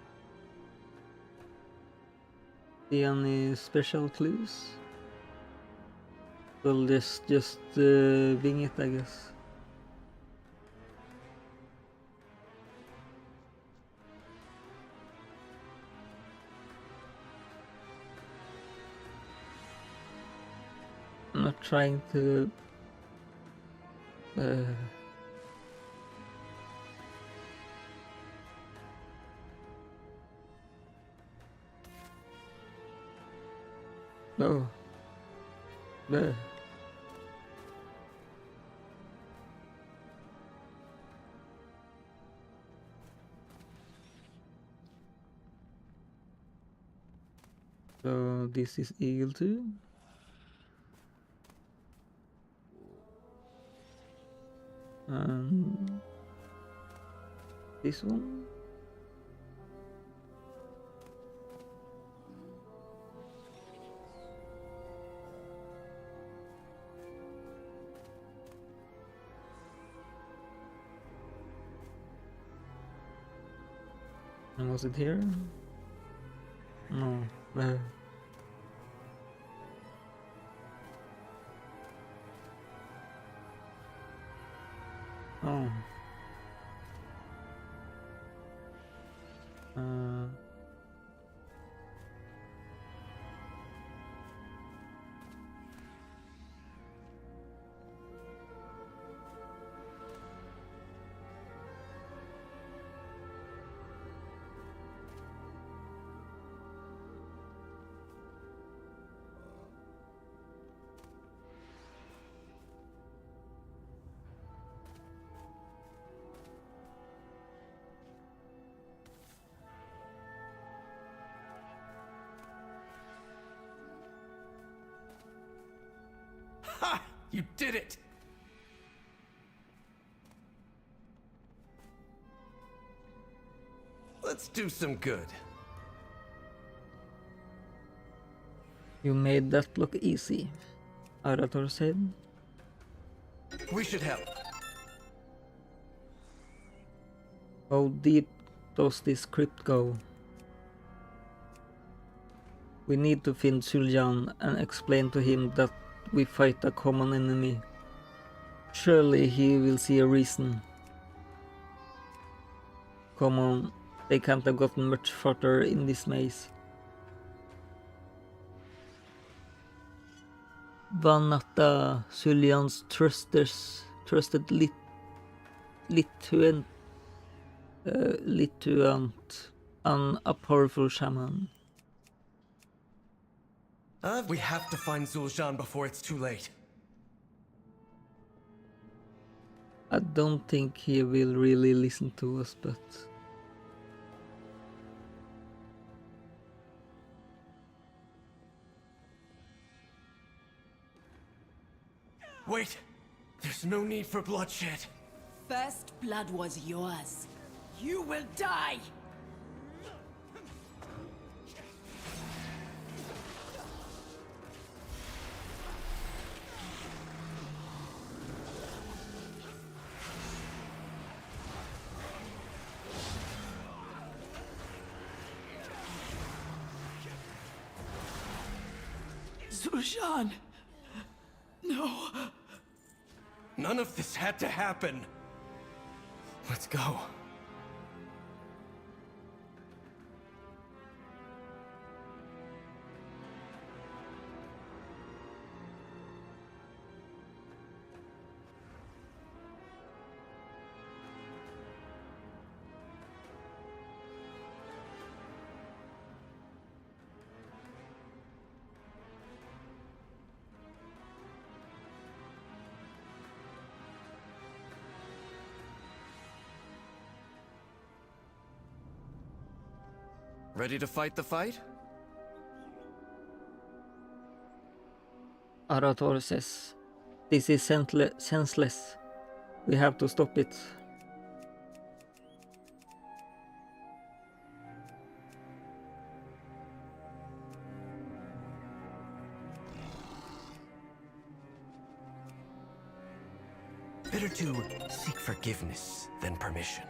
see any special clues. We'll just wing it, I guess. I'm not trying to no. There. So this is Eagle 2. And this one. And was it here? No, there. Oh. Ha! You did it! Let's do some good. You made that look easy, Arator said. We should help. How deep does this crypt go? We need to find Zul'jin and explain to him that we fight a common enemy. Surely he will see a reason. Come on, they can't have gotten much further in this maze. Vanata, Zul'jin's trusted Lituant, and a powerful shaman. We have to find Zul'jin before it's too late. I don't think he will really listen to us, but... Wait! There's no need for bloodshed. First blood was yours. You will die! Zushan! No. None of this had to happen. Let's go. Ready to fight the fight? Arator says, "This is senseless. We have to stop it." Better to seek forgiveness than permission.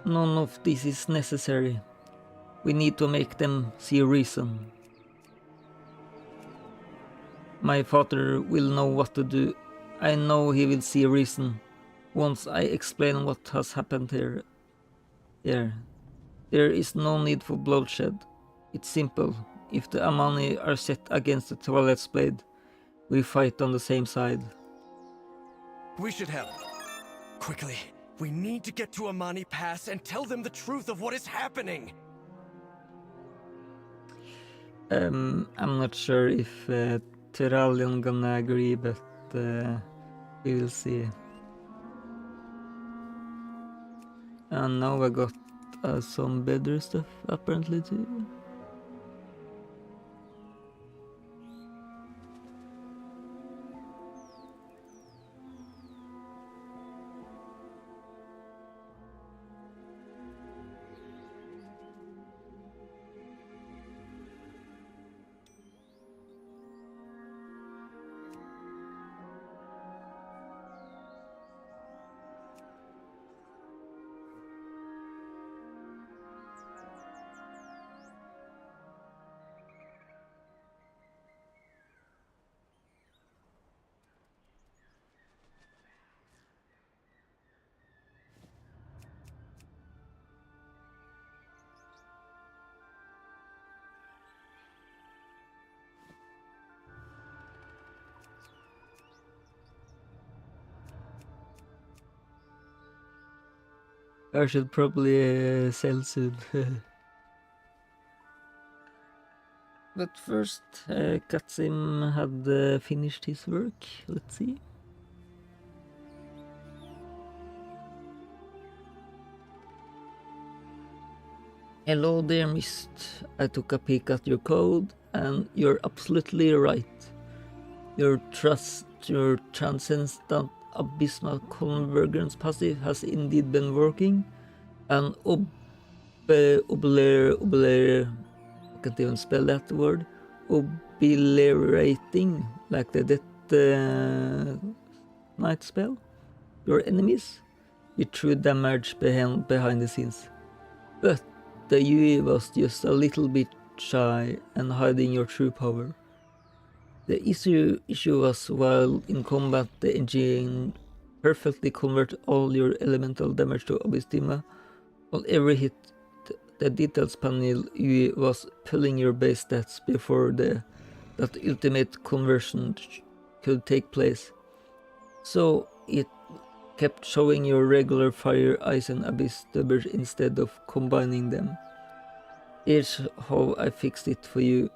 None of this is necessary. We need to make them see reason. My father will know what to do. I know he will see reason once I explain what has happened here. There is no need for bloodshed. It's simple. If the Amani are set against the Twilight's Blade, we fight on the same side. We should help. Quickly. We need to get to Amani Pass and tell them the truth of what is happening. I'm not sure if Tyrallion gonna agree, but we will see. And now I got some better stuff apparently too. I should probably sell soon. But first, Katsim had finished his work. Let's see. Hello there, Mist. I took a peek at your code, and you're absolutely right. Your transcendent abysmal convergence passive has indeed been working, and I can't even spell that word, obliterating, like the Death Knight spell, your enemies with true damage behind the scenes. But the UE was just a little bit shy and hiding your true power. The issue was while in combat the engine perfectly converted all your elemental damage to Abysstima. On every hit, the details panel UI was pulling your base stats before that ultimate conversion could take place. So it kept showing your regular fire, ice and abyss stubbers instead of combining them. Here's how I fixed it for you.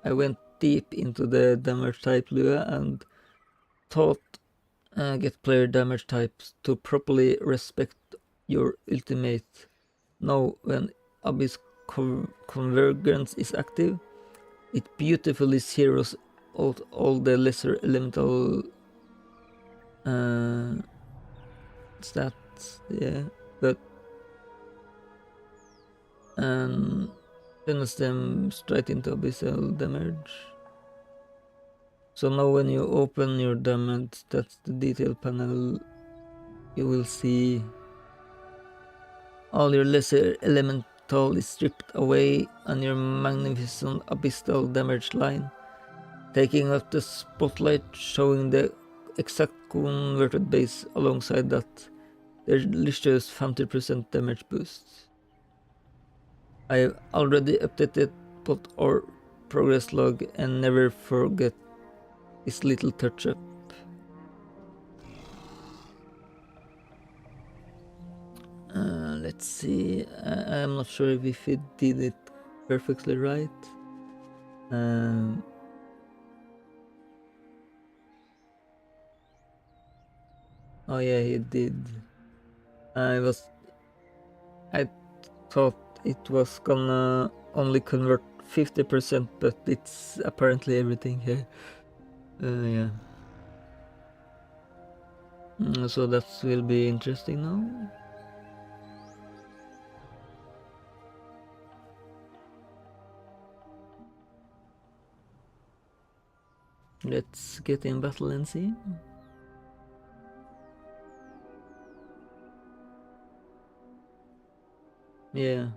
I went deep into the damage type Lua and taught get player damage types to properly respect your ultimate. Now when Abyss Convergence is active, it beautifully zeroes all the lesser elemental stats, yeah, but turns them straight into abyssal damage. So now when you open your damage, that's the detail panel, you will see all your lesser elemental is stripped away and your magnificent abyssal damage line, taking up the spotlight, showing the exact converted base alongside that delicious 50% damage boost. I've already updated both our progress log and never forget this little touch up. Let's see, I'm not sure if it did it perfectly right. Oh yeah, it did. I thought it was gonna only convert 50%, but it's apparently everything here. Yeah. So that will be interesting now. Let's get in battle and see. Yeah.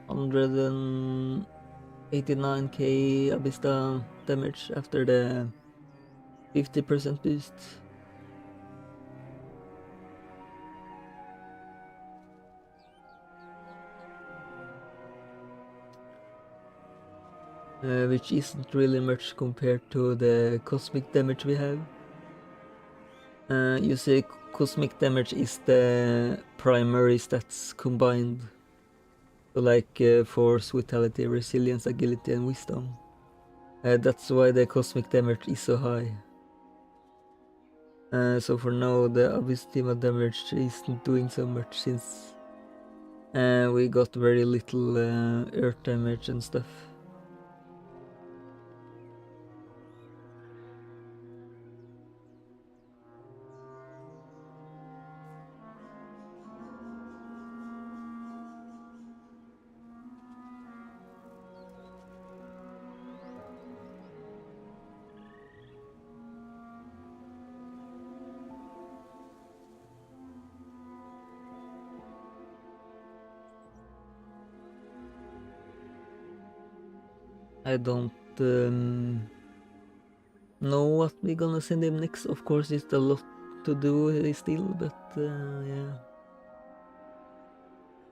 $189k Abyssal damage after the 50% boost. Which isn't really much compared to the cosmic damage we have. You see, cosmic damage is the primary stats combined. So like force, vitality, resilience, agility and wisdom. That's why the cosmic damage is so high. So for now the Abyssal damage isn't doing so much since we got very little earth damage and stuff. I don't know what we're gonna send him next. Of course, it's a lot to do still, but yeah.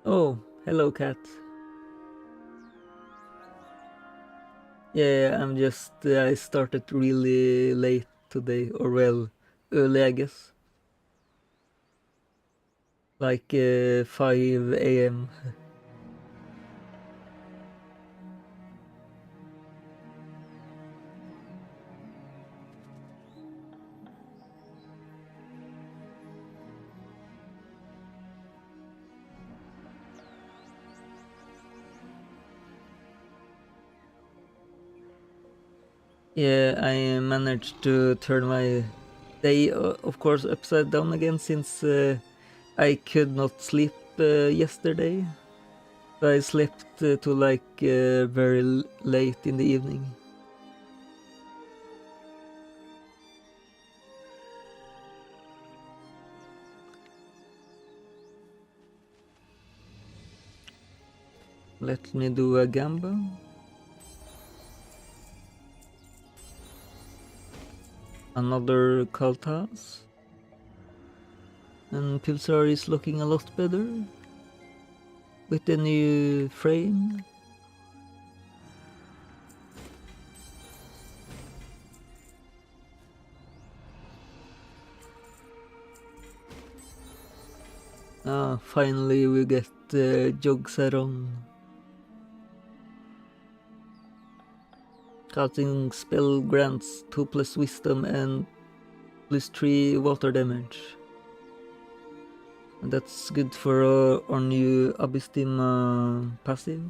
Oh, hello, cat. Yeah, I'm just I started really late today, or well, early, I guess. Like 5 a.m. Yeah, I managed to turn my day, of course, upside down again since I could not sleep yesterday. So I slept to like very late in the evening. Let me do a gamble. Another xal'atath. And Pulsar is looking a lot better with the new frame. Finally we get Jogsaron. Casting spell grants 2+ wisdom and +3 water damage. And that's good for our new Abysstima passive.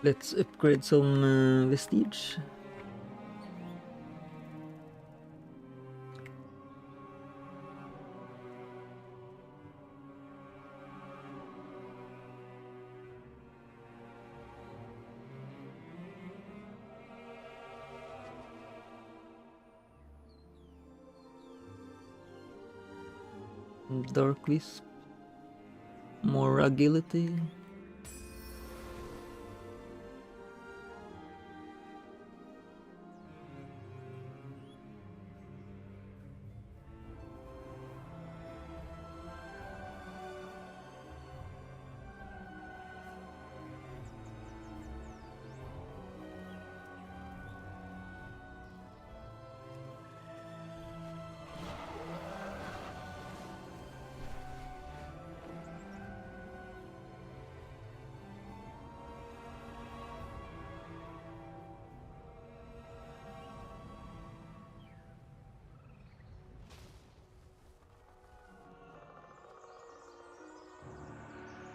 Let's upgrade some vestige. Dark Wisp. More agility.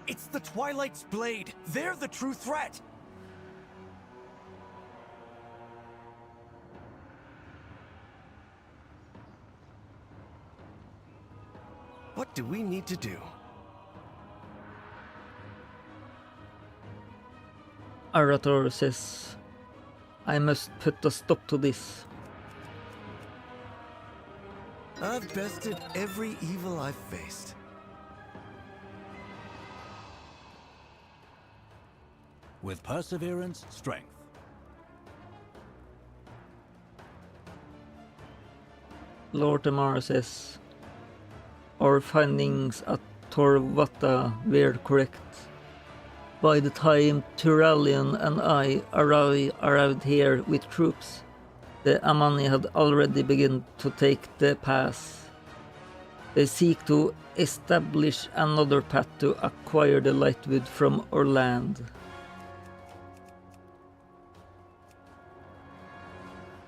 It's the Twilight's blade! They're the true threat! What do we need to do? Arator says, I must put a stop to this. I've bested every evil I've faced. With perseverance, strength. Lord Amar says, our findings at Torvata were correct. By the time Turallion and I arrived here with troops, the Amani had already begun to take the pass. They seek to establish another path to acquire the Lightwood from our land.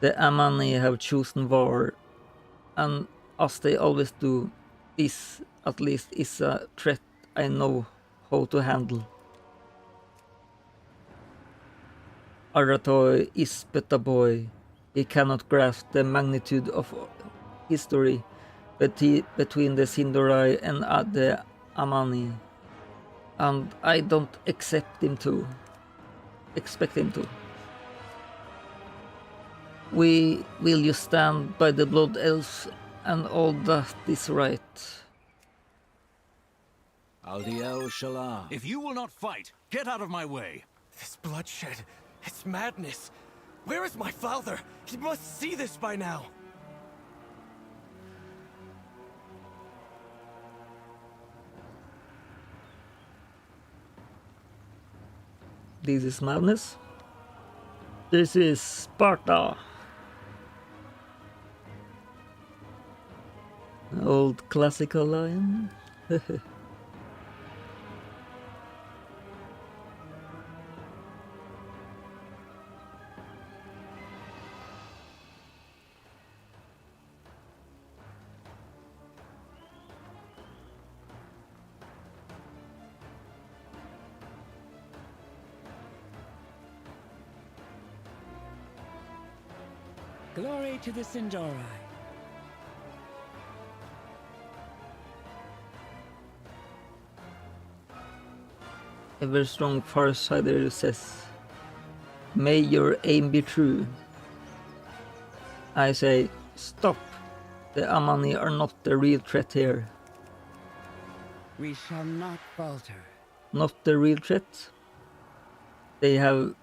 The Amani have chosen war, and as they always do, this at least is a threat I know how to handle. Arator is but a boy. He cannot grasp the magnitude of history between the Sindarai and the Amani, and I don't expect him to. Will you stand by the Blood Elves and all that is right? Aldiel Shalah. If you will not fight, get out of my way. This bloodshed, it's madness. Where is my father? He must see this by now. This is madness. This is Sparta. Old classical line. Glory to the Sindarai. Ever strong Farsider says, may your aim be true. I say, stop. The Amani are not the real threat here. We shall not falter. Not the real threat. They have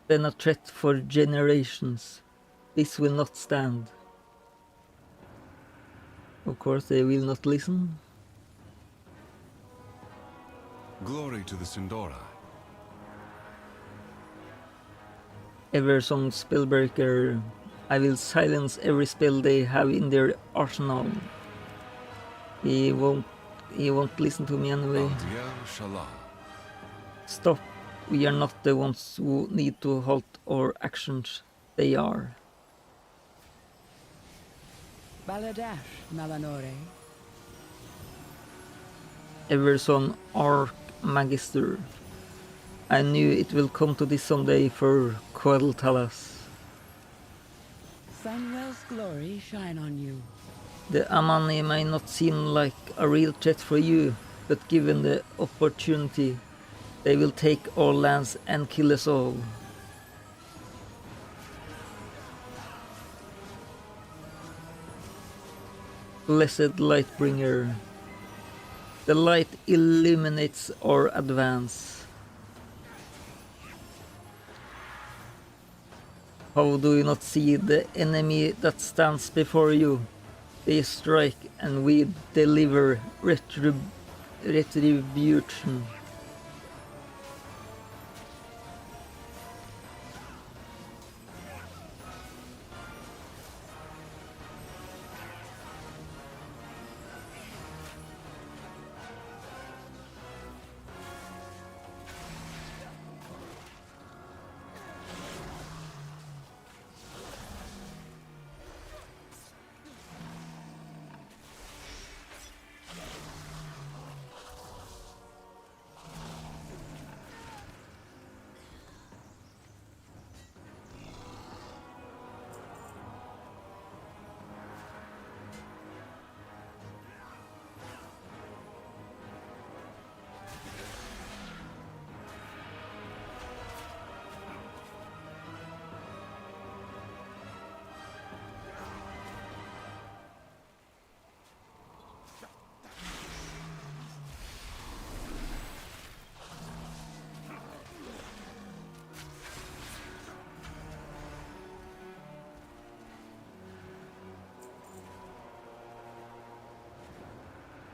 been a threat for generations. This will not stand. Of course, they will not listen. Glory to the Sindora. Eversong Spellbreaker. I will silence every spell they have in their arsenal. He won't listen to me anyway. Stop. We are not the ones who need to halt our actions. They are. Baladash, Malanore. Eversong Archmagister. I knew it will come to this someday for xal'atath. Sunwell's glory shine on you. The Amani may not seem like a real threat for you, but given the opportunity, they will take our lands and kill us all. Blessed Lightbringer. The light illuminates our advance. How do you not see the enemy that stands before you? They strike and we deliver retribution.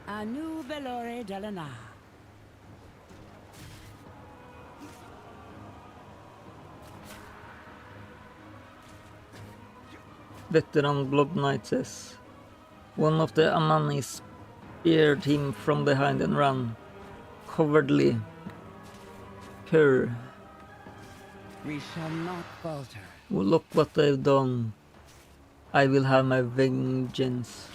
Anu Belore Delana. Veteran Blood Knight says, one of the Amani speared him from behind and ran. Cowardly. Purr. We shall not falter. Oh, look what they've done. I will have my vengeance.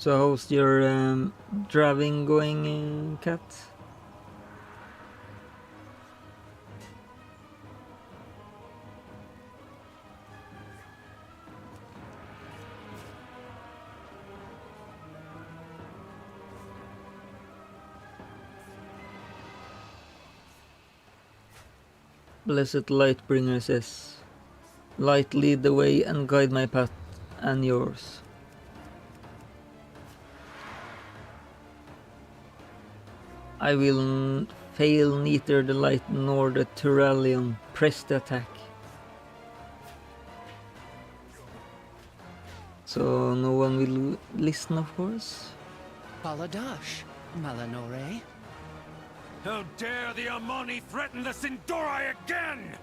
So how's your driving going, Cat? Blessed Lightbringer says, light lead the way and guide my path. and yours. I will fail neither the light nor the Turalion. Press the attack. So no one will listen, of course. Baladash, Malanore. How dare the Amani threaten the Sin'dorei again!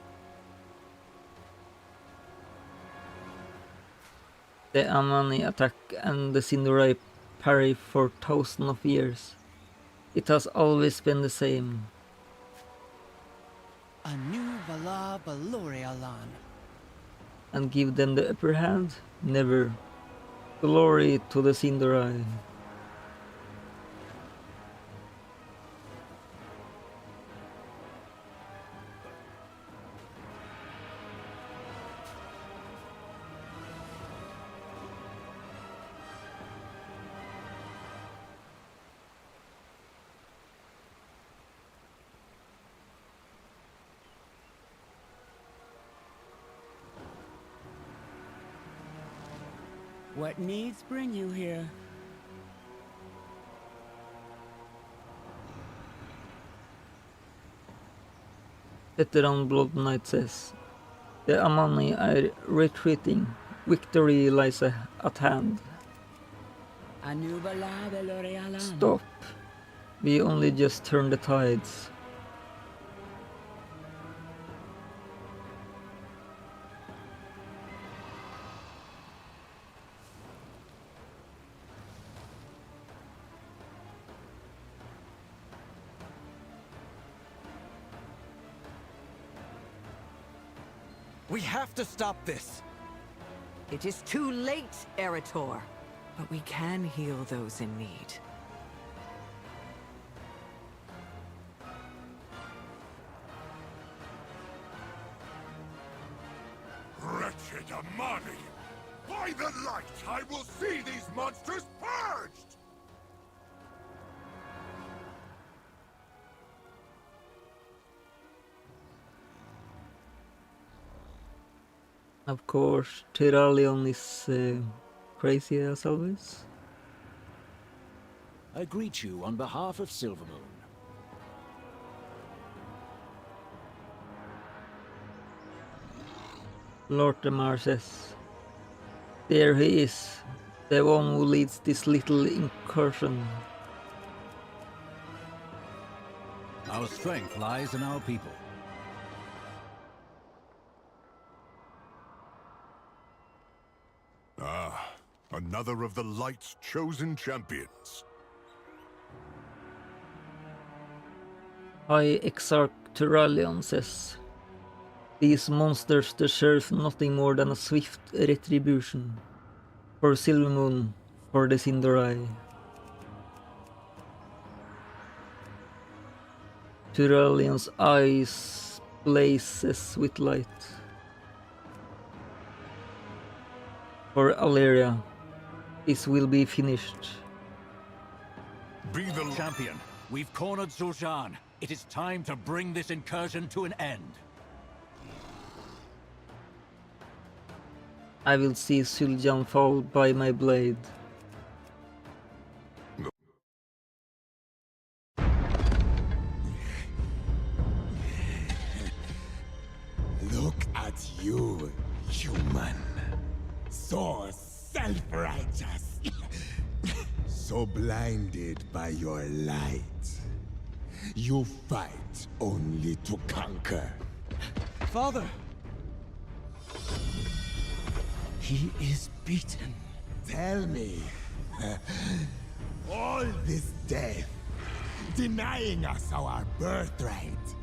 The Amani attack and the Sin'dorei parry for thousands of years. It has always been the same. Anu Vala Balorialan. And give them the upper hand? Never. Glory to the Sin'dorei. What needs bring you here? Veteran Blood Knight says, the Amani are retreating. Victory lies at hand. Anu Vala Balorialan. Stop. We only just turned the tides. We have to stop this! It is too late, Erator. But we can heal those in need. Wretched Amani! By the light, I will see these monsters purged! Of course, Turalion is crazy as always. I greet you on behalf of Silvermoon. Lord Demar says, there he is, the one who leads this little incursion. Our strength lies in our people. Ah, another of the Light's chosen champions. High Exarch Turalion says, these monsters deserve nothing more than a swift retribution. For Silvermoon, for the Sin'dorei. Turalion's eyes blazes with light. For Alleria, this will be finished. Be the champion. We've cornered Zul'Shan. It is time to bring this incursion to an end. I will see Zul'Shan fall by my blade. Look at you, human. So self-righteous. So blinded by your light. You fight only to conquer. Father! He is beaten. Tell me, all this death, denying us our birthright,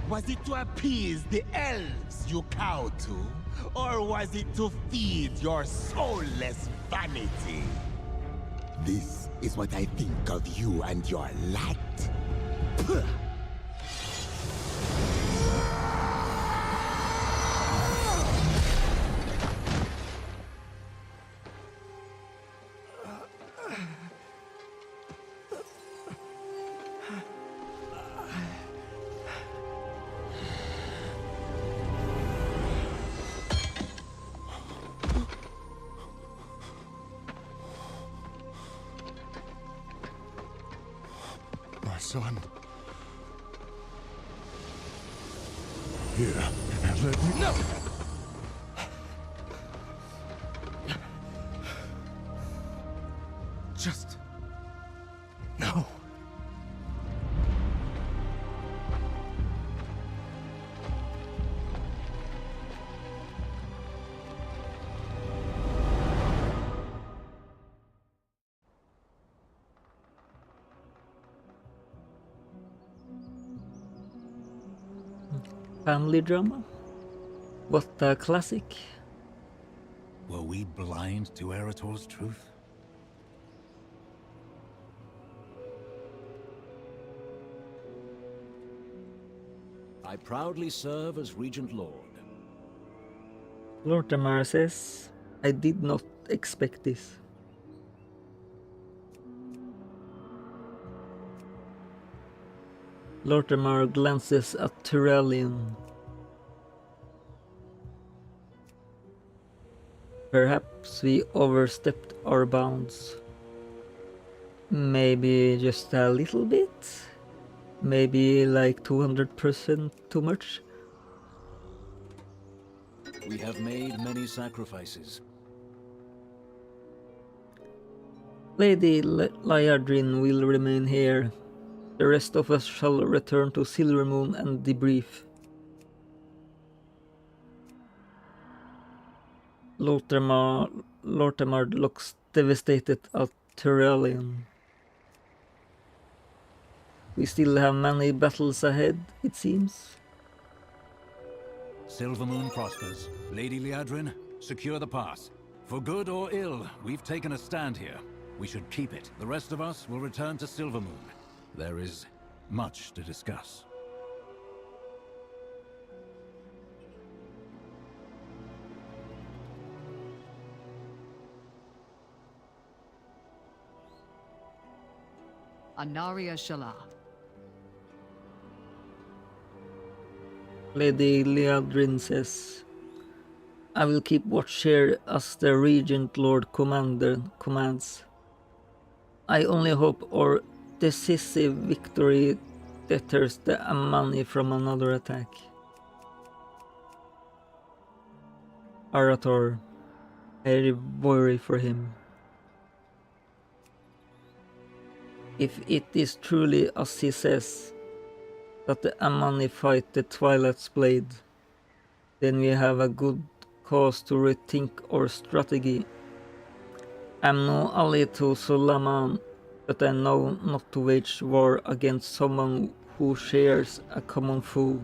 was it to appease the elves you cow to, or was it to feed your soulless vanity? This is what I think of you and your light. son. Here, let me... No! Just... no. Family drama? What a classic. Were we blind to Erator's truth? I proudly serve as Regent Lord. Lord Tamar says, I did not expect this. Lord Tamar glances at Tyrellian. Perhaps we overstepped our bounds. Maybe just a little bit? Maybe like 200% too much? We have made many sacrifices. Lady Liadrin will remain here. The rest of us shall return to Silvermoon and debrief. Lord Tamar looks devastated at Tyrellian. We still have many battles ahead, it seems. Silvermoon prospers. Lady Liadrin, secure the pass. For good or ill, we've taken a stand here. We should keep it. The rest of us will return to Silvermoon. There is much to discuss. Anaria Shala. Lady Liadrin says, I will keep watch here as the Regent Lord commands. I only hope our decisive victory deters the Amani from another attack. Arator, I worry for him. If it is truly as he says, that the Amani fight the Twilight's Blade, then we have a good cause to rethink our strategy. I'm no ally to Sulaman, but I know not to wage war against someone who shares a common foe.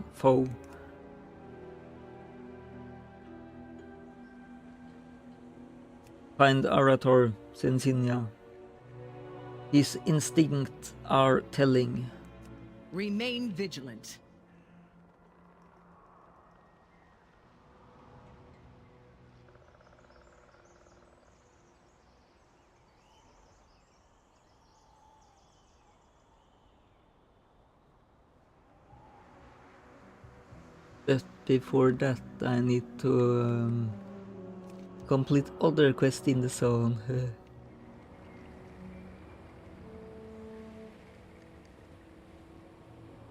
Find Arator, Sensinia. His instincts are telling. Remain vigilant. But before that, I need to complete other quests in the zone.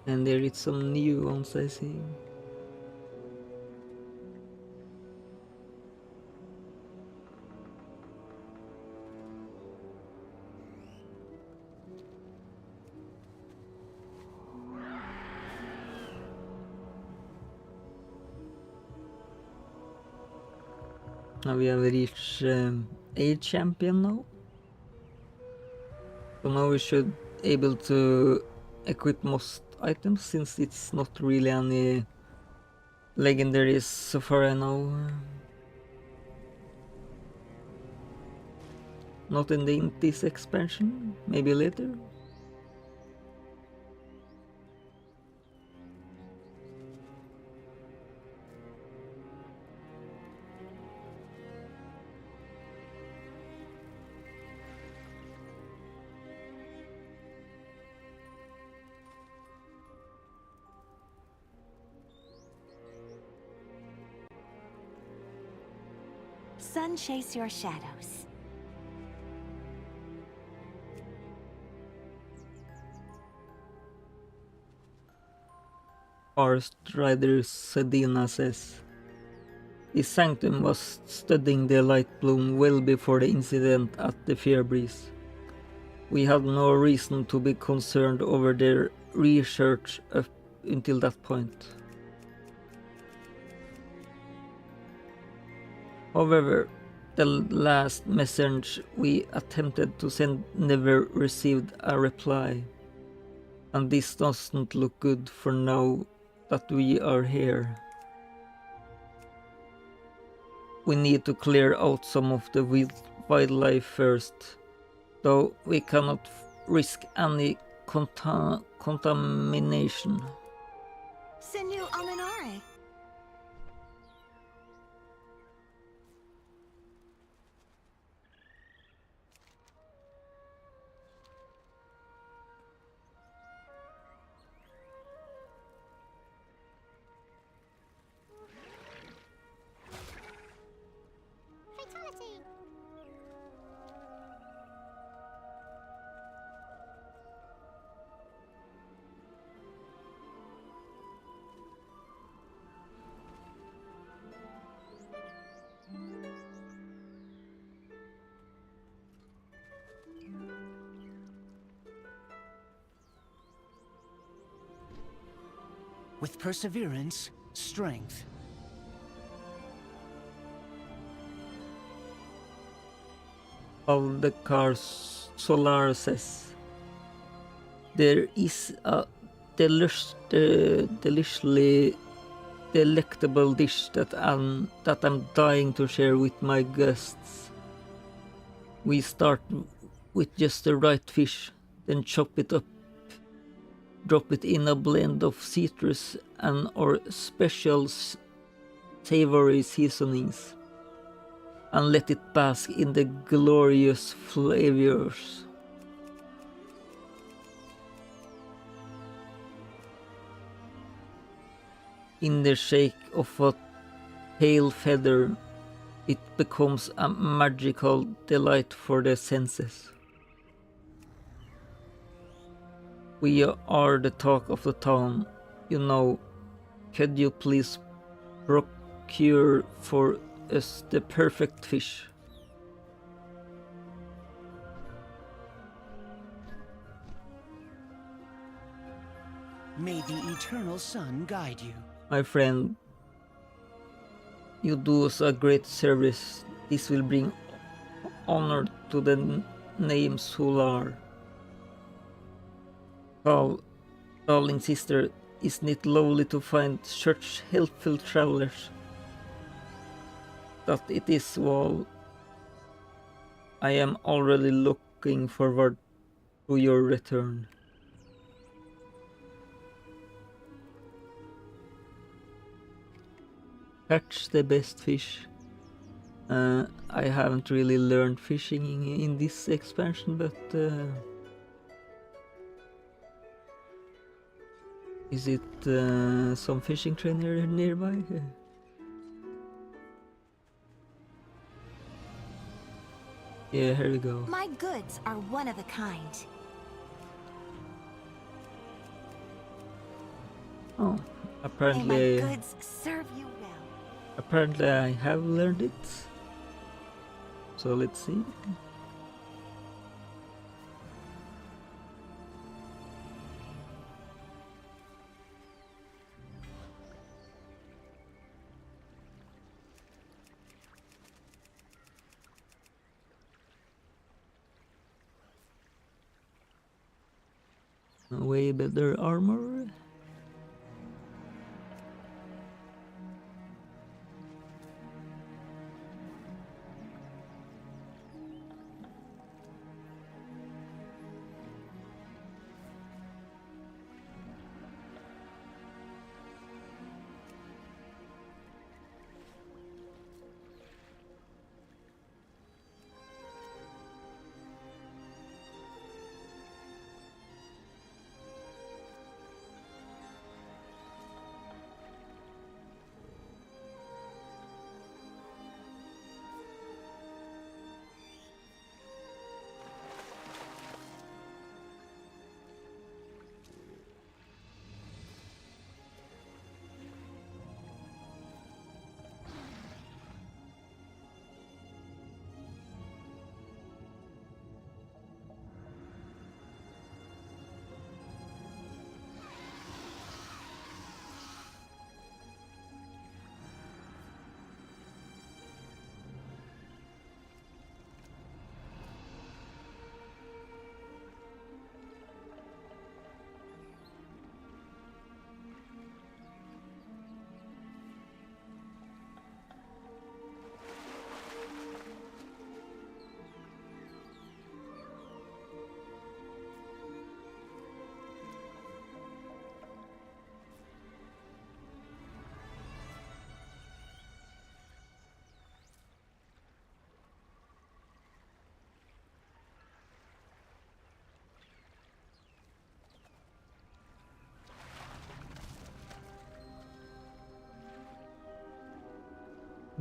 And there is some new ones, I see. Now we have reached SSS-Champion now. So now we should able to equip most items, since it's not really any legendaries so far I know. Not in this expansion, maybe later. Sun chase your shadows. Forest Rider Sedina says. His sanctum was studying the light bloom well before the incident at the Fear Breeze. We had no reason to be concerned over their research up until that point. However, the last message we attempted to send never received a reply, and this doesn't look good for now that we are here. We need to clear out some of the wildlife first, though we cannot risk any contamination. Sinu Aminare. With perseverance, strength. Of the cars Solar says. There is a deliciously delectable dish that I'm dying to share with my guests. We start with just the right fish, then chop it up, drop it in a blend of citrus and our special savory seasonings, and let it bask in the glorious flavors. In the shake of a tail feather, it becomes a magical delight for the senses. We are the talk of the town, you know. Could you please procure for us the perfect fish? May the eternal sun guide you. My friend, you do us a great service. This will bring honor to the name Solar. Darling sister, isn't it lovely to find such helpful travelers? That it is, well, I am already looking forward to your return. Catch the best fish. I haven't really learned fishing in this expansion, but is it some fishing trainer nearby? Yeah, here we go. My goods are one of a kind. Oh, apparently. May my goods serve you well. Apparently, I have learned it. So let's see. Way better armor.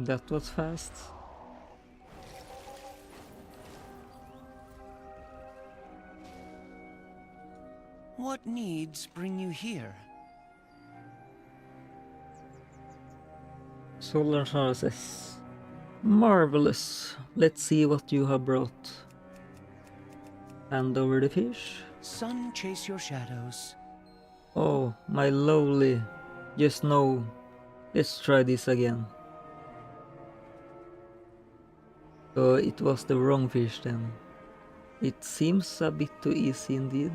That was fast. What needs bring you here? Solar says, marvelous. Let's see what you have brought. Hand over the fish. Sun chase your shadows. Oh, my lovely. Just know. Let's try this again. So it was the wrong fish then. It seems a bit too easy indeed.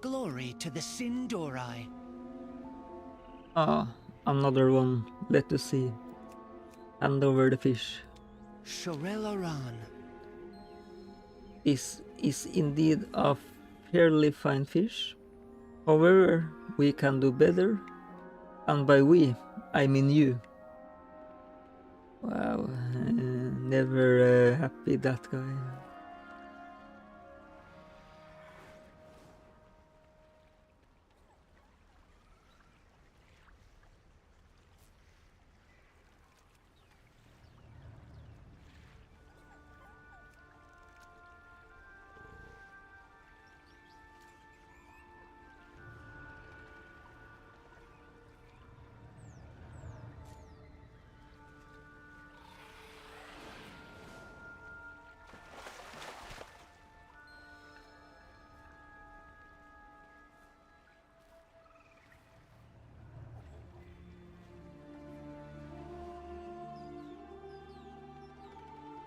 Glory to the Sindori. Ah, another one. Let us see. Hand over the fish. Shorel-Aran. This is indeed a fairly fine fish. However, we can do better. And by we, I mean you. Wow, never happy that guy.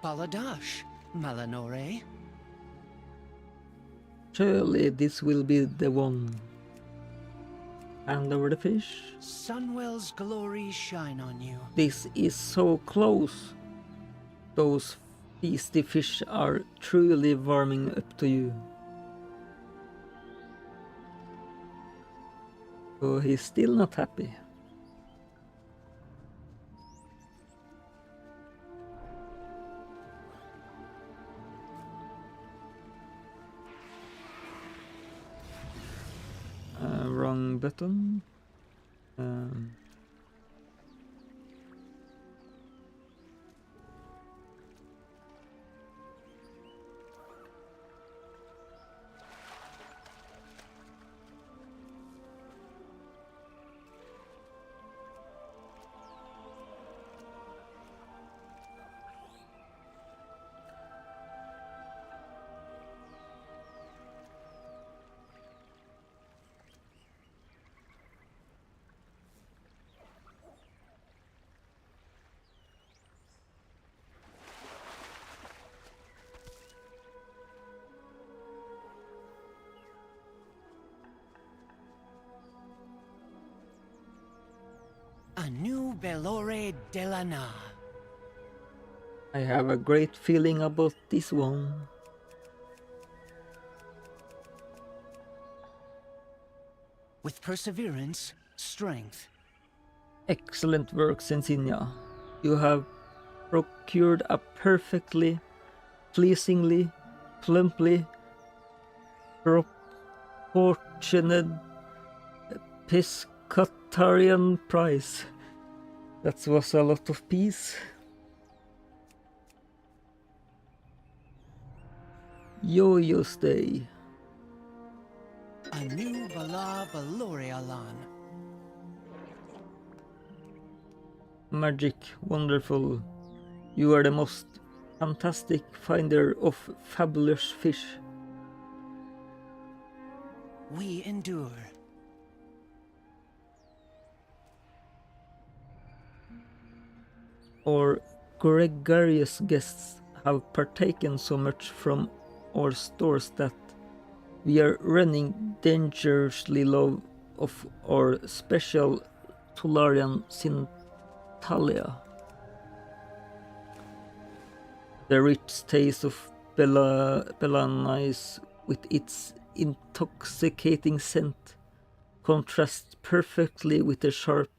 Baladash, Malanore. Surely this will be the one. Hand over the fish. Sunwell's glory shine on you. This is so close. Those feisty fish are truly warming up to you. So he's still not happy. Wrong button. Anu Belore Delana. I have a great feeling about this one. With perseverance, strength. Excellent work, Sensinia. You have procured a perfectly, pleasingly, plumply proportionate Piscatarian prize. That was a lot of peace. Yo-yo stay. Anu Bala Balorialan. Magic, wonderful. You are the most fantastic finder of fabulous fish. We endure. Or gregarious guests have partaken so much from our stores that we are running dangerously low of our special Tolarian Syntalia. The rich taste of Belanais with its intoxicating scent contrasts perfectly with the sharp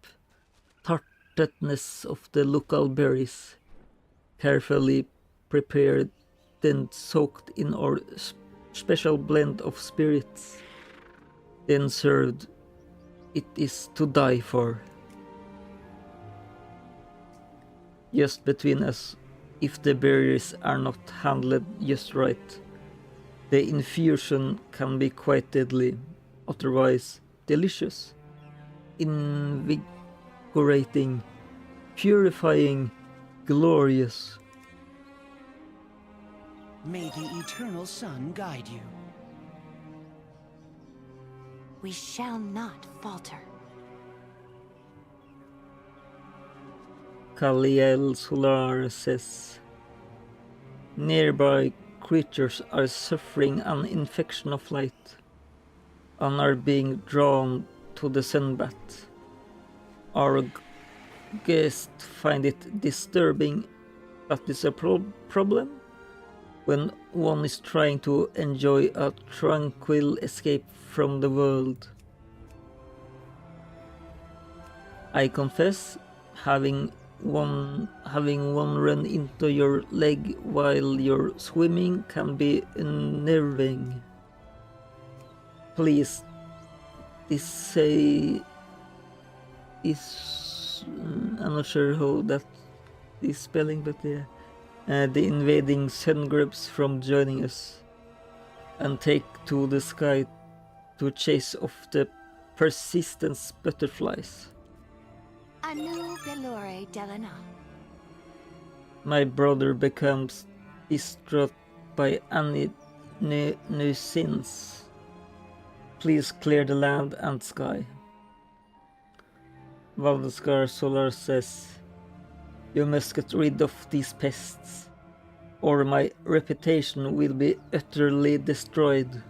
tartness of the local berries, carefully prepared then soaked in our special blend of spirits, then served. It is to die for. Just between us, if the berries are not handled just right, the infusion can be quite deadly, otherwise delicious, invigorating, purifying, glorious. May the eternal sun guide you. We shall not falter. Kaliel Solar says, nearby creatures are suffering an infection of light and are being drawn to the sunbath. Our guests find it disturbing that is a problem when one is trying to enjoy a tranquil escape from the world. I confess, having one run into your leg while you're swimming can be unnerving. Please, this is I'm not sure how that is spelling, but yeah. The invading sun grubs from joining us, and take to the sky to chase off the persistent butterflies. Anu Belore Delana. My brother becomes distraught by any nuisance. Please clear the land and sky. Valdeskar Solar says, you must get rid of these pests, or my reputation will be utterly destroyed.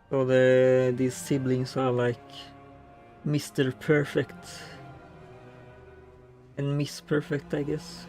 So these siblings are like Mr. Perfect and Miss Perfect, I guess.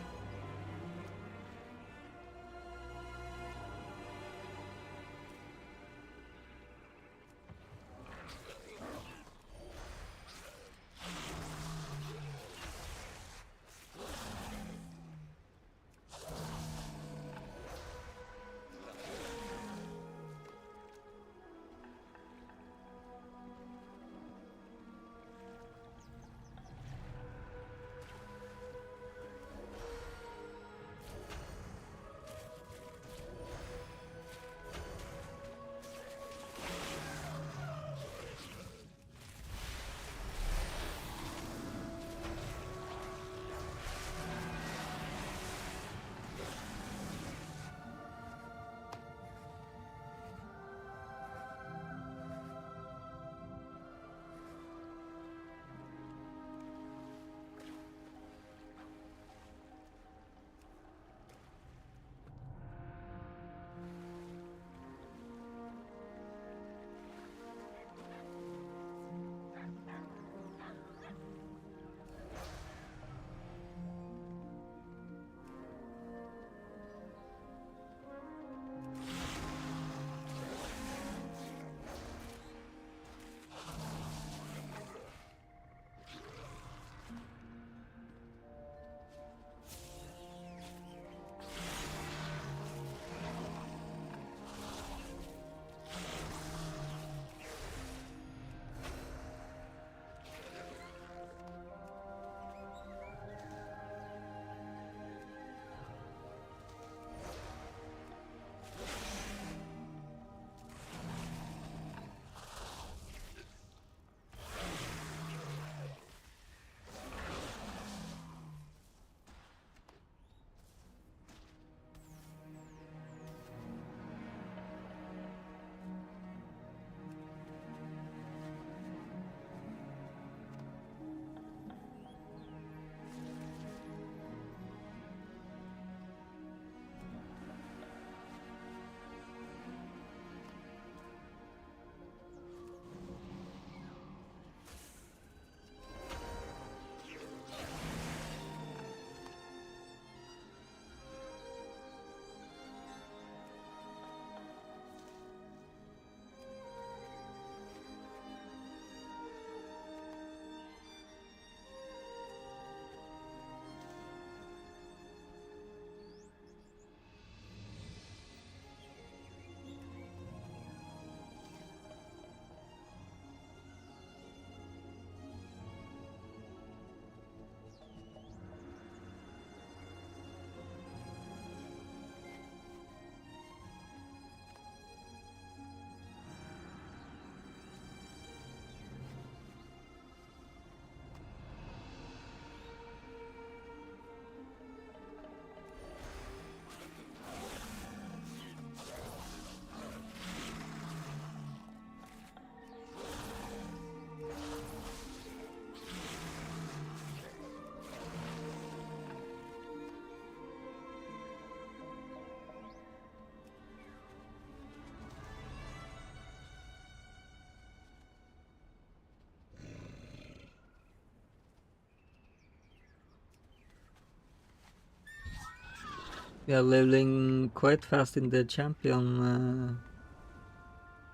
We are leveling quite fast in the champion.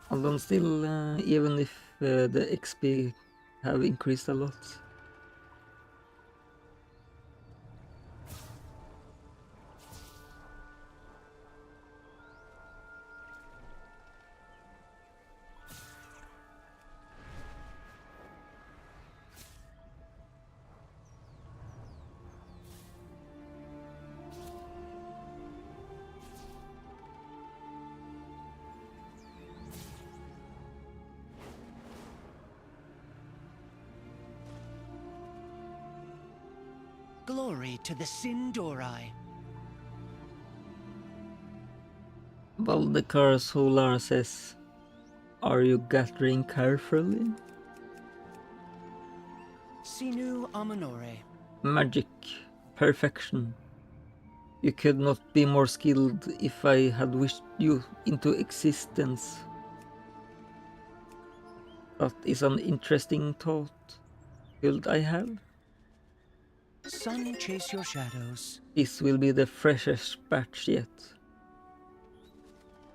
Addon still, even if the XP have increased a lot. Glory to the Sindori. Baldekar Solar says, "Are you gathering carefully?" Sinu Amanore. Magic. Perfection. You could not be more skilled if I had wished you into existence. That is an interesting thought. Could I have? Sun chase your shadows. This will be the freshest batch yet.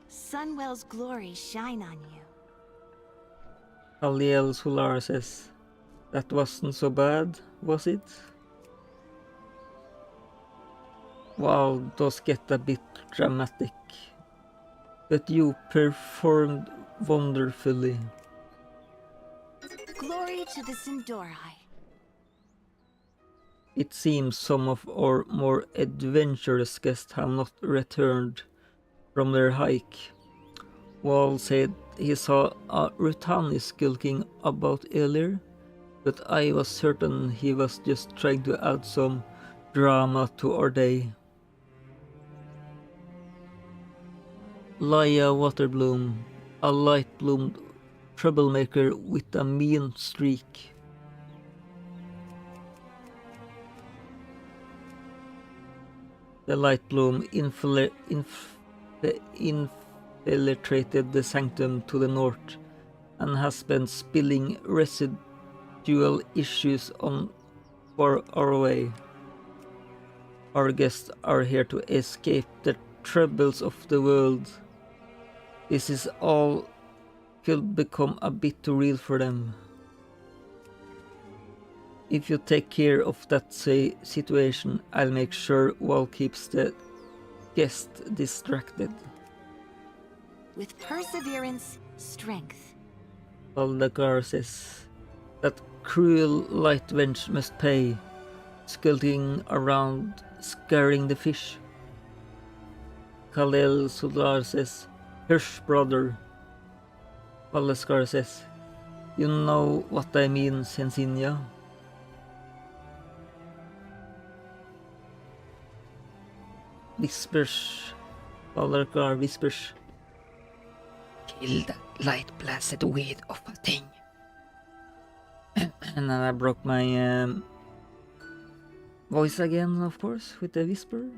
Sunwell's glory shine on you. Aliel Solar says, "That wasn't so bad, was it?" Wow, those get a bit dramatic. But you performed wonderfully. Glory to the Sindori. It seems some of our more adventurous guests have not returned from their hike. Wall said he saw a Rutani skulking about earlier, but I was certain he was just trying to add some drama to our day. Laia Waterbloom, a light-bloomed troublemaker with a mean streak. The light bloom infiltrated the sanctum to the north and has been spilling residual issues on for our way. Our guests are here to escape the troubles of the world. This is all could become a bit too real for them. If you take care of that situation, I'll make sure Wall keeps the guest distracted. With perseverance, strength. Baldekar says, "That cruel light wench must pay, skulking around, scaring the fish." Khalil Solar says, "Hirsch brother." Baldekar says, "You know what I mean, Sensinia." Whispers. Baldekar whispers, "Kill that light blasted weed of a thing." And then I broke my voice again, of course, with the whisper.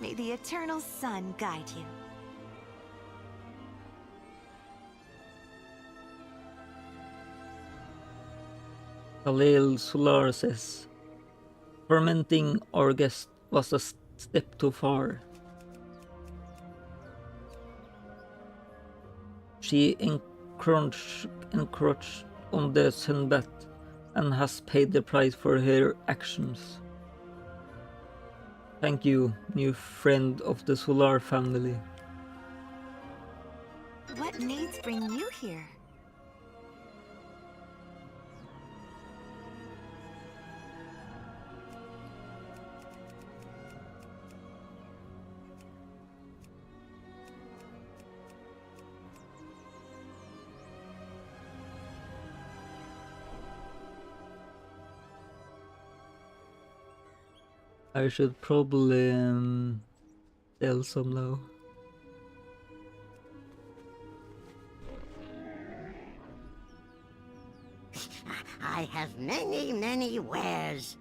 May the eternal sun guide you. Khalil Solar says, tormenting our guest was a step too far. She encroached on the sunbat and has paid the price for her actions. Thank you, new friend of the Solar family. What needs bring you here? I should probably sell some now. I have many wares.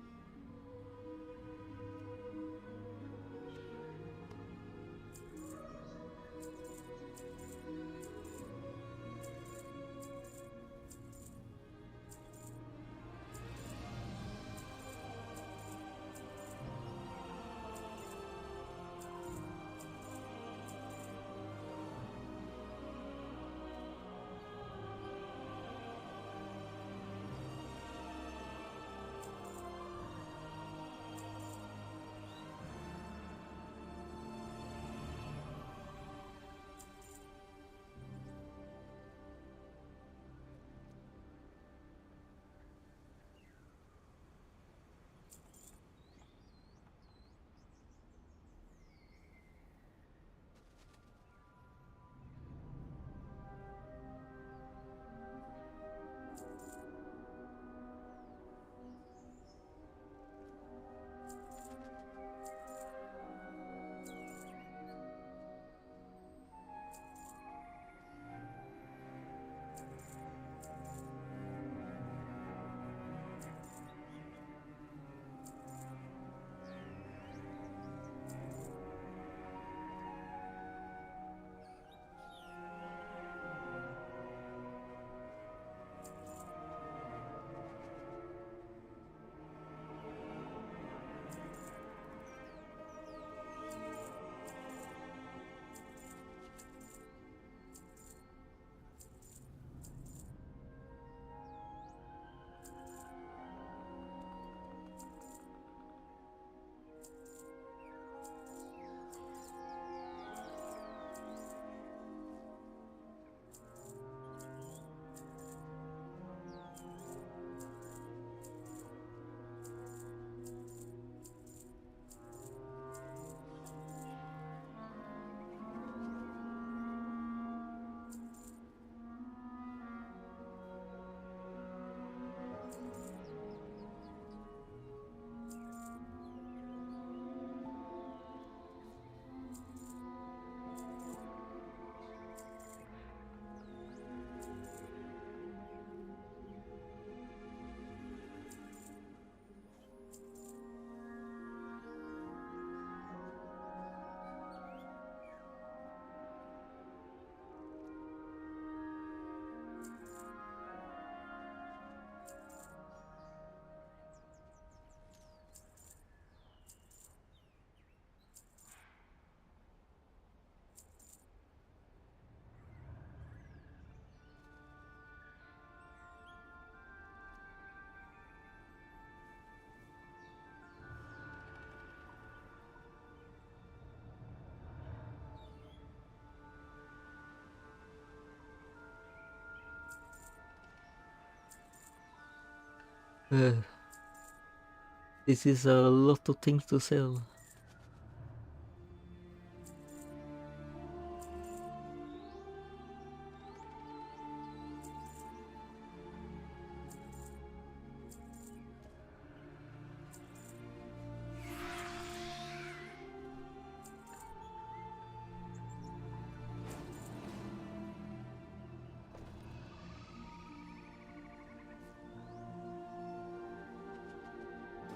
This is a lot of things to sell.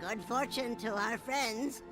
Good fortune to our friends.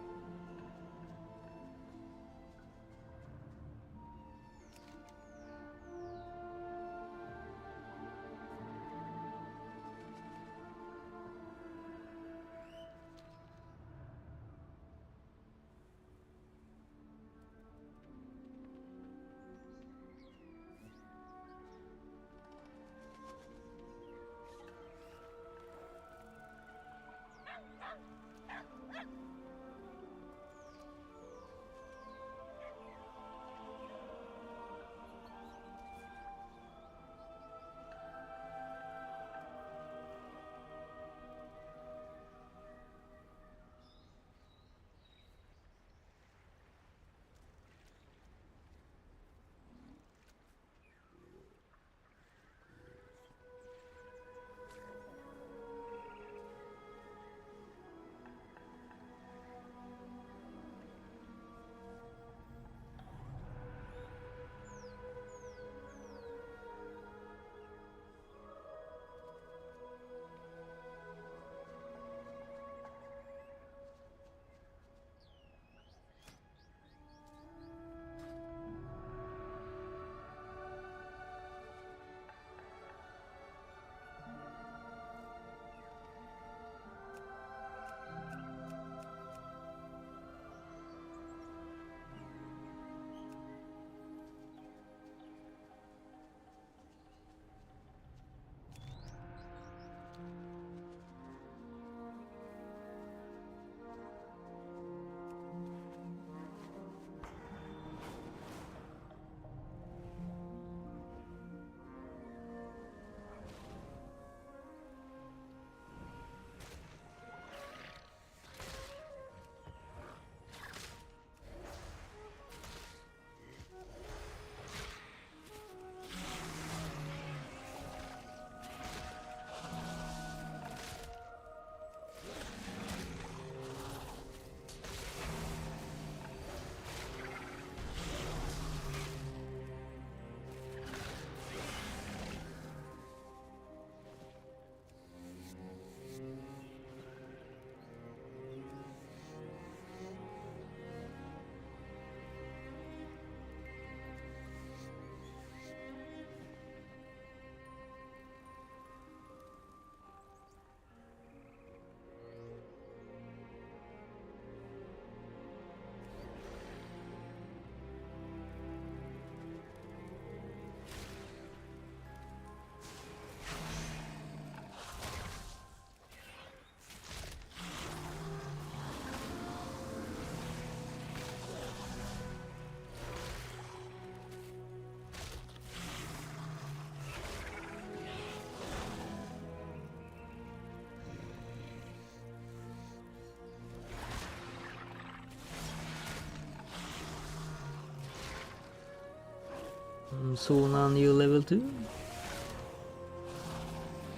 Zona new level 2.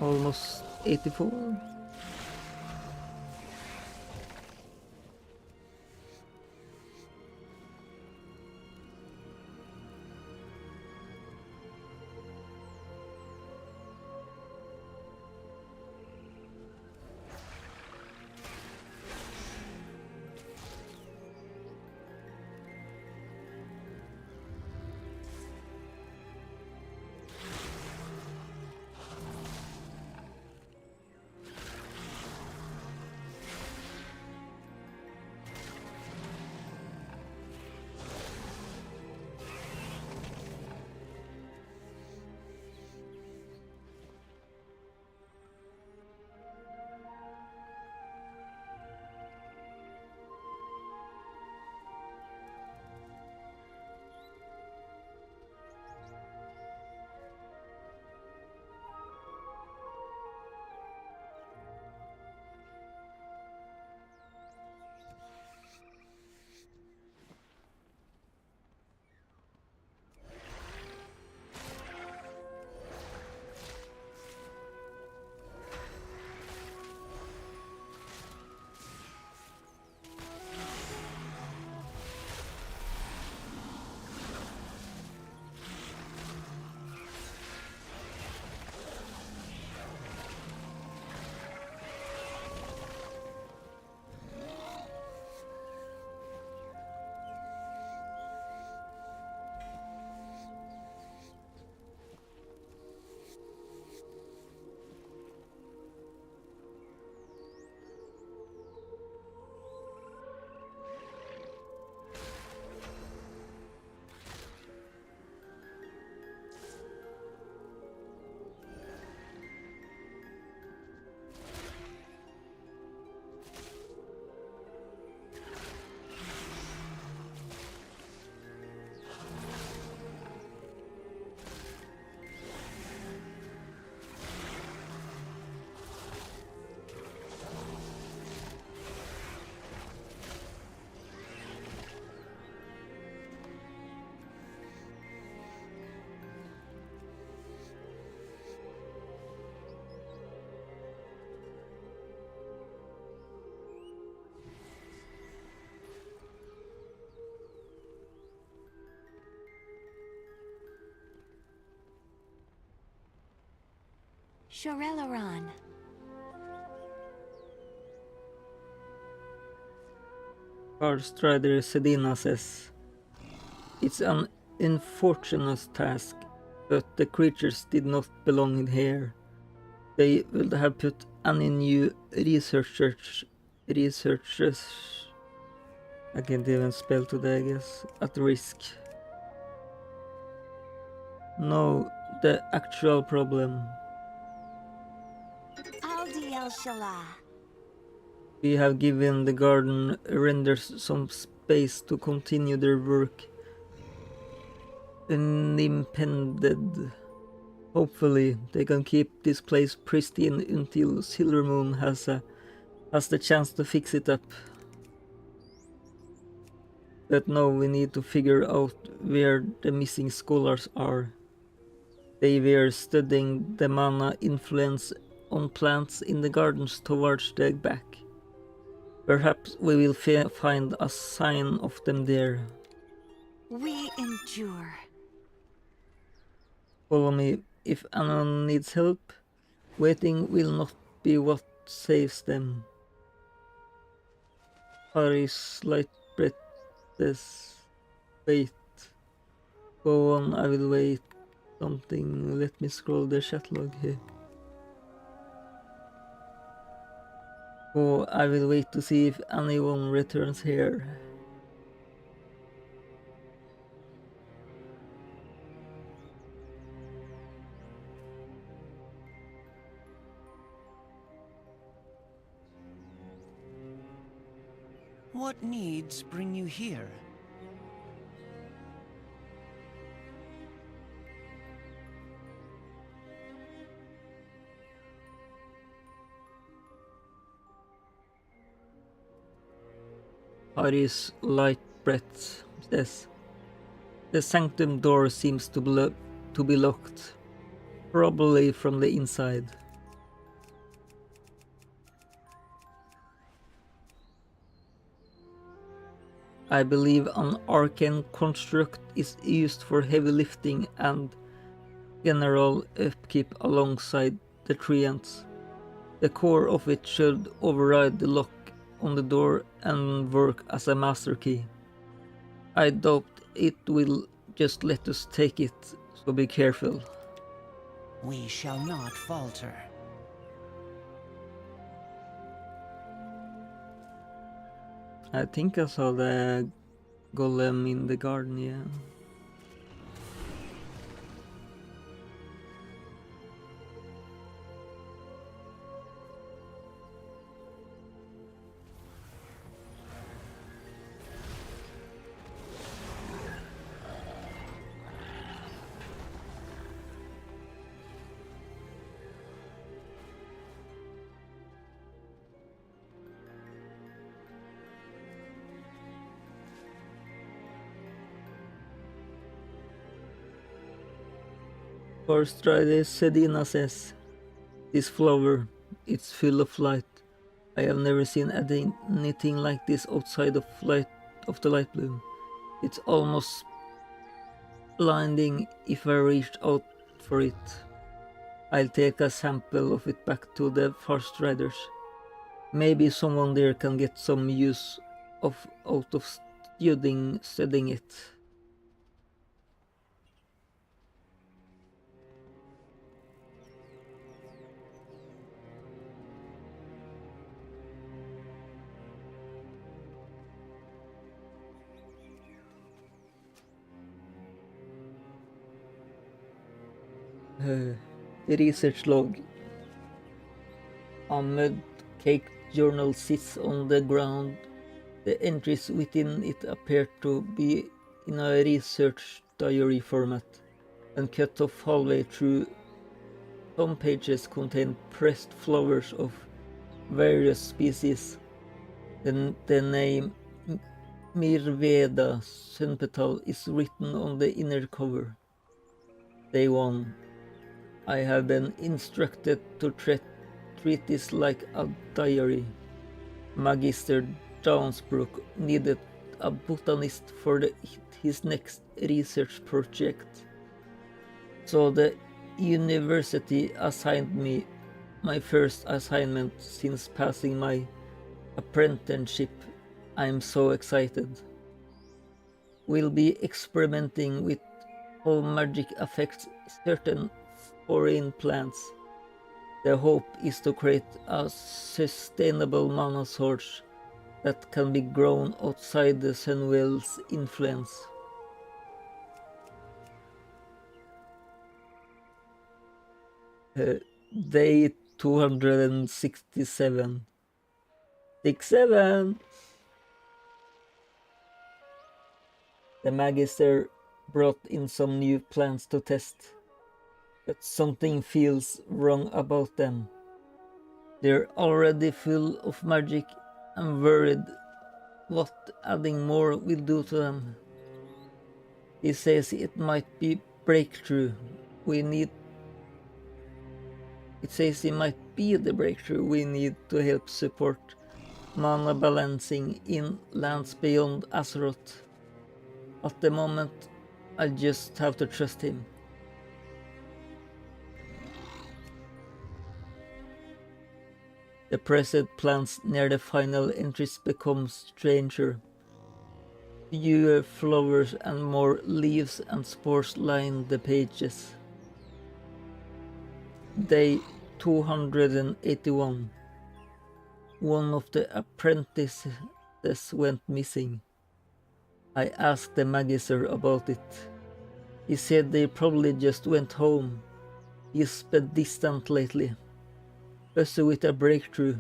Almost 84. Shorelaran. Card Strider Sedina says, "It's an unfortunate task, but the creatures did not belong in here. They would have put any new researchers, I can't even spell today, I guess, at risk. No, the actual problem. Aldi El Shalah. We have given the garden renders some space to continue their work unimpeded. Hopefully, they can keep this place pristine until Silvermoon has the chance to fix it up. But now we need to figure out where the missing scholars are. They were studying the mana influence on plants in the gardens towards the back. Perhaps we will find a sign of them there. We endure. Follow me if anyone needs help. Waiting will not be what saves them. Harry's light breath says, "Wait. Go on, I will wait." Something, let me scroll the chat log here. Oh, I will wait to see if anyone returns here. What needs bring you here? Harry's light breath says, "The sanctum door seems to to be locked, probably from the inside. I believe an arcane construct is used for heavy lifting and general upkeep alongside the treants. The core of it should override the lock on the door and work as a master key. I doubt it will just let us take it, so be careful. We shall not falter. I think I saw the golem in the garden, yeah. Forest Rider Sedina says, "This flower, it's full of light. I have never seen anything like this outside of the light bloom. It's almost blinding if I reached out for it. I'll take a sample of it back to the Forest Riders. Maybe someone there can get some use out of studying it." Research log. A mud-caked journal sits on the ground. The entries within it appear to be in a research diary format and cut off halfway through. Some pages contain pressed flowers of various species. The name Mirveda Sunpetal is written on the inner cover. Day 1. I have been instructed to treat this like a diary. Magister Downsbrook needed a botanist for his next research project. So the university assigned me my first assignment since passing my apprenticeship. I'm so excited. We'll be experimenting with how magic affects certain foreign plants. The hope is to create a sustainable mana source that can be grown outside the Sunwell's influence. Day 267. 67! The Magister brought in some new plants to test, but something feels wrong about them. They're already full of magic. I'm worried what adding more will do to them. He says it might be breakthrough. It says it might be the breakthrough we need to help support mana balancing in lands beyond Azeroth. At the moment, I just have to trust him. The pressed plants near the final entries become stranger. Fewer flowers and more leaves and spores line the pages. Day 281. One of the apprentices went missing. I asked the Magister about it. He said they probably just went home. He's been distant lately. Us with a breakthrough.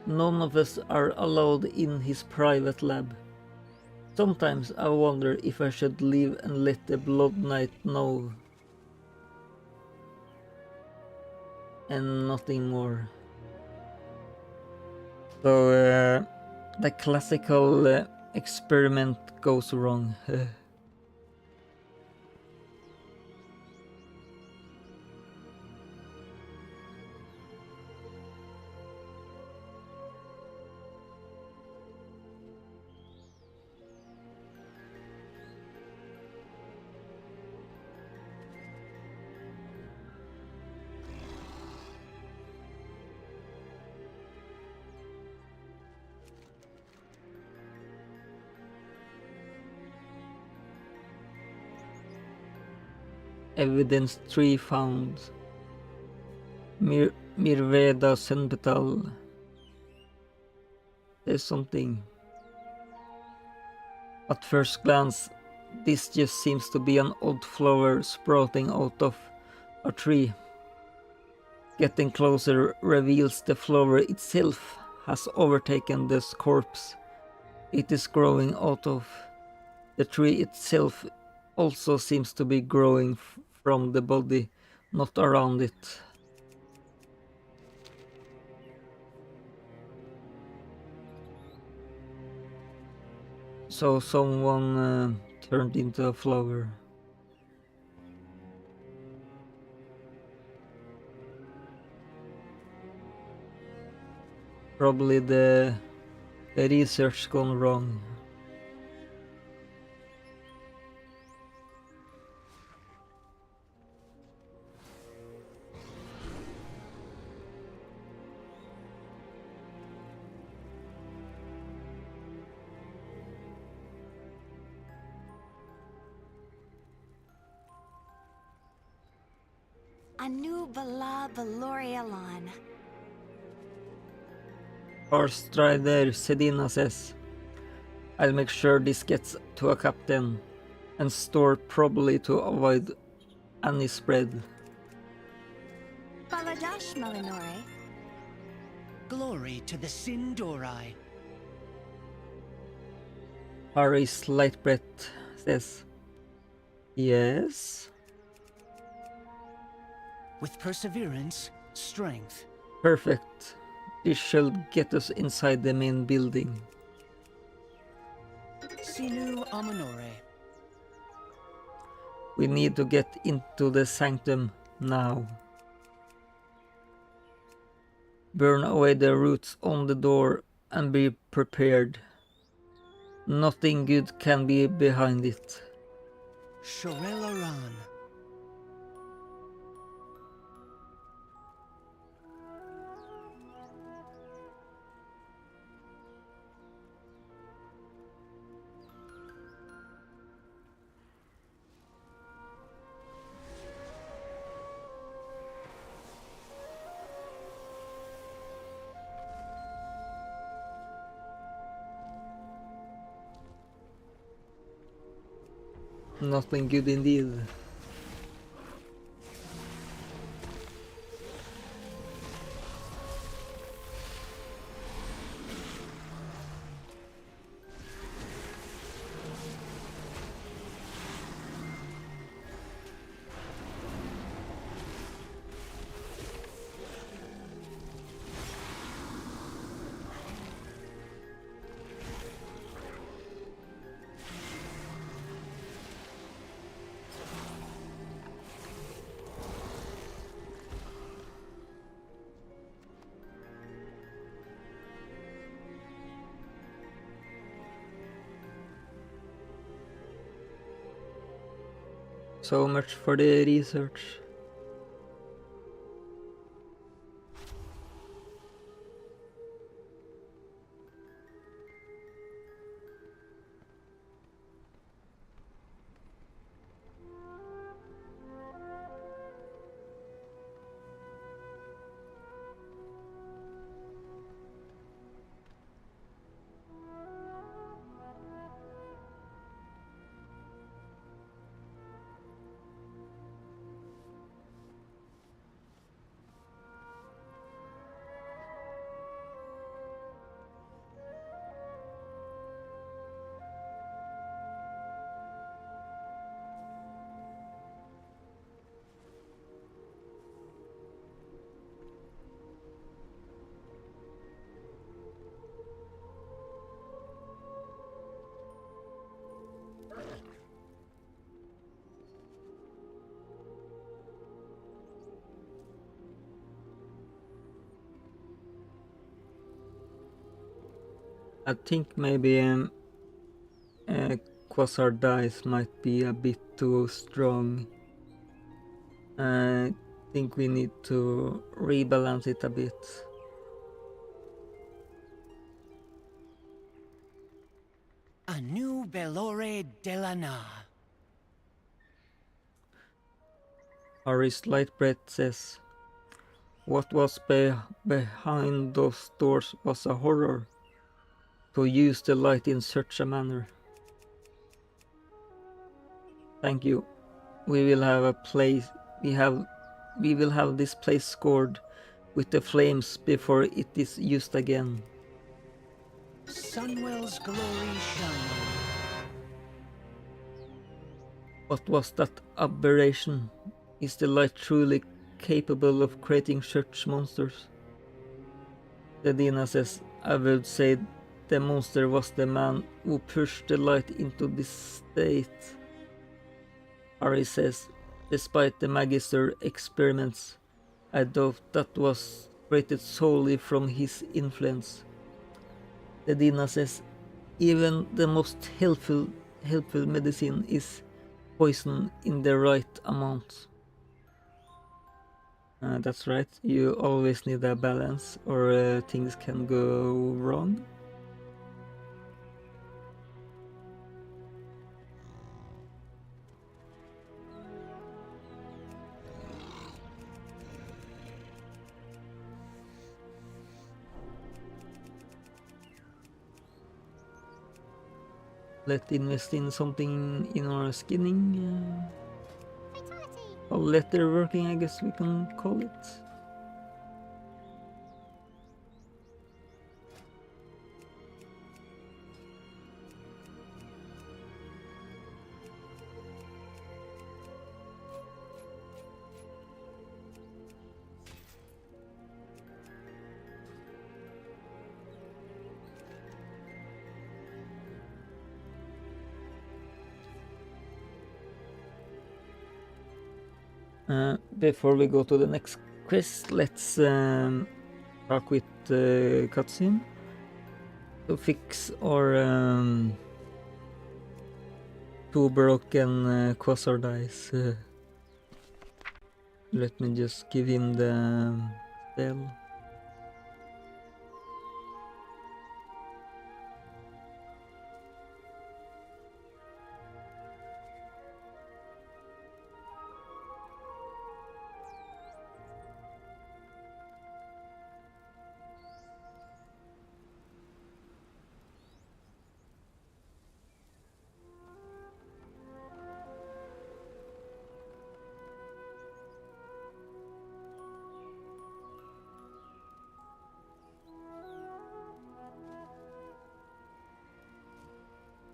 None of us are allowed in his private lab. Sometimes I wonder if I should leave and let the Blood Knight know. And nothing more. So the classical experiment goes wrong. Evidence tree found. Mirveda Senpetal. There's something. At first glance, this just seems to be an odd flower sprouting out of a tree. Getting closer reveals the flower itself has overtaken the corpse. It is growing out of the tree itself, also seems to be growing from the body, not around it. So someone turned into a flower. Probably the research gone wrong. Anu Bala Valorialon. Our strider Sedina says, I'll make sure this gets to a captain and store probably to avoid any spread. Baladash Melinore. Glory to the Sindorai. Harry's light breath says, yes. With perseverance, strength. Perfect. This should get us inside the main building. Sinu Amanore. We need to get into the sanctum now. Burn away the roots on the door and be prepared. Nothing good can be behind it. Shorelaran. Nothing good indeed. So much for the research. I think maybe Quasar dice might be a bit too strong. I think we need to rebalance it a bit. Anu Belore Delana. Ari's light breath says, what was behind those doors was a horror. To use the light in such a manner. Thank you. We will have a place. We will have this place scored with the flames before it is used again. Sunwell's glory shining. What was that aberration? Is the light truly capable of creating such monsters? Dedina says, I would say the monster was the man who pushed the light into this state. Ari says, despite the Magister experiments, I doubt that was created solely from his influence. Dedina says, even the most helpful medicine is poison in the right amount. That's right, you always need a balance or things can go wrong. Let's invest in something in our skinning. Or letter working, I guess we can call it. Before we go to the next quest, let's talk with Cutscene to fix our two broken quasar dice. Let me just give him the spell.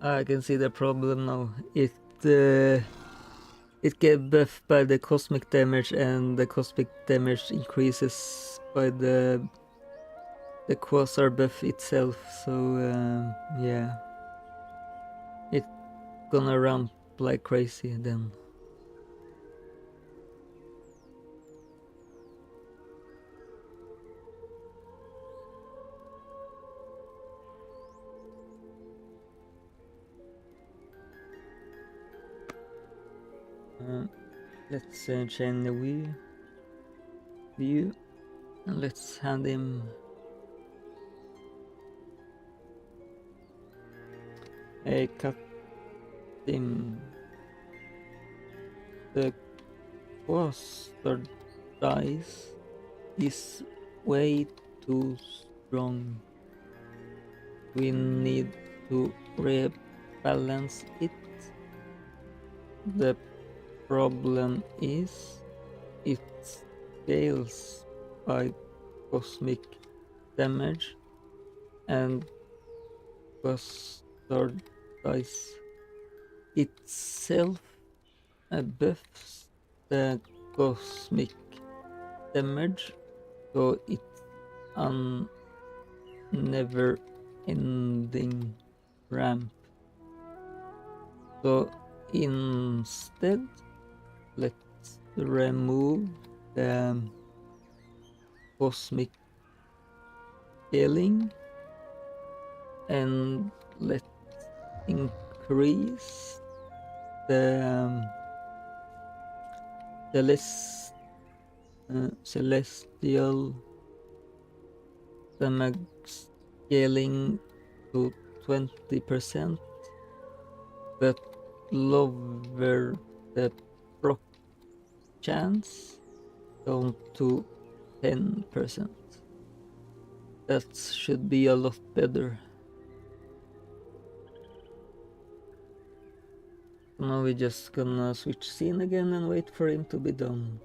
I can see the problem now. It gets buffed by the cosmic damage, and the cosmic damage increases by the quasar buff itself. So yeah, it's gonna ramp like crazy then. Let's change the view and let's hand him a cut him the quasar dice is way too strong. We need to rebalance it. The problem is it scales by cosmic damage and quasar dice itself buffs the cosmic damage, so it's a never ending ramp. So instead, let's remove the cosmic scaling and let's increase the celestial damage scaling to 20%, but lower the proc chance down to 10%. That should be a lot better. Now we're just gonna switch scene again and wait for him to be done.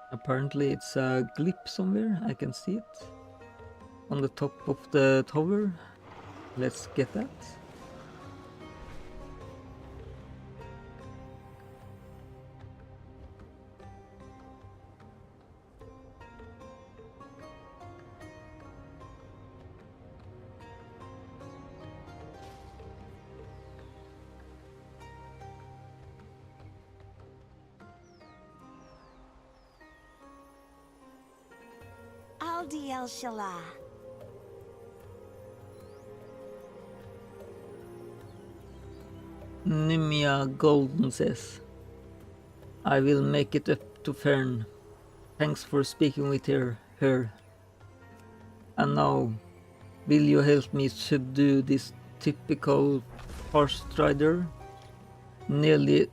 Apparently it's a glip somewhere, I can see it. On the top of the tower. Let's get that. Xal'atath. Nimia Golden says, I will make it up to Fern. Thanks for speaking with her. And now, will you help me subdue this typical horse rider? Nearly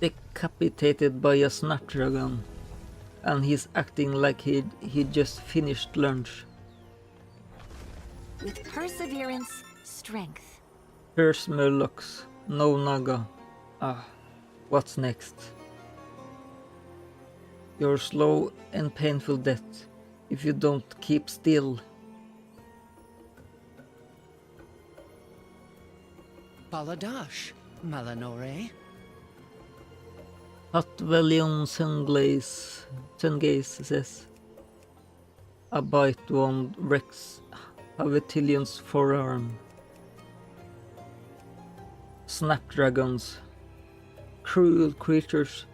decapitated by a snapdragon. And he's acting like he just finished lunch. With perseverance, strength. Here's Murlocs, no Naga. Ah, what's next? Your slow and painful death, if you don't keep still. Baladash, Malanore. Hatvelion Sungaze says, a bite won't wrecks Havetillion's forearm. Snapdragons, cruel creatures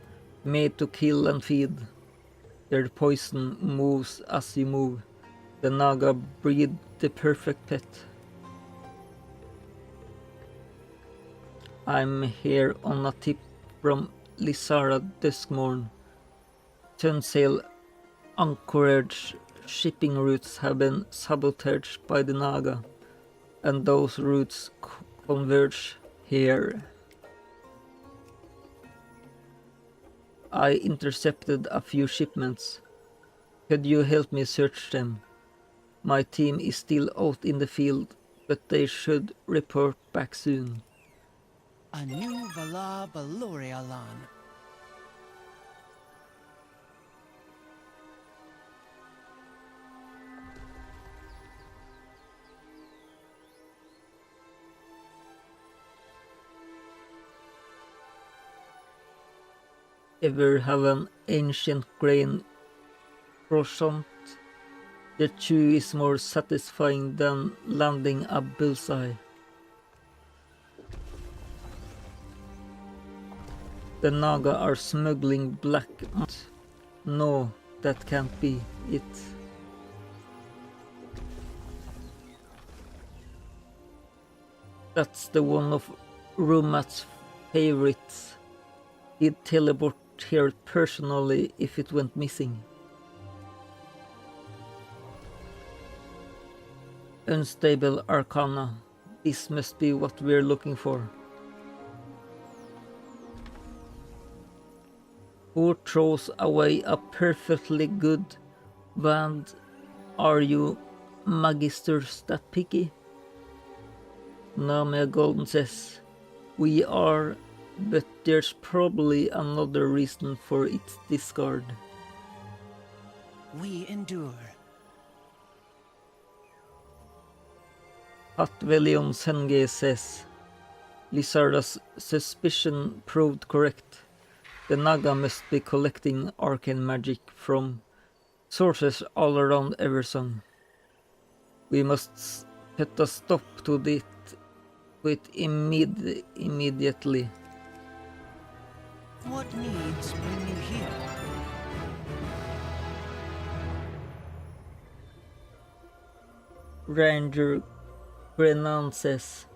made to kill and feed. Their poison moves as you move. The Naga breed the perfect pet. I'm here on a tip from Lysara Duskmorn. Tunsail anchorage shipping routes have been sabotaged by the Naga, and those routes converge here. I intercepted a few shipments. Could you help me search them? My team is still out in the field, but they should report back soon. Anu Vala Balorialan. Ever have an ancient grain croissant? The chew is more satisfying than landing a bullseye. The Naga are smuggling black. No, that can't be it. That's the one of Rumat's favorites. He'd teleport here personally if it went missing. Unstable Arcana. This must be what we're looking for. Who throws away a perfectly good wand? Are you magisters that picky? Namia Golden says, we are, but there's probably another reason for its discard. We endure. Hatvelion Senge says, Lizarda's suspicion proved correct. The Naga must be collecting arcane magic from sources all around Eversong. We must put a stop to it immediately. What needs bring you here? Ranger Grenan says,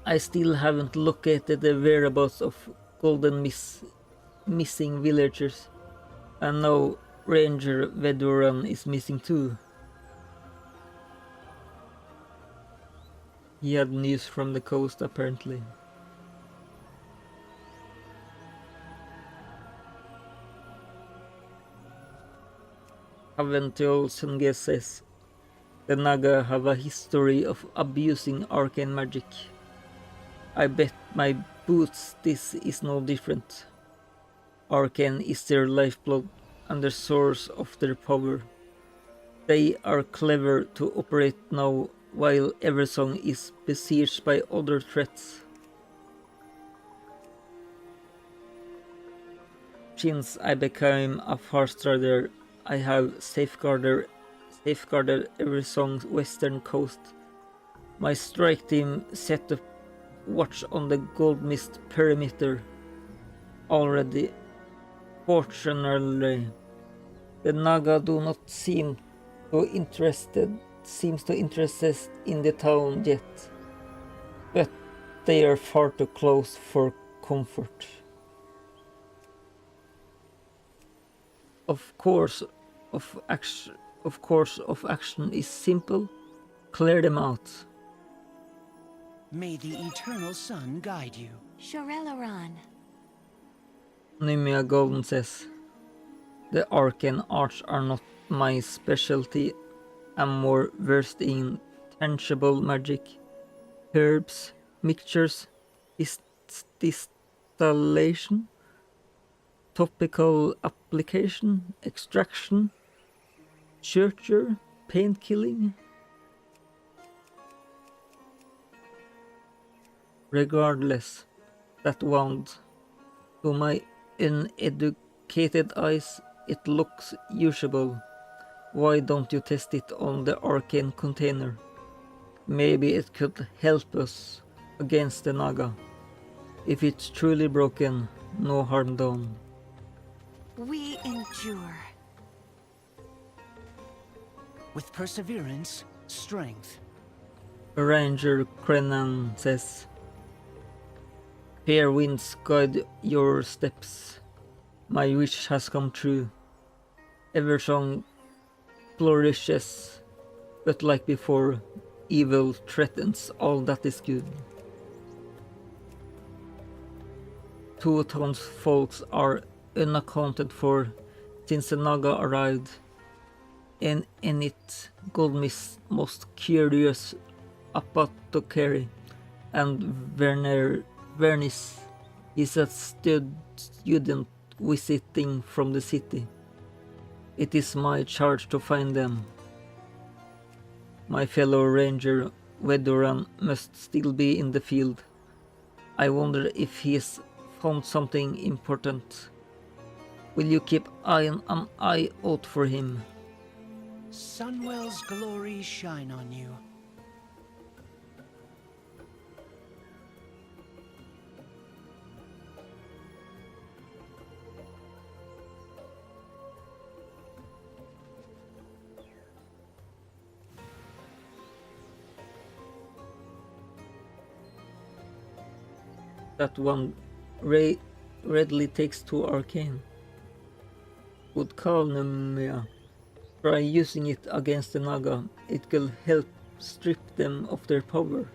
I still haven't located the whereabouts of Golden missing villagers, and now Ranger Veduran is missing too. He had news from the coast apparently. Aventiol Senge says, the Naga have a history of abusing arcane magic. I bet my boots this is no different. Arcane is their lifeblood and the source of their power. They are clever to operate now while Eversong is besieged by other threats. Since I became a Farstrider, I have safeguarded Eversong's western coast. My strike team set up watch on the Gold Mist perimeter already. Fortunately, the Naga do not seem interested in the town yet, but they are far too close for comfort. Of course of action is simple. Clear them out. May the eternal sun guide you. Shorelaran. Nimia Golden says, the arcane arts are not my specialty. I'm more versed in tangible magic, herbs, mixtures, distillation, topical application, extraction, suture, pain killing. Regardless, that wand, to my uneducated eyes, it looks usable. Why don't you test it on the arcane container? Maybe it could help us against the Naga. If it's truly broken, no harm done. We endure. With perseverance, strength. Ranger Krenan says, fair winds guide your steps. My wish has come true. Eversong flourishes, but like before, evil threatens all that is good. Two townsfolk are unaccounted for since the Naga arrived, and in it Goldmist's most curious apothecary and Vernis is a student visiting from the city. It is my charge to find them. My fellow ranger Veduran must still be in the field. I wonder if he has found something important. Will you keep an eye out for him? Sunwell's glory shine on you. that one readily takes to arcane. Would Calnumia try using it against the Naga? It will help strip them of their power.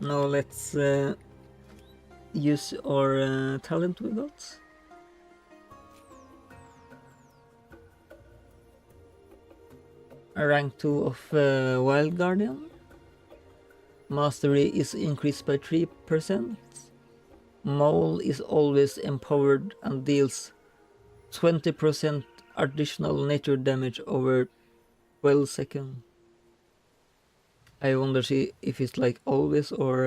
Now let's use our talent we got. Rank 2 of Wild Guardian. Mastery is increased by 3%. Maul is always empowered and deals 20% additional nature damage over 12 seconds. I wonder if it's like always or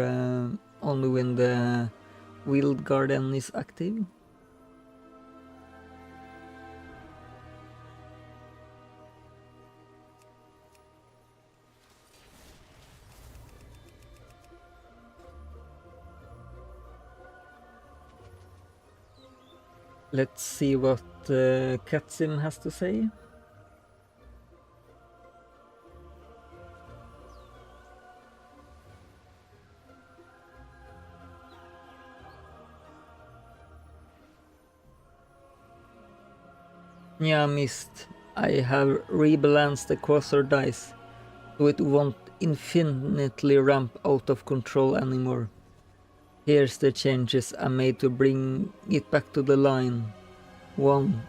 only when the Wild Guardian is active. Let's see what Katsim has to say. Yeah, missed. I have rebalanced the quasar dice, so it won't infinitely ramp out of control anymore. Here's the changes I made to bring it back to the line. 1.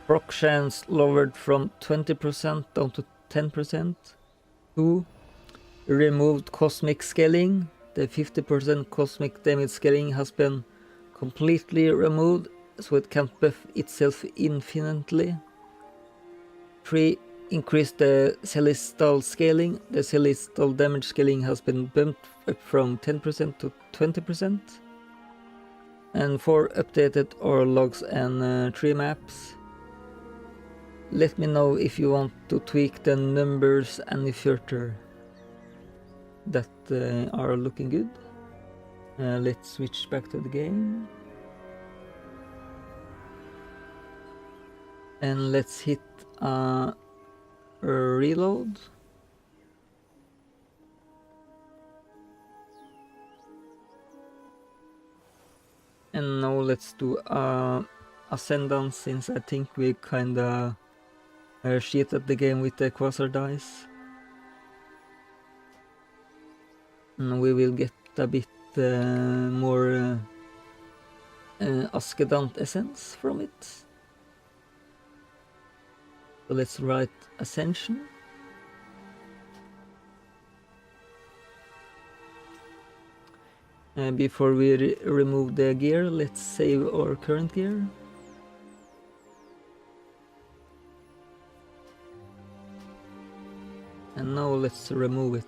Proc chance lowered from 20% down to 10%. 2. Removed cosmic scaling. The 50% cosmic damage scaling has been completely removed, so it can't buff itself infinitely. 3. Increase the celestial scaling. The celestial damage scaling has been bumped up from 10% to 20%. And 4. Updated our logs and tree maps. Let me know if you want to tweak the numbers any further. That are looking good. Let's switch back to the game. And let's hit reload. And now let's do Ascendance, since I think we kinda cheated the game with the quasar dice. And we will get a bit more Askedant essence from it. So let's write Ascension. Before we remove the gear, let's save our current gear. And now let's remove it.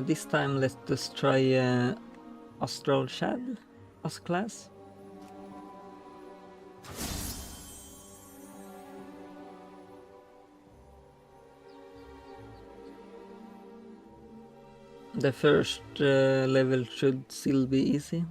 This time let us try Astral Shad as class. The first level should still be easy.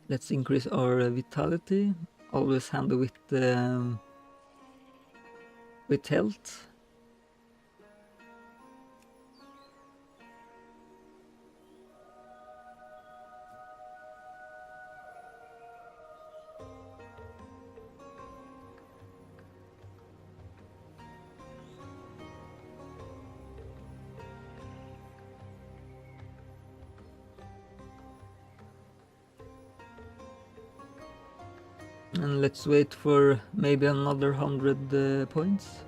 Let's increase our vitality. Always handle with health. And let's wait for maybe another 100 points.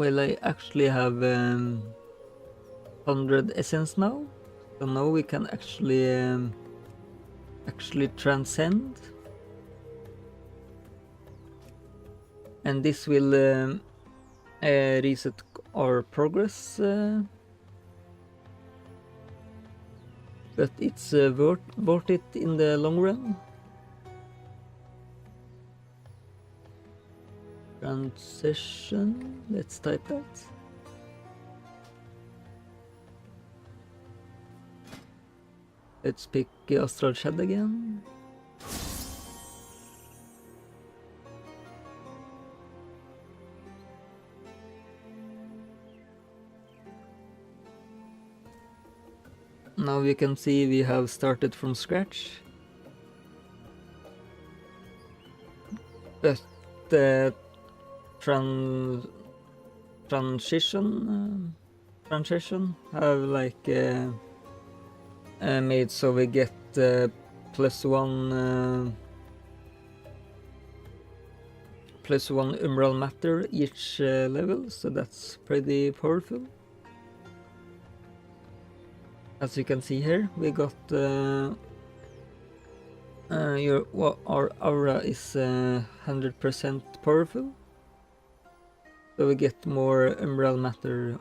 Well, I actually have 100 essence now, so now we can actually transcend, and this will reset our progress, but it's worth it in the long run. Transition, let's type that. Let's pick Astral Shed again. Now we can see we have started from scratch. But the transition have like made so we get +1 umbral matter each level, so that's pretty powerful. As you can see here, we got our aura is 100% powerful, so we get more umbral matter.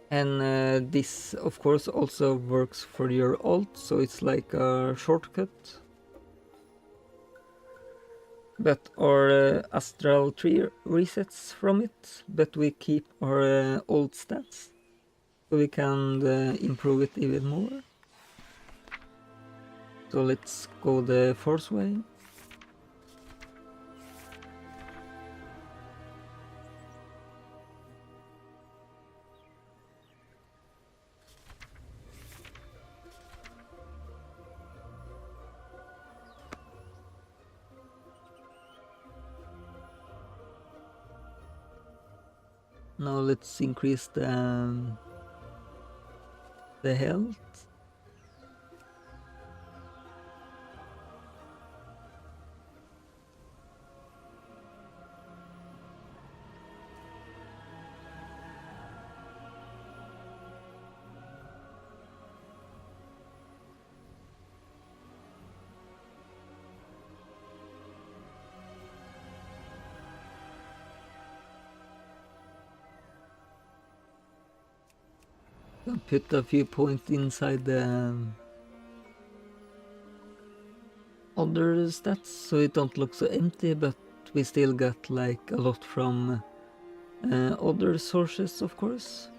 And this of course also works for your ult, so it's like a shortcut. But our astral tree resets from it, but we keep our old stats, so we can improve it even more. So let's go the force way. Now let's increase the health. Put a few points inside the other stats so it don't look so empty, but we still got like a lot from other sources, of course.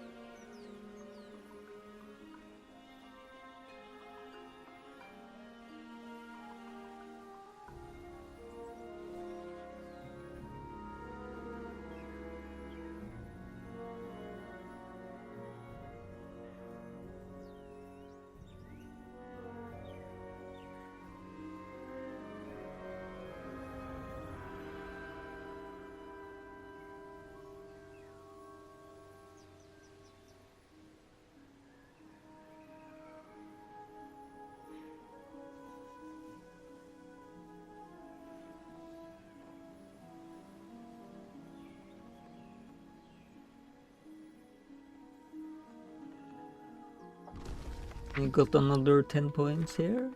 We got another 10 points here.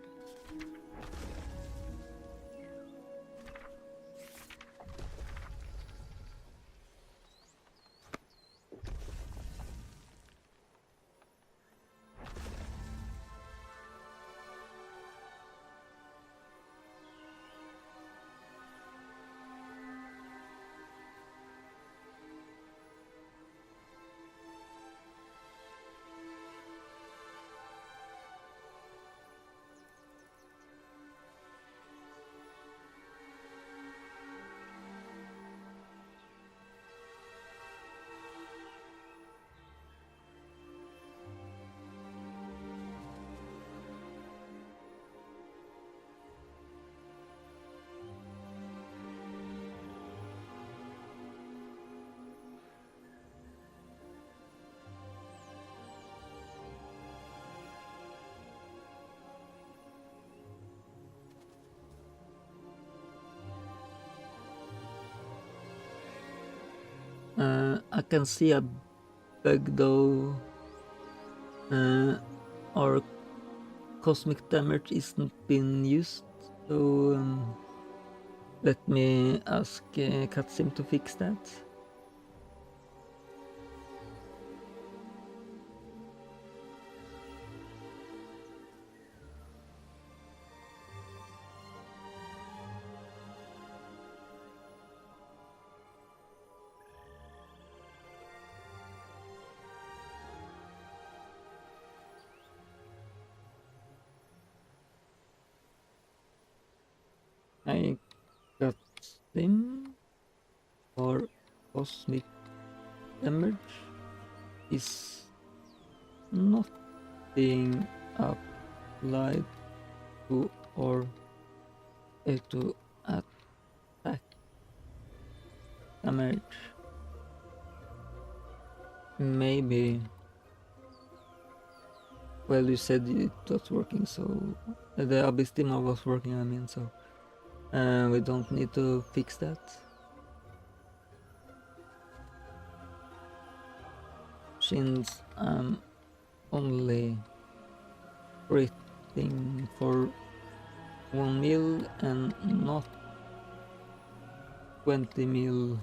I can see a bug though. Our cosmic damage isn't being used, so let me ask Katsim to fix that. I got him for cosmic damage is not being applied to or to attack damage. Maybe. Well, you said it was working, so the Abyss Dimmer was working, I mean, so we don't need to fix that. Since I'm only critting for 1 mil and not 20 mil.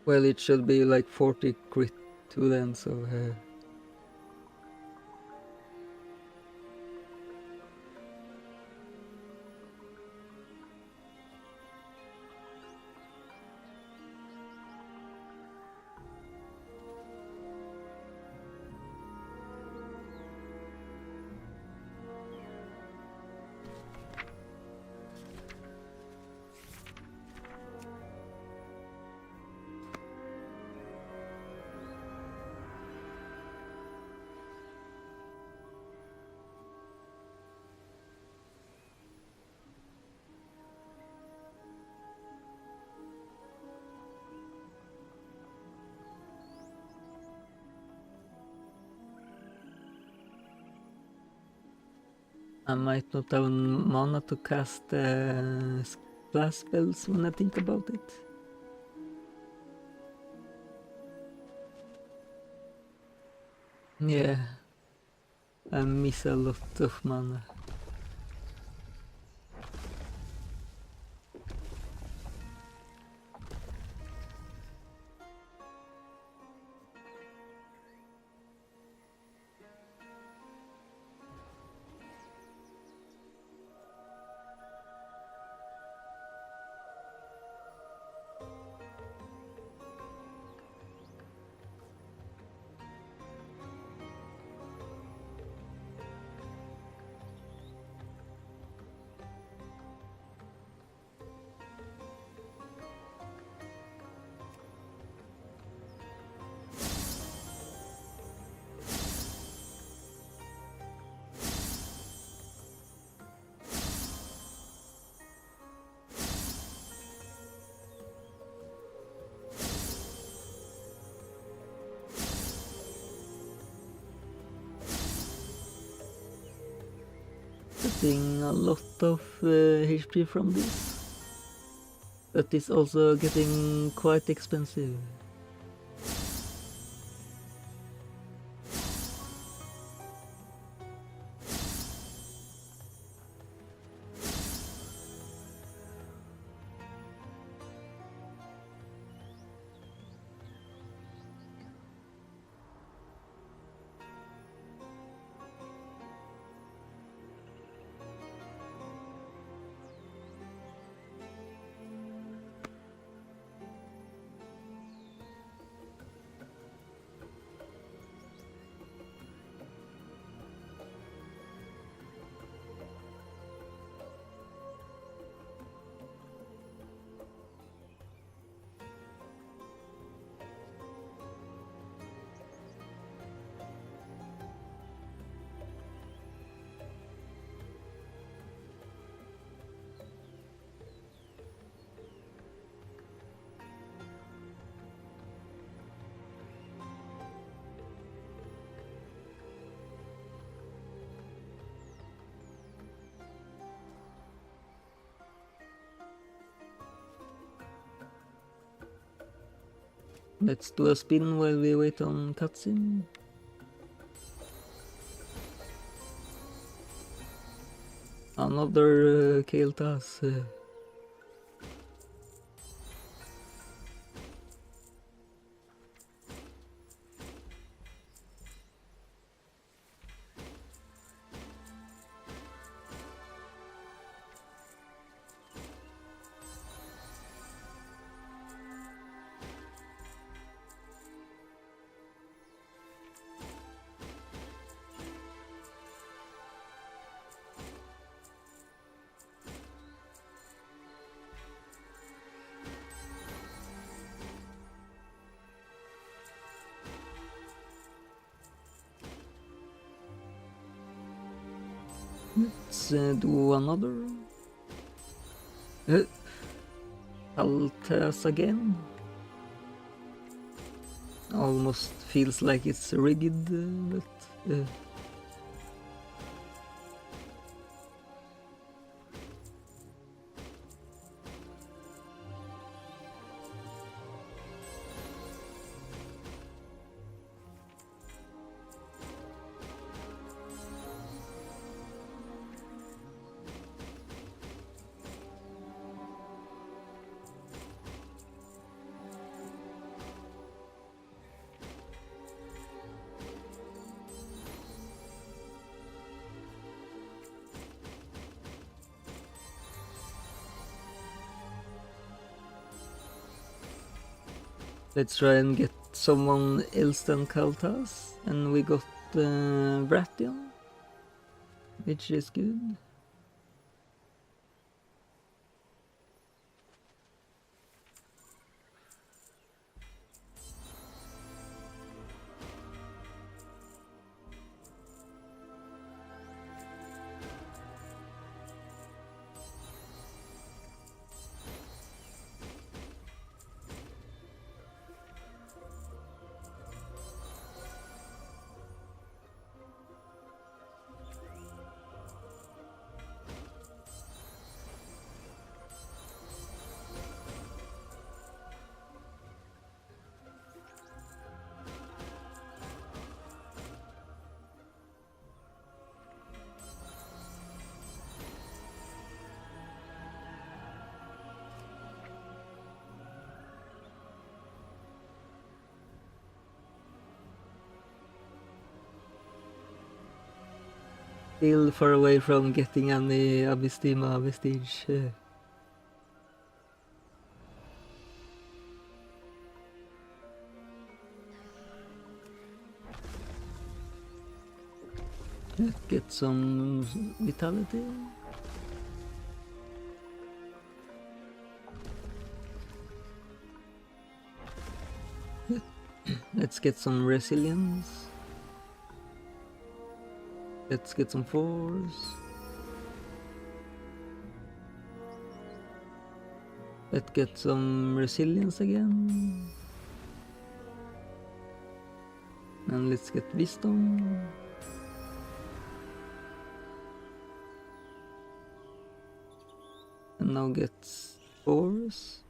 Well, it should be like 40 crit too then, so I might not have mana to cast splash spells when I think about it. Yeah, I miss a lot of mana. Getting a lot of HP from this. That is also getting quite expensive. Let's do a spin while we wait on cutscene. Another xal'atath. Let's do another xal'atath again. Almost feels like it's rigged, but let's try and get someone else than xal'atath, and we got Addon, which is good. Still far away from getting any Abystima vestige. Let's get some vitality. Let's get some resilience. Let's get some force. Let's get some resilience again. And let's get wisdom. And now get force.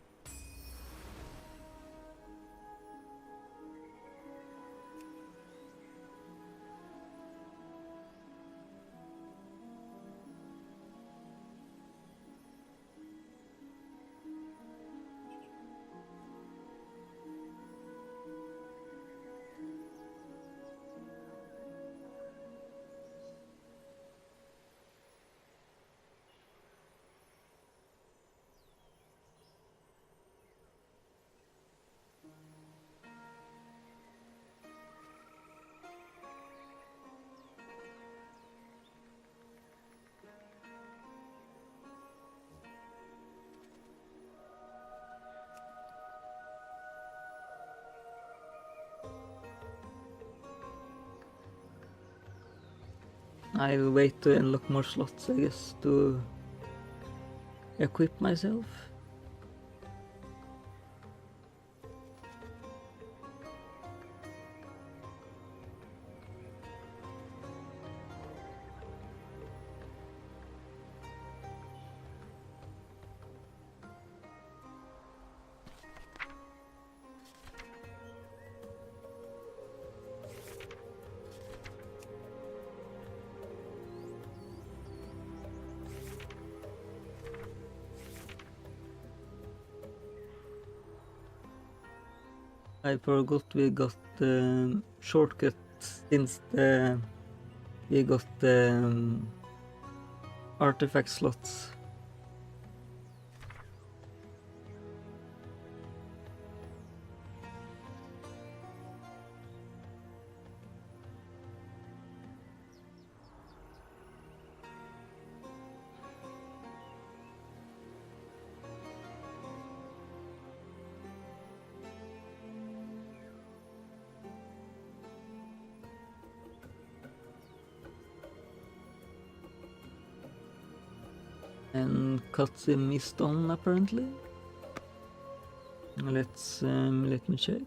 I'll wait to unlock more slots, I guess, to equip myself. I forgot we got the shortcut since we got the artifact slots. And cuts him missed on apparently. Let's let me check.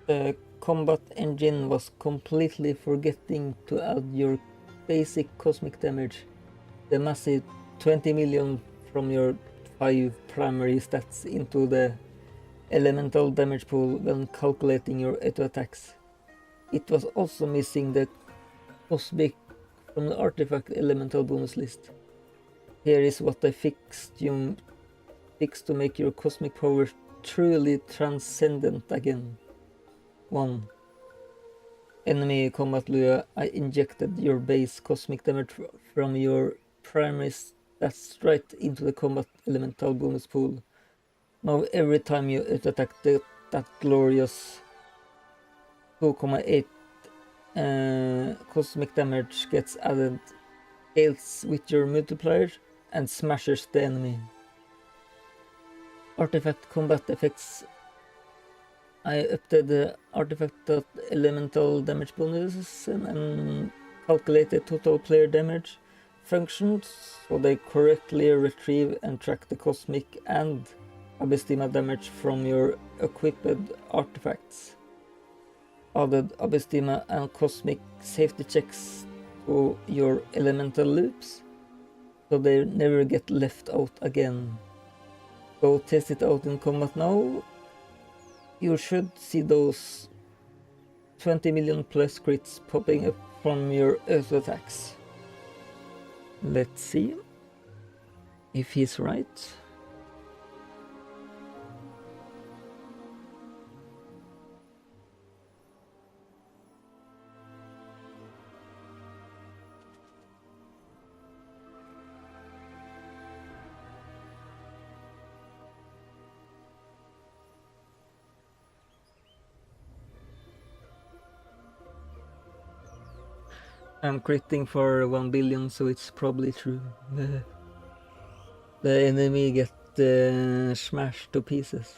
The combat engine was completely forgetting to add your basic cosmic damage. The massive 20 million from your 5 primary stats into the elemental damage pool when calculating your auto attacks. It was also missing the cosmic from the artifact elemental bonus list. Here is what I fixed to make your cosmic power truly transcendent again. 1. Enemy combat Lua, I injected your base cosmic damage from your primary stats right into the combat elemental bonus pool. Now every time you attack that glorious 2.8 cosmic damage gets added, scales with your multiplier and smashes the enemy. Artifact combat effects. I updated the artifact elemental damage bonuses and calculated total player damage functions so they correctly retrieve and track the cosmic and Abystima damage from your equipped artifacts. Added Abystima and cosmic safety checks to your elemental loops so they never get left out again. Go test it out in combat now. You should see those 20 million plus crits popping up from your auto attacks. Let's see if he's right. I'm critting for 1 billion, so it's probably true. The enemy get smashed to pieces.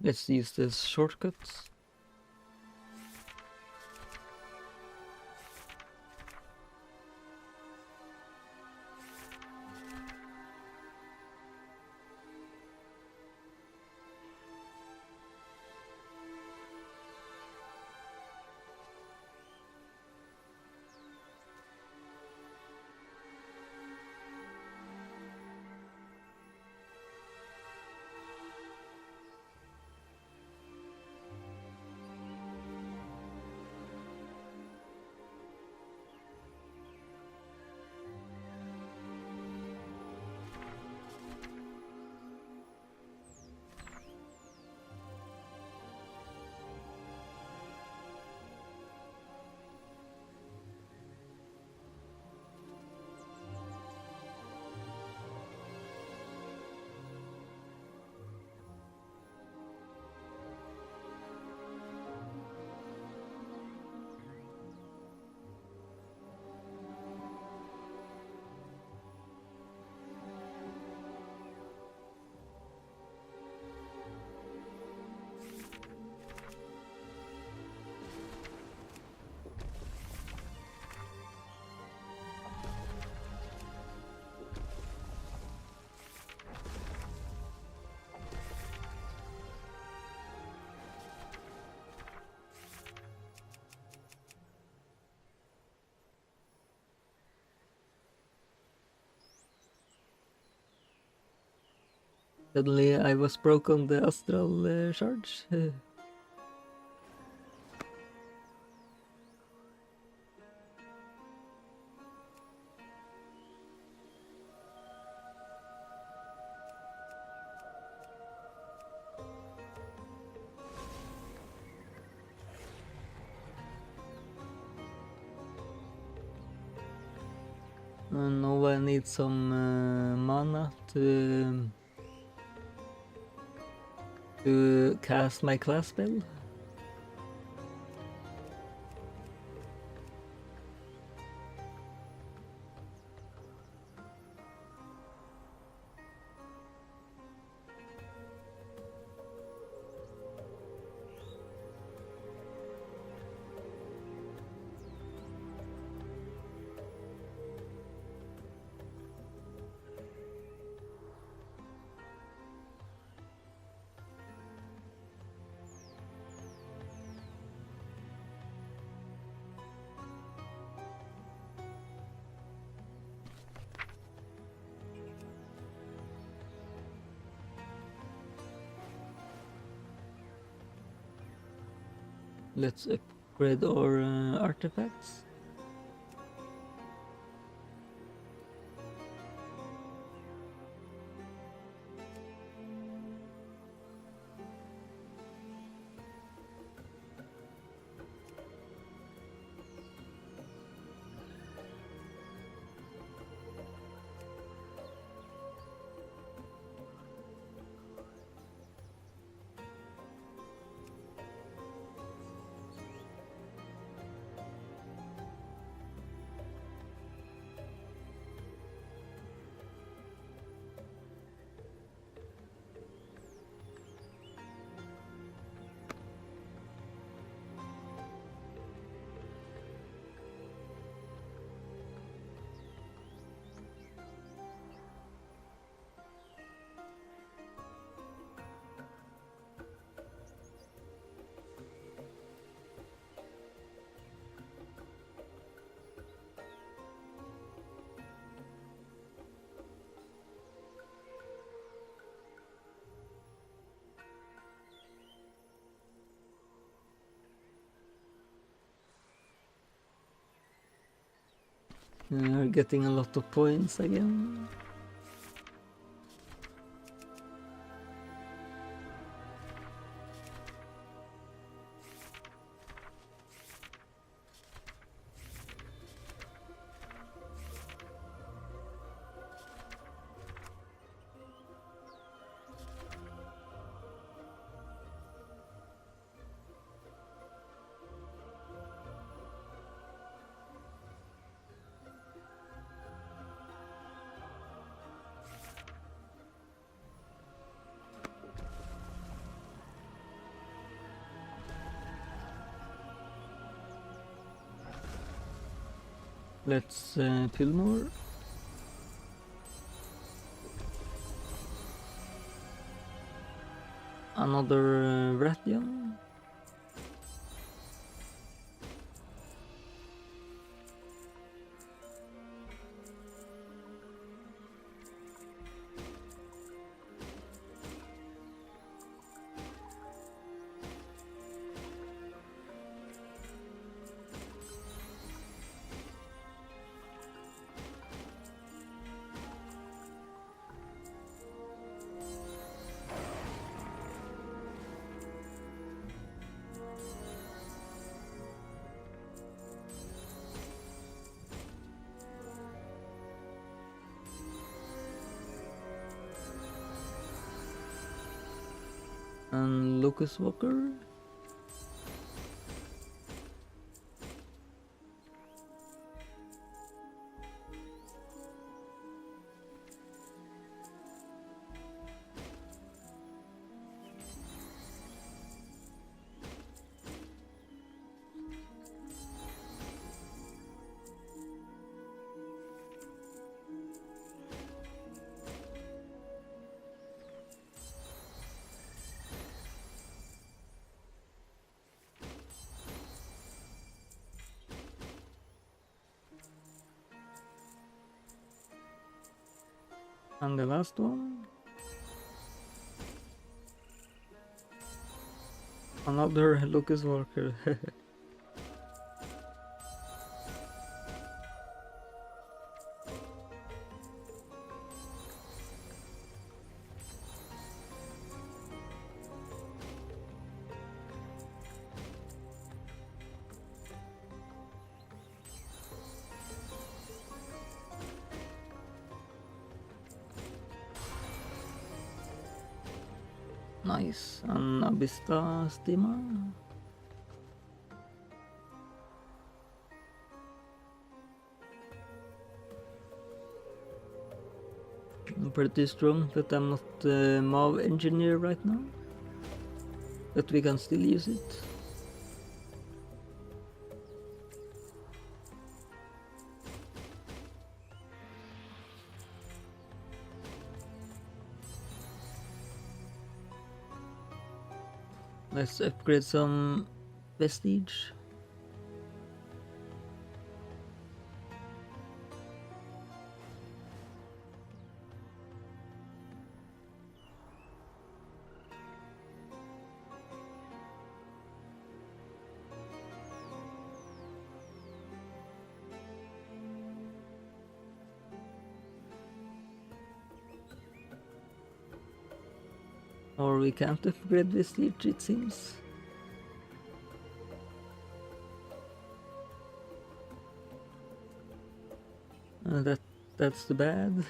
Let's use this shortcuts. Suddenly I was broke on the astral charge. Now I need some mana to cast my class spell. Let's upgrade our artifacts. We're getting a lot of points again. Let's kill more. Another Rathian. And Locust Walker. And the last one. Another Lucas Walker. Nice, an Abista steamer. I'm pretty strong, but I'm not a MAV engineer right now. But we can still use it. Let's upgrade some vestige. Or we can't upgrade vestige, it seems. That's too bad.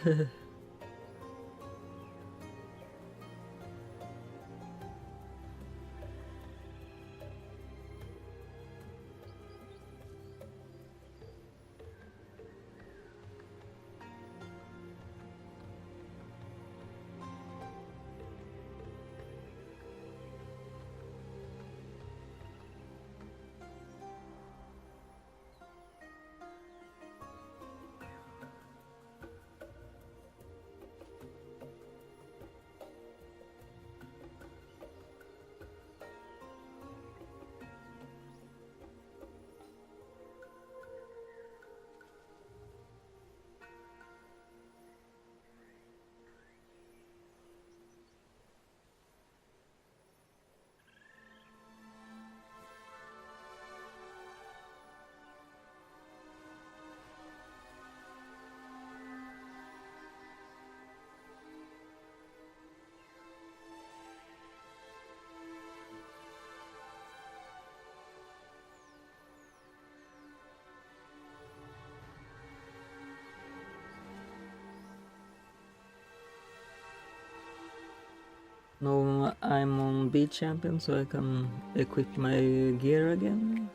Now I'm on B champion, so I can equip my gear again.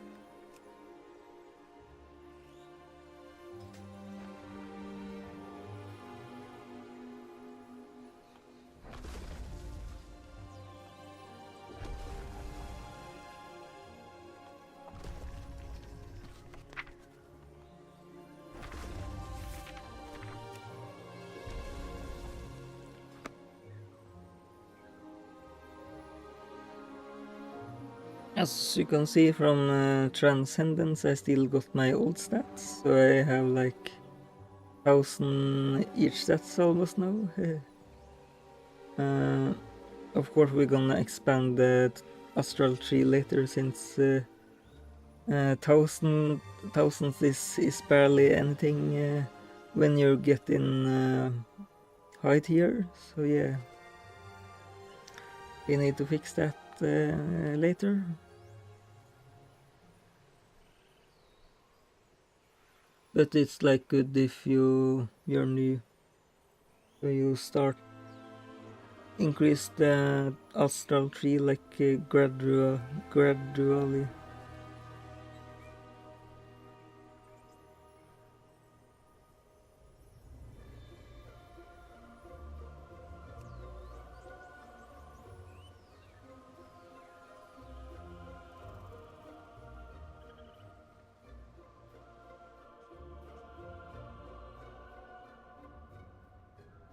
As you can see from Transcendence, I still got my old stats, so I have like 1000 each stats almost now. Of course we're gonna expand the Astral Tree later, since 1000 is barely anything when you're getting high tier, so yeah. We need to fix that later. But it's like good if you're new, so you start increase the astral tree like gradually.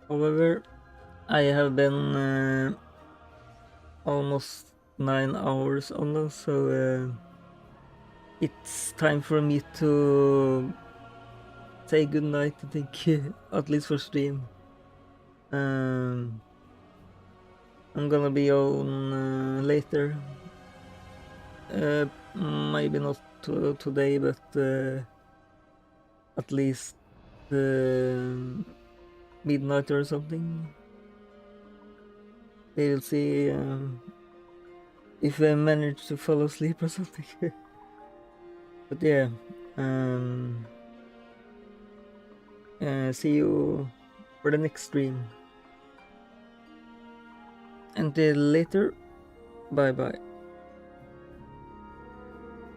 However, I have been almost 9 hours on now, so it's time for me to say goodnight, I think, at least for stream. I'm gonna be on later, Maybe not today, but at least midnight or something. We'll see if I manage to fall asleep or something. But yeah, see you for the next stream. Until later, bye bye.